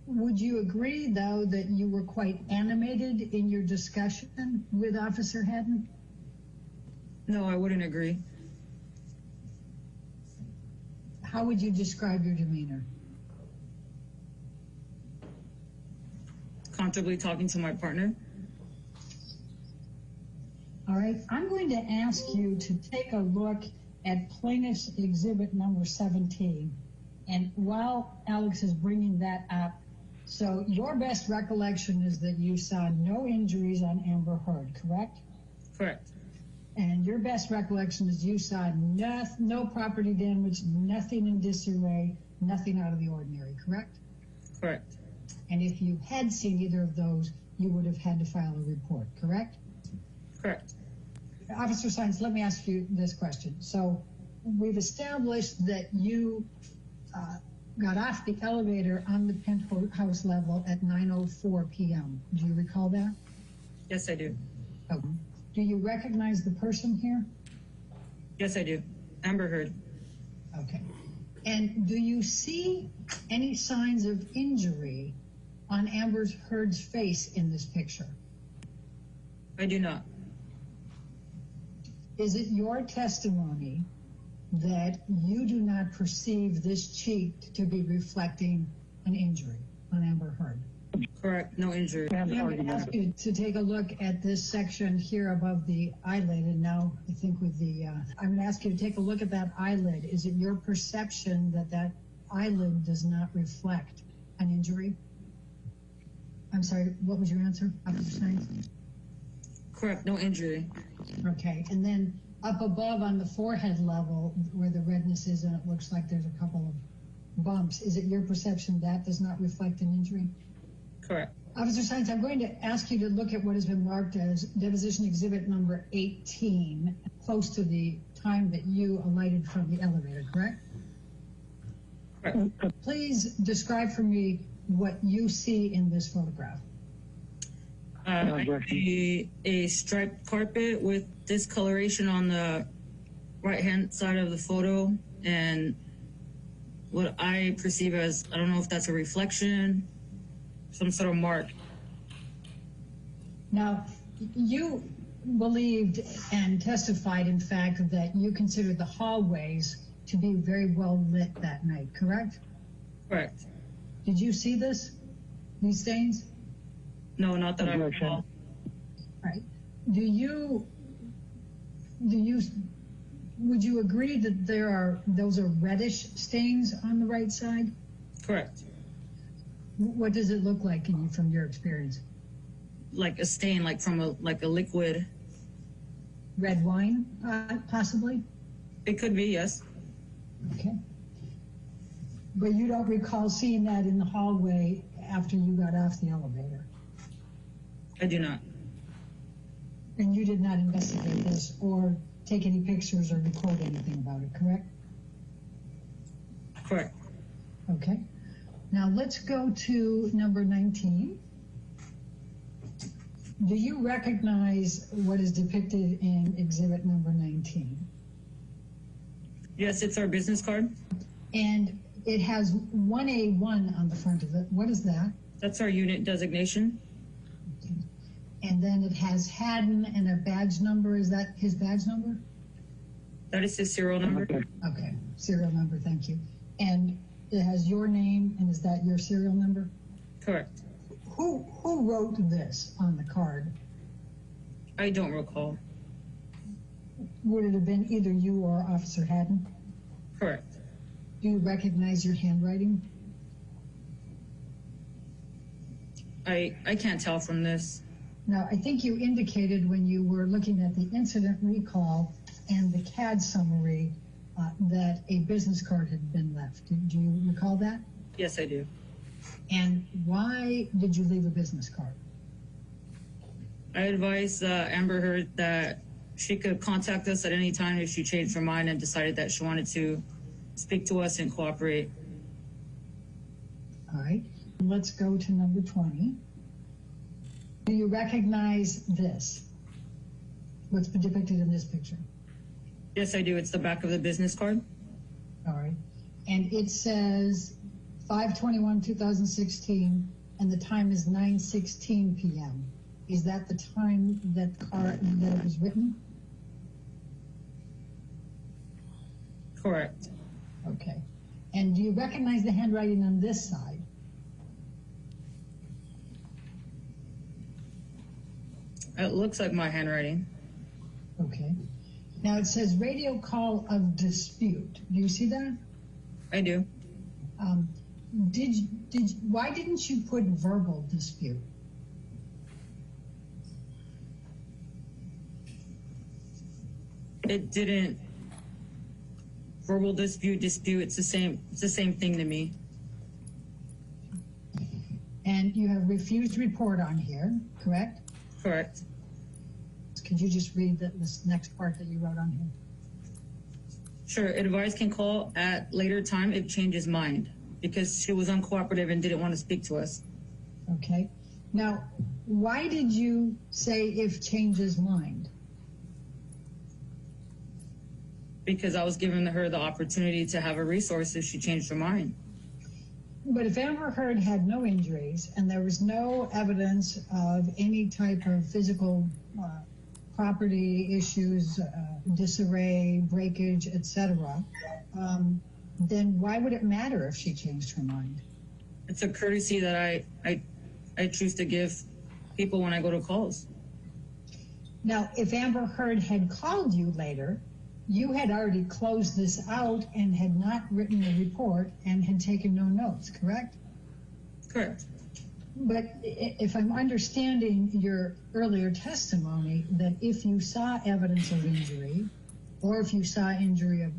Would you agree, though, that you were quite animated in your discussion with Officer Haddon? No, I wouldn't agree. How would you describe your demeanor? Comfortably talking to my partner. All right, I'm going to ask you to take a look at plaintiff's exhibit number 17. And while Alex is bringing that up, so your best recollection is that you saw no injuries on Amber Hurd, correct? Correct. And your best recollection is you saw no property damage, nothing in disarray, nothing out of the ordinary, correct? Correct. And if you had seen either of those, you would have had to file a report, correct? Correct. Officer Sines, let me ask you this question. So we've established that you got off the elevator on the penthouse level at 9:04 p.m. Do you recall that? Yes, I do. Okay. Do you recognize the person here? Yes, I do. Amber Hurd. Okay. And do you see any signs of injury on Amber Hurd's face in this picture? I do not. Is it your testimony that you do not perceive this cheek to be reflecting an injury on Amber Hurd? Correct. No injury. I'm going to ask you to take a look at this section here above the eyelid, and now I think with the, I'm going to ask you to take a look at that eyelid. Is it your perception that that eyelid does not reflect an injury? I'm sorry, what was your answer, Officer Sines? Correct. No injury. Okay, and then up above on the forehead level where the redness is and it looks like there's a couple of bumps, is it your perception that does not reflect an injury? Correct. Officer Sines, I'm going to ask you to look at what has been marked as deposition exhibit number 18, close to the time that you alighted from the elevator, correct? Correct. Please describe for me what you see in this photograph. A striped carpet with discoloration on the right-hand side of the photo, and what I perceive as, I don't know if that's a reflection, some sort of mark. Now, you believed and testified, in fact, that you considered the hallways to be very well lit that night, correct? Correct. Did you see this, these stains? No, not that I recall. All right. Would you agree that those are reddish stains on the right side? Correct. What does it look like from your experience? Like a stain, like from a liquid. Red wine, possibly? It could be, yes. Okay. But you don't recall seeing that in the hallway after you got off the elevator? I do not. And you did not investigate this or take any pictures or record anything about it, correct? Correct. Okay. Now let's go to number 19. Do you recognize what is depicted in exhibit number 19? Yes, it's our business card. And it has 1A1 on the front of it. What is that? That's our unit designation. Okay. And then it has Haddon and a badge number. Is that his badge number? That is his serial number. Okay, serial number, thank you. And it has your name, and is that your serial number? Correct. Who wrote this on the card? I don't recall. Would it have been either you or Officer Haddon? Correct. Do you recognize your handwriting? I can't tell from this. Now, I think you indicated when you were looking at the incident recall and the CAD summary that a business card had been left. Do you recall that? Yes, I do. And why did you leave a business card? I advised Amber Hurd that she could contact us at any time if she changed her mind and decided that she wanted to speak to us and cooperate. All right, let's go to number 20. Do you recognize this? What's been depicted in this picture? Yes, I do. It's the back of the business card. All right. and it says 5/21/2016, and the time is 9:16 p.m. Is that the time that it was written? Correct. Okay. And do you recognize the handwriting on this side? It looks like my handwriting. Okay. Now it says radio call of dispute. Do you see that? I do. Why didn't you put verbal dispute? It didn't. Verbal dispute, it's the same thing to me. And you have refused report on here, correct? Correct. Could you just read this next part that you wrote on here? Sure. Advice can call at later time if changes mind, because she was uncooperative and didn't want to speak to us. Okay. Now, why did you say if changes mind? Because I was giving her the opportunity to have a resource if she changed her mind. But if Amber Hurd had no injuries and there was no evidence of any type of physical property issues, disarray, breakage, etc., then why would it matter if she changed her mind? It's a courtesy that I choose to give people when I go to calls. Now, if Amber Hurd had called you later, you had already closed this out and had not written a report and had taken no notes, correct? Correct. But if I'm understanding your earlier testimony, that if you saw evidence of injury, or if you saw injury of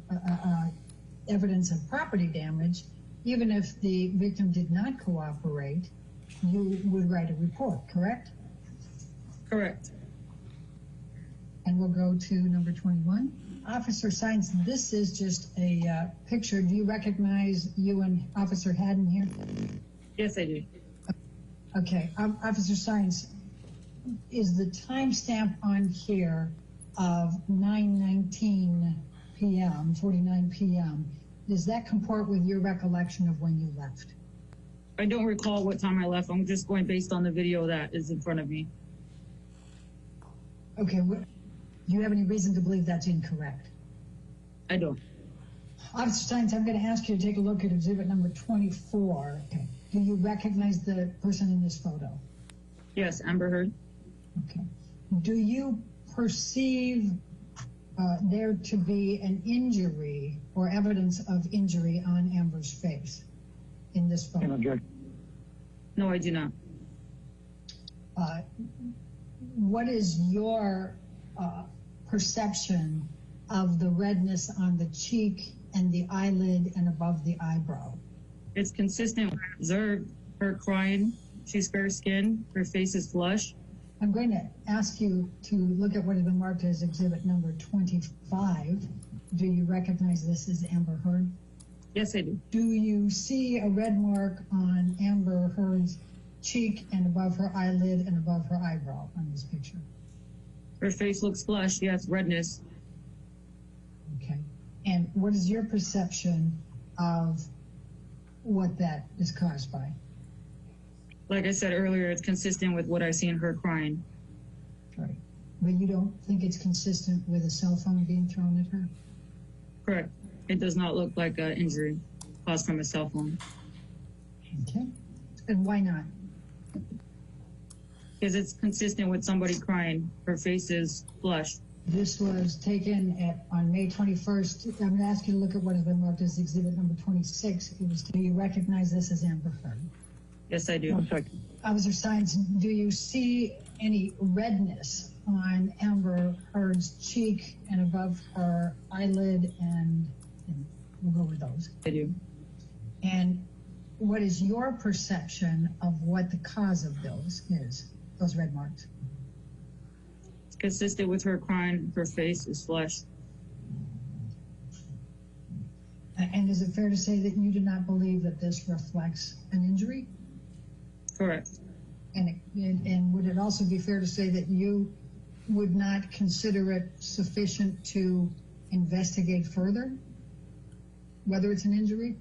evidence of property damage, even if the victim did not cooperate, you would write a report, correct? Correct. And we'll go to number 21. Officer Sines, this is just a picture. Do you recognize you and Officer Haddon here? Yes, I do. Okay, Officer Sines, is the timestamp on here of 9:19 p.m., 49 p.m., does that comport with your recollection of when you left? I don't recall what time I left. I'm just going based on the video that is in front of me. Okay, do you have any reason to believe that's incorrect? I don't. Officer Steins, I'm going to ask you to take a look at exhibit number 24. Okay. Do you recognize the person in this photo? Yes, Amber Hurd. Okay. Do you perceive there to be an injury or evidence of injury on Amber's face in this photo? No, I do not. What is your perception of the redness on the cheek and the eyelid and above the eyebrow? It's consistent with what I observed. Her crying, she's fair-skinned, her face is flush. I'm going to ask you to look at what has been marked as exhibit number 25. Do you recognize this as Amber Hurd? Yes, I do. Do you see a red mark on Amber Hurd's cheek and above her eyelid and above her eyebrow on this picture? Her face looks flushed, yes, redness. Okay. And what is your perception of what that is caused by? Like I said earlier, it's consistent with what I see in her crying. Right. But you don't think it's consistent with a cell phone being thrown at her? Correct. It does not look like an injury caused from a cell phone. Okay. And why not? Because it's consistent with somebody crying. Her face is flushed. This was taken on May 21st. I'm going to ask you to look at what has been marked as exhibit number 26. Do you recognize this as Amber Hurd? Yes, I do. Officer Steins, do you see any redness on Amber Hurd's cheek and above her eyelid, and we'll go with those? I do. And what is your perception of what the cause of those is, those red marks? It's consistent with her crying. Her face is flushed. And is it fair to say that you do not believe that this reflects an injury? Correct. And would it also be fair to say that you would not consider it sufficient to investigate further? whether it's an injury?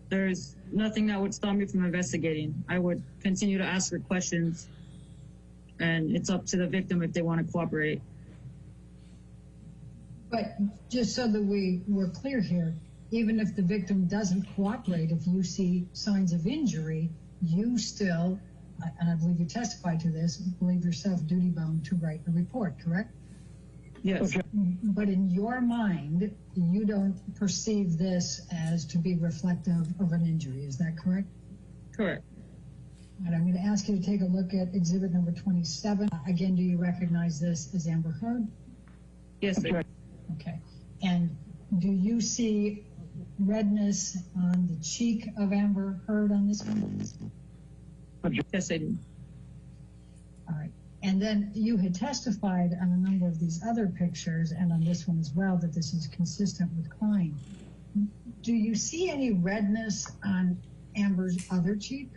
There's nothing that would stop me from investigating. I would continue to ask her questions, and it's up to the victim if they want to cooperate. But just so that we're clear here, even if the victim doesn't cooperate, if you see signs of injury, you still, and I believe you testified to this, believe yourself duty-bound to write a report, correct? Yes. Okay. But in your mind, you don't perceive this as to be reflective of an injury. Is that correct? Correct. And I'm going to ask you to take a look at exhibit number 27. Again, do you recognize this as Amber Hurd? Yes, I do. Okay. And do you see redness on the cheek of Amber Hurd on this one? Yes, I do. All right. And then you had testified on a number of these other pictures and on this one as well that this is consistent with crime. Do you see any redness on Amber's other cheek?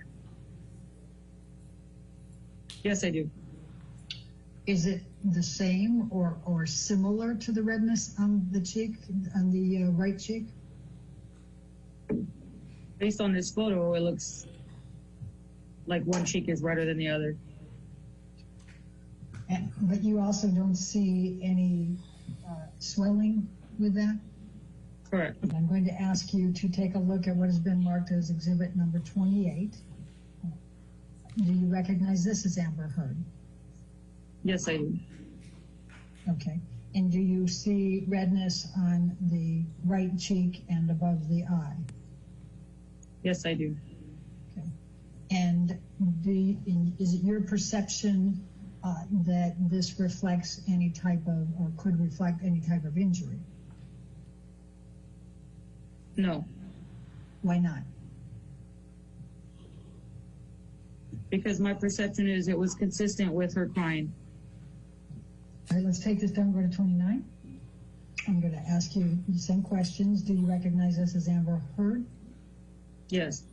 Yes, I do. Is it the same or similar to the redness on the cheek, on the right cheek? Based on this photo, it looks like one cheek is redder than the other. But you also don't see any swelling with that? Correct. I'm going to ask you to take a look at what has been marked as exhibit number 28. Do you recognize this as Amber Hurd? Yes, I do. Okay. And do you see redness on the right cheek and above the eye? Yes, I do. Okay. And is it your perception that this reflects any type of, or could reflect any type of injury? No. Why not? Because my perception is it was consistent with her crying. All right, let's take this down, go to 29. I'm going to ask you the same questions. Do you recognize this as Amber Hurd? Yes.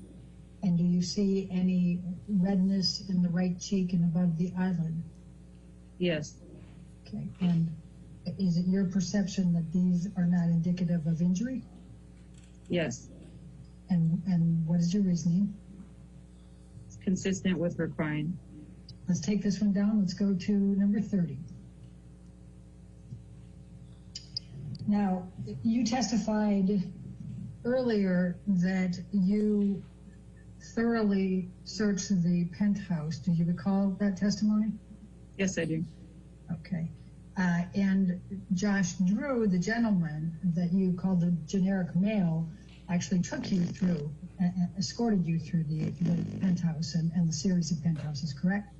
And do you see any redness in the right cheek and above the eyelid? Yes. Okay. And is it your perception that these are not indicative of injury? Yes. And what is your reasoning? It's consistent with her crying. Let's take this one down. Let's go to number 30. Now, you testified earlier that you thoroughly searched the penthouse. Do you recall that testimony? Yes, I do. Okay. And Josh Drew, the gentleman that you called the generic male, actually took you through, escorted you through the penthouse and the series of penthouses, correct?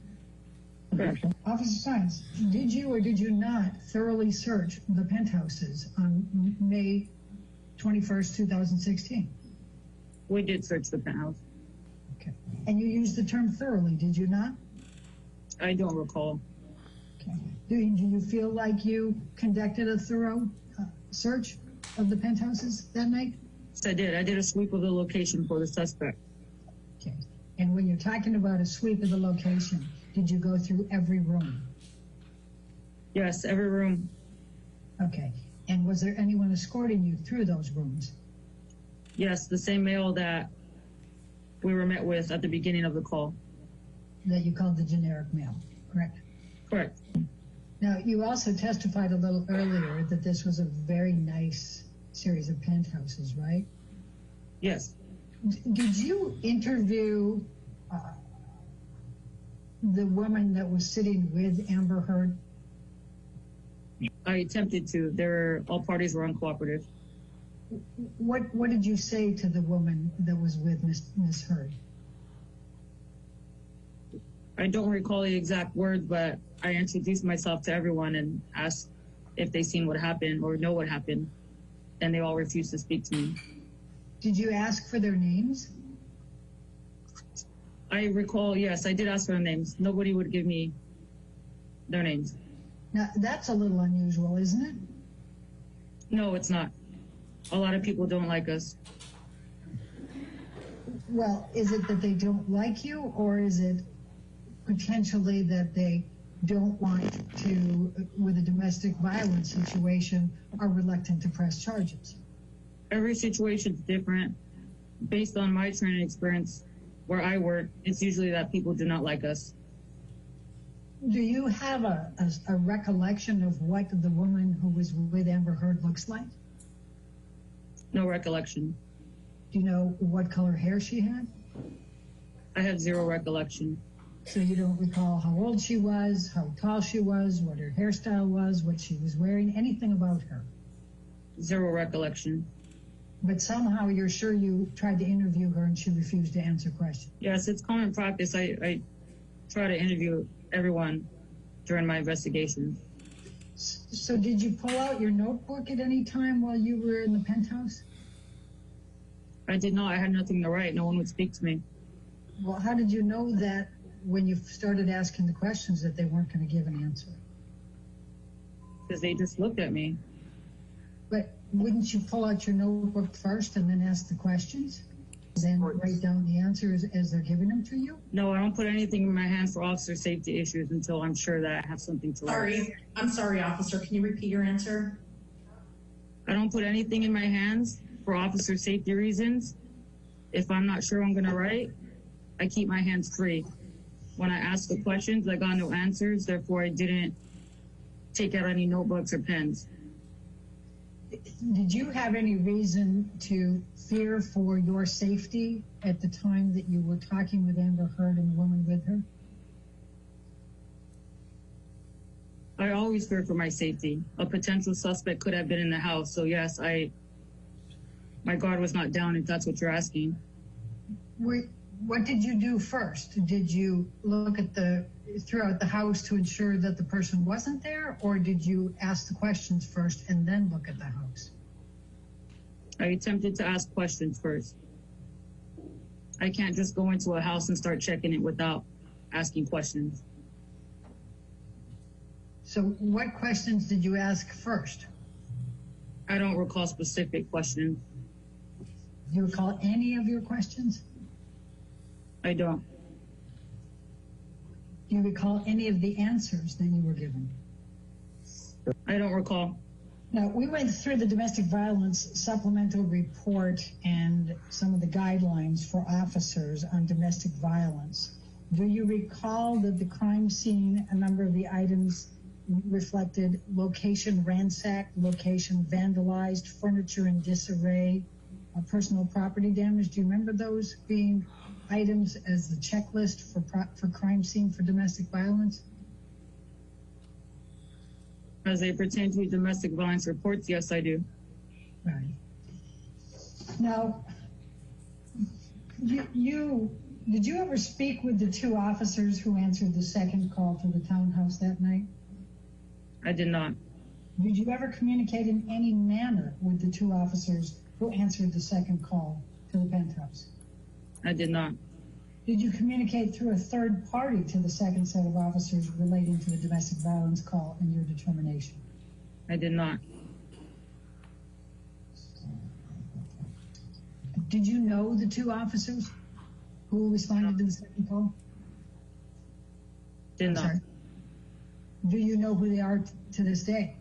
Correct. Officer Science, did you or did you not thoroughly search the penthouses on May 21st, 2016? We did search the penthouse. Okay. And you used the term thoroughly, did you not? I don't recall. Okay. Do you feel like you conducted a thorough search of the penthouses that night? Yes, I did. I did a sweep of the location for the suspect. Okay. And when you're talking about a sweep of the location, did you go through every room? Yes, every room. Okay. And was there anyone escorting you through those rooms? Yes, the same male that we were met with at the beginning of the call. That you called the generic male, correct? Correct. Now, you also testified a little earlier that this was a very nice series of penthouses, right? Yes. Did you interview the woman that was sitting with Amber Hurd? I attempted to. All parties were uncooperative. What did you say to the woman that was with Miss Hurd? I don't recall the exact words, but I introduced myself to everyone and asked if they seen what happened or know what happened, and they all refused to speak to me. Did you ask for their names? I recall, yes, I did ask for their names. Nobody would give me their names. Now, that's a little unusual, isn't it? No, it's not. A lot of people don't like us. Well, is it that they don't like you, or is it potentially that they don't want to, with a domestic violence situation, are reluctant to press charges? every situation's different. Based on my training experience where I work, it's usually that people do not like us. Do you have a recollection of what the woman who was with Amber Hurd looks like? No recollection. Do you know what color hair she had? I have zero recollection. So you don't recall how old she was, how tall she was, what her hairstyle was, what she was wearing, anything about her? Zero recollection. But somehow you're sure you tried to interview her and she refused to answer questions. Yes, it's common practice. I try to interview everyone during my investigation. So did you pull out your notebook at any time while you were in the penthouse? I did not. I had nothing to write. No one would speak to me. Well, how did you know that when you started asking the questions that they weren't going to give an answer? Because they just looked at me. But wouldn't you pull out your notebook first and then ask the questions? Then write down the answers as they're giving them to you? No, I don't put anything in my hand for officer safety issues until I'm sure that I have something to write. I'm sorry, officer. Can you repeat your answer? I don't put anything in my hands for officer safety reasons. If I'm not sure I'm going to write, I keep my hands free. When I ask the questions, I got no answers. Therefore, I didn't take out any notebooks or pens. Did you have any reason to fear for your safety at the time that you were talking with Amber Hurd and the woman with her? I always fear for my safety. A potential suspect could have been in the house. So yes, my guard was not down, if that's what you're asking. What did you do first? Did you look at throughout the house to ensure that the person wasn't there, or did you ask the questions first and then look at the house? I attempted to ask questions first. I can't just go into a house and start checking it without asking questions. So what questions did you ask first? I don't recall specific questions. Do you recall any of your questions? I don't. Do you recall any of the answers that you were given? I don't recall. Now, we went through the domestic violence supplemental report and some of the guidelines for officers on domestic violence. Do you recall that the crime scene, a number of the items reflected location ransacked, location vandalized, furniture in disarray, personal property damage? Do you remember those being items as the checklist for crime scene for domestic violence? As they pertain to domestic violence reports, yes, I do. Right. Now, did you ever speak with the two officers who answered the second call to the townhouse that night? I did not. Did you ever communicate in any manner with the two officers who answered the second call to the penthouse? I did not. Did you communicate through a third party to the second set of officers relating to the domestic violence call and your determination? I did not. Did you know the two officers who responded to the second call? Did not. Sorry. Do you know who they are to this day?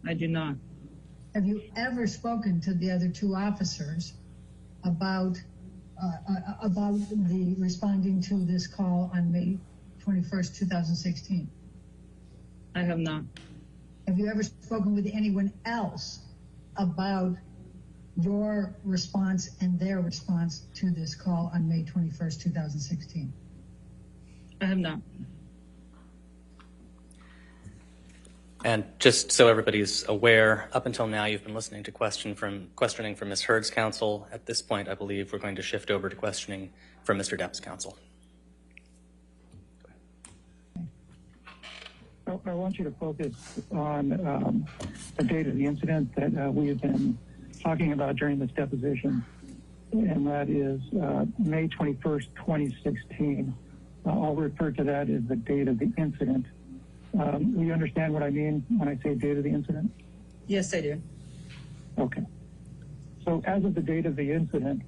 I do not. Have you ever spoken to the other two officers about the responding to this call on May 21st, 2016? I have not. Have you ever spoken with anyone else about your response and their response to this call on May 21st, 2016? I have not. And just so everybody's aware, up until now, you've been listening to questioning from Ms. Hurd's counsel. At this point, I believe we're going to shift over to questioning from Mr. Depp's counsel. I want you to focus on the date of the incident that we have been talking about during this deposition, and that is May 21st, 2016. I'll refer to that as the date of the incident. Do you understand what I mean when I say date of the incident? Yes, I do. Okay. So as of the date of the incident,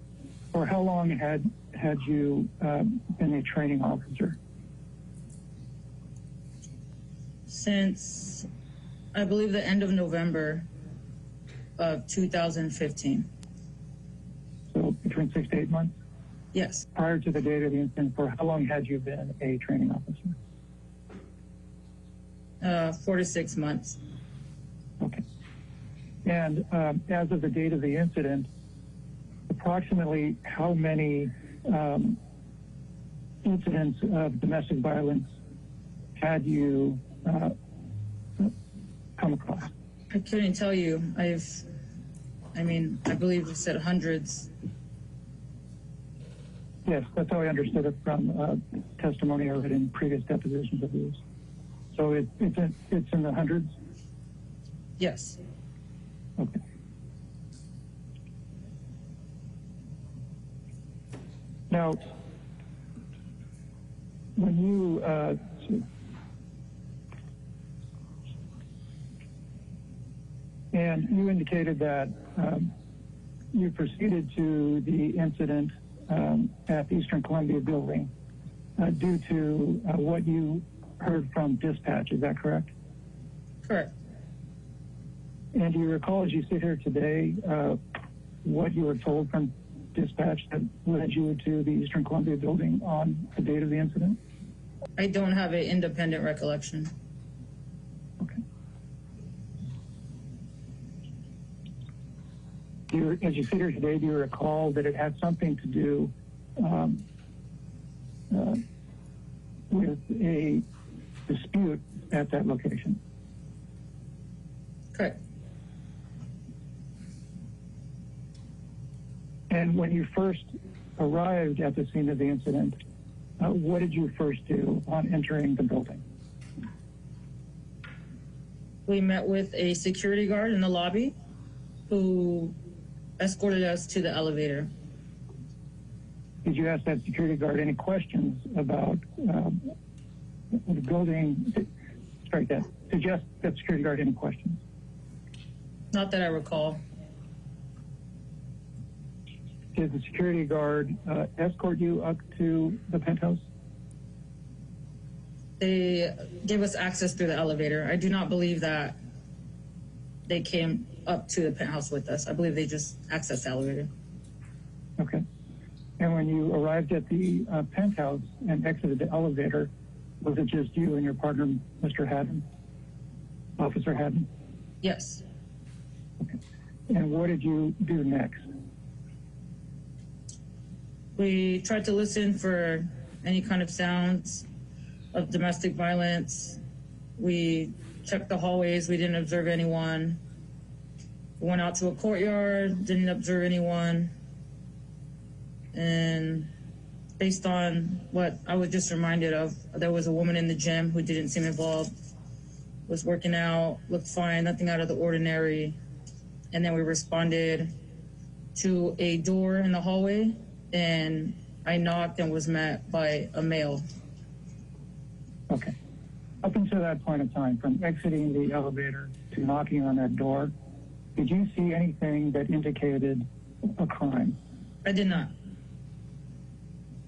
for how long had you been a training officer? Since, I believe, the end of November. of 2015. So between 6 to 8 months? Yes. Prior to the date of the incident, for how long had you been a training officer? 4 to 6 months. Okay. And as of the date of the incident, approximately how many incidents of domestic violence had you come across? I couldn't tell you. I believe you said hundreds. Yes, that's how I understood it from testimony I read in previous depositions of yours. So it's in the hundreds? Yes. Okay. Now, when you and you indicated that you proceeded to the incident at the Eastern Columbia building due to what you heard from dispatch, is that correct? Correct. And do you recall, as you sit here today, what you were told from dispatch that led you to the Eastern Columbia building on the date of the incident? I don't have an independent recollection. Okay. As you sit here today, do you recall that it had something to do with a dispute at that location? Correct. And when you first arrived at the scene of the incident, what did you first do on entering the building? We met with a security guard in the lobby who escorted us to the elevator. Did you ask that security guard any questions about the building? Strike that. Did you ask that security guard any questions? Not that I recall. Did the security guard escort you up to the penthouse? They gave us access through the elevator. I do not believe that they came up to the penthouse with us. I believe they just accessed the elevator. Okay. And when you arrived at the penthouse and exited the elevator, was it just you and your partner, Mr. Haddon, Officer Haddon? Yes. Okay. And what did you do next? We tried to listen for any kind of sounds of domestic violence. We checked the hallways. We didn't observe anyone. We went out to a courtyard, didn't observe anyone. And based on what I was just reminded of, there was a woman in the gym who didn't seem involved, was working out, looked fine, nothing out of the ordinary. And then we responded to a door in the hallway, and I knocked and was met by a male. Okay. Up until that point in time, from exiting the elevator to knocking on that door, did you see anything that indicated a crime? I did not.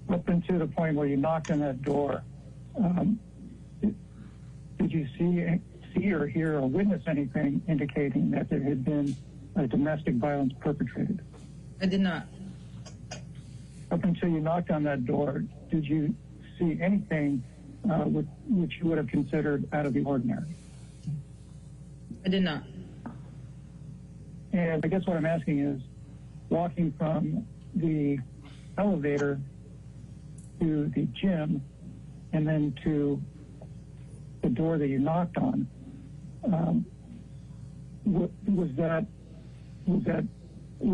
Up until the point where you knocked on that door, did you see or hear or witness anything indicating that there had been a domestic violence perpetrated? I did not. Up until you knocked on that door, did you see anything which you would have considered out of the ordinary? I did not. And I guess what I'm asking is, walking from the elevator to the gym and then to the door that you knocked on, were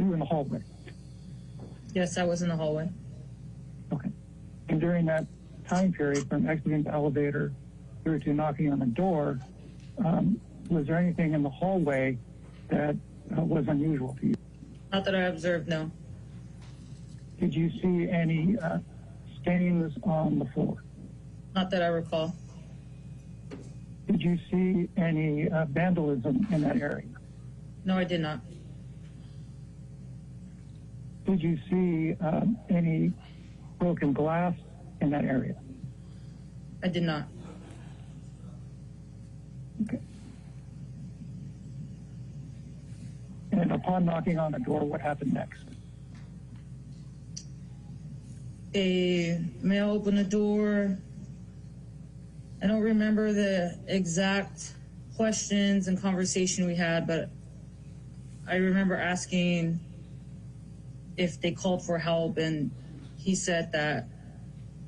you in the hallway? Yes, I was in the hallway. Okay. And during that time period, from exiting the elevator through to knocking on the door, was there anything in the hallway that was unusual to you? Not that I observed, no. Did you see any stains on the floor? Not that I recall. Did you see any vandalism in that area? No, I did not. Did you see any broken glass in that area? I did not. Okay. And upon knocking on the door, what happened next? A male opened the door. I don't remember the exact questions and conversation we had, but I remember asking if they called for help, and he said that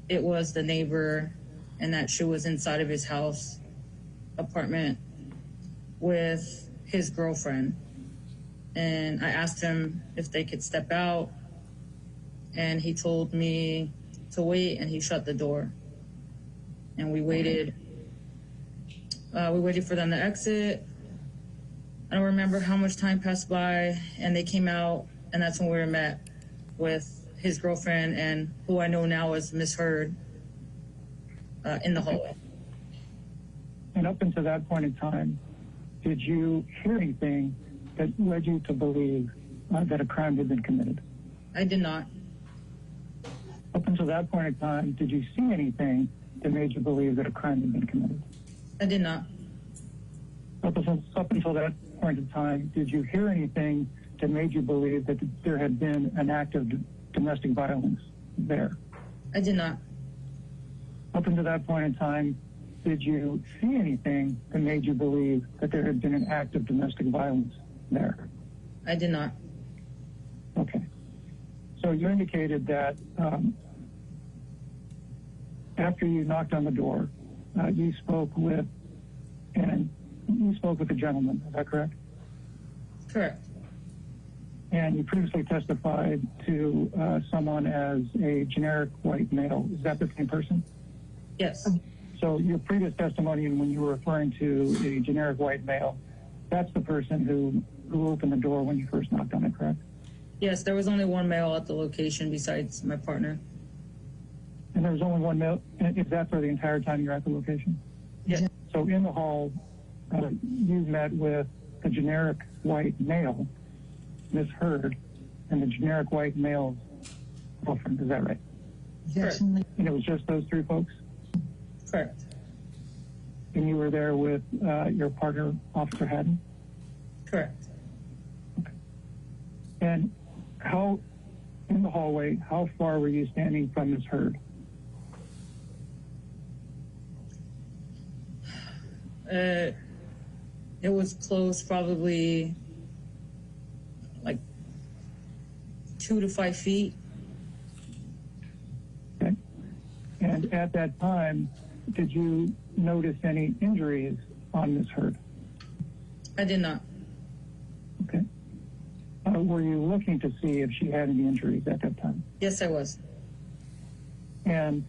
it was the neighbor and that she was inside of his house apartment with his girlfriend. And I asked him if they could step out, and he told me to wait, and he shut the door. And we waited. We waited for them to exit. I don't remember how much time passed by, and they came out, and that's when we were met with his girlfriend and who I know now as Miss Hurd in the hallway. And up until that point in time, did you hear anything that led you to believe that a crime had been committed? I did not. Up until that point in time, did you see anything that made you believe that a crime had been committed? I did not. Up until that point in time, did you hear anything that made you believe that there had been an act of domestic violence there? I did not. Up until that point in time, did you see anything that made you believe that there had been an act of domestic violence there? I did not. Okay. So you indicated that after you knocked on the door, you spoke with a gentleman. Is that correct? Correct. And you previously testified to someone as a generic white male. Is that the same person? Yes. So your previous testimony, when you were referring to a generic white male, that's the person who opened the door when you first knocked on it, correct? Yes, there was only one male at the location besides my partner. And there was only one male? Is that for the entire time you're at the location? Yes. So in the hall, you met with the generic white male, Miss Hurd, and the generic white male's girlfriend. Is that right? Correct. And it was just those three folks? Correct. And you were there with your partner, Officer Haddon? Correct. Okay. And in the hallway, how far were you standing from Miss Hurd? It was close, probably like 2 to 5 feet. Okay. And at that time, did you notice any injuries on Miss Hurd? I did not. Okay. Were you looking to see if she had any injuries at that time? Yes, I was. And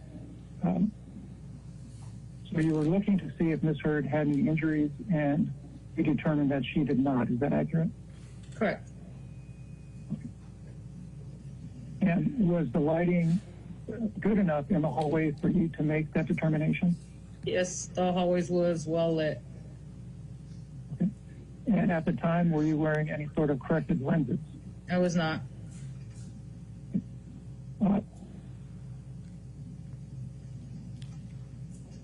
so you were looking to see if Miss Hurd had any injuries, and you determined that she did not. Is that accurate? Correct. And was the lighting good enough in the hallway for you to make that determination? Yes, the hallways was well lit. Okay. And at the time, were you wearing any sort of corrective lenses? I was not.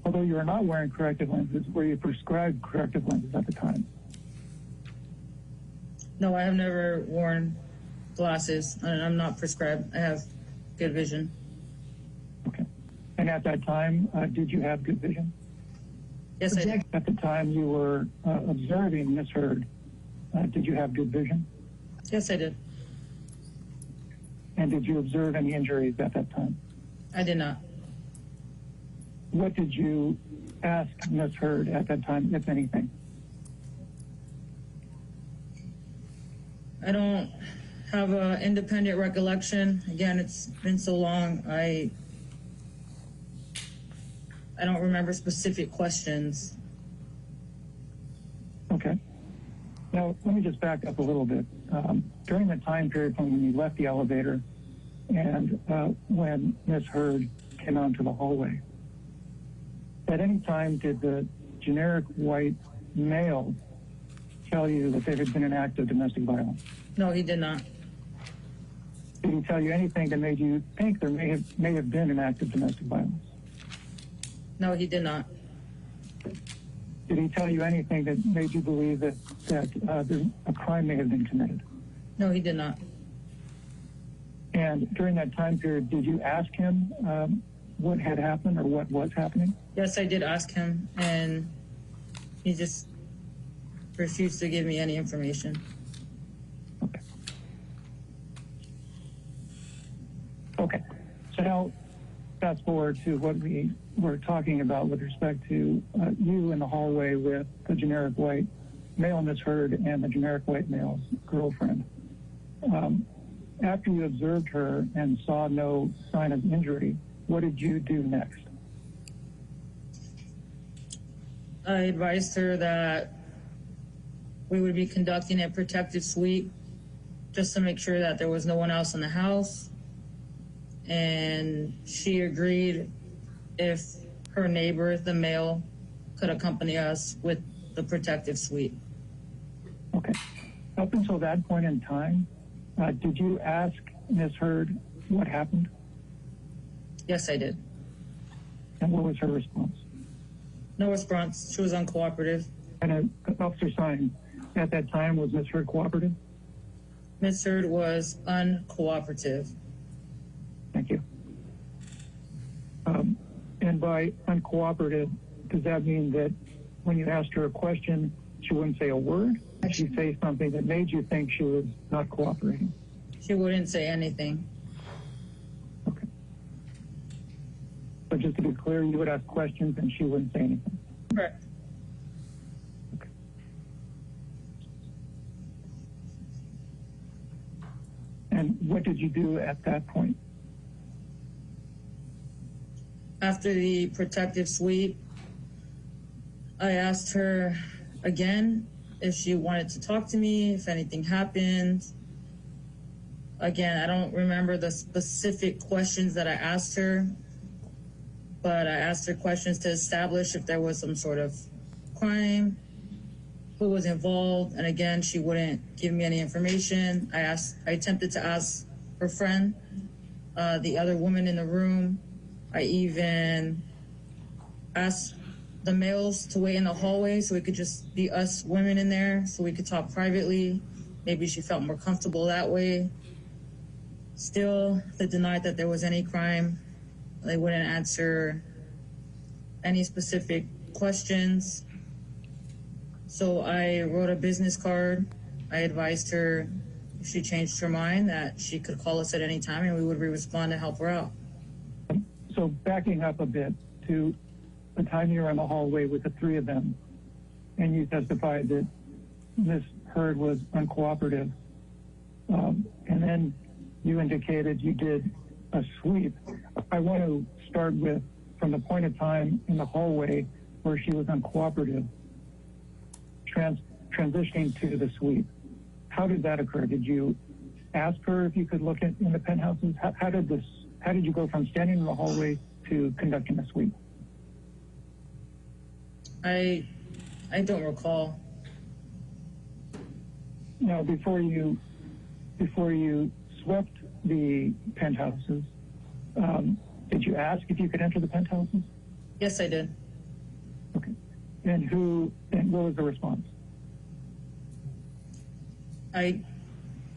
Although you are not wearing corrective lenses, were you prescribed corrective lenses at the time? No, I have never worn glasses, and I'm not prescribed. I have good vision. Okay. And at that time, did you have good vision? Yes, I did. At the time you were observing Miss Hurd, did you have good vision? Yes, I did. And did you observe any injuries at that time? I did not. What did you ask Miss Hurd at that time, if anything? I don't have an independent recollection. Again, it's been so long. I don't remember specific questions. Okay. Now, let me just back up a little bit. During the time period from when you left the elevator and when Miss Hurd came onto the hallway, at any time did the generic white male tell you that there had been an act of domestic violence? No, he did not. Did he tell you anything that made you think there may have been an act of domestic violence? No, he did not. Did he tell you anything that made you believe that a crime may have been committed? No, he did not. And during that time period, did you ask him what had happened or what was happening? Yes, I did ask him, and he just refused to give me any information. Okay. So now, fast forward to what we were talking about with respect to you in the hallway with the generic white male, Ms. Hurd, and the generic white male's girlfriend. After you observed her and saw no sign of injury, what did you do next? I advised her that we would be conducting a protective sweep just to make sure that there was no one else in the house. And she agreed if her neighbor, the male, could accompany us with the protective sweep. Okay. Up until that point in time, did you ask Ms. Hurd what happened? Yes, I did. And what was her response? No response. She was uncooperative. And Officer Sign, at that time, was Ms. Hurd cooperative? Ms. Hurd was uncooperative. Thank you. And by uncooperative, does that mean that when you asked her a question, she wouldn't say a word? Did she say something that made you think she was not cooperating? She wouldn't say anything. Okay. But just to be clear, you would ask questions and she wouldn't say anything? Correct. Okay. And what did you do at that point? After the protective sweep, I asked her again if she wanted to talk to me, if anything happened. Again, I don't remember the specific questions that I asked her, but I asked her questions to establish if there was some sort of crime, who was involved, and again, she wouldn't give me any information. I attempted to ask her friend, the other woman in the room. I even asked the males to wait in the hallway so it could just be us women in there so we could talk privately. Maybe she felt more comfortable that way. Still, they denied that there was any crime. They wouldn't answer any specific questions. So I wrote a business card. I advised her if she changed her mind that she could call us at any time and we would respond to help her out. So backing up a bit to the time you were in the hallway with the three of them, and you testified that Ms. Hurd was uncooperative, and then you indicated you did a sweep. I want to start with from the point of time in the hallway where she was uncooperative, transitioning to the sweep. How did that occur? Did you ask her if you could look in the penthouses? How did you go from standing in the hallway to conducting a sweep? I don't recall. Now, before you swept the penthouses, did you ask if you could enter the penthouses? Yes, I did. Okay. And what was the response? I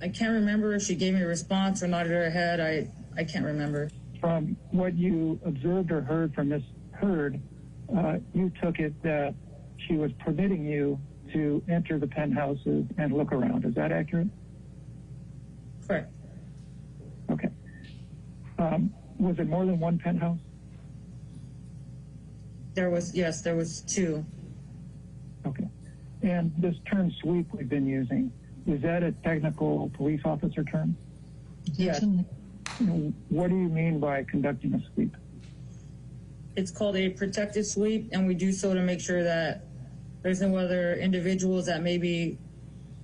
can't remember if she gave me a response or nodded her head. I can't remember. From what you observed or heard from Ms. Hurd, you took it that she was permitting you to enter the penthouses and look around. Is that accurate? Correct. Okay. Was it more than one penthouse? There was two. Okay. And this term sweep we've been using, is that a technical police officer term? Yes. What do you mean by conducting a sweep? It's called a protective sweep, and we do so to make sure that there's no other individuals that may be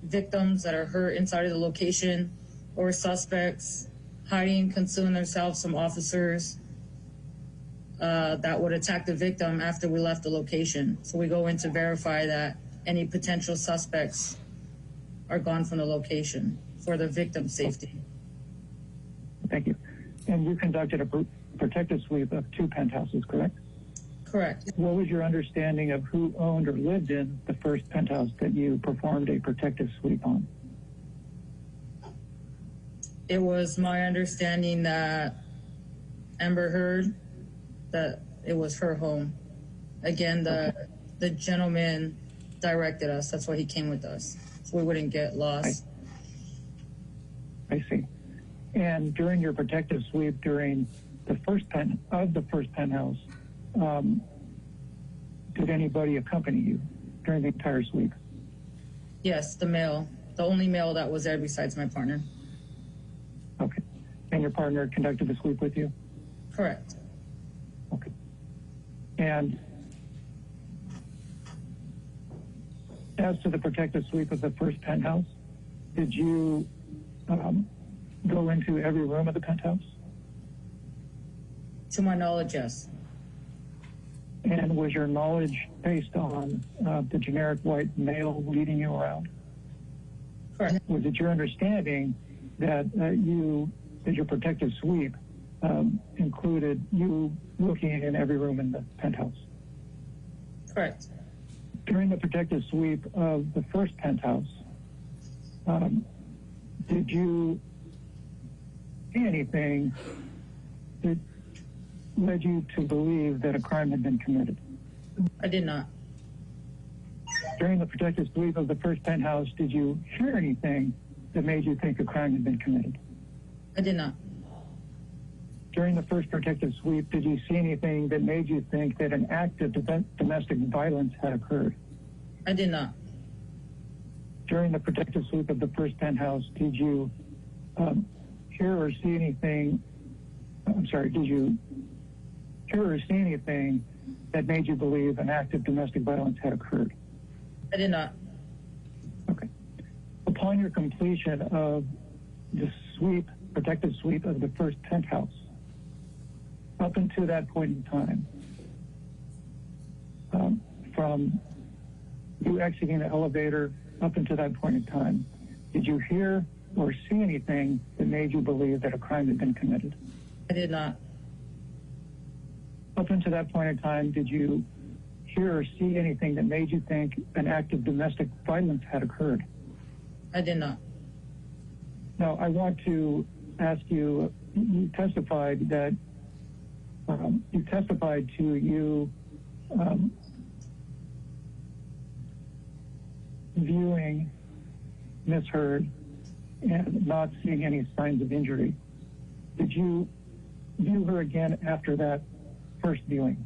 victims that are hurt inside of the location or suspects hiding, concealing themselves from officers that would attack the victim after we left the location. So we go in to verify that any potential suspects are gone from the location for the victim's safety. Thank you. And you conducted a protective sweep of two penthouses, correct? Correct. What was your understanding of who owned or lived in the first penthouse that you performed a protective sweep on? It was my understanding that Amber Hurd, that it was her home. Again, the gentleman directed us. That's why he came with us, so we wouldn't get lost. I see. And during your protective sweep during the first penthouse, did anybody accompany you during the entire sweep? Yes, the only male that was there besides my partner. Okay. And your partner conducted the sweep with you? Correct. Okay. And as to the protective sweep of the first penthouse, did you go into every room of the penthouse? To my knowledge, yes. And was your knowledge based on the generic white male leading you around? Correct. Was it your understanding that your protective sweep included you looking in every room in the penthouse? Correct. During the protective sweep of the first penthouse, did you see anything that led you to believe that a crime had been committed? I did not. During the protective sweep of the first penthouse, did you hear anything that made you think a crime had been committed? I did not. During the first protective sweep, did you see anything that made you think that an act of domestic violence had occurred? I did not. During the protective sweep of the first penthouse, did you hear or see anything? Did you hear or see anything that made you believe an act of domestic violence had occurred? I did not. Okay. Upon your completion of the protective sweep of the first penthouse, up until that point in time, from you exiting the elevator up until that point in time, did you hear or see anything that made you believe that a crime had been committed? I did not. Up until that point in time, did you hear or see anything that made you think an act of domestic violence had occurred? I did not. Now, I want to ask you, you testified to you viewing Ms. Hurd and not seeing any signs of injury. Did you view her again after that first viewing?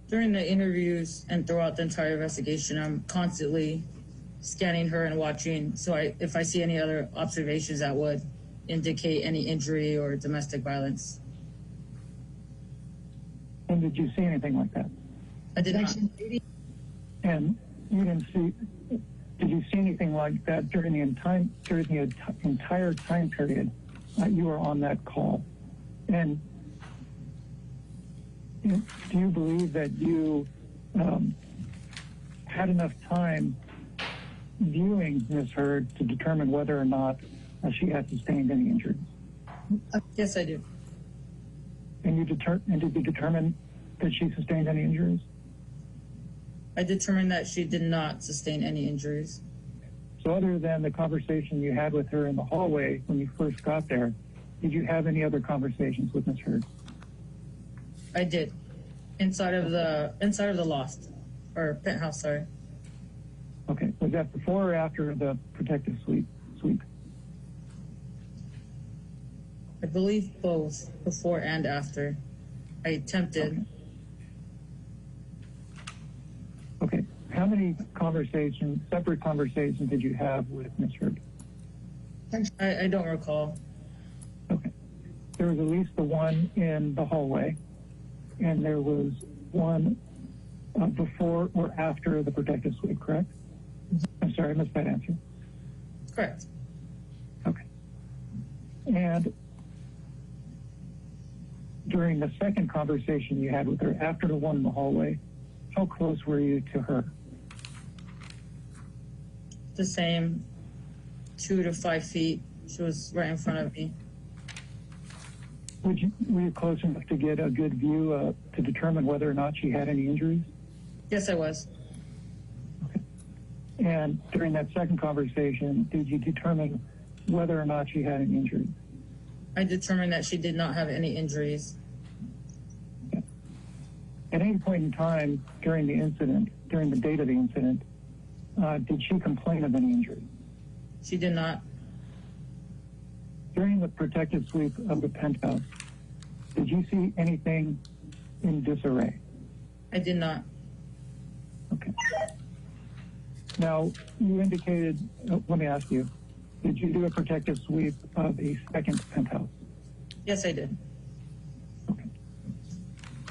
During the interviews and throughout the entire investigation, I'm constantly scanning her and watching. So if I see any other observations that would indicate any injury or domestic violence. And did you see anything like that? I did not. And you didn't see, did you see anything like that during the entire time period you were on that call? And do you believe that you had enough time viewing Ms. Hurd to determine whether or not she had sustained any injuries? Yes, I do. And did you determine that she sustained any injuries? I determined that she did not sustain any injuries. So other than the conversation you had with her in the hallway when you first got there, did you have any other conversations with Ms. Hurd? I did. Inside of the loft or penthouse, sorry. Okay. Was that before or after the protective sweep? I believe both, before and after. I attempted. Okay. How many separate conversations did you have with Ms. Hurd? I don't recall. Okay. There was at least the one in the hallway, and there was one before or after the protective sweep, correct? I'm sorry, I missed that answer. Correct. Okay. And during the second conversation you had with her after the one in the hallway, how close were you to her? The same, 2 to 5 feet. She was right in front of me. Were you close enough to get a good view to determine whether or not she had any injuries? Yes, I was. Okay. And during that second conversation, did you determine whether or not she had any injuries? I determined that she did not have any injuries. At any point in time during the incident, during the date of the incident, did she complain of any injury? She did not. During the protective sweep of the penthouse, did you see anything in disarray? I did not. Okay. Now, you indicated, let me ask you, did you do a protective sweep of the second penthouse? Yes, I did. Okay.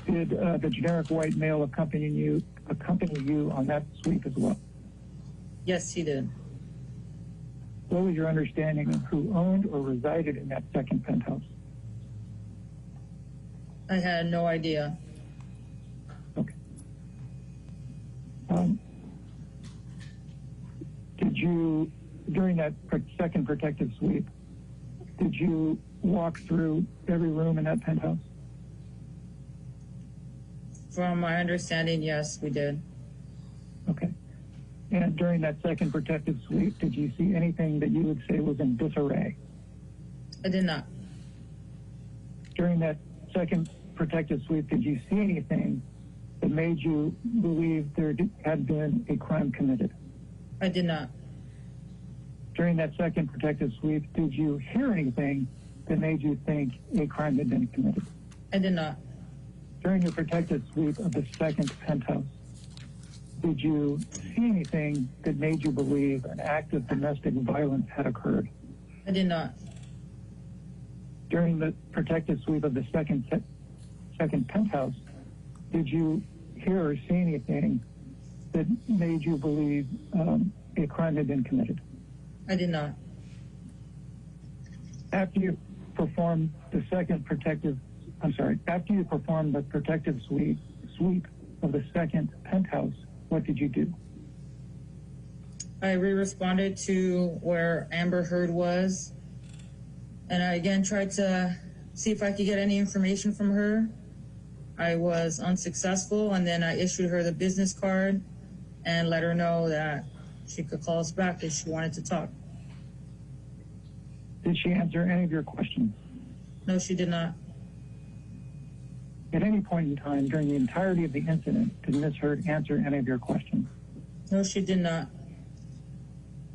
Did the generic white male accompany you on that sweep as well? Yes, he did. What was your understanding of who owned or resided in that second penthouse? I had no idea. Okay. Did you, during that second protective sweep, did you walk through every room in that penthouse? From my understanding, yes, we did. Okay. And during that second protective sweep, did you see anything that you would say was in disarray? I did not. During that second protective sweep, did you see anything that made you believe there had been a crime committed? I did not. During that second protective sweep, did you hear anything that made you think a crime had been committed? I did not. During your protective sweep of the second penthouse, did you see anything that made you believe an act of domestic violence had occurred? I did not. During the protective sweep of the second penthouse, did you hear or see anything that made you believe a crime had been committed? I did not. After you performed the protective sweep of the second penthouse, what did you do? I responded to where Amber Hurd was, and I again tried to see if I could get any information from her. I was unsuccessful, and then I issued her the business card and let her know that she could call us back if she wanted to talk. Did she answer any of your questions? No, she did not. At any point in time during the entirety of the incident, did Ms. Hurd answer any of your questions? No, she did not.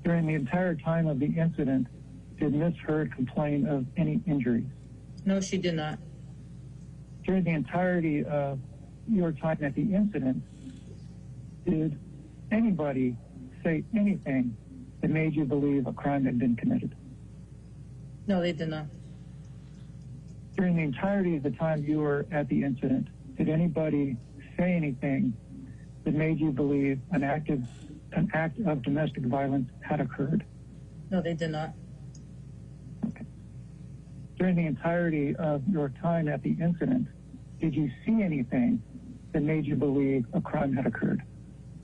During the entire time of the incident, did Ms. Hurd complain of any injuries? No, she did not. During the entirety of your time at the incident, did anybody say anything that made you believe a crime had been committed? No, they did not. During the entirety of the time you were at the incident, did anybody say anything that made you believe an act of domestic violence had occurred? No, they did not. Okay. During the entirety of your time at the incident, did you see anything that made you believe a crime had occurred?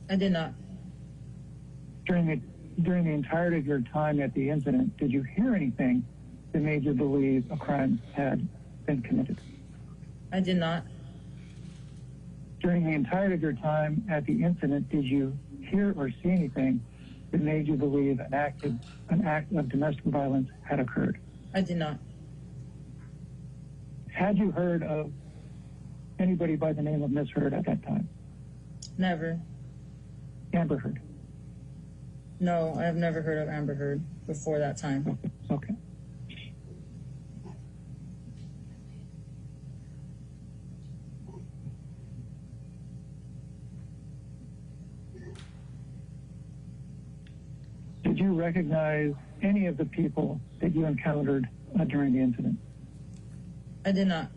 I did not. During the entirety of your time at the incident, did you hear anything that made you believe a crime had been committed? I did not. During the entirety of your time at the incident, did you hear or see anything that made you believe an act of domestic violence had occurred? I did not. Had you heard of anybody by the name of Ms. Hurd at that time? Never. Amber Hurd? No, I have never heard of Amber Hurd before that time. Okay. Did you recognize any of the people that you encountered during the incident? I did not.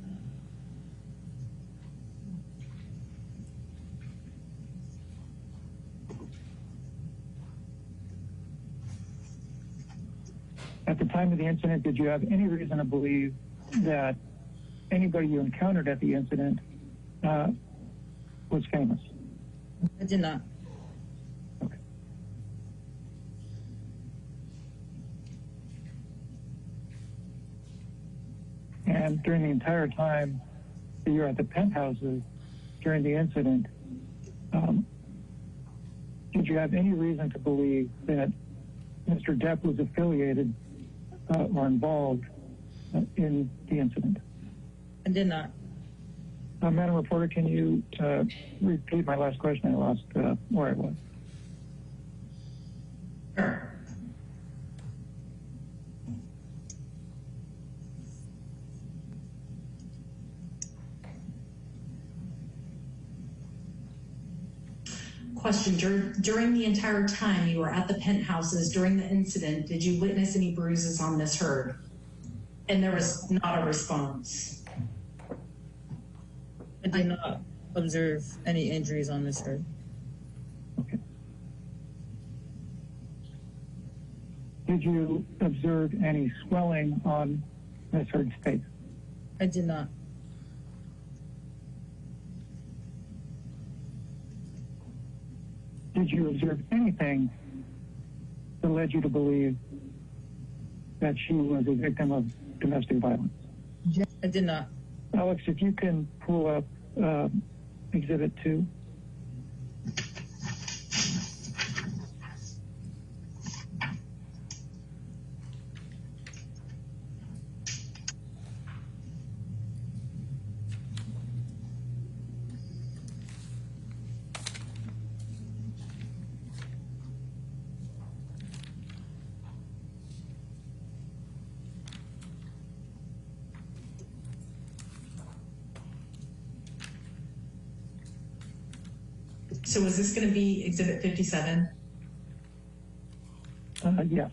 At the time of the incident, did you have any reason to believe that anybody you encountered at the incident was famous? I did not. Okay. And during the entire time that you were at the penthouses during the incident, did you have any reason to believe that Mr. Depp was affiliated or involved in the incident? I did not. Madam Reporter, can you repeat my last question? I lost where I was. Sure. Question, during the entire time you were at the penthouses during the incident, did you witness any bruises on Miss Hurd? And there was not a response. I did not observe any injuries on Miss Hurd. Okay. Did you observe any swelling on Miss Hurd's face? I did not. Did you observe anything that led you to believe that she was a victim of domestic violence? I did not. Alex, if you can pull up Exhibit 2. So is this going to be Exhibit 57? Yes.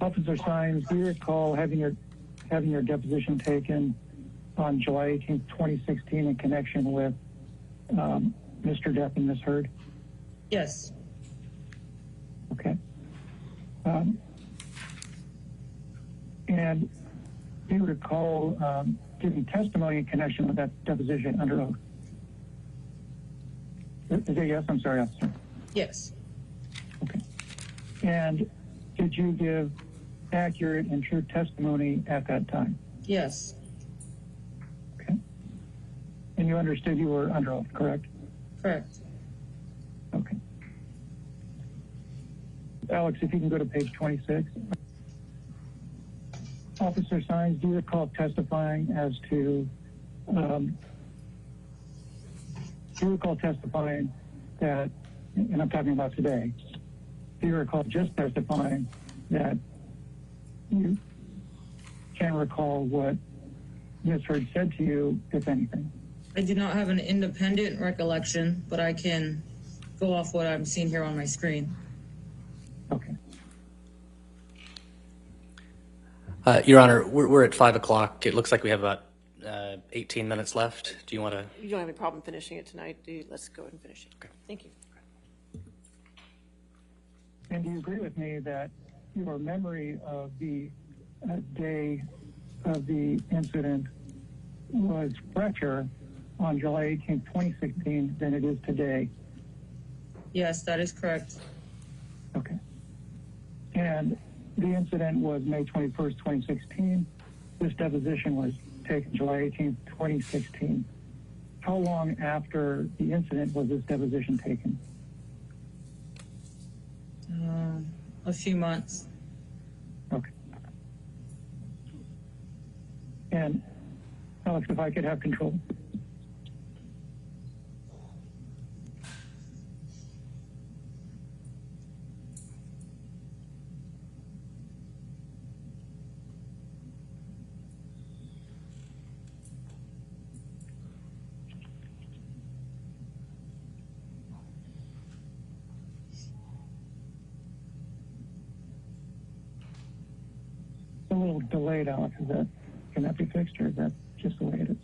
Officer Sines, do you recall having your deposition taken on July 18, 2016 in connection with Mr. Depp and Ms. Hurd? Yes. Okay. And do you recall giving testimony in connection with that deposition under oath? Is it yes? I'm sorry, officer. Yes. Okay. And did you give accurate and true testimony at that time? Yes. Okay. And you understood you were under oath, correct? Correct. Okay. Alex, if you can go to page 26. Officer Sines, do you recall testifying as to, that, and I'm talking about today, do you recall just testifying that you can recall what Ms. Hurd said to you, if anything? I do not have an independent recollection, but I can go off what I'm seeing here on my screen. Okay. Your Honor, we're at 5 o'clock. It looks like we have about 18 minutes left. Do you want to? You don't have any problem finishing it tonight, do you? Let's go ahead and finish it. Okay. Thank you. And do you agree with me that your memory of the day of the incident was fresher on July 18, 2016 than it is today? Yes, that is correct. Okay. And the incident was May 21st, 2016. This deposition was taken July 18th, 2016. How long after the incident was this deposition taken? A few months. Okay. And Alex, if I could have control. A little delayed, Alex. Can that be fixed, or is that just the way it is?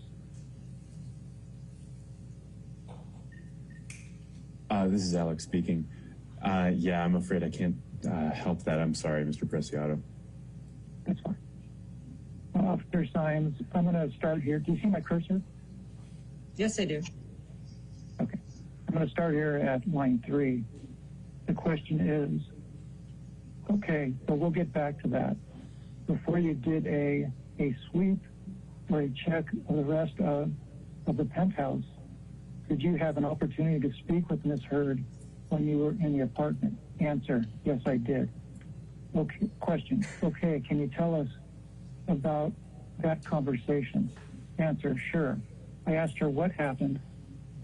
This is Alex speaking. Yeah, I'm afraid I can't help that. I'm sorry, Mr. Preciado. That's fine. Officer Sines, I'm going to start here. Do you see my cursor? Yes, I do. Okay. I'm going to start here at line 3. The question is, okay, so we'll get back to that. Before you did a sweep or a check of the rest of the penthouse, did you have an opportunity to speak with Ms. Hurd when you were in the apartment Answer, yes, I did. Okay, question. Okay, can you tell us about that conversation? Answer, sure. I asked her what happened.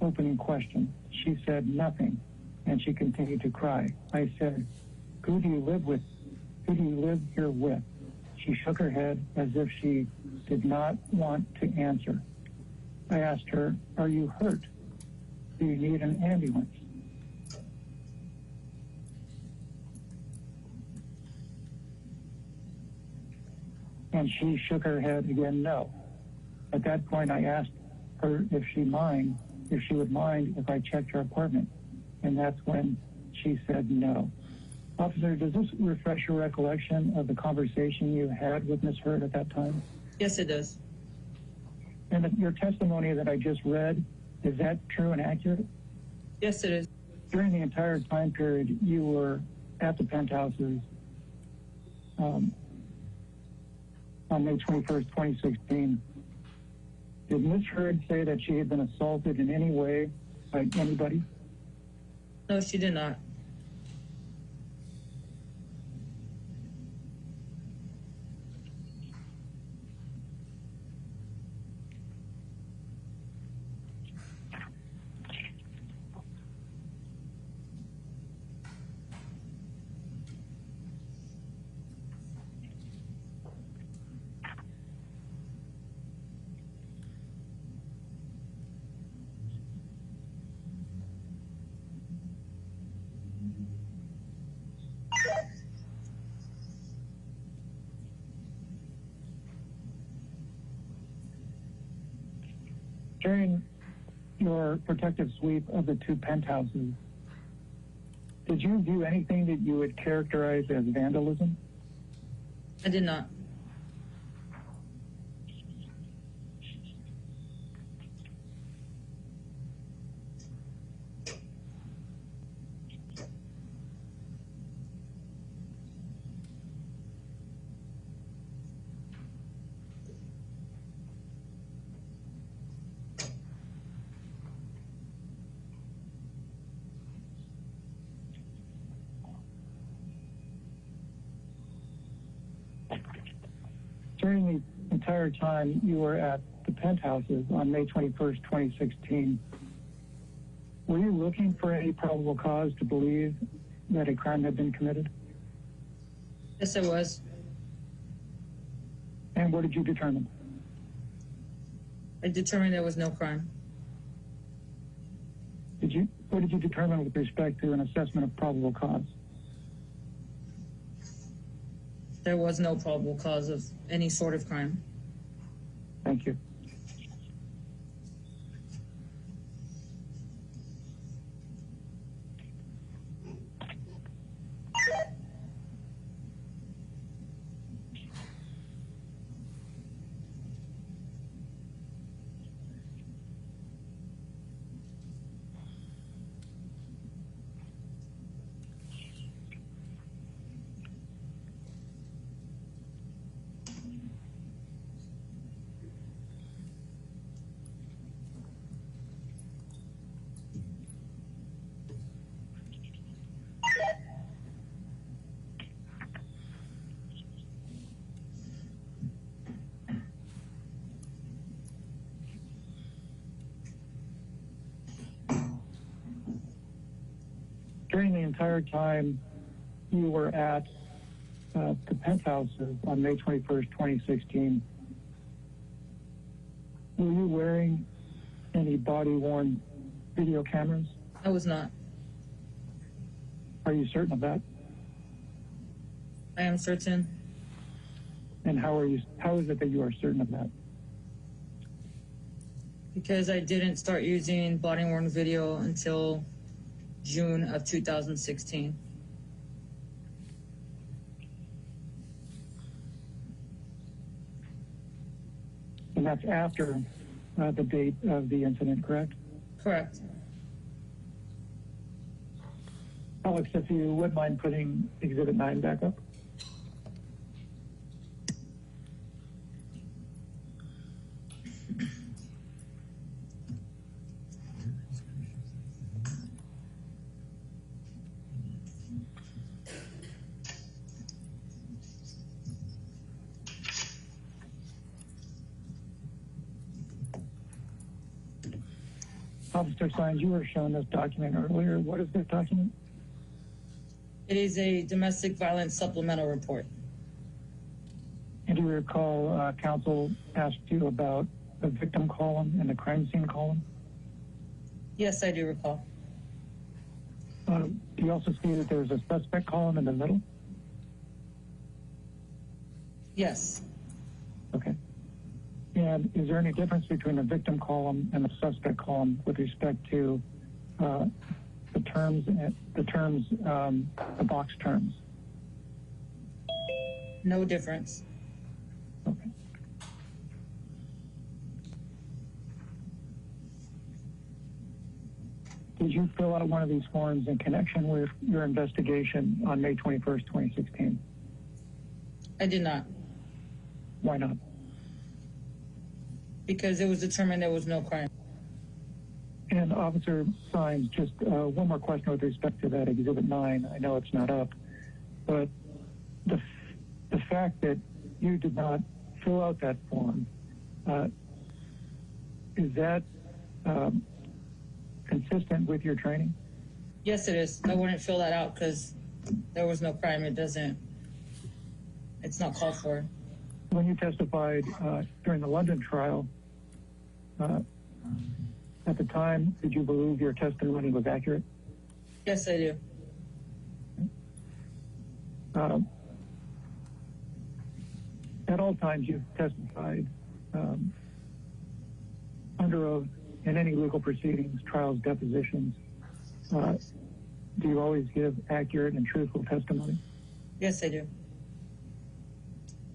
Opening question. She said nothing, and she continued to cry. I said, who do you live with? Who do you live here with? She shook her head as if she did not want to answer. I asked her, are you hurt? Do you need an ambulance? And she shook her head again, no. At that point, I asked her if she would mind if I checked her apartment. And that's when she said no. Officer, does this refresh your recollection of the conversation you had with Ms. Hurd at that time? Yes, it does. And your testimony that I just read, is that true and accurate? Yes, it is. During the entire time period you were at the penthouses on May 21st, 2016, did Ms. Hurd say that she had been assaulted in any way by anybody? No, she did not. During your protective sweep of the two penthouses, did you view anything that you would characterize as vandalism? I did not. During the entire time you were at the penthouses on May 21st, 2016, were you looking for any probable cause to believe that a crime had been committed? Yes, I was. And what did you determine? I determined there was no crime. What did you determine with respect to an assessment of probable cause? There was no probable cause of any sort of crime. Thank you. During the entire time you were at the penthouses on May 21st, 2016, were you wearing any body-worn video cameras? I was not. Are you certain of that? I am certain. And how is it that you are certain of that? Because I didn't start using body-worn video until June of 2016. And that's after the date of the incident, correct? Correct. Alex, if you would mind putting Exhibit 9 back up. Officer Sines, you were shown this document earlier. What is this document? It is a domestic violence supplemental report. And do you recall counsel asked you about the victim column and the crime scene column? Yes, I do recall. Do you also see that there's a suspect column in the middle? Yes. Okay. And is there any difference between the victim column and the suspect column with respect to the box terms? No difference. Okay. Did you fill out one of these forms in connection with your investigation on May 21st, 2016? I did not. Why not? Because it was determined there was no crime. And Officer Sines, just one more question with respect to that Exhibit 9. I know it's not up, but the fact that you did not fill out that form, is that consistent with your training? Yes, it is. I wouldn't fill that out because there was no crime. It's not called for. When you testified during the London trial, at the time, did you believe your testimony was accurate? Yes, I do. At all times, you've testified under oath in any legal proceedings, trials, depositions. Do you always give accurate and truthful testimony? Yes, I do.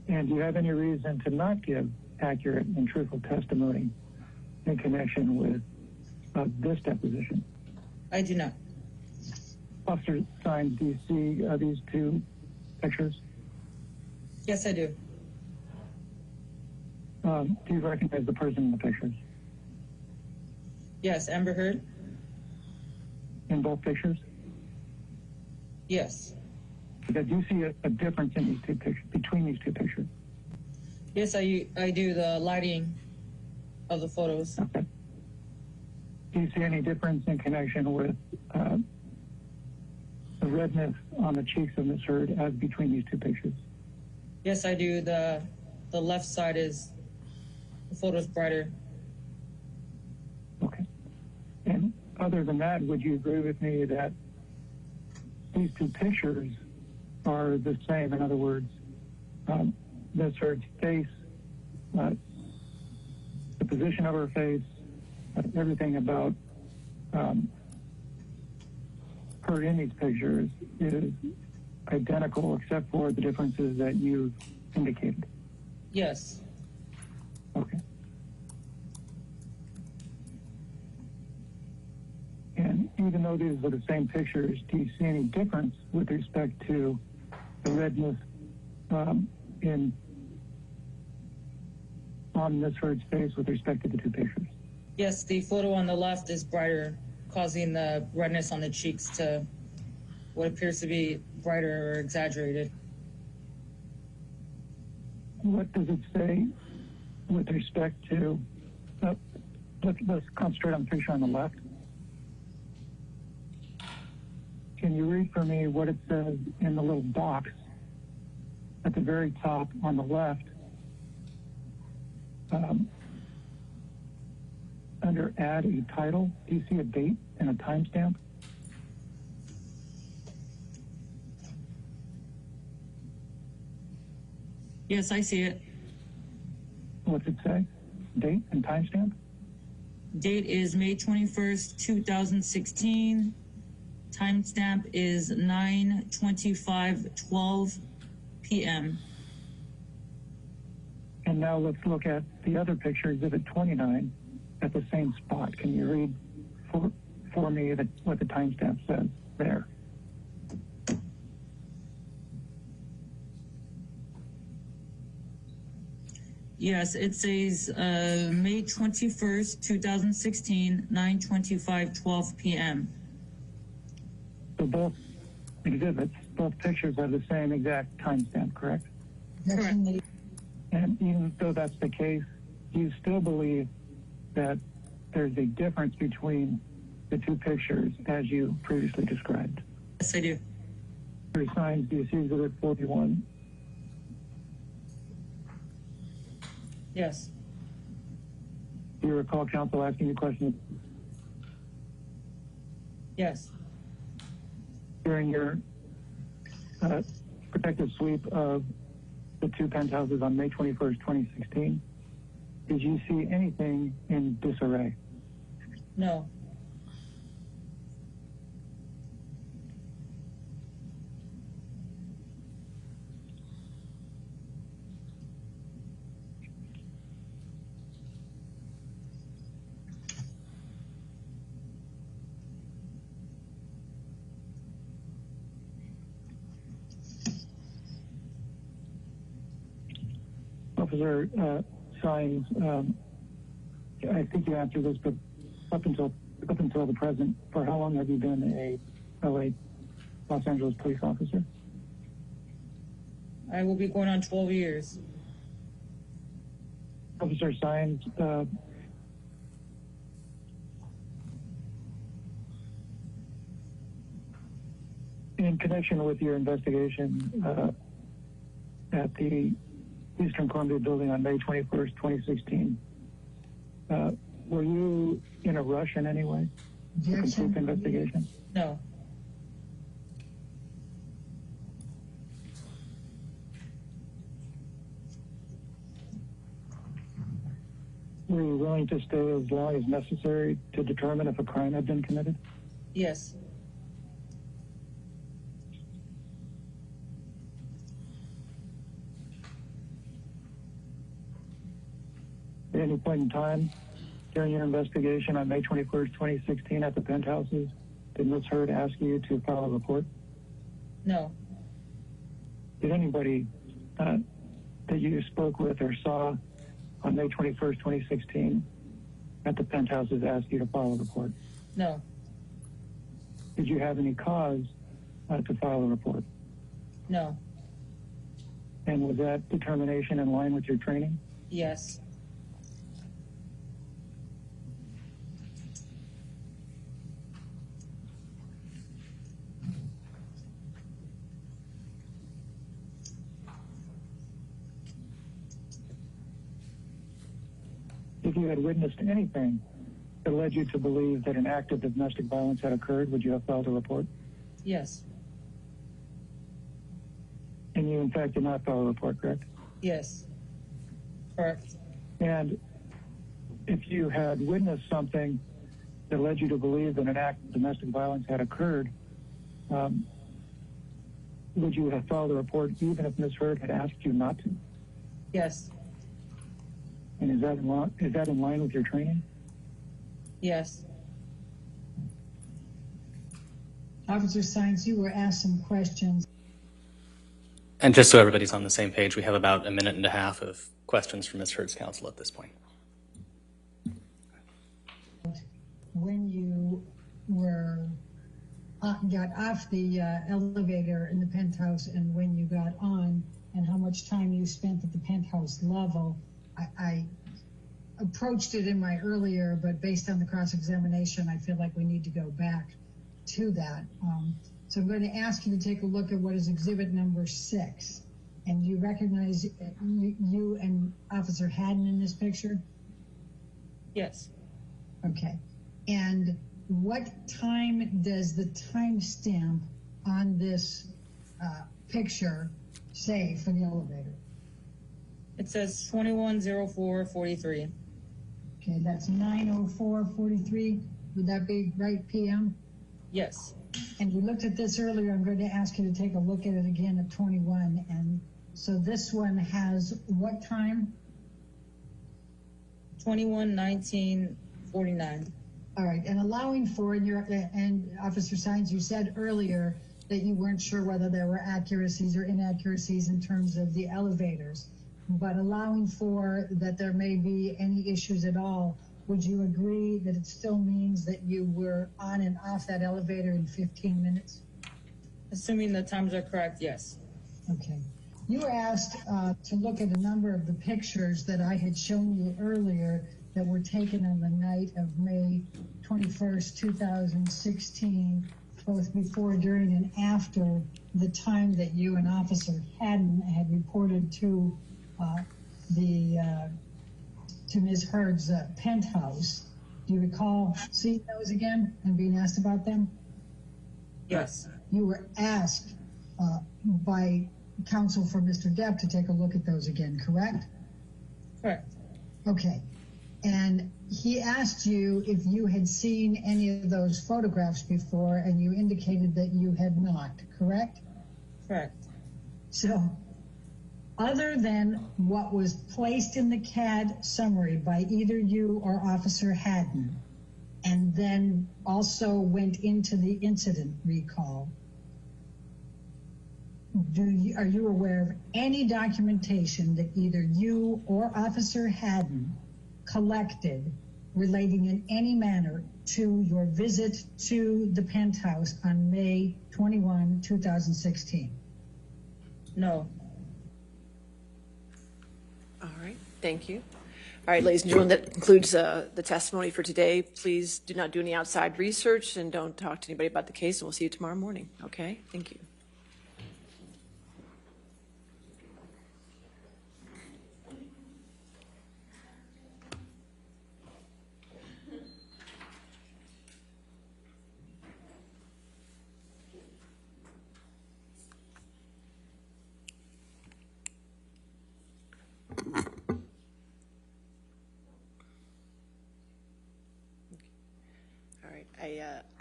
And do you have any reason to not give accurate and truthful testimony in connection with this deposition? I do not. Officer Sines, do you see these two pictures? Yes, I do. Do you recognize the person in the pictures? Yes, Amber Hurd? In both pictures? Yes. Do you see a difference in these two pictures, between these two pictures? Yes, I do, the lighting of the photos. Okay. Do you see any difference in connection with the redness on the cheeks of Ms. Hurd as between these two pictures? Yes, I do. The left side the photo's brighter. Okay. And other than that, would you agree with me that these two pictures are the same? In other words, Ms. Hurd's face, the position of her face, everything about her in these pictures is identical except for the differences that you indicated? Yes. Okay. And even though these are the same pictures, do you see any difference with respect to the redness on Ms. Hurd's face with respect to the two pictures? Yes, the photo on the left is brighter, causing the redness on the cheeks to what appears to be brighter or exaggerated. What does it say with respect to, let's concentrate on the picture on the left. Can you read for me what it says in the little box at the very top on the left under add a title? Do you see a date and a timestamp? Yes, I see it. What's it say? Date and timestamp? Date is May 21st, 2016. Timestamp is 9/25/12 p.m. And now let's look at the other picture, Exhibit 29, at the same spot. Can you read for me what the timestamp says there? Yes, it says May 21st, 2016, 9/25/12 p.m. So both exhibits, both pictures have the same exact timestamp, correct? Correct. And even though that's the case, do you still believe that there's a difference between the two pictures as you previously described? Yes, I do. Three signs, do you see Exhibit 41? Yes. Do you recall counsel asking you questions Yes. during your protective sweep of the two penthouses on May 21st, 2016? Did you see anything in disarray? No. Officer Sines, I think you answered this, but up until the present, for how long have you been a LA Los Angeles police officer? I will be going on 12 years. Officer Sines, in connection with your investigation at the Eastern Columbia building on May 21st, 2016, were you in a rush in any way to complete the investigation? No. Were you willing to stay as long as necessary to determine if a crime had been committed? Yes. At any point in time during your investigation on May 21st, 2016 at the penthouses, did Ms. Hurd ask you to file a report? No. Did anybody that you spoke with or saw on May 21st, 2016 at the penthouses ask you to file a report? No. Did you have any cause to file a report? No. And was that determination in line with your training? Yes. If you had witnessed anything that led you to believe that an act of domestic violence had occurred, would you have filed a report? Yes. And you, in fact, did not file a report, correct? Yes. Correct. And if you had witnessed something that led you to believe that an act of domestic violence had occurred, would you have filed a report even if Ms. Hurd had asked you not to? Yes. And is that in line with your training? Yes. Officer Sines, you were asked some questions. And just so everybody's on the same page, we have about a minute and a half of questions from Ms. Hurd's counsel at this point. When you got off the elevator in the penthouse and when you got on, and how much time you spent at the penthouse level, I approached it in my earlier, but based on the cross-examination, I feel like we need to go back to that. So I'm going to ask you to take a look at what is exhibit number 6. And you recognize you and Officer Haddon in this picture? Yes. Okay. And what time does the timestamp on this picture say for the elevator? It says 21:04:43. Okay, that's 9:04:43. Would that be right, PM? Yes. And we looked at this earlier. I'm going to ask you to take a look at it again at 21. And so this one has what time? 21:19:49. All right, and allowing for, and Officer Sines, you said earlier that you weren't sure whether there were accuracies or inaccuracies in terms of the elevators, but allowing for that there may be any issues at all, would you agree that it still means that you were on and off that elevator in 15 minutes? Assuming the times are correct, yes. Okay. You were asked to look at a number of the pictures that I had shown you earlier that were taken on the night of May 21st, 2016, both before, during, and after the time that you and Officer Haddon had reported to to Ms. Hurd's penthouse. Do you recall seeing those again and being asked about them? Yes. You were asked by counsel for Mr. Depp to take a look at those again, correct? Correct. Okay. And he asked you if you had seen any of those photographs before, and you indicated that you had not, correct? Correct. So, other than what was placed in the CAD summary by either you or Officer Haddon, and then also went into the incident recall, are you aware of any documentation that either you or Officer Haddon collected relating in any manner to your visit to the penthouse on May 21, 2016? No. All right, thank you. All right, ladies and gentlemen, that concludes the testimony for today. Please do not do any outside research and don't talk to anybody about the case, and we'll see you tomorrow morning. Okay, thank you.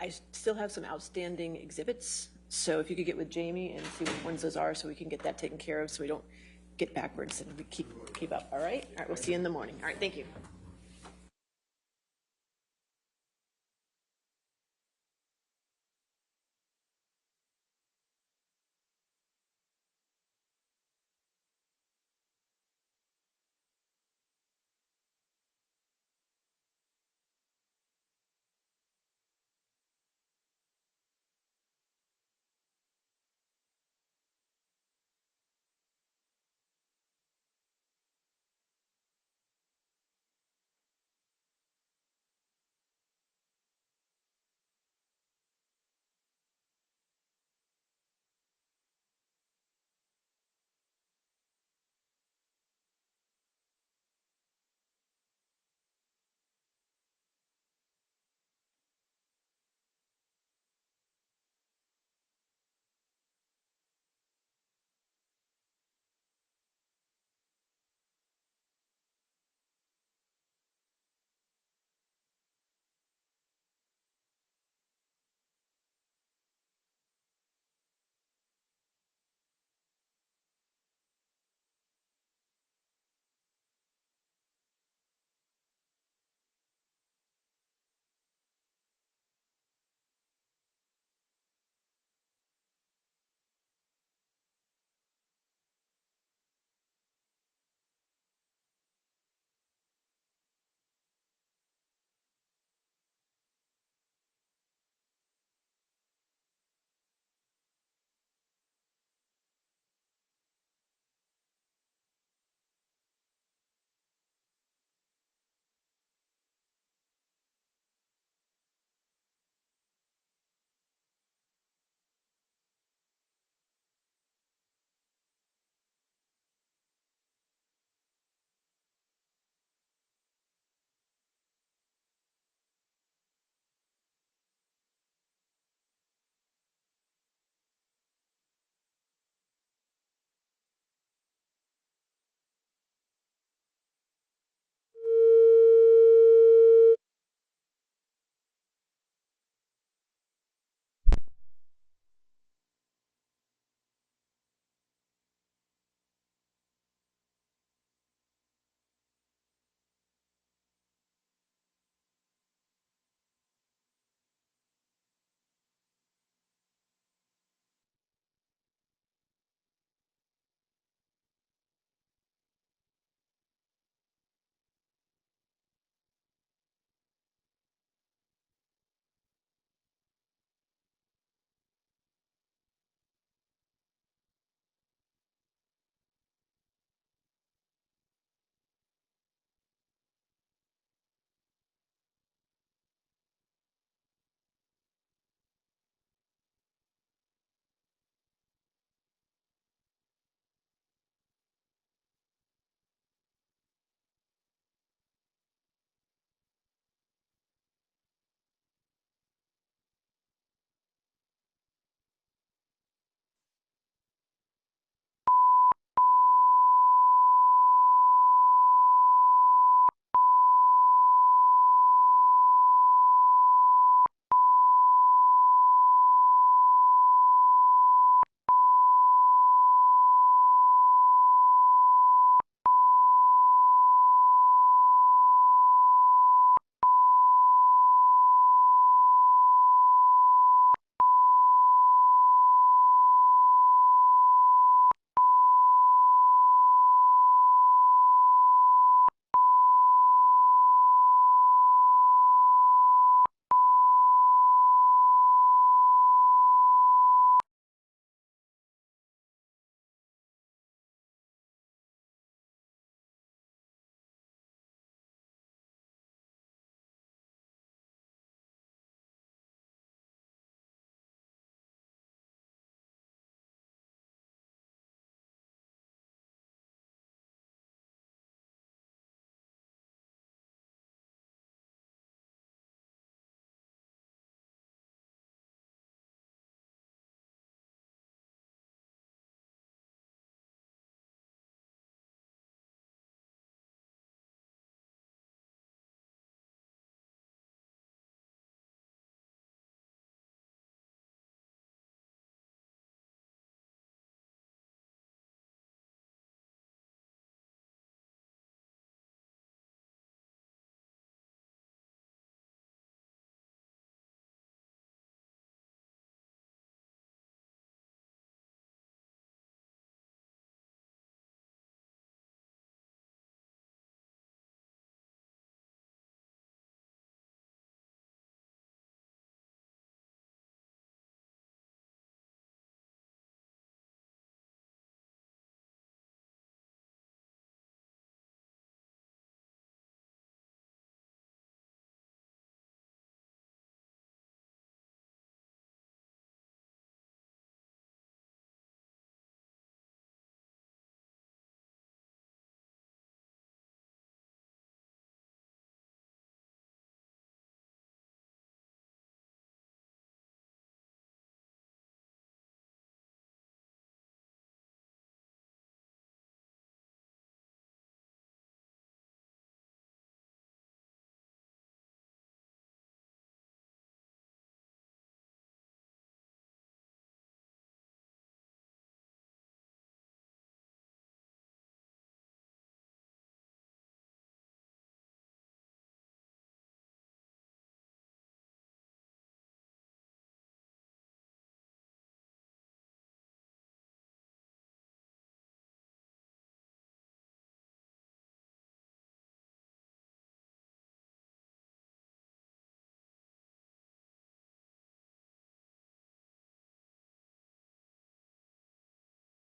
I still have some outstanding exhibits, so if you could get with Jamie and see which ones those are so we can get that taken care of so we don't get backwards and we keep up, all right? All right, we'll see you in the morning. All right, thank you.